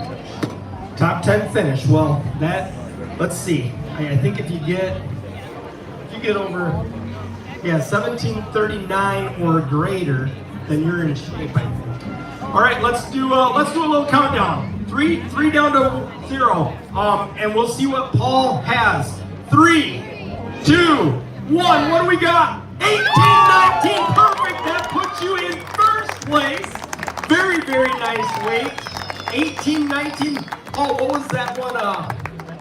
Top 10 finish. Well, let's see. I think if you get over 1739 or greater, then you're in shape, I think. All right, let's do a little countdown. Three down to 0, and we'll see what Paul has. 3, 2, 1. What do we got? 1819, perfect. That puts you in first place. Very, very nice weight. 1819. Paul, what was that one?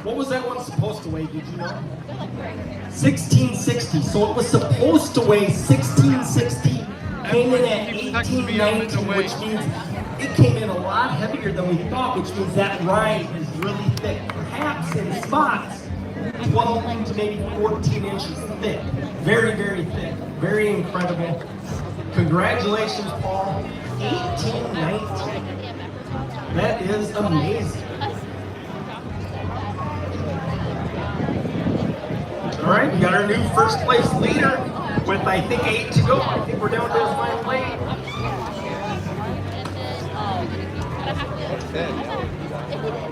What was that one supposed to weigh, did you know? 1660. So it was supposed to weigh 1660, came in at 1819, which means it came in a lot heavier than we thought, which means that rind is really thick. Perhaps in spots, 12 to maybe 14 inches thick. Very, very thick. Very incredible. Congratulations, Paul. 1819. That is amazing. All right, we got our new first place leader with, I think, 8 to go. I think we're down to his final 8.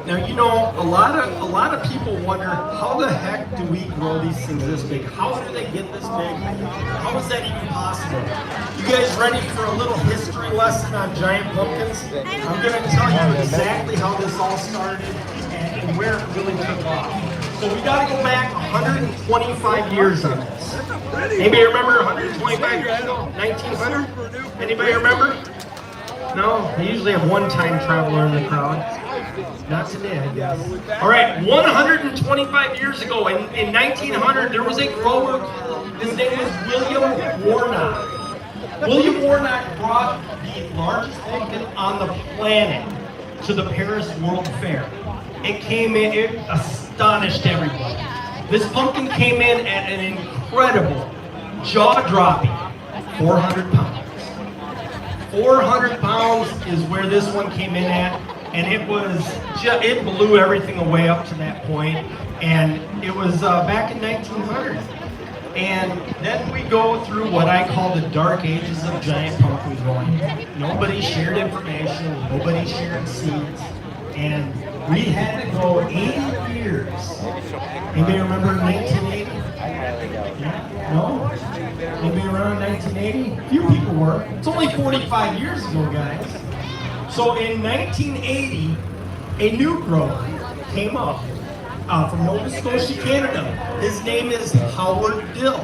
Now, you know, a lot of people wonder, how the heck do we grow these things this big? How do they get this big? How is that even possible? You guys ready for a little history lesson on giant pumpkins? I'm going to tell you exactly how this all started and where it really took off. So we got to go back 125 years on this. Anybody remember 125 years ago? 1900? Anybody remember? No? They usually have one time traveler in the crowd. Not today, I guess. All right, 125 years ago, in 1900, there was a grower. His name was William Warnock. William Warnock brought the largest pumpkin on the planet to the Paris World Fair. It came in, it astonished everybody. This pumpkin came in at an incredible, jaw-dropping 400 pounds. 400 pounds is where this one came in at, and it blew everything away up to that point, and it was back in 1900. And then we go through what I call the dark ages of giant pumpkin growing. Nobody shared information, nobody shared seeds, and we had to go 80 years. Anybody remember 1980? No? Anybody around 1980? A few people were. It's only 45 years ago, guys. So in 1980, a new grower came up from Nova Scotia, Canada. His name is Howard Dill.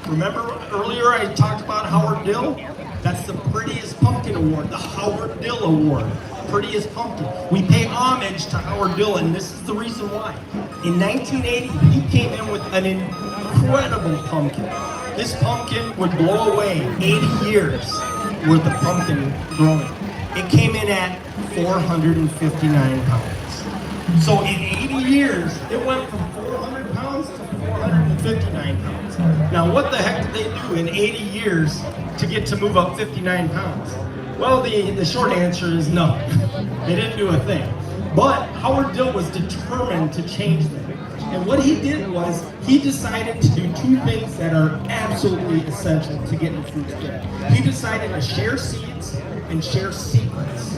Remember earlier I talked about Howard Dill? That's the Prettiest Pumpkin Award, the Howard Dill Award. Prettiest pumpkin. We pay homage to Howard Dill, and this is the reason why. In 1980, he came in with an incredible pumpkin. This pumpkin would blow away 80 years worth of pumpkin growing. It came in at 459 pounds. So in 80 years, it went from 400 pounds to 459 pounds. Now, what the heck did they do in 80 years to get to move up 59 pounds? Well, the short answer is no. They didn't do a thing. But Howard Dill was determined to change that. And what he did was, he decided to do two things that are absolutely essential to getting fruits good. He decided to share seeds and share secrets.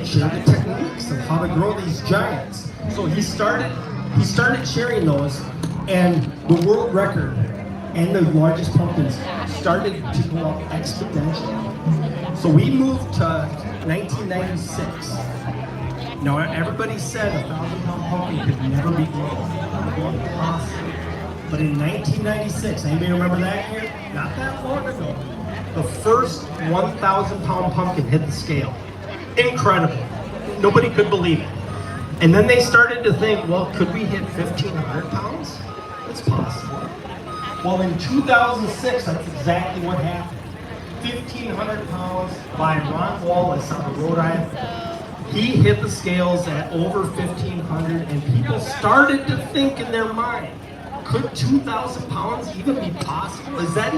Share the techniques of how to grow these giants. So he started sharing those, and the world record and the largest pumpkins started to go up exponentially. So we moved to 1996. Now everybody said a 1,000-pound pumpkin could never be grown. Impossible. But in 1996, anybody remember that year? Not that long ago. The first 1,000-pound pumpkin hit the scale. Incredible. Nobody could believe it. And then they started to think, well, could we hit 1,500 pounds? It's possible. Well, in 2006, that's exactly what happened. 1,500 pounds by Ron Wallace out of Rhode Island. He hit the scales at over 1,500, and people started to think in their mind, could 2,000 pounds even be possible? Is that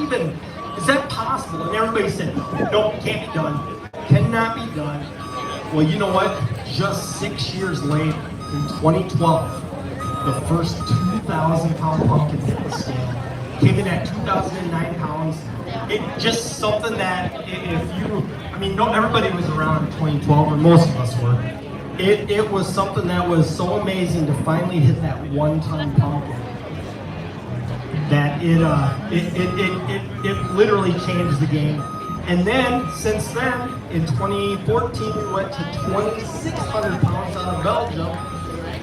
possible? And everybody said, nope, can't be done. Cannot be done. Well, you know what? Just 6 years later, in 2012, the first 2,000-pound pumpkin hit the scale. Came in at 2,009 pounds. It just something that everybody was around in 2012, or most of us were. It was something that was so amazing to finally hit that 1-ton pumpkin. That it literally changed the game. And then, since then, in 2014, we went to 2,600 pounds out of Belgium.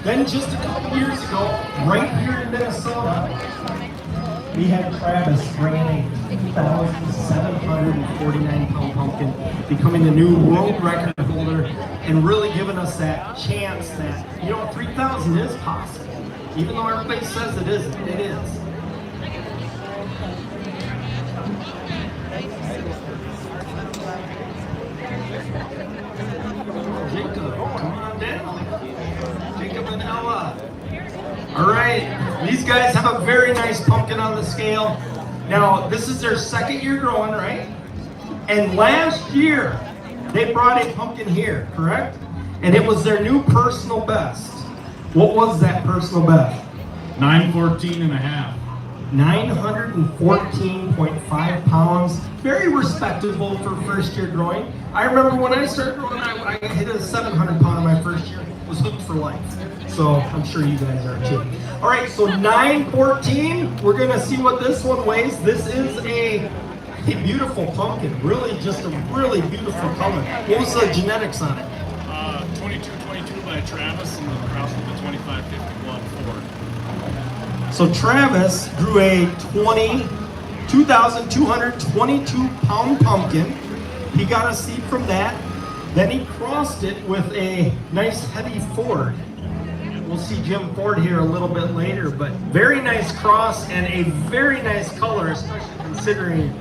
Then just a couple years ago, right here in Minnesota, we had Travis bringing a 2,749-pound pumpkin, becoming the new world record holder, and really giving us that chance that, 3,000 is possible. Even though everybody says it isn't, it is. Jacob, come on down. Jacob and Ella. All right, these guys have a very nice pumpkin on the scale. Now, this is their second year growing, right? And last year, they brought a pumpkin here, correct? And it was their new personal best. What was that personal best? 914 and a half. 914.5 pounds. Very respectable for first year growing. I remember when I started growing, I hit a 700 pounder my first year. Was hooked for life. So I'm sure you guys are too. All right, so 914. We're gonna see what this one weighs. This is a beautiful pumpkin. Really, just a really beautiful color. What was the genetics on it? 2222 by Travis and then crossed with the 2551 Ford. So Travis grew a 2,222 pound pumpkin. He got a seed from that. Then he crossed it with a nice heavy Ford. We'll see Jim Ford here a little bit later, but very nice cross and a very nice color, especially considering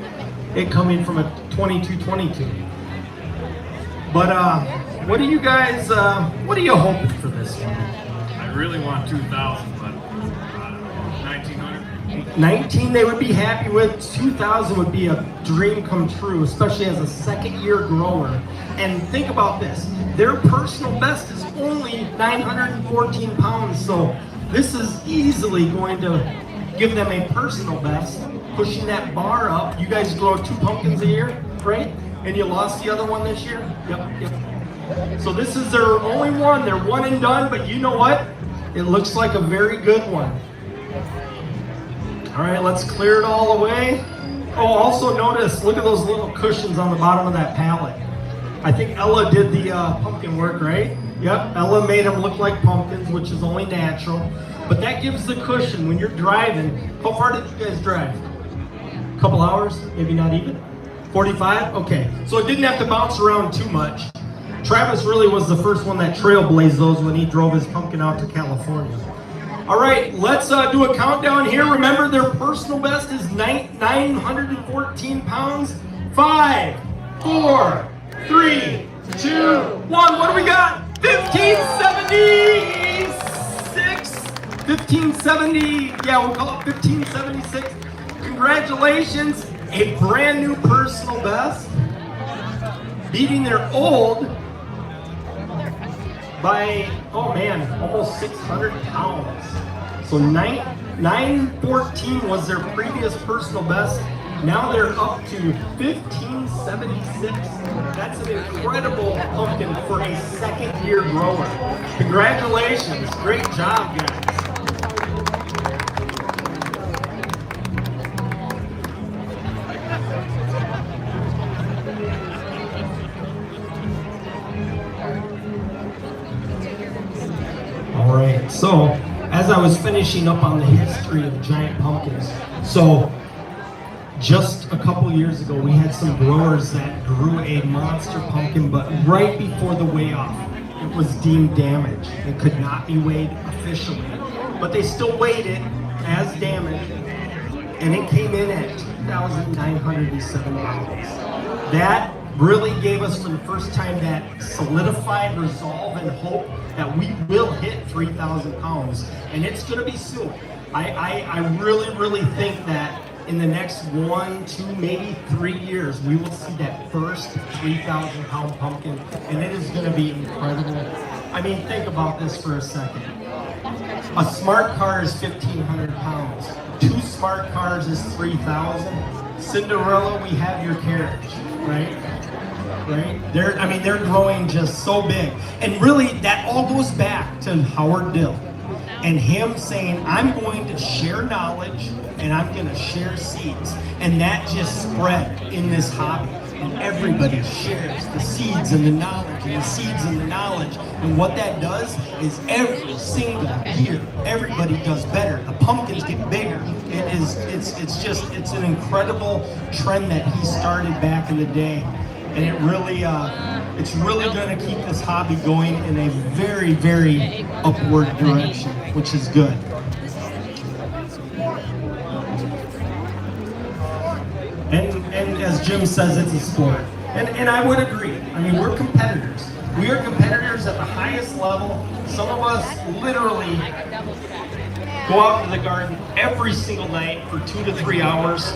it coming from a 2222. But what are you guys, what are you hoping for this one? I really want 2,000, but 1,900. 19 they would be happy with. 2,000 would be a dream come true, especially as a second year grower. And think about this, their personal best is only 914 pounds, so this is easily going to give them a personal best, pushing that bar up. You guys grow 2 pumpkins a year, right? And you lost the other one this year? Yep. So this is their only one. They're one and done, but you know what? It looks like a very good one. All right, let's clear it all away. Oh, also notice, look at those little cushions on the bottom of that pallet. I think Ella did the pumpkin work, right? Yep, Ella made them look like pumpkins, which is only natural. But that gives the cushion when you're driving. How far did you guys drive? A couple hours, maybe not even? 45? Okay, so it didn't have to bounce around too much. Travis really was the first one that trailblazed those when he drove his pumpkin out to California. All right, let's do a countdown here. Remember, their personal best is 914 pounds. 5, 4, 3, 2, 1. What do we got? 1576. 1570. Yeah, we'll call it 1576. Congratulations, a brand new personal best, beating their old by, oh man, almost 600 pounds. So 914 was their previous personal best. Now they're up to 1576. That's an incredible pumpkin for a second year grower. Congratulations, great job, guys. All right, so as I was finishing up on the history of giant pumpkins, so just a couple years ago, we had some growers that grew a monster pumpkin, but right before the weigh off, it was deemed damaged. It could not be weighed officially, but they still weighed it as damaged, and it came in at 2,907 pounds. That really gave us for the first time that solidified resolve and hope that we will hit 3,000 pounds, and it's going to be soon. I really think that in the next 1, 2, maybe 3 years, we will see that first 3,000 pound pumpkin, and it is going to be incredible. I mean, think about this for a second. A smart car is 1,500 pounds. 2 smart cars is 3,000. Cinderella, we have your carriage, right? Right? They're growing just so big. And really, that all goes back to Howard Dill and him saying, I'm going to share knowledge and I'm going to share seeds. And that just spread in this hobby. And everybody shares the seeds and the knowledge and the seeds and the knowledge. And what that does is every single year, everybody does better. The pumpkins get bigger. It's an incredible trend that he started back in the day. And it really, it's really going to keep this hobby going in a very, very upward direction, which is good. as Jim says, it's a sport. And I would agree. I mean, we're competitors. We are competitors at the highest level. Some of us literally go out to the garden every single night for 2 to 3 hours.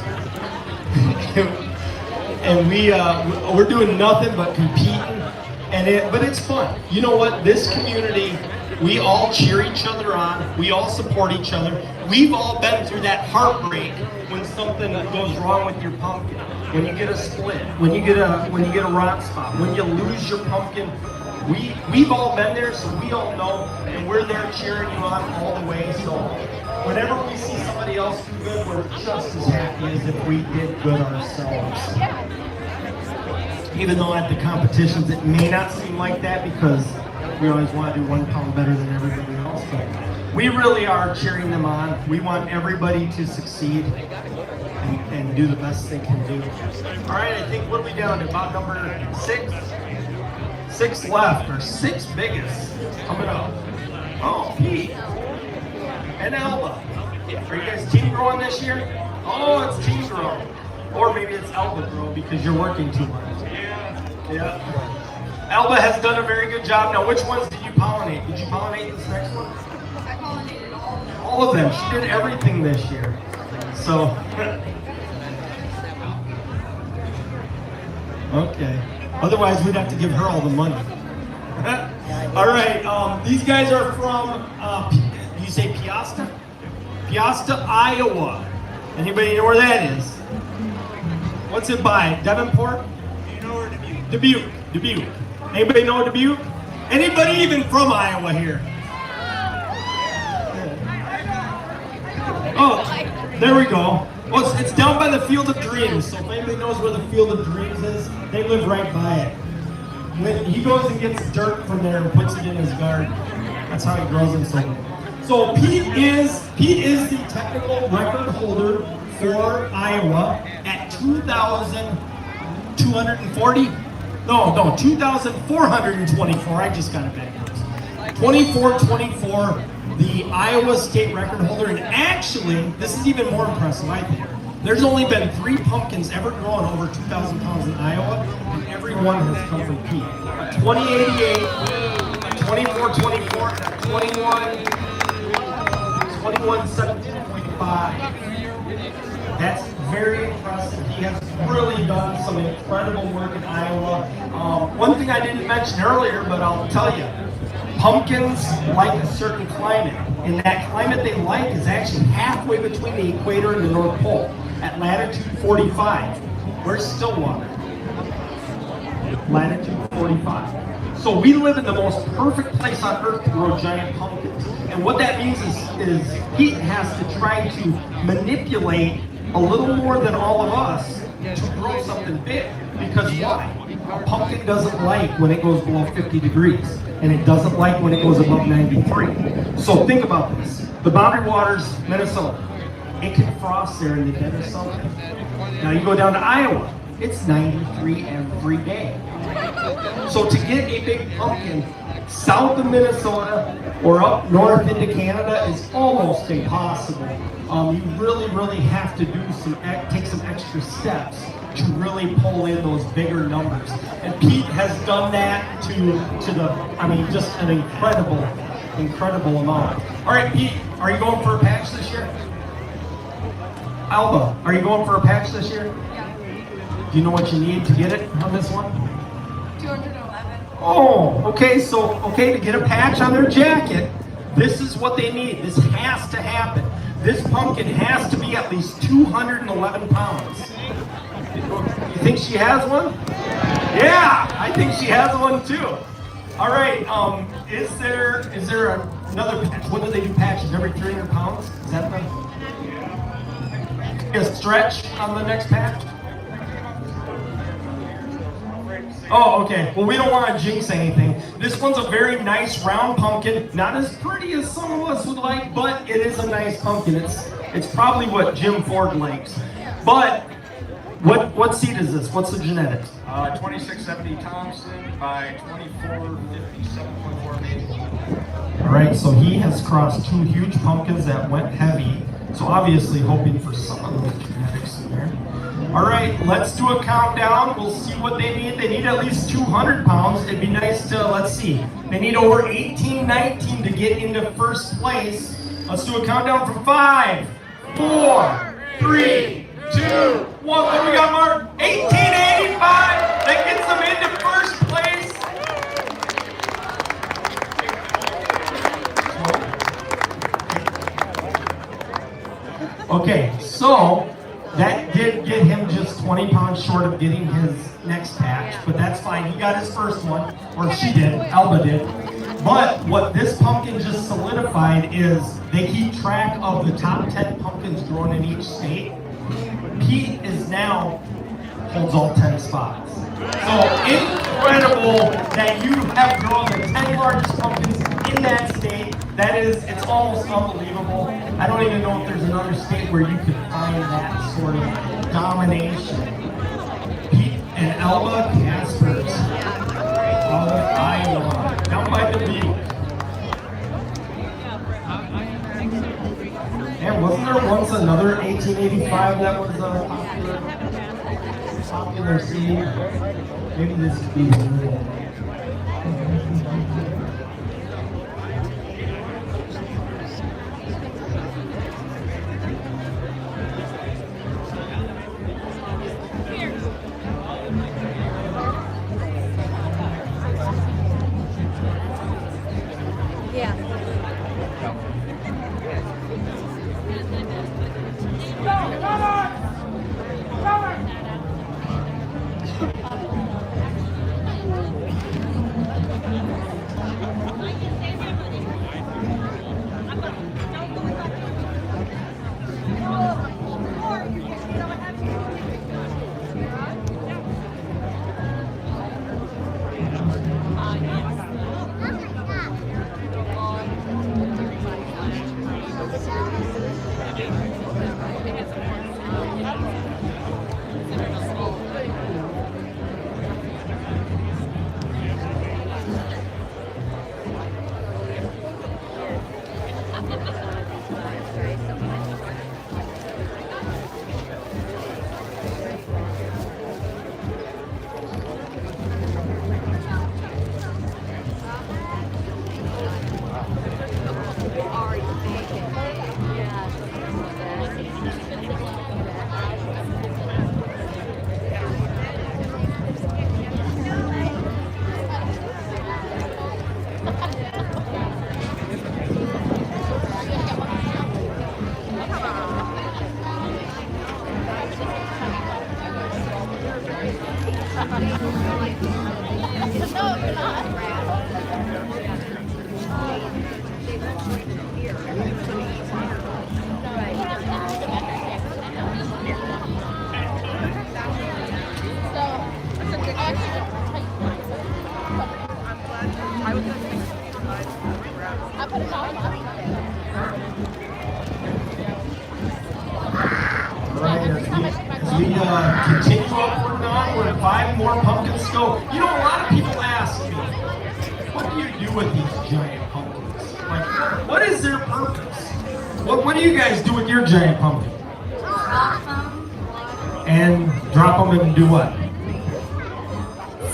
And we're doing nothing but competing. But it's fun. You know what? This community, we all cheer each other on. We all support each other. We've all been through that heartbreak when something goes wrong with your pumpkin. When you get a split, when you get a rot spot, when you lose your pumpkin. We've all been there, so we all know, and we're there cheering you on all the way. So whenever we see somebody else do good, we're just as happy as if we did good ourselves. Even though at the competitions it may not seem like that because we always want to do 1 pound better than everybody else, but we really are cheering them on. We want everybody to succeed and do the best they can do. All right, I think what are we down to? About number 6? 6 left, or 6 biggest coming up. Oh, Pete and Alba. Are you guys team growing this year? Oh, it's team grow. Or maybe it's Alba grow because you're working too much. Yeah. Alba has done a very good job. Now, which ones did you pollinate? Did you pollinate this next one? I pollinated all of them. All of them. She did everything this year. So, okay. Otherwise, we'd have to give her all the money. All right, these guys are from, you say Piasta? Piasta, Iowa. Anybody know where that is? What's it by? Davenport? Do you know where Dubuque? Dubuque. Anybody know Dubuque? Anybody even from Iowa here? Oh, there we go. Well, it's down by the Field of Dreams, so if anybody knows where the Field of Dreams is, they live right by it. When he goes and gets dirt from there and puts it in his garden. That's how he grows them so good. So Pete is the technical record holder for Iowa at 2,240? No, 2,424. I just got it backwards. 24-24. The Iowa state record holder, and actually, this is even more impressive, I think. There's only been 3 pumpkins ever grown over 2,000 pounds in Iowa, and every one has come from Pete. A 2088, a 24-24, and a 21-17.5. That's very impressive. He has really done some incredible work in Iowa. One thing I didn't mention earlier, but I'll tell you, pumpkins like a certain climate, and that climate they like is actually halfway between the equator and the North Pole, at latitude 45. Where's Stillwater? Latitude 45. So we live in the most perfect place on Earth to grow giant pumpkins. And what that means is Pete has to try to manipulate a little more than all of us to grow something big. Because why? A pumpkin doesn't like when it goes below 50 degrees. And it doesn't like when it goes above 93. So think about this. The Boundary Waters, Minnesota. It can frost there in the dead of summer. Now you go down to Iowa. It's 93 every day. So to get a big pumpkin south of Minnesota or up north into Canada is almost impossible. You really have to take some extra steps to really pull in those bigger numbers. And Pete has done that to just an incredible amount. All right, Pete, are you going for a patch this year? Alba, are you going for a patch this year? Yeah. Do you know what you need to get it on this one? 211. Oh, okay, to get a patch on their jacket, this is what they need. This has to happen. This pumpkin has to be at least 211 pounds. You think she has one? Yeah, I think she has one too. All right, is there another patch? What do they do patches? Every 300 pounds? Is that the a stretch on the next patch? Oh, okay. Well, we don't want to jinx anything. This one's a very nice round pumpkin. Not as pretty as some of us would like, but it is a nice pumpkin. It's probably what Jim Ford likes. But what seed is this? What's the genetics? 2670 Thompson by 2457.48. All right, so he has crossed 2 huge pumpkins that went heavy. So obviously hoping for some of those genetics in there. All right, let's do a countdown. We'll see what they need. They need at least 200 pounds. It'd be nice to, let's see. They need over 18, 19 to get into first place. Let's do a countdown from 5, 4, 3, 2, 1. What do we got, Mark? 1885. That gets them into first place. Okay, so that did get him just 20 pounds short of getting his next patch, but that's fine. He got his first one, or she did, Elba did. But what this pumpkin just solidified is they keep track of the top 10 pumpkins grown in each state. Pete is now holds all 10 spots. So incredible that you have grown the 10 largest pumpkins in that state. That is, it's almost unbelievable. I don't even know if there's another state where you could find that sort of domination. Pete and Elba Caspers of Iowa, down by the beach. And wasn't there once another 1885 that was popular seed? Maybe this would be the new one. Continue upward and onward. 5 more pumpkins to go. You know, a lot of people ask me, what do you do with these giant pumpkins? Like, what is their purpose? What do you guys do with your giant pumpkin? Drop them. And drop them and do what?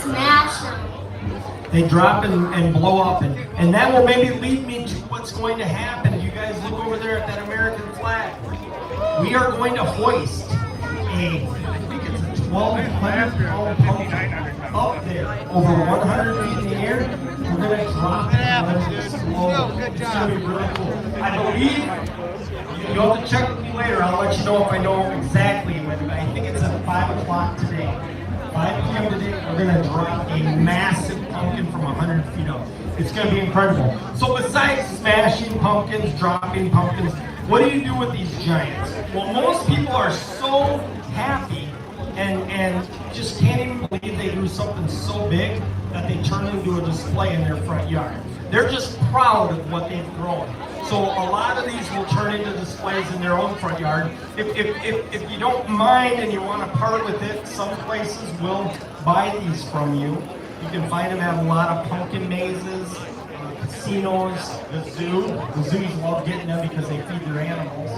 Smash them. They drop and blow up, and that will maybe lead me to what's going to happen. You guys look over there at that American flag. We are going to hoist a 1,200-pound pumpkin up there, over 100 feet in the air. We're going to drop it and let it explode. It's going to be really cool. I believe, you'll have to check with me later. I'll let you know if I know exactly when. I think it's at 5 o'clock today. 5 p.m. today, we're going to drop a massive pumpkin from 100 feet up. It's going to be incredible. So besides smashing pumpkins, dropping pumpkins, what do you do with these giants? Well, most people are so happy and just can't even believe they do something so big that they turn into a display in their front yard. They're just proud of what they've grown. So a lot of these will turn into displays in their own front yard. If you don't mind and you want to part with it, some places will buy these from you. You can find them at a lot of pumpkin mazes, casinos, the zoo. The zoos love getting them because they feed their animals.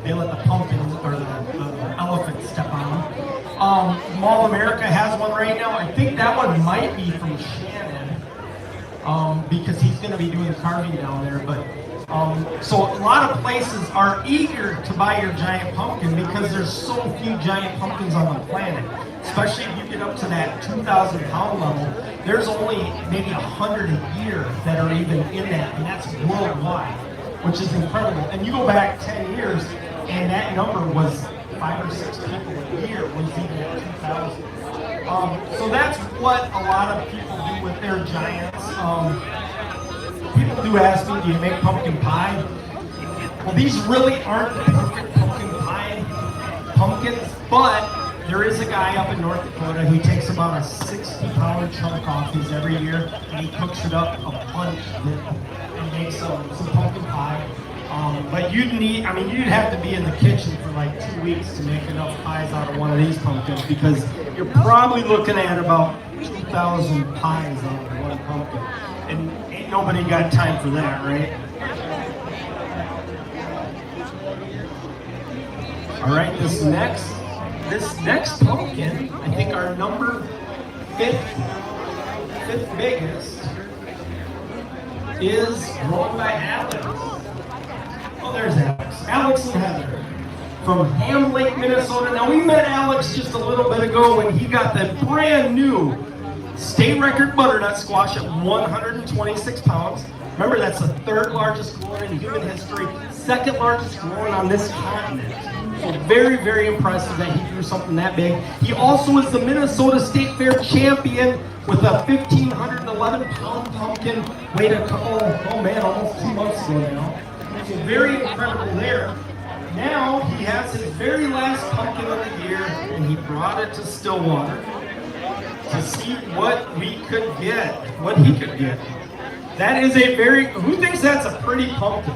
They let the pumpkins or the elephants step on them. Mall America has one right now. I think that one might be from Shannon, because he's going to be doing carving down there. But so a lot of places are eager to buy your giant pumpkin because there's so few giant pumpkins on the planet. Especially if you get up to that 2,000 pound level, there's only maybe 100 a year that are even in that, and that's worldwide, which is incredible. And you go back 10 years, and that number was 5 or 6 people a year was even at 2,000. So that's what a lot of people do with their giants. People do ask me, do you make pumpkin pie? Well, these really aren't the perfect pumpkin pie pumpkins, but there is a guy up in North Dakota who takes about a 60-pound chunk off his every year, and he cooks it up a bunch of it and makes some pumpkin pie. But you'd have to be in the kitchen for like 2 weeks to make enough pies out of one of these pumpkins, because you're probably looking at about 2,000 pies out of one pumpkin. And ain't nobody got time for that, right? All right, this next pumpkin, I think our number fifth biggest, is grown by Alex. Oh, there's Alex. Alex and Heather from Ham Lake, Minnesota. Now, we met Alex just a little bit ago when he got the brand new state record butternut squash at 126 pounds. Remember, that's the 3rd largest grower in human history, 2nd largest grower on this continent. So very, very impressive that he grew something that big. He also is the Minnesota State Fair champion with a 1,511-pound pumpkin weighed a couple, almost 2 months ago now. So very incredible there. Now he has his very last pumpkin of the year, and he brought it to Stillwater to see what we could get, what he could get. That is a very, who thinks that's a pretty pumpkin?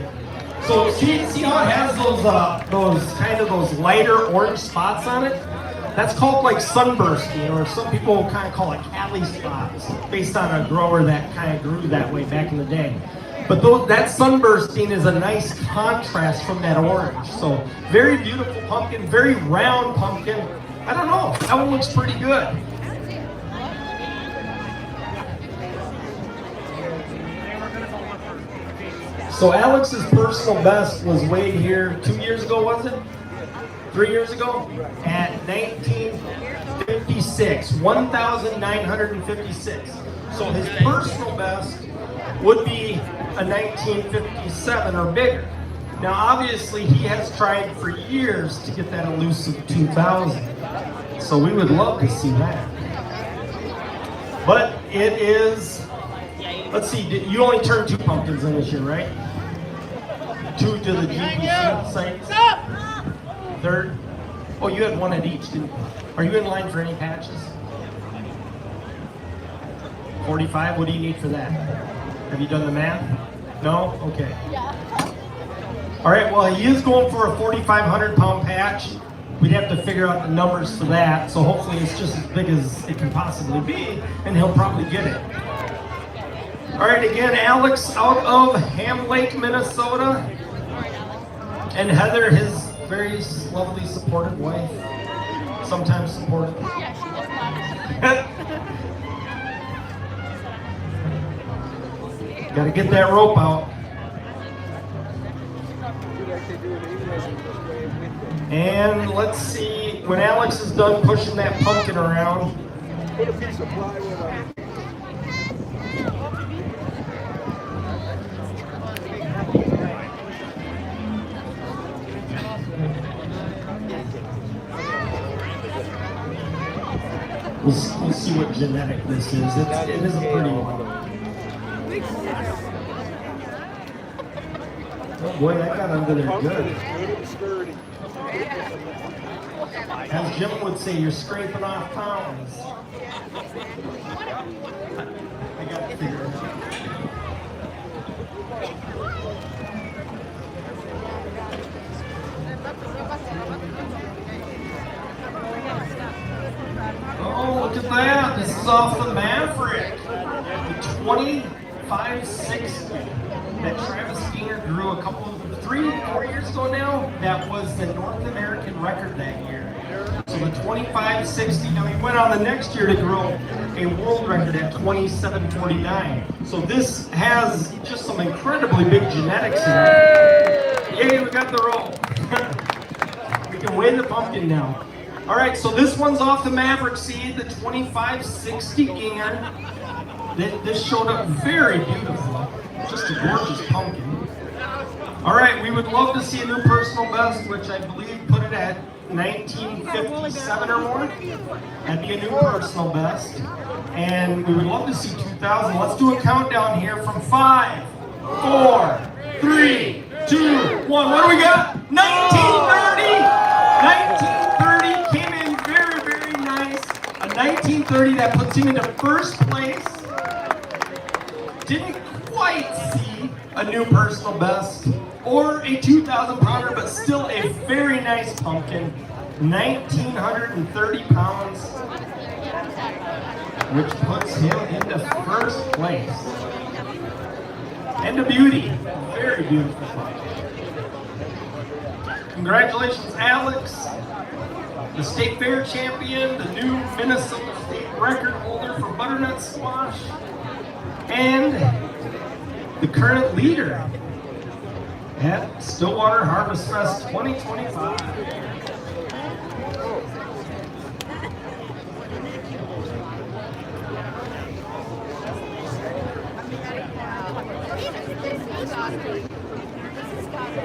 So see how it has those lighter orange spots on it? That's called like sunbursting, or some people kind of call it Cali spots, based on a grower that kind of grew that way back in the day. But that sunbursting is a nice contrast from that orange. So very beautiful pumpkin, very round pumpkin. I don't know, that one looks pretty good. So Alex's personal best was weighed here 2 years ago, was it? 3 years ago? At 1956, 1,956. So his personal best would be a 1957 or bigger. Now obviously he has tried for years to get that elusive 2,000. So we would love to see that. But it is, let's see, you only turned 2 pumpkins in this year, right? 2 to the GPC sites. 3rd. Oh, you had 1 at each, didn't you? Are you in line for any patches? 45, what do you need for that? Have you done the math? No? Okay. All right, well, he is going for a 4,500 pound patch. We'd have to figure out the numbers for that, so hopefully it's just as big as it can possibly be, and he'll probably get it. All right, again, Alex out of Ham Lake, Minnesota. And Heather, his very lovely, supportive wife. Sometimes supportive. Yeah, she just got it. Gotta get that rope out. And let's see, when Alex is done pushing that pumpkin around, put a piece of plywood on it. We'll see what genetic this is. It is a pretty one. Oh boy, that got under there good. As Jim would say, you're scraping off pounds. I got to figure it out. Oh, look at that. This is off the Maverick. The 2560 that Travis Gainer grew 3 or 4 years ago now. That was the North American record that year. So the 2560, now he went on the next year to grow a world record at 2749. So this has just some incredibly big genetics in it. Yay, we got the roll. We can weigh the pumpkin now. All right, so this one's off the Maverick seed, the 2560 Ginger. This showed up very beautiful. Just a gorgeous pumpkin. All right, we would love to see a new personal best, which I believe put it at 1957 or more. That'd be a new personal best. And we would love to see 2000. Let's do a countdown here from 5, 4, 3, 2, 1. What do we got? 1930! 1930 came in very, very nice. A 1930 that puts him into first place. Didn't quite see a new personal best or a 2,000 pounder, but still a very nice pumpkin. 1,930 pounds, which puts him into first place. And a beauty, very beautiful pumpkin. Congratulations, Alex, the state fair champion, the new Minnesota state record holder for Butternut squash, and the current leader at Stillwater Harvest Fest 2025.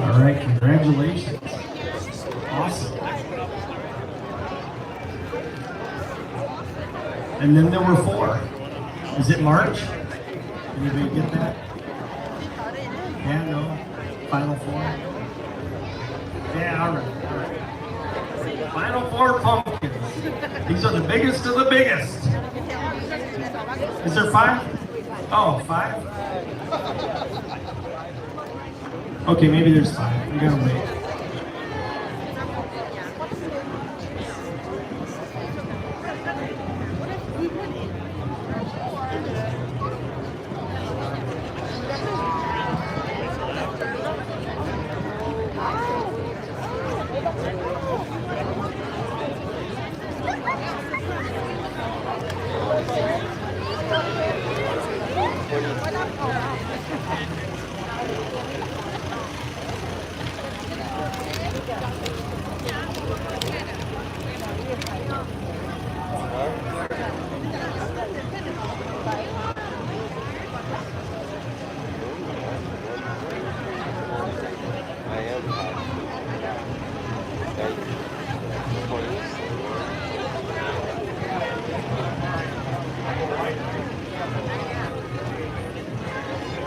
All right, congratulations. Awesome. And then there were 4. Is it March? Anybody get that? Yeah, no. Final 4. Yeah, all right. Final 4 pumpkins. These are the biggest of the biggest. Is there 5? Oh, 5? Okay, maybe there's 5. We gotta wait.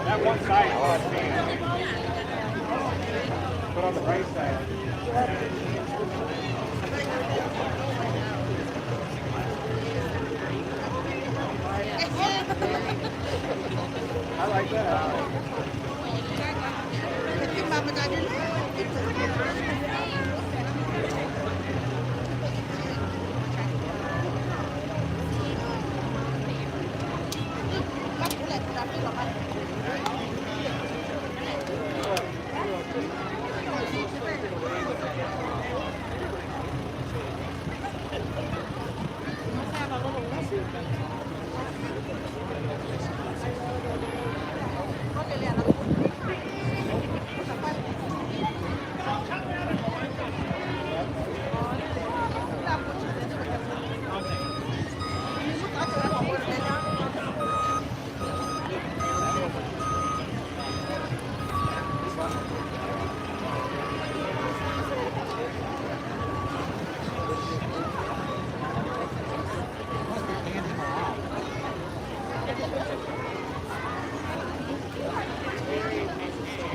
That one side, but on the right side. I like that.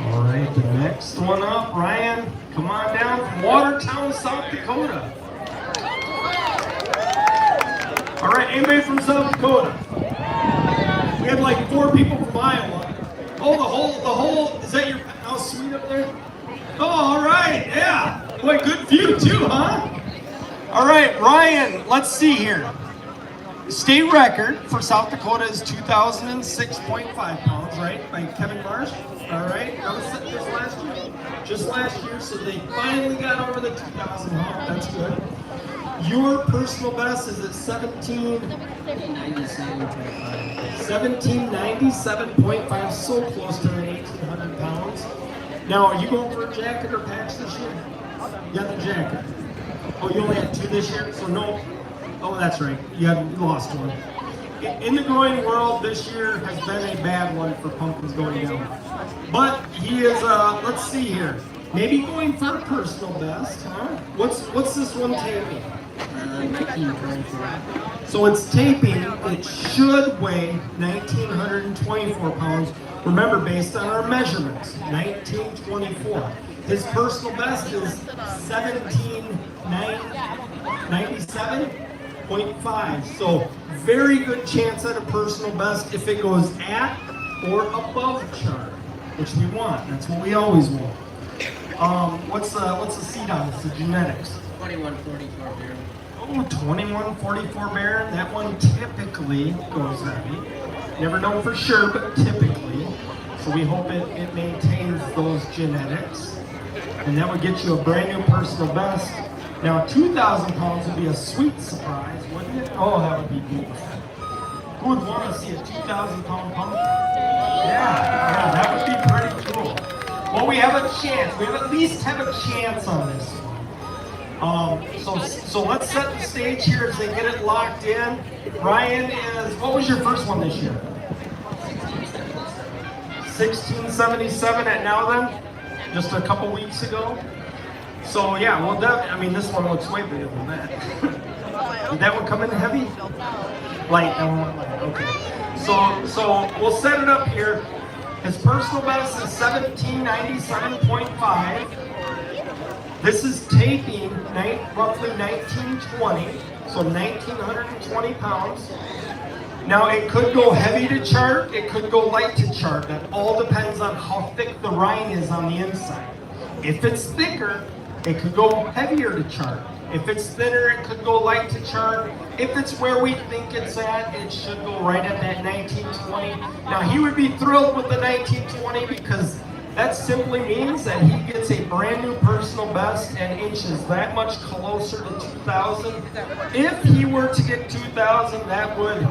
All right, the next one up, Ryan, come on down from Watertown, South Dakota. All right, anybody from South Dakota? We had like 4 people from Iowa. Oh, the whole, is that your house suite up there? Oh, all right, yeah. Boy, good view too, huh? All right, Ryan, let's see here. State record for South Dakota is 2,006.5 pounds, right? By Kevin Marsh. All right, that was this last year. just last year, so they finally got over the 2,000 hump. That's good. Your personal best is at 1797.5, so close to the 1,800 pounds. Now, are you going for a jacket or patch this year? You got the jacket. Oh, you only had 2 this year, so no. Oh, that's right. You lost one. In the growing world, this year has been a bad one for pumpkins going down. But he is, let's see here. Maybe going for a personal best, huh? What's this one taping? 1924. So it's taping. It should weigh 1,924 pounds. Remember, based on our measurements, 1924. His personal best is 1797.5. So very good chance at a personal best if it goes at or above chart, which we want. That's what we always want. What's the seed on this? The genetics. 2144 beer. Oh, 2144 Baron. That one typically goes heavy. Never know for sure, but typically. So we hope it maintains those genetics. And that would get you a brand new personal best. Now, 2,000 pounds would be a sweet surprise, wouldn't it? Oh, that would be beautiful. Who would want to see a 2,000 pound pumpkin? Yeah, that would be pretty cool. Well, we have a chance. We at least have a chance on this one. So let's set the stage here as they get it locked in. Ryan what was your first one this year? 1677 at now then? Just a couple weeks ago? So yeah, well, this one looks way bigger than that. Did that one come in heavy? Light, that one light, okay. So we'll set it up here. His personal best is 1797.5. This is taping roughly 1920, so 1,920 pounds. Now it could go heavy to chart, it could go light to chart. That all depends on how thick the rind is on the inside. If it's thicker, it could go heavier to chart. If it's thinner, it could go light to chart. If it's where we think it's at, it should go right at that 1920. Now he would be thrilled with the 1920 because that simply means that he gets a brand new personal best and inches that much closer to 2,000. If he were to get 2,000, that would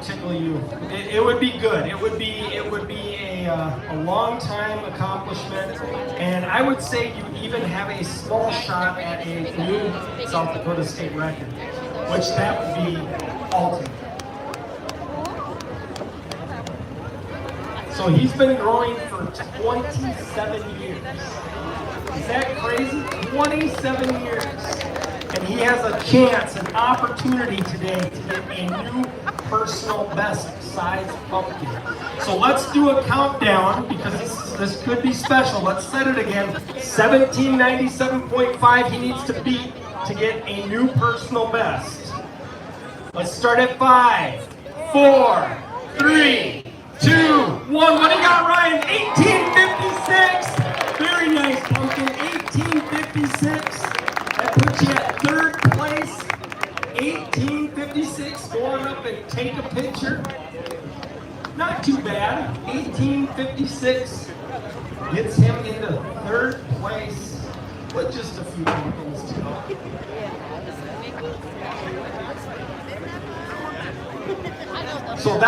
tickle you. It would be good. It would be a long time accomplishment, and I would say you even have a small shot at a new South Dakota state record, which that would be ultimate. So he's been growing for 27 years. Is that crazy? 27 years. And he has a chance, an opportunity today to get a new personal best size pumpkin. So let's do a countdown because this could be special. Let's set it again. 1797.5 he needs to beat to get a new personal best. Let's start at 5, 4, 3, 2, 1. What do you got, Ryan? 1856. Very nice pumpkin. 1856. That puts you at 3rd place. 1856. Go on up and take a picture. Not too bad. 1856 gets him into 3rd place with just a few pumpkins to go. So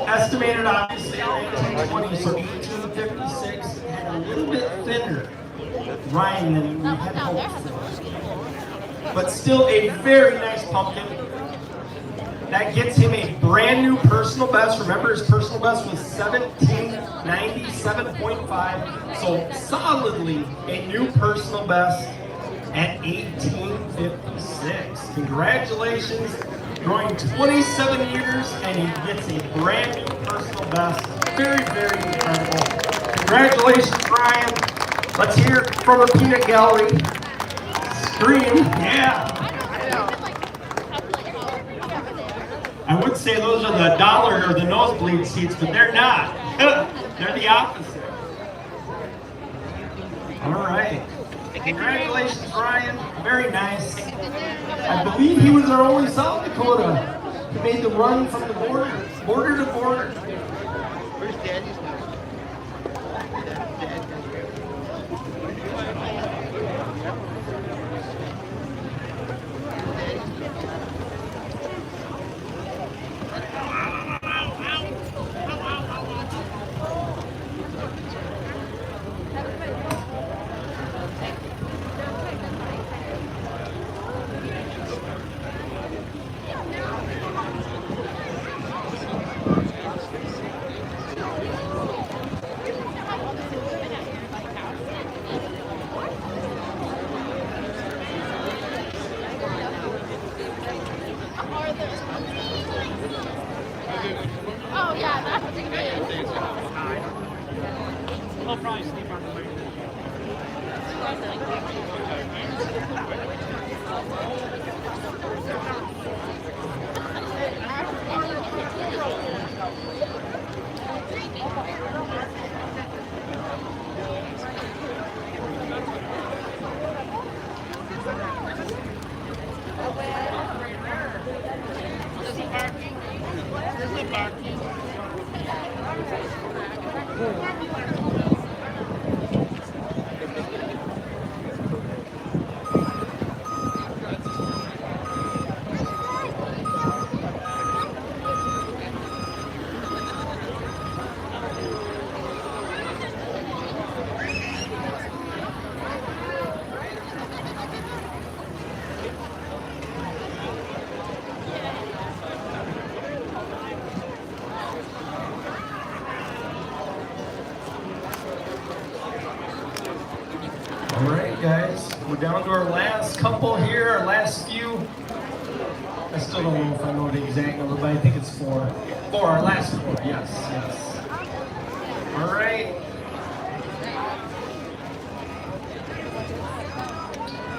estimated obviously 1920, so 1856 had a little bit thinner rind than we had hoped for. But still a very nice pumpkin. That gets him a brand new personal best. Remember, his personal best was 1797.5. So solidly a new personal best at 1856. Congratulations. Growing 27 years, and he gets a brand new personal best. Very, very incredible. Congratulations, Ryan. Let's hear it from a peanut gallery. Scream, yeah. I would say those are the dollar or the nosebleed seats, but they're not. They're the opposite. All right. Congratulations, Ryan. Very nice. I believe he was our only South Dakota who made the run from the border to border. Where's Daddy's right, guys. We're down to our last couple here, our last few. I still don't know if I know the exact number, but I think it's 4. 4, our last 4, yes, yes. All right.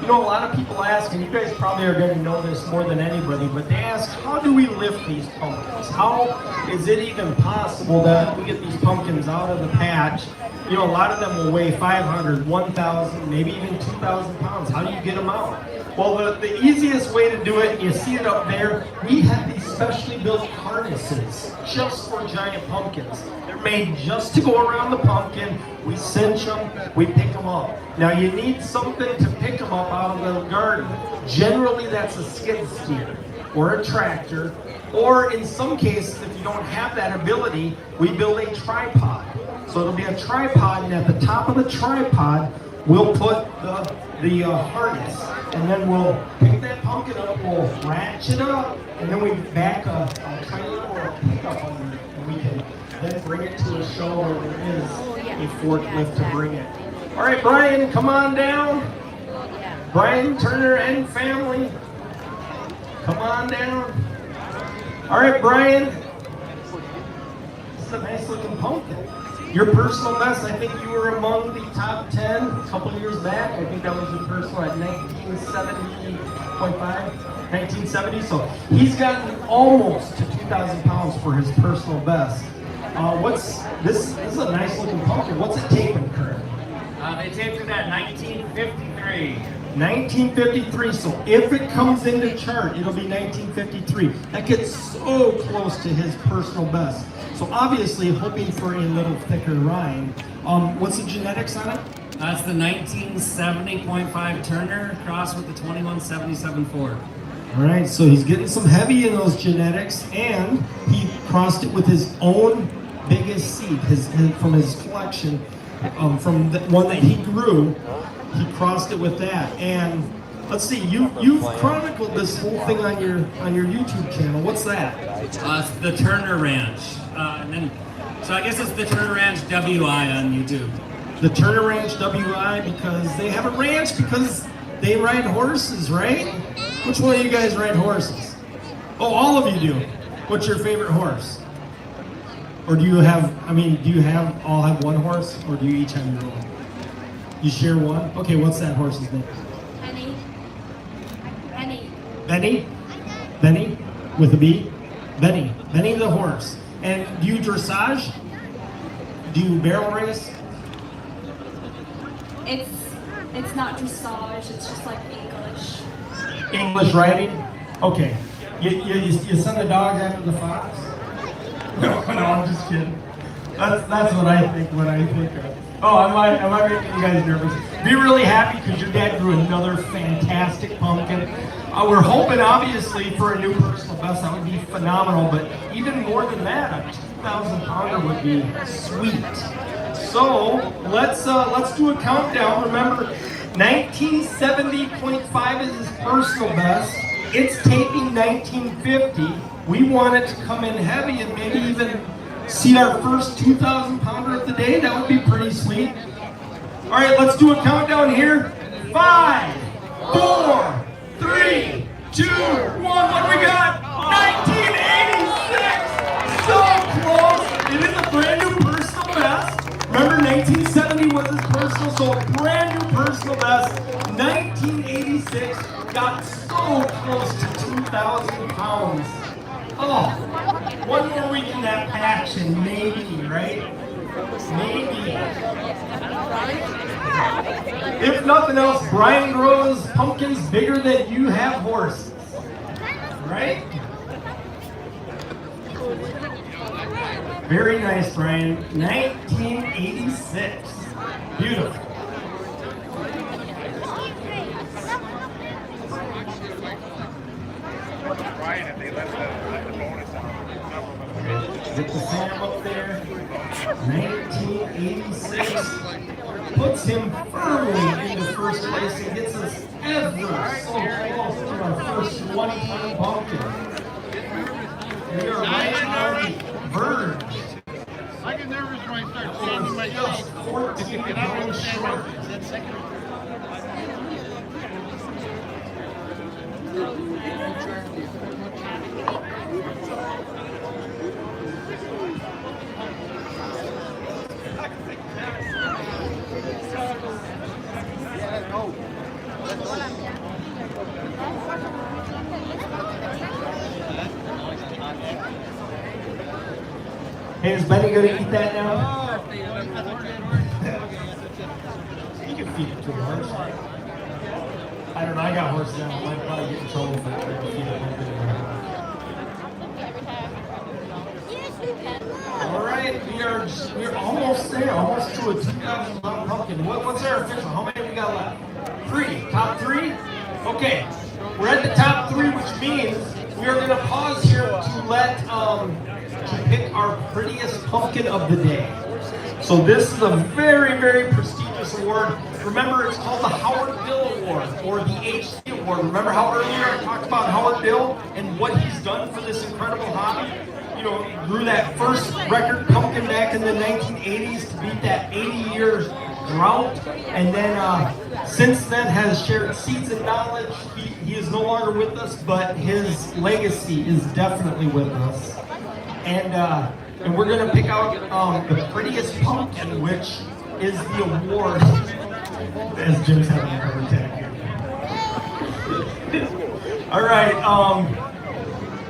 You know, a lot of people ask, and you guys probably are going to know this more than anybody, but they ask, how do we lift these pumpkins? How is it even possible that we get these pumpkins out of the patch? You know, a lot of them will weigh 500, 1,000, maybe even 2,000 pounds. How do you get them out? Well, the easiest way to do it, you see it up there, we have these specially built harnesses just for giant pumpkins. They're made just to go around the pumpkin. We cinch them, we pick them up. Now you need something to pick them up out of the garden. Generally that's a skid steer or a tractor, or in some cases, if you don't have that ability, we build a tripod. So it'll be a tripod, and at the top of the tripod, we'll put the harness, and then we'll pick that pumpkin up, we'll ratchet up, and then we back a trailer or a pickup under it, and we can then bring it to a show where there is a forklift to bring it. All right, Brian, come on down. Brian Turner and family, come on down. All right, Brian. This is a nice looking pumpkin. Your personal best, I think you were among the top 10 a couple years back. I think that was your personal at 1970. So he's gotten almost to 2,000 pounds for his personal best. This is a nice looking pumpkin. What's it taping currently? They taped it at 1953. 1953, so if it comes into chart, it'll be 1953. That gets so close to his personal best. So obviously, hoping for a little thicker rind. What's the genetics on it? That's the 1970.5 Turner crossed with the 2177 Ford. All right, so he's getting some heavy in those genetics, and he crossed it with his own biggest seed, from his collection, from the one that he grew. He crossed it with that, and let's see, you've chronicled this whole thing on your YouTube channel. What's that? It's the Turner Ranch, so I guess it's the Turner Ranch WI on YouTube. The Turner Ranch WI because they have a ranch because they ride horses, right? Which one of you guys ride horses? Oh, all of you do. What's your favorite horse? Or do you have all have one horse, or do you each have your own? You share one? Okay, what's that horse's name? Penny. Benny? Benny? With a B? Benny. Benny the horse. And do you dressage? Do you barrel race? It's not dressage, it's just like English. English riding? Okay. You send the dogs after the fox? No, I'm just kidding. That's what I think when I think of. Oh, am I making you guys nervous? Be really happy because your dad grew another fantastic pumpkin. We're hoping, obviously, for a new personal best. That would be phenomenal, but even more than that, a 2,000 pounder would be sweet. So let's do a countdown. Remember, 1970.5 is his personal best. It's taping 1950. We want it to come in heavy and maybe even see our first 2,000 pounder of the day. That would be pretty sweet. All right, let's do a countdown here. 5, 4, 3, 2, 1. What do we got? 1986. So close. It is a brand new personal best. Remember, 1970 was his personal, so a brand new personal best. 1986 got so close to 2,000 pounds. Oh, one more week in that patch and maybe, right? Maybe. If nothing else, Brian grows pumpkins bigger than you have horses. Right? Very nice, Brian. 1986. Beautiful. Get the Sam up there. 1986 puts him firmly into first place and gets us ever so close to our first 20-ton pumpkin. We are right on the verge. I get nervous when I start shaving my feet. 14 pounds short. Hey, is Benny gonna eat that now? You can feed it to a horse. I don't know, I got horses now. I might probably get in trouble for trying to feed it. All right, we're almost there, almost to a 2,000 pound pumpkin. What's our official? How many we got left? 3, top 3? Okay, we're at the top 3, which means we are gonna pause here to let, to pick our prettiest pumpkin of the day. So this is a very, very prestigious award. Remember, it's called the Howard Bill Award, or the HD Award. Remember how earlier I talked about Howard Bill and what he's done for this incredible hobby? You know, he grew that first record pumpkin back in the 1980s to beat that 80 years drought, and then since then has shared seeds and knowledge. He is no longer with us, but his legacy is definitely with us. And we're gonna pick out the prettiest pumpkin, which is the award. As Jim's having a heart attack here. All right,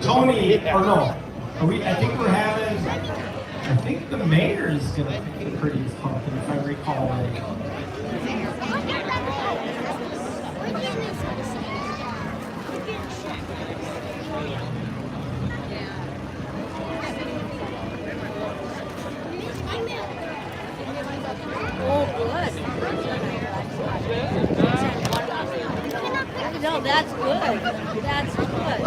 Tony, or no, I think we're having. I think the mayor is gonna pick the prettiest pumpkin, if I recall right. Oh, good. No, that's good. That's good.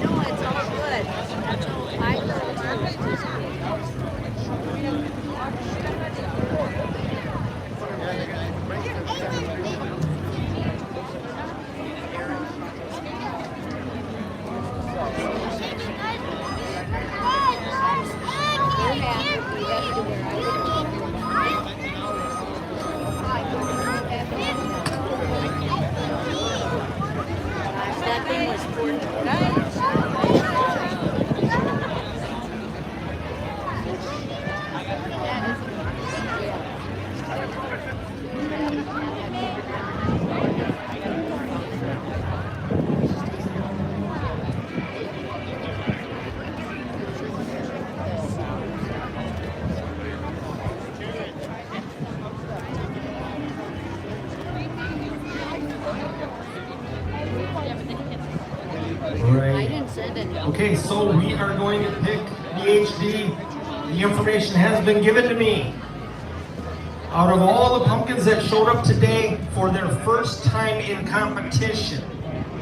No, it's all good. I that thing was 49. Okay, so we are going to pick the HD. The information has been given to me. Out of all the pumpkins that showed up today for their first time in competition,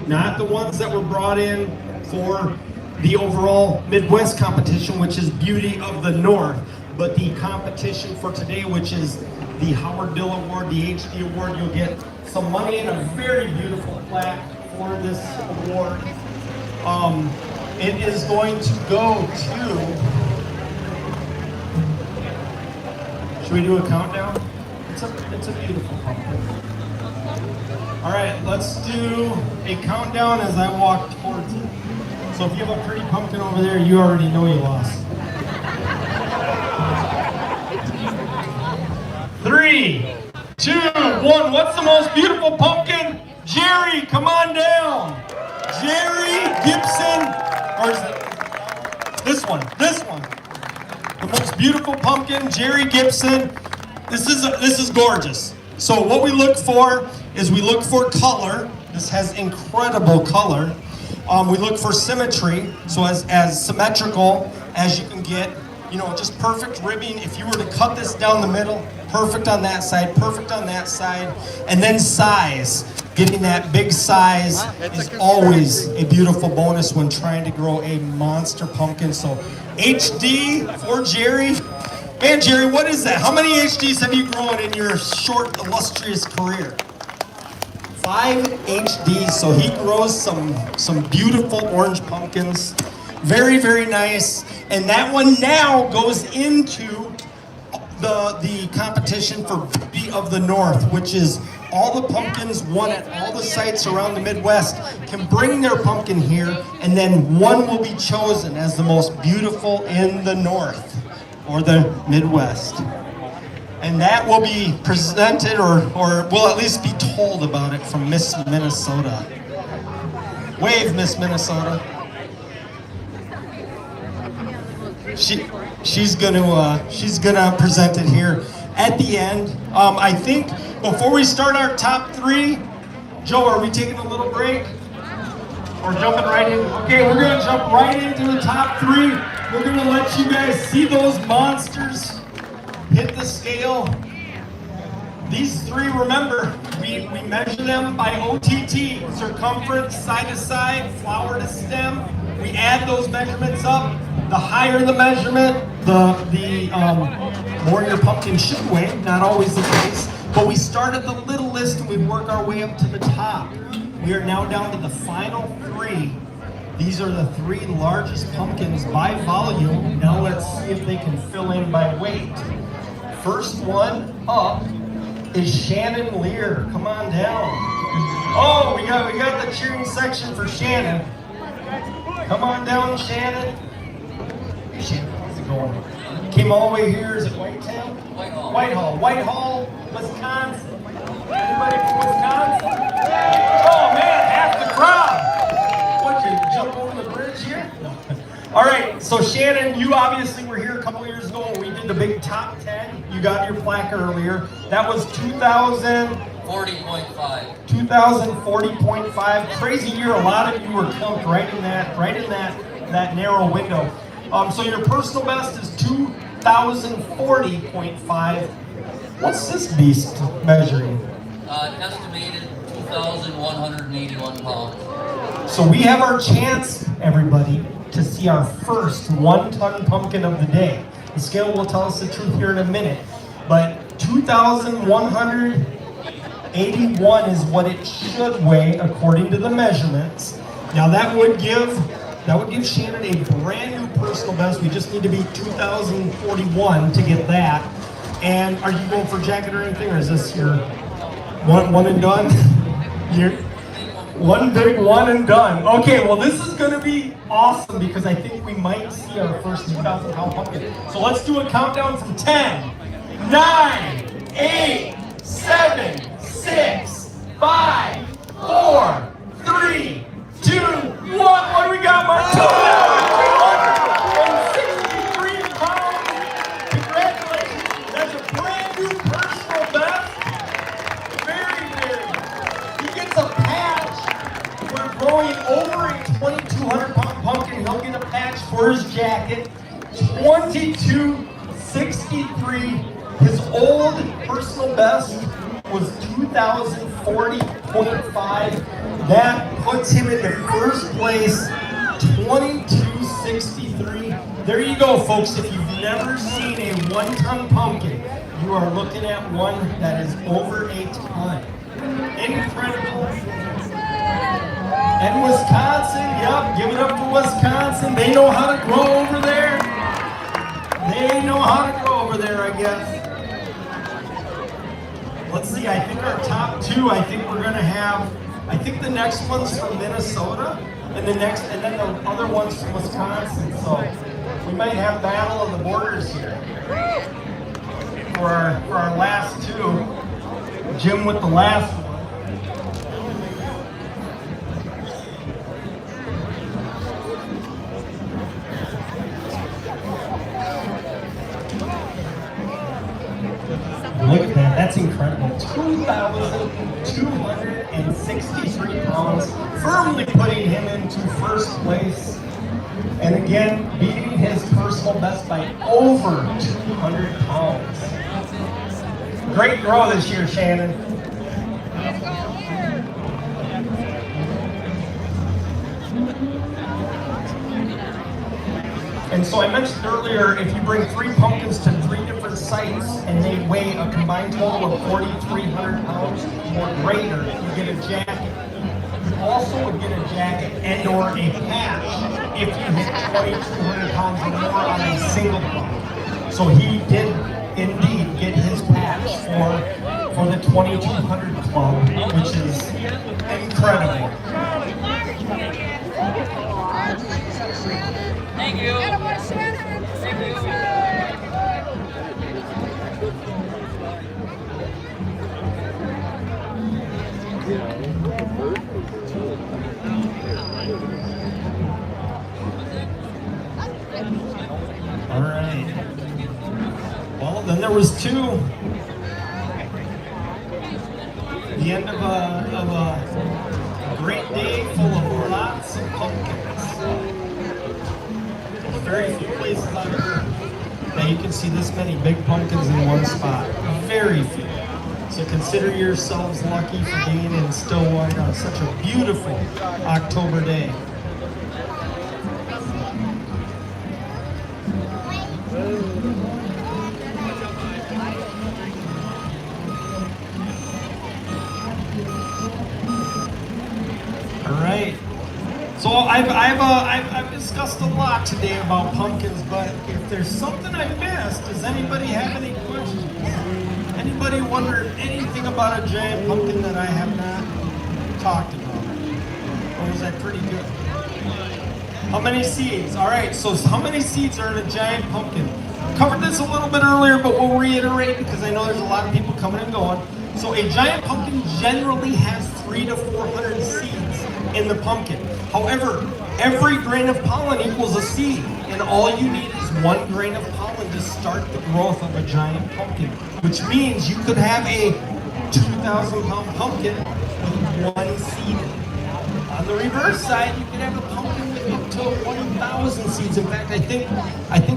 not the ones that were brought in for the overall Midwest competition, which is Beauty of the North, but the competition for today, which is the Howard Bill Award, the HD Award. You'll get some money and a very beautiful plaque for this award. It is going to go to, should we do a countdown? It's a beautiful pumpkin. All right, let's do a countdown as I walk towards it. So if you have a pretty pumpkin over there, you already know you lost. 3, 2, 1. What's the most beautiful pumpkin? Jerry, come on down. Jerry Gibson. Or is it this one? This one. The most beautiful pumpkin, Jerry Gibson. This is gorgeous. So what we look for is we look for color. This has incredible color. We look for symmetry, so as symmetrical as you can get. You know, just perfect ribbing. If you were to cut this down the middle, perfect on that side, perfect on that side. And then size. Getting that big size is always a beautiful bonus when trying to grow a monster pumpkin. So HD for Jerry. Man, Jerry, what is that? How many HDs have you grown in your short, illustrious career? 5 HDs, so he grows some beautiful orange pumpkins. Very, very nice. And that one now goes into the competition for Beauty of the North, which is all the pumpkins won at all the sites around the Midwest can bring their pumpkin here, and then one will be chosen as the most beautiful in the North or the Midwest. And that will be presented, or will at least be told about it from Miss Minnesota. Wave, Miss Minnesota. She's gonna present it here at the end. I think before we start our top three, Joe, are we taking a little break? Or jumping right in? Okay, we're gonna jump right into the top three. We're gonna let you guys see those monsters hit the scale. These three, remember, we measure them by OTT, circumference, side to side, flower to stem. We add those measurements up. The higher the measurement, the more your pumpkin should weigh. Not always the case, but we start at the littlest and we work our way up to the top. We are now down to the final three. These are the three largest pumpkins by volume. Now let's see if they can fill in by weight. First one up is Shannon Lear. Come on down. Oh, we got the cheering section for Shannon. Come on down, Shannon. Shannon, how's it going? Came all the way here. Is it Whitetown? Whitehall, Wisconsin. Anybody from Wisconsin? Oh man, half the crowd. What, you jump over the bridge here? No. All right, so Shannon, you obviously were here a couple years ago when we did the big top 10. You got your plaque earlier. That was 2040.5. 2040.5. Crazy year. A lot of you were clumped right in that narrow window. So your personal best is 2040.5. What's this beast measuring? Estimated 2,181 pounds. So we have our chance, everybody, to see our first 1-ton pumpkin of the day. The scale will tell us the truth here in a minute, but 2,181 is what it should weigh according to the measurements. Now that would give Shannon a brand new personal best. We just need to beat 2,041 to get that. And are you going for jacket or anything, or is this your one and done? One big one and done. Okay, well this is gonna be awesome because I think we might see our first 2,000 pound pumpkin. So let's do a countdown from 10, 9, 8, 7, 6, 5, 4, 3, 2, 1. What do we got, Mark? 2,263 pounds. Congratulations. That's a brand new personal best. Very, very. He gets a patch. We're growing over a 2,200 pound pumpkin. He'll get a patch for his jacket. 2263. His old personal best was 2,040.5. That puts him in the first place, 2263. There you go, folks. If you've never seen a 1-ton pumpkin, you are looking at one that is over a ton. Incredible. And Wisconsin, yep, give it up for Wisconsin. They know how to grow over there. They know how to grow over there, I guess. Let's see, I think our top two, I think the next one's from Minnesota, and then the other one's from Wisconsin. So we might have battle of the borders here for our last two. Jim with the last one. Look at that, that's incredible. 2,263 pounds, firmly putting him into first place. And again, beating his personal best by over 200 pounds. Great grow this year, Shannon. And so I mentioned earlier, if you bring 3 pumpkins to 3 different sites and they weigh a combined total of 4,300 pounds or greater, you get a jacket. You also would get a jacket and or a patch if you hit 2,200 pounds or more on a single pumpkin. So he did indeed get his patch for the 2200 club, which is incredible. Thank you. All right. Well, then there was two. The end of a great day full of lots of pumpkins. There's very few places on earth that you can see this many big pumpkins in one spot. Very few. So consider yourselves lucky for being in Stillwater on such a beautiful October day. All right. So I've discussed a lot today about pumpkins, but if there's something I missed, does anybody have any questions? Anybody wonder anything about a giant pumpkin that I have not talked about? Or was that pretty good? How many seeds? All right, so how many seeds are in a giant pumpkin? Covered this a little bit earlier, but we'll reiterate because I know there's a lot of people coming and going. So a giant pumpkin generally has 300 to 400 seeds in the pumpkin. However, every grain of pollen equals a seed, and all you need is 1 grain of pollen to start the growth of a giant pumpkin, which means you could have a 2,000-pound pumpkin with 1 seed. On the reverse side, you could have a pumpkin with up to 1,000 seeds. In fact, I think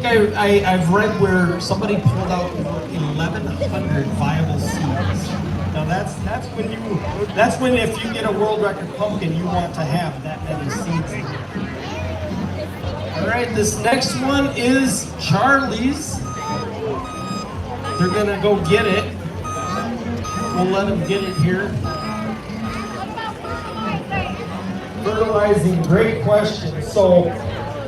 I've read where somebody pulled out over 1,100 viable seeds. Now that's when if you get a world record pumpkin, you want to have that many seeds in there. All right, this next one is Charlie's. They're gonna go get it. We'll let them get it here. Fertilizing, great question. So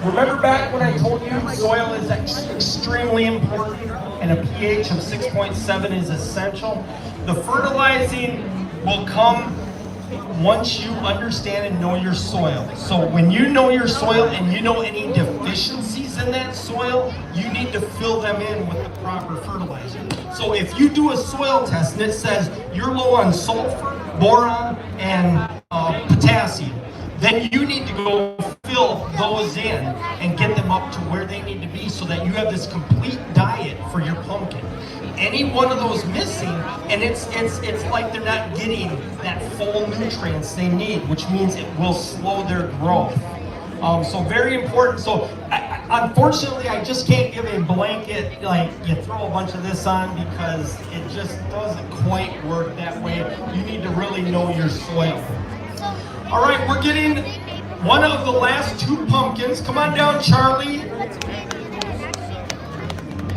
remember back when I told you soil is extremely important and a pH of 6.7 is essential? The fertilizing will come once you understand and know your soil. So when you know your soil and you know any deficiencies in that soil, you need to fill them in with the proper fertilizer. So if you do a soil test and it says you're low on sulfur, boron, and potassium, then you need to go fill those in and get them up to where they need to be so that you have this complete diet for your pumpkin. Any one of those missing, and it's like they're not getting that full nutrients they need, which means it will slow their growth. So very important. So unfortunately, I just can't give a blanket, like you throw a bunch of this on, because it just doesn't quite work that way. You need to really know your soil. All right, we're getting one of the last 2 pumpkins. Come on down, Charlie.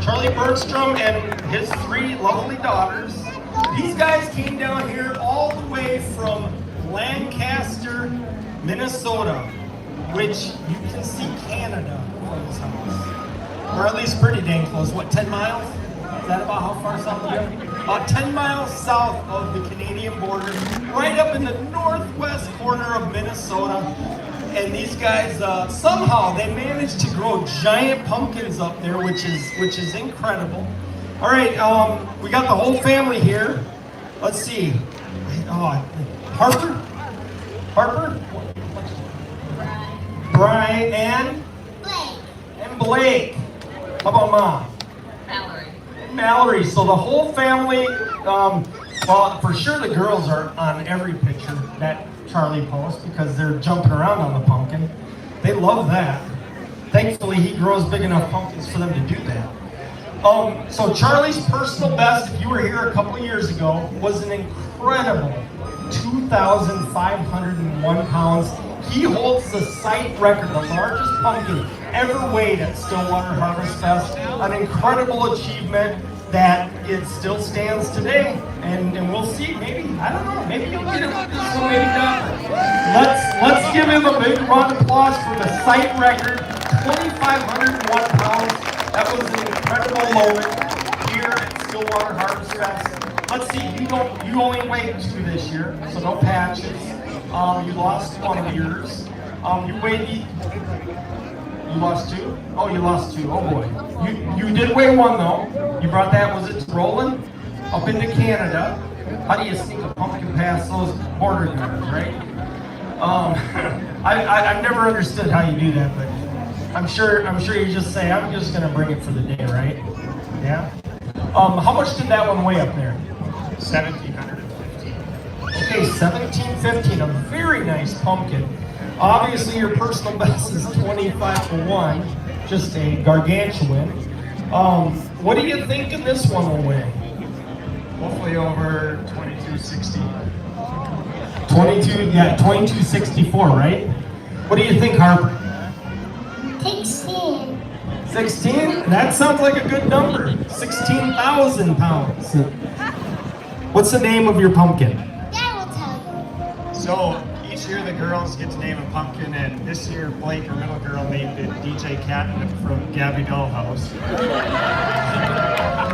Charlie Bergstrom and his 3 lovely daughters. These guys came down here all the way from Lancaster, Minnesota, which you can see Canada from this house. Or at least pretty dang close. What, 10 miles? Is that about how far south we are? About 10 miles south of the Canadian border, right up in the northwest corner of Minnesota. And these guys, somehow they managed to grow giant pumpkins up there, which is incredible. All right, we got the whole family here. Let's see. Harper? Brian and Blake. And Blake. How about Mom? Mallory. So the whole family, well, for sure the girls are on every picture that Charlie posts because they're jumping around on the pumpkin. They love that. Thankfully, he grows big enough pumpkins for them to do that. So Charlie's personal best, if you were here a couple of years ago, was an incredible 2,501 pounds. He holds the site record, the largest pumpkin ever weighed at Stillwater Harvest Fest. An incredible achievement that it still stands today. And we'll see, maybe, I don't know, maybe you'll get it with this one, maybe not. Let's give him a big round of applause for the site record, 2,501 pounds. That was an incredible moment here Stillwater Harvest Fest. Let's see, you only weighed 2 this year, so no patches. You lost one of yours. You lost 2? Oh, you lost 2. Oh boy. You did weigh 1 though. You brought that, was it rolling? Up into Canada. How do you sneak a pumpkin past those border guards, right? I've never understood how you do that, but I'm sure you just say, I'm just gonna bring it for the day, right? Yeah? How much did that one weigh up there? 1,715. Okay, 1715, a very nice pumpkin. Obviously your personal best is 25-1, just a gargantuan. What do you think this one will weigh? Hopefully over 2260. 2264, right? What do you think, Harper? 16. 16? That sounds like a good number. 16,000 pounds. What's the name of your pumpkin? Dad will tell you. So each year the girls get to name a pumpkin, and this year Blake, our middle girl, named it DJ Catnip from Gabby Dollhouse.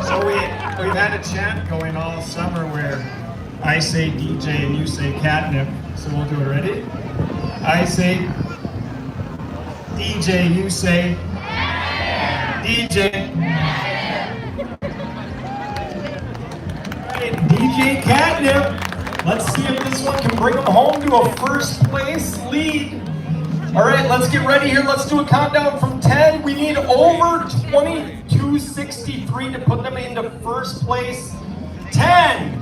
So we've had a chant going all summer where I say DJ and you say catnip. So we'll do it. Ready? I say DJ, you say DJ. DJ Catnip. Let's see if this one can bring them home to a first place lead. All right, let's get ready here. Let's do a countdown from 10. We need over 2263 to put them into first place. 10,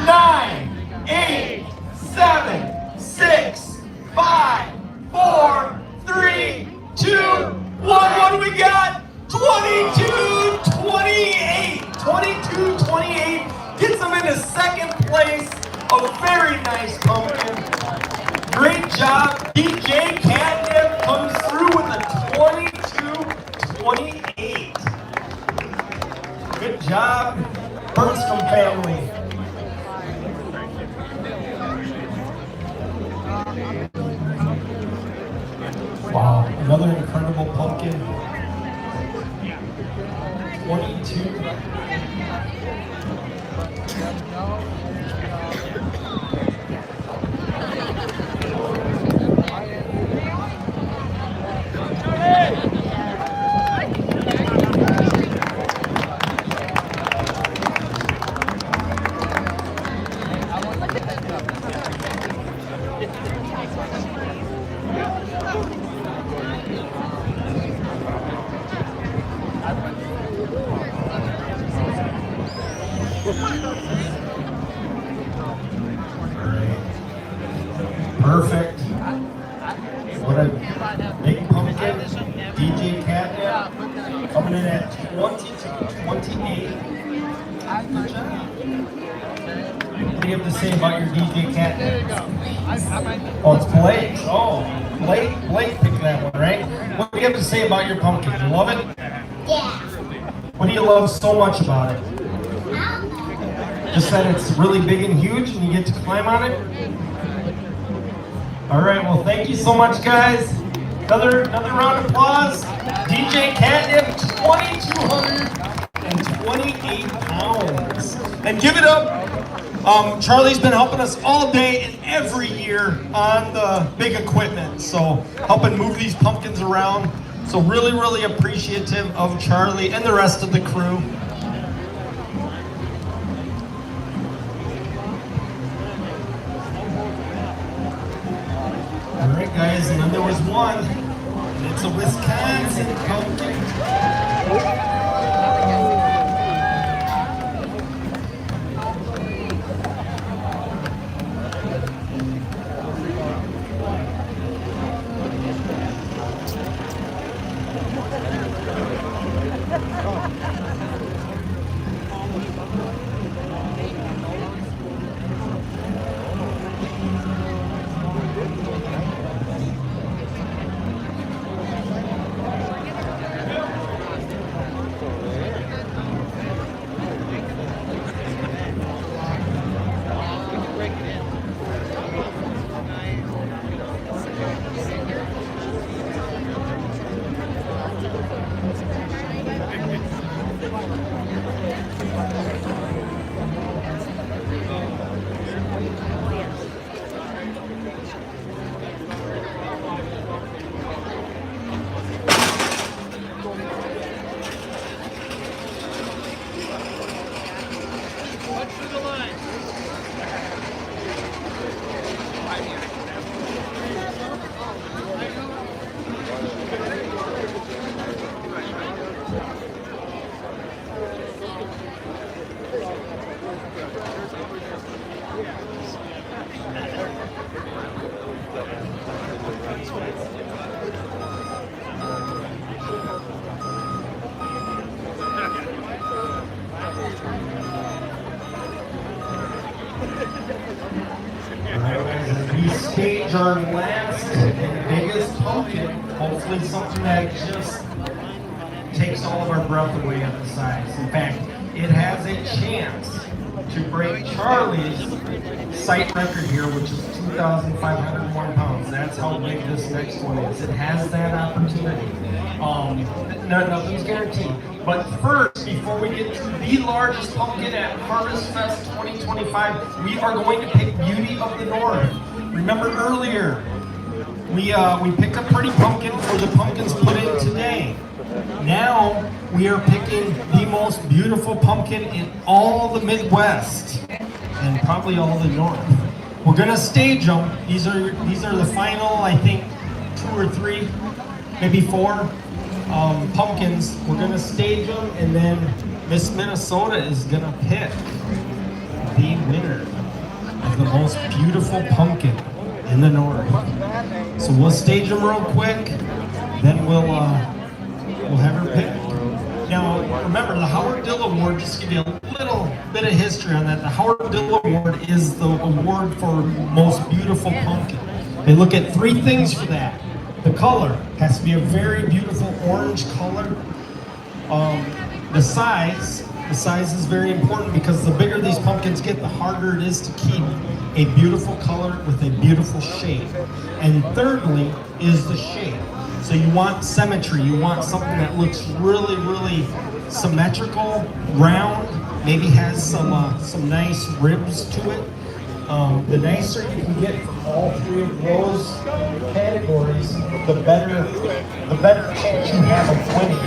9, 8, 7, 6, 5, 4, 3, 2, 1. What do we got? 22-28. 22-28 gets them into second place. A very nice pumpkin. Great job. DJ Catnip comes through with a 22-28. Good job, Bernstrom family. Wow, another incredible pumpkin. 22. Perfect. What a big pumpkin. DJ Catnip coming in at 22-28. Good job. What do you have to say about your DJ Catnip? Oh, it's Blake. Oh, Blake picked that one, right? What do you have to say about your pumpkin? You love it? Yeah. What do you love so much about it? Just that it's really big and huge and you get to climb on it? All right, well, thank you so much, guys. Another round of applause. DJ Catnip, 2,228 pounds. And give it up. Charlie's been helping us all day and every year on the big equipment. So helping move these pumpkins around. So really, really appreciative of Charlie and the rest of the crew. All right, guys, and then there was one, and it's a Wisconsin pumpkin. We stage our last and biggest pumpkin, hopefully something that just takes all of our breath away on the size. In fact, it has a chance to break Charlie's site record here, which is 2,501 pounds. That's how big this next one is. It has that opportunity. Nothing's guaranteed. But first, before we get to the largest pumpkin at Harvest Fest 2025, we are going to pick Beauty of the North. Remember earlier, we picked a pretty pumpkin for the pumpkins put in today. Now we are picking the most beautiful pumpkin in all the Midwest and probably all the North. We're gonna stage them. These are the final, I think, 2 or 3, maybe 4 pumpkins. We're gonna stage them, and then Miss Minnesota is gonna pick the winner of the most beautiful pumpkin in the North. So we'll stage them real quick, then we'll have her pick. Now, remember, the Howard Dill Award, just to give you a little bit of history on that, the Howard Dill Award is the award for most beautiful pumpkin. They look at 3 things for that. The color has to be a very beautiful orange color. The size is very important because the bigger these pumpkins get, the harder it is to keep a beautiful color with a beautiful shape. And thirdly is the shape. So you want symmetry. You want something that looks really, really symmetrical, round, maybe has some nice ribs to it. The nicer you can get from all 3 of those categories, the better chance you have of winning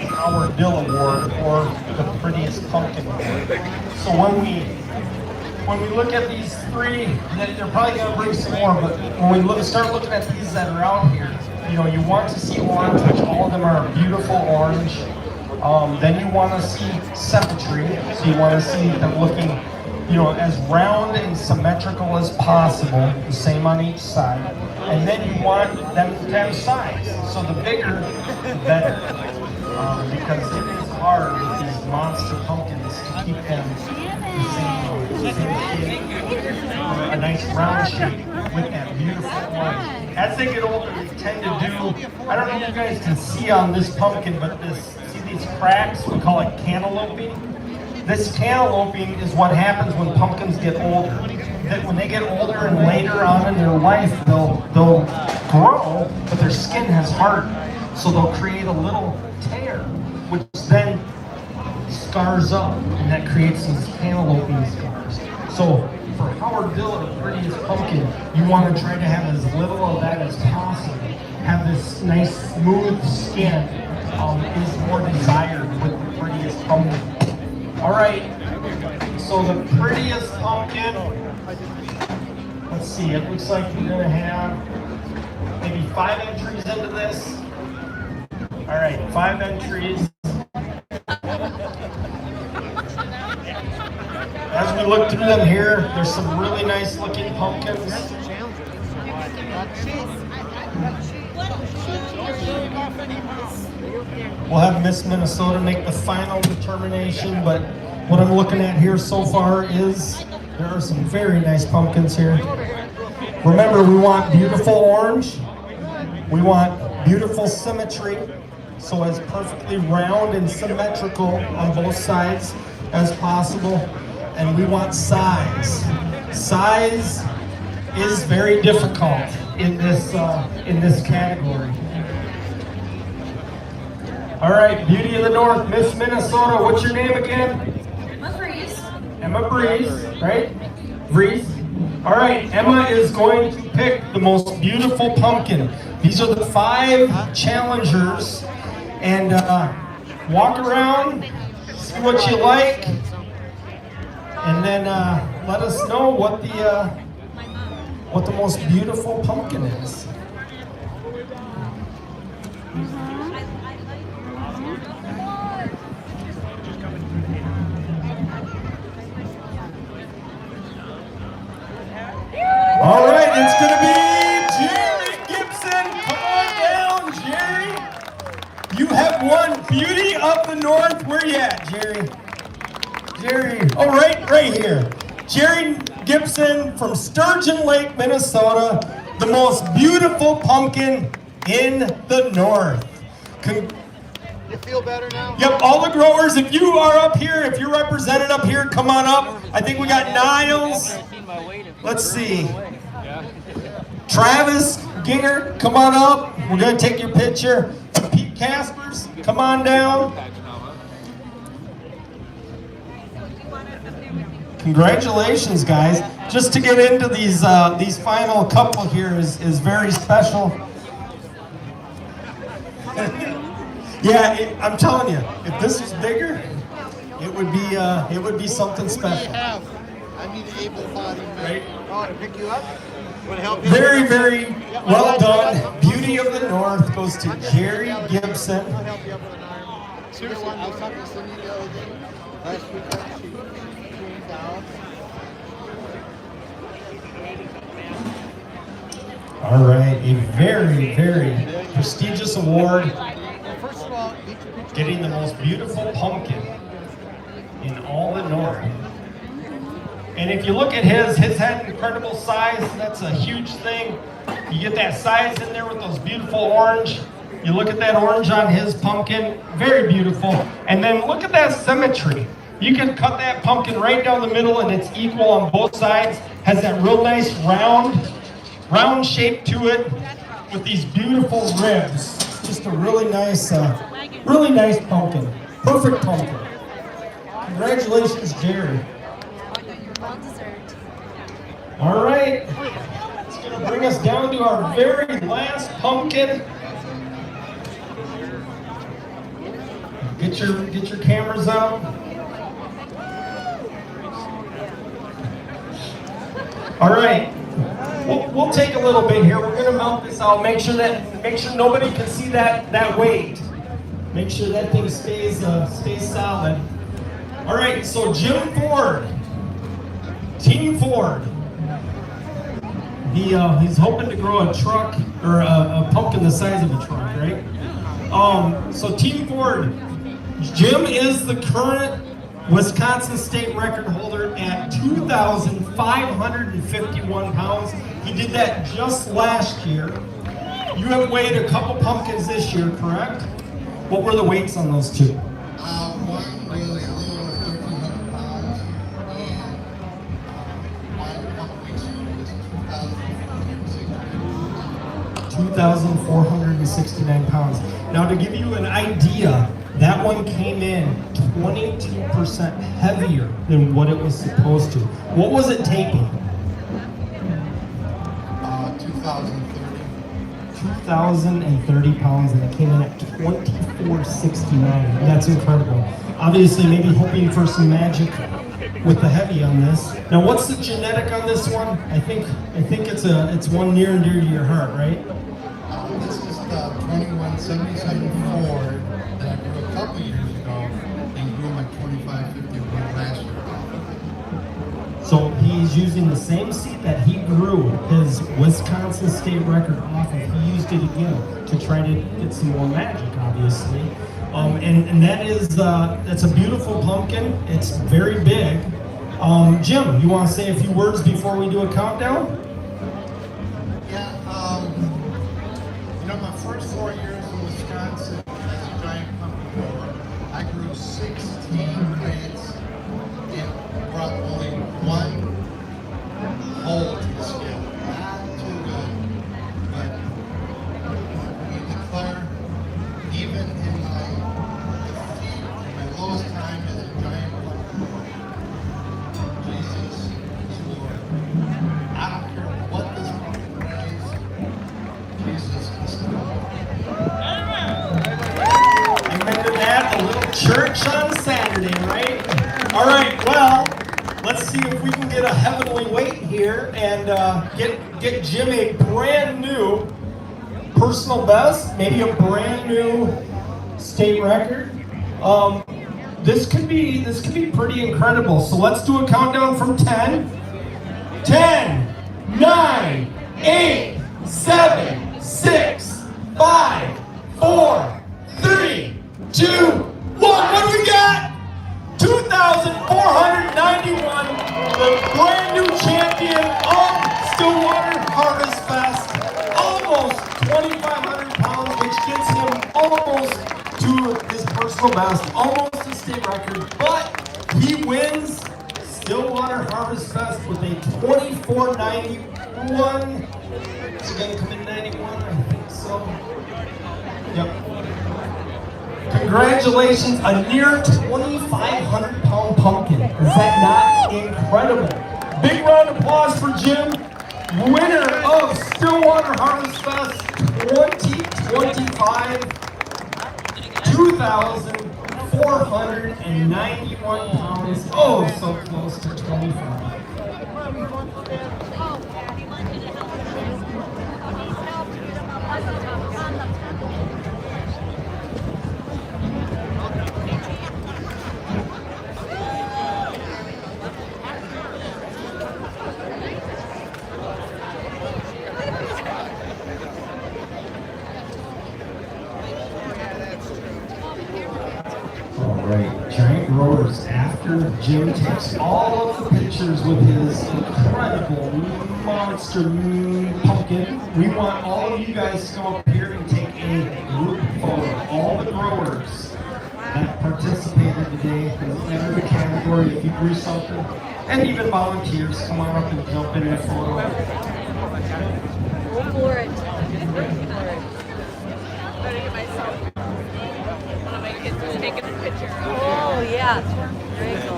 the Howard Dill Award or the Prettiest Pumpkin Award. So when we look at these 3, they're probably going to bring some more, but when we start looking at these that are out here, you know, you want to see orange, which all of them are beautiful orange. Then you want to see symmetry, so you want to see them looking, you know, as round and symmetrical as possible, the same on each side. And then you want them to have size. So the bigger, the better. Because it is hard with these monster pumpkins to keep them the same shape, a nice round shape with that beautiful orange. As they get older, they tend to do, I don't know if you guys can see on this pumpkin, but see these cracks? We call it cantalouping. This cantalouping is what happens when pumpkins get older. That when they get older and later on in their life, they'll grow, but their skin has hardened. So they'll create a little tear, which then scars up, and that creates these cantalouping scars. So for Howard Dill, the Prettiest Pumpkin, you want to try to have as little of that as possible. Have this nice smooth skin is more desired with the Prettiest Pumpkin. All right, so the Prettiest Pumpkin, let's see, it looks like we're gonna have maybe 5 entries into this. All right, 5 entries. As we look through them here, there's some really nice looking pumpkins. We'll have Miss Minnesota make the final determination, but what I'm looking at here so far is there are some very nice pumpkins here. Remember, we want beautiful orange. We want beautiful symmetry, so as perfectly round and symmetrical on both sides as possible. And we want size. Size is very difficult in this category. All right, Beauty of the North, Miss Minnesota. What's your name again? Emma Breeze. Emma Breeze, right? Breeze. All right, Emma is going to pick the most beautiful pumpkin. These are the 5 challengers, and walk around, see what you like, and then let us know what the most beautiful pumpkin is. All right, it's gonna be Jerry Gibson. Come on down, Jerry. You have won Beauty of the North. Where you at, Jerry? Jerry, oh, right here. Jerry Gibson from Sturgeon Lake, Minnesota, the most beautiful pumpkin in the north. You feel better now? Yep, all the growers, if you are up here, if you're represented up here, come on up. I think we got Niles. Let's see. Travis Ginger, come on up. We're going to take your picture. Pete Caspers, come on down. Congratulations, guys. Just to get into these final couple here is very special. Yeah, I'm telling you, if this was bigger, it would be something special. I need an able-bodied man. Right? Oh, to pick you up? Want to help you? Very, very well done. Beauty of the North goes to Jerry Gibson. I'll help you up with an arm. Seriously, I was talking to Cindy the other day. Last weekend, she came down. All right, a very, very prestigious award. First of all, Getting the most beautiful pumpkin in all the North. And if you look at his had incredible size. That's a huge thing. You get that size in there with those beautiful orange. You look at that orange on his pumpkin, very beautiful. And then look at that symmetry. You can cut that pumpkin right down the middle and it's equal on both sides. Has that real nice round shape to it with these beautiful ribs. Just a really nice pumpkin. Perfect pumpkin. Congratulations, Jerry. Well deserved. All right. It's going to bring us down to our very last pumpkin. Get your cameras out. All right. We'll take a little bit here. We're going to melt this out. Make sure nobody can see that weight. Make sure that thing stays solid. All right. So Jim Ford, Team Ford. He's hoping to grow a truck or a pumpkin the size of a truck, right? So Team Ford, Jim is the current Wisconsin state record holder at 2,551 pounds. He did that just last year. You have weighed a couple pumpkins this year, correct? What were the weights on those two? One was a little over 1,300 pounds, and one a couple weeks ago was 2,469 pounds. Now to give you an idea, that one came in 22% heavier than what it was supposed to. What was it taping? 2,030 pounds, and it came in at 2,469. That's incredible. Obviously, maybe hoping for some magic with the heavy on this. Now, what's the genetic on this one? I think it's one near and dear to your heart, right? This is the 2177 Ford that I grew a couple years ago and grew my 2551 last year. So he's using the same seed that he grew his Wisconsin state record off of. He used it again to try to get some more magic, obviously. And that's a beautiful pumpkin. It's very big. Jim, you want to say a few words before we do a countdown? Yeah, my first 4 years in Wisconsin as a giant pumpkin grower, I grew 16 plants and brought only one hole to the scale. Not too good, but we declare, even in my defeat, my lowest time as a giant pumpkin grower, Jesus is Lord. I don't care what this pumpkin weighs, Jesus is Lord. Remember that? A little church on Saturday, right? All right, well, let's see if we can get a heavenly weight here and get Jim a brand new personal best, maybe a brand new state record. This could be pretty incredible. So let's do a countdown from 10. 10, 9, 8, 7, 6, 5, 4, 3, 2, 1. What do we got? 2,491, the brand new champion. personal best, almost a state record, but he wins Stillwater Harvest Fest with a 24.91. Is he gonna come in 91? I think so. Yep. Congratulations, a near 2,500 pound pumpkin. Is that not incredible? Big round of applause for Jim, winner of Stillwater Harvest Fest 2025, 2,491 pounds. Oh, so close to 25. Giant growers, after Jim takes all of the pictures with his incredible monster pumpkin, we want all of you guys to come up here and take a group photo. All the growers that participated today, doesn't matter the category, if you grew something, and even volunteers, come on up and jump in a photo. Go for it. Better get myself. One of my kids was taking a picture. Oh, yeah. There you go.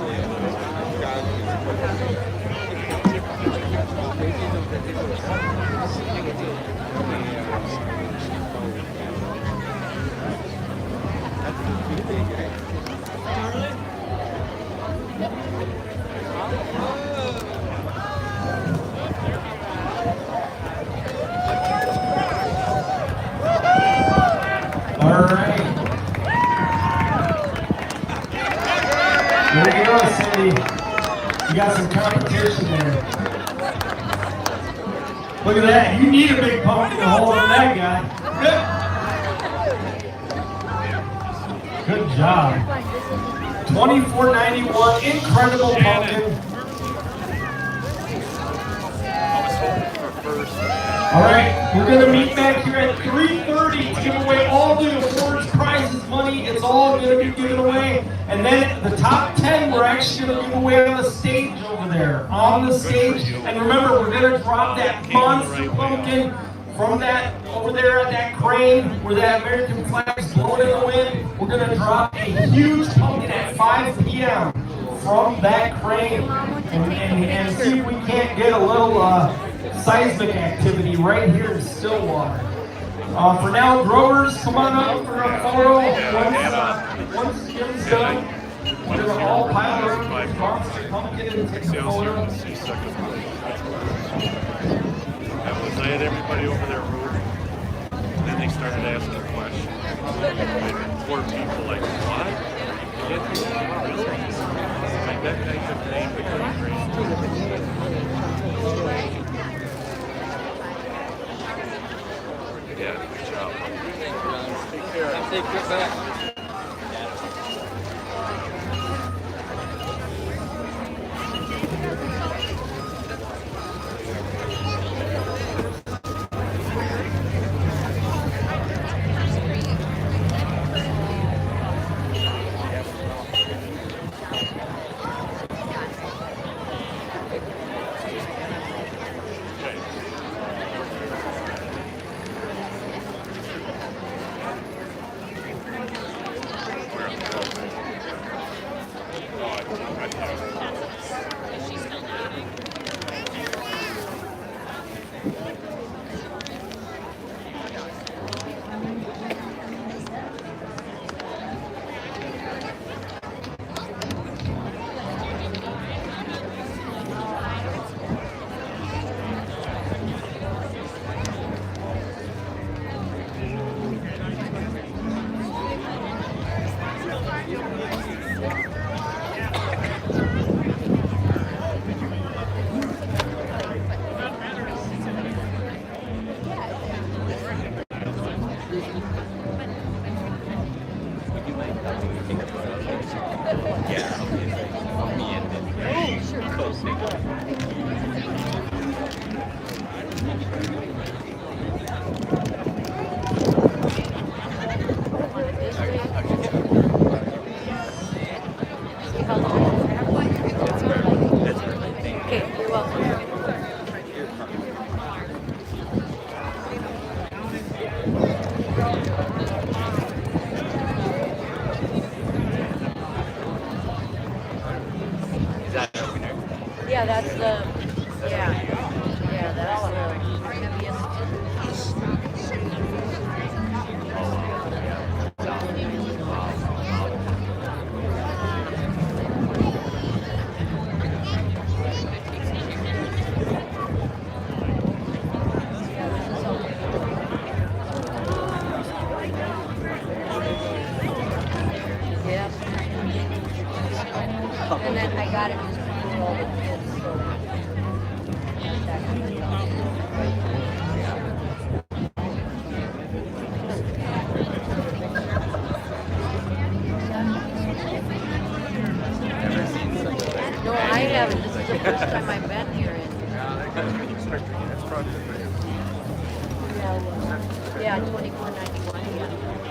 All right. There you go, Cindy. You got some competition there. Look at that. You need a big pumpkin to hold on that guy. Good. Good job. 24.91. Incredible pumpkin. All right, we're gonna meet back here at 3:30 to give away all the awards, prizes, money. It's all gonna be given away. And then the top 10, we're actually gonna give away on the stage over there. On the stage. And remember, we're gonna drop that monster pumpkin from that over there at that crane where that American flag's blowing in the wind. We're gonna drop a huge pumpkin at 5 p.m. from that crane and see if we can't get a little seismic activity right here in Stillwater. For now, growers, come on up for a photo. Once Jim's done, we're going to all pile around this monster pumpkin and take a photo. I had everybody over there rooting, and then they started asking questions. Poor people like, what? Are you kidding me? Really? Like that guy could name the country. Yeah, good job. Take care. Take care back. No, I haven't. This is the first time I've been here. Yeah, 24.91.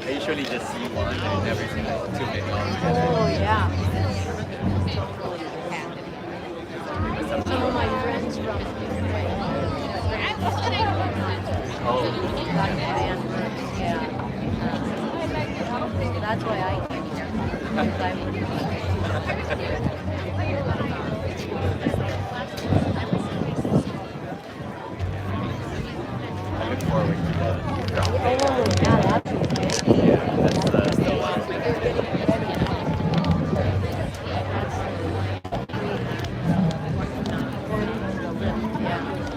I usually just see one and never see like two big dogs. Oh, yeah. Some of my friends from yeah. That's why I came here. Because I would I look forward to the ground. Oh, yeah, that's okay. Yeah, that's Stillwater.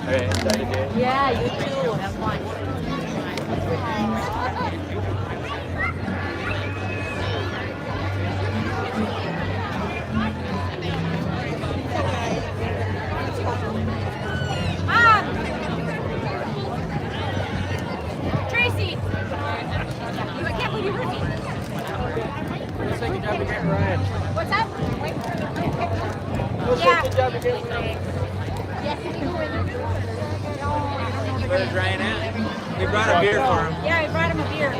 Alright, enjoy the day. Yeah, you too. Have fun. Tracy! I can't believe you heard me. Looks like a job to get Ryan. What's that? Looks like a job to get Ryan. Where's Ryan at? We brought a beer for him. Yeah, I brought him a beer.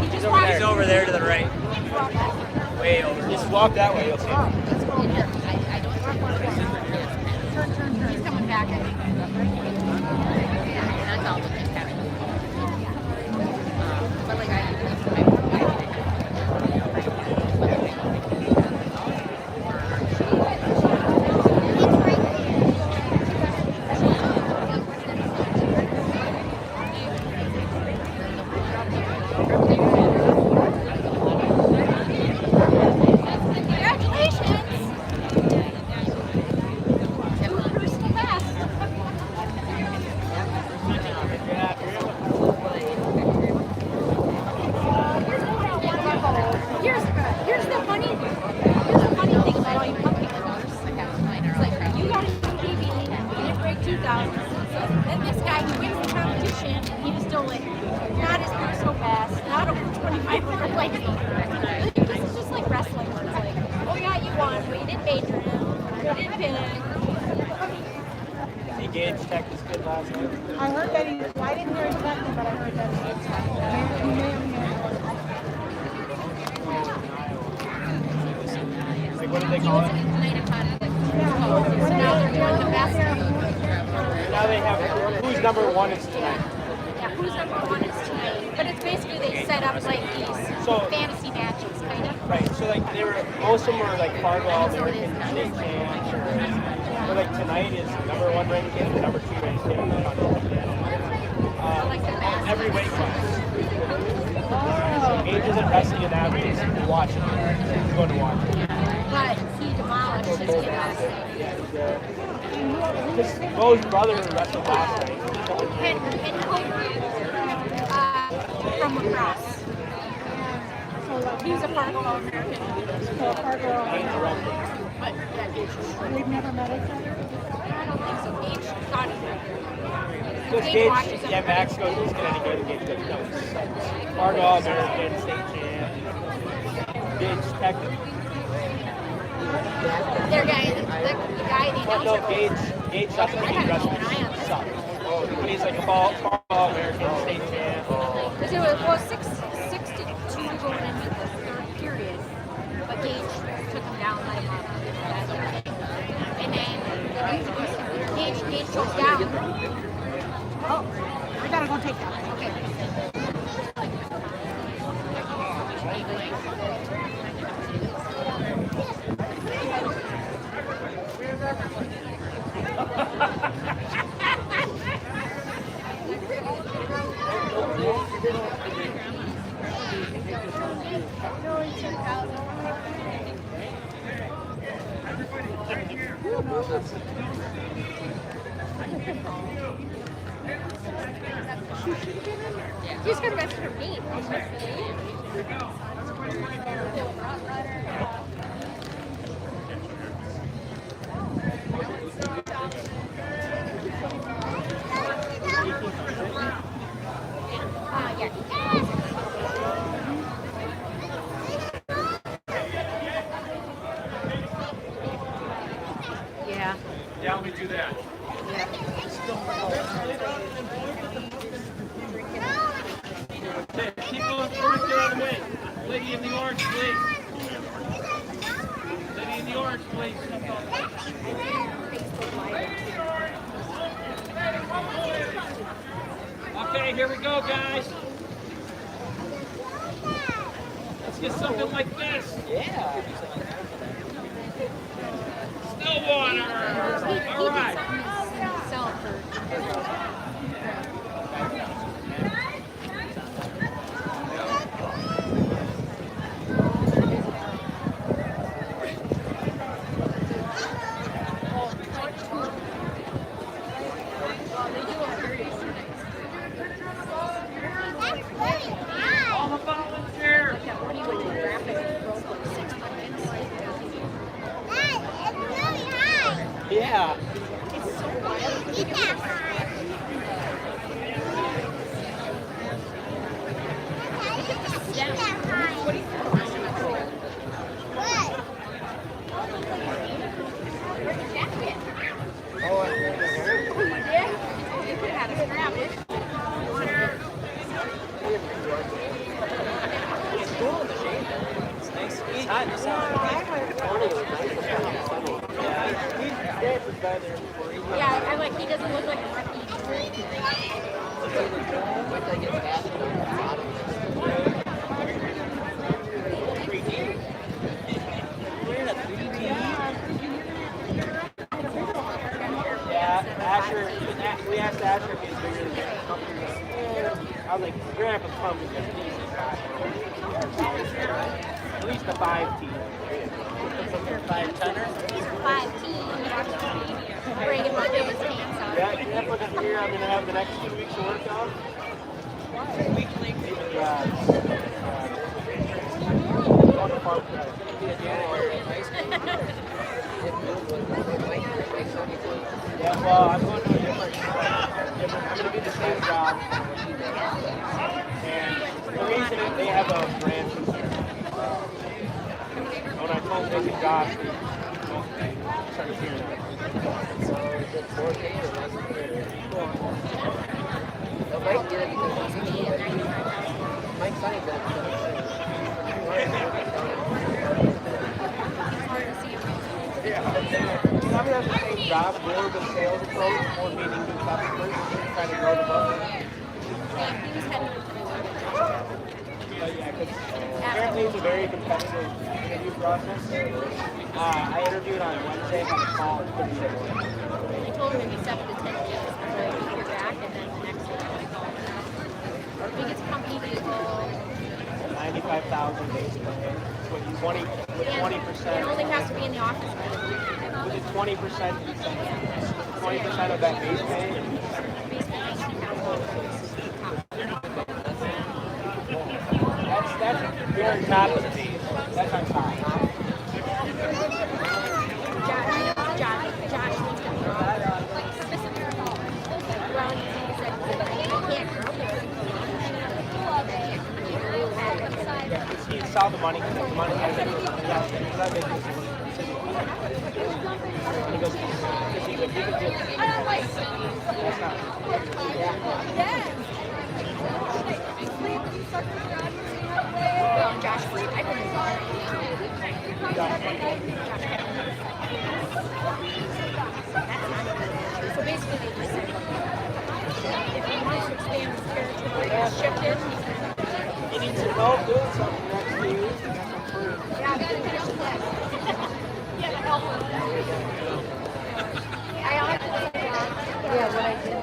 He just He's over there to the right. Way over. Just walk that way, you'll see him. Let's go over here. Turn. He's coming back, I think. That's all. But like Here's the funny thing about all you pumpkin growers. It's like you got a TV, you didn't break 2,000. Then this guy who wins the competition, he was still like not his personal best, not over 2,500 like this is just like wrestling. Where it's like, oh yeah, you won, but you didn't major him, you didn't pin him. He Gage Tech is good last night. I heard that I didn't hear exactly, but I heard that Like, what do they call it? So now they're doing the basketball. now they have who's number one is tonight. Yeah, who's number one is tonight. But it's basically they set up like these fantasy matches, kind of. Right. So like they were most of them were like Fargo All-American state champs. But like tonight is number one ranked kid and number two ranked kid in the country. Every weight class. Gage isn't wrestling in that, he's watching it. He's going to watch it. But he demolished his kid last night. Because Mo's brother wrestled last night. And from lacrosse. So he was a Fargo All-American. So Fargo All-American. But yeah, Gage. We've never met each other? I don't think so. Gage thought he did. Gage, yeah, Max goes, he's going to get Gage goes, no. Fargo All-American, state champ. Gage, technically. Their guy, the guy they Well, no, Gage doesn't think he wrestling sucks. But he's like a Fargo All-American, state champ. Because it was 6-2 going into the third period. But Gage took him down, let him up. And then Gage goes down. Oh, I gotta go take that. Okay. He's gonna rest for me. Yeah. Yeah, let me do that. Okay, keep going forward, get out of the way. Lady in the orange, please. Lady in the orange, please. Okay, here we go, guys. Let's get something like this. Yeah. Stillwater. All right. All the volunteers. Yeah. Yeah, I'm like, he doesn't look like a rookie. Yeah, Asher, we asked Asher if he's bigger than the company. I was like, you're going to have to come with just easy. At least a 5T. 5'10"er? 5'T". Bring him up with his hands out. Yeah, you have to look at here. I'm going to have the next 2 weeks to work on. Weekly. Yeah, well, I'm going to a different I'm going to be the same job. And the reason is they have a branch in here. When I told Nick and Josh, they started hearing it. So is it 4K or less than 3? Well, Mike did it because he's me. Mike Sonny did it Yeah. has the same job, more of a sales approach, more meeting new customers, trying to grow the book? Yeah, he was heading into But yeah, because apparently it's a very competitive interview process. I interviewed on Wednesday, had a call on Thursday morning. I told him maybe 7 to 10 days before I hear back, and then next week I'm gonna call him. Our biggest company vehicle. 95,000 base pay. With 20%. It only has to be in the office. With a 20%, 20% of that base pay. That's you're on top of the base. That's on top. Josh, well, he said, I can't grow there. He saw the money, the money has it. Yeah, that makes sense. And he goes, because he could do that's not. Well, Josh, I couldn't So basically, they listen. If he wants to expand his territory, shift it. He needs to know doing something next to you. Yeah, I gotta finish the list. Yeah, to help him. I like to say, yeah, what I did.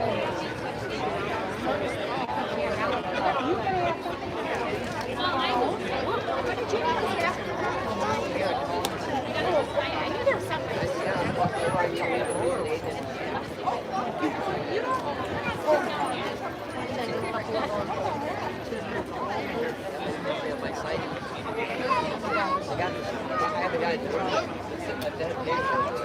What did you do? I knew there was something. I have a guy sitting at that table.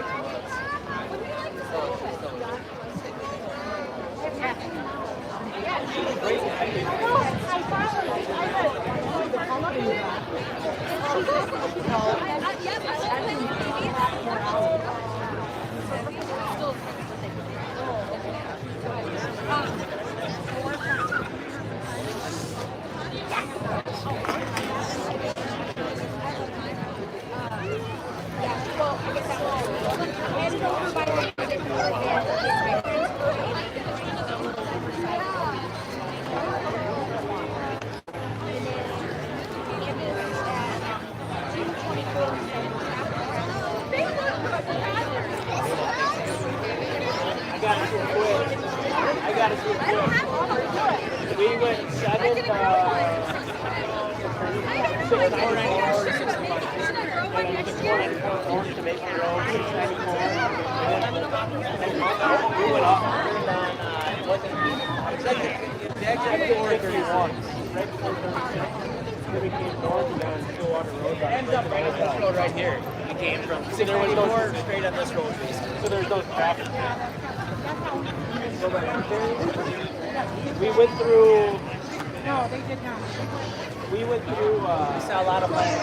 I got it quick. We went 7 to 694 to make your own 694. We went up right before 36. Then we came north and down Stillwater Road. Ends up right on this road right here. We came from 694 straight on this road basically. So there's no traffic. We went through. No, they did not. We went through. We saw a lot of land.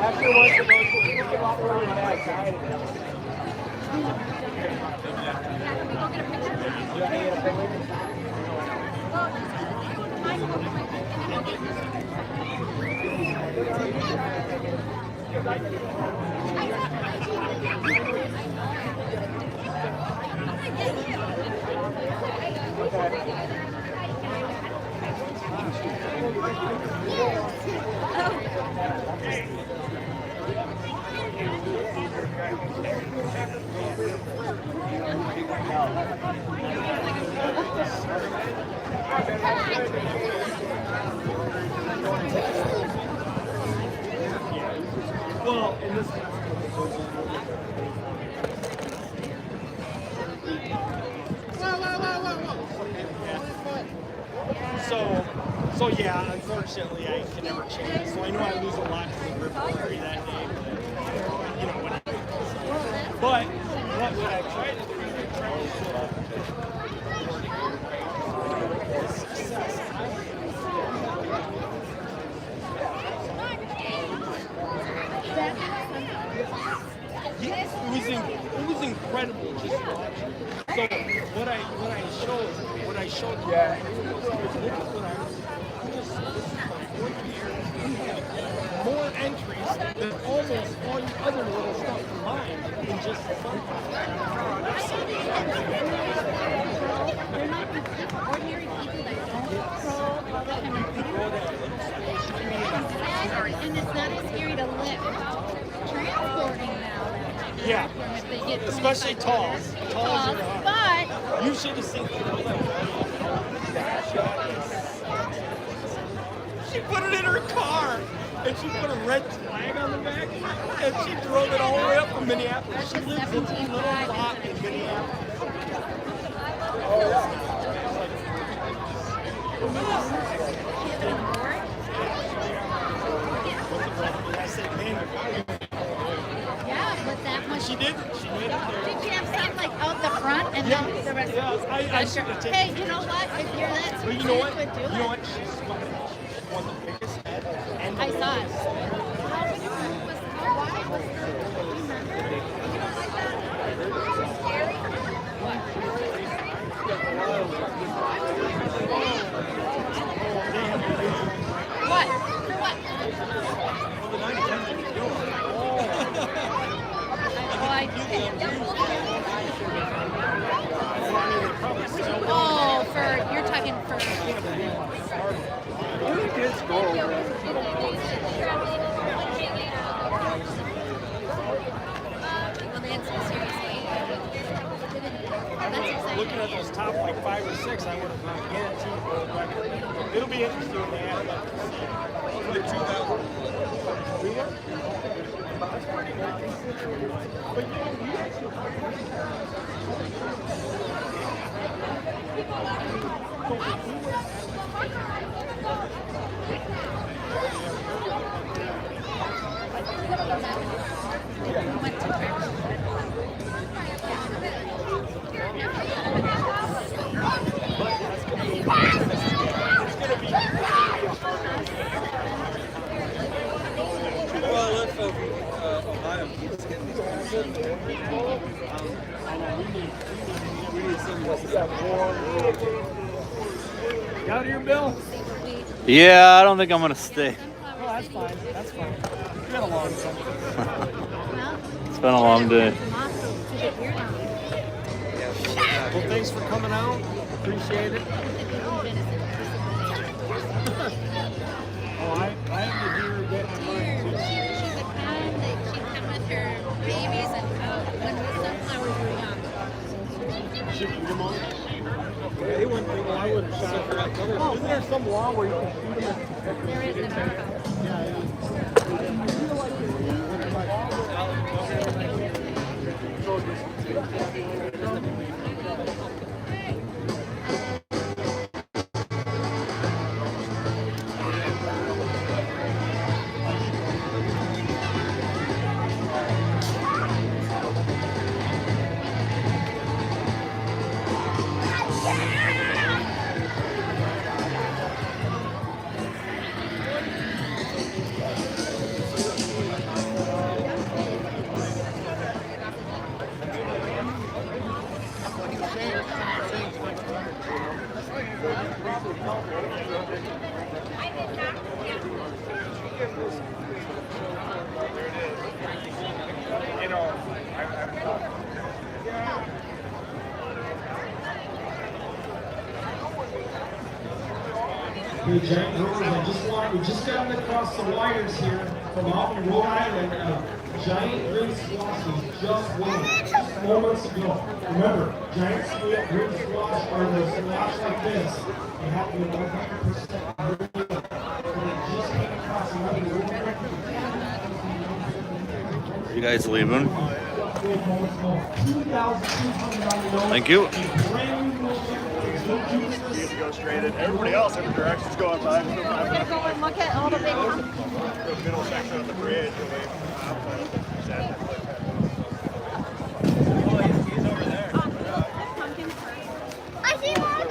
After once a month, we get off on the back side of it. You want to get a picture? Well, in this So yeah, unfortunately I can never change. So I know I lose a lot to the rivalry that day, but you know what. But what I try to do is I try it was incredible just watching. So what I showed you. Yeah. More entries than almost all the other little stuff combined in just the fun. They're not ordinary people that don't pro all that kind of Exactly, and it's not as scary to lift. Transporting now. Yeah, If they get especially talls. Talls are but you should have seen She put it in her car, and she put a red flag on the back, and she drove it all the way up from Minneapolis. She lives in a little lot in Minneapolis. Oh, yeah. I said, man, yeah, but that much. she did. She made it there. Did you have some like out the front and then the rest? Yeah, I should have taken. Hey, you know what? If you're that But you know what? would do You know it. what? She's one of the biggest. And I saw it. How big was why was what? For what? Oh, for you're talking for. Kids go over. Looking at those top like 5 or 6, I would have guaranteed world record. It'll be interesting to add like 2,000. That's pretty good. But you know, we actually. Well, let's hope Ohio keeps getting these guys. We need some of this. You out here, Bill? Yeah, I don't think I'm gonna stay. Oh, that's fine. That's fine. You had a long summer. It's been a long day. Well, thanks for coming out. Appreciate it. Oh, I have to hear that mine too. She's a kind that she'd come with her babies and when the sunflowers were young. Should eat them all? They wouldn't think I would have shot her up. Isn't there some law where you can shoot them? There is in our house. Okay, Giant Growers, we just got across the wires here from out in Rhode Island. Giant Green Squash was just winning just moments ago. Remember, Giant Green Squash are the squash like this. They have to be 100% green. And it just came across another world record. You guys leaving? $2,200. Thank you. You get to go straight in. Everybody else, every direction's going by. We're gonna go and look at all the big pumpkins. The middle section of the bridge away from the top. He's over there. Pumpkins first. I see more of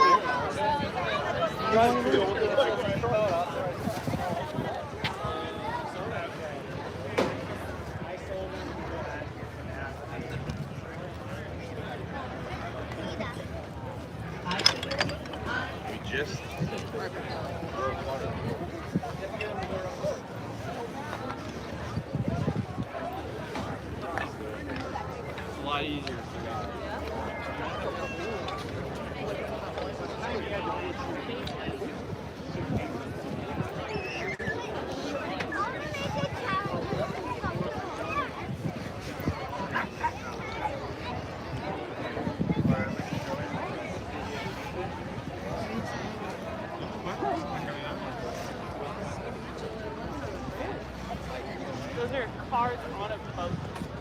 easier to figure out. Those are cars on a boat.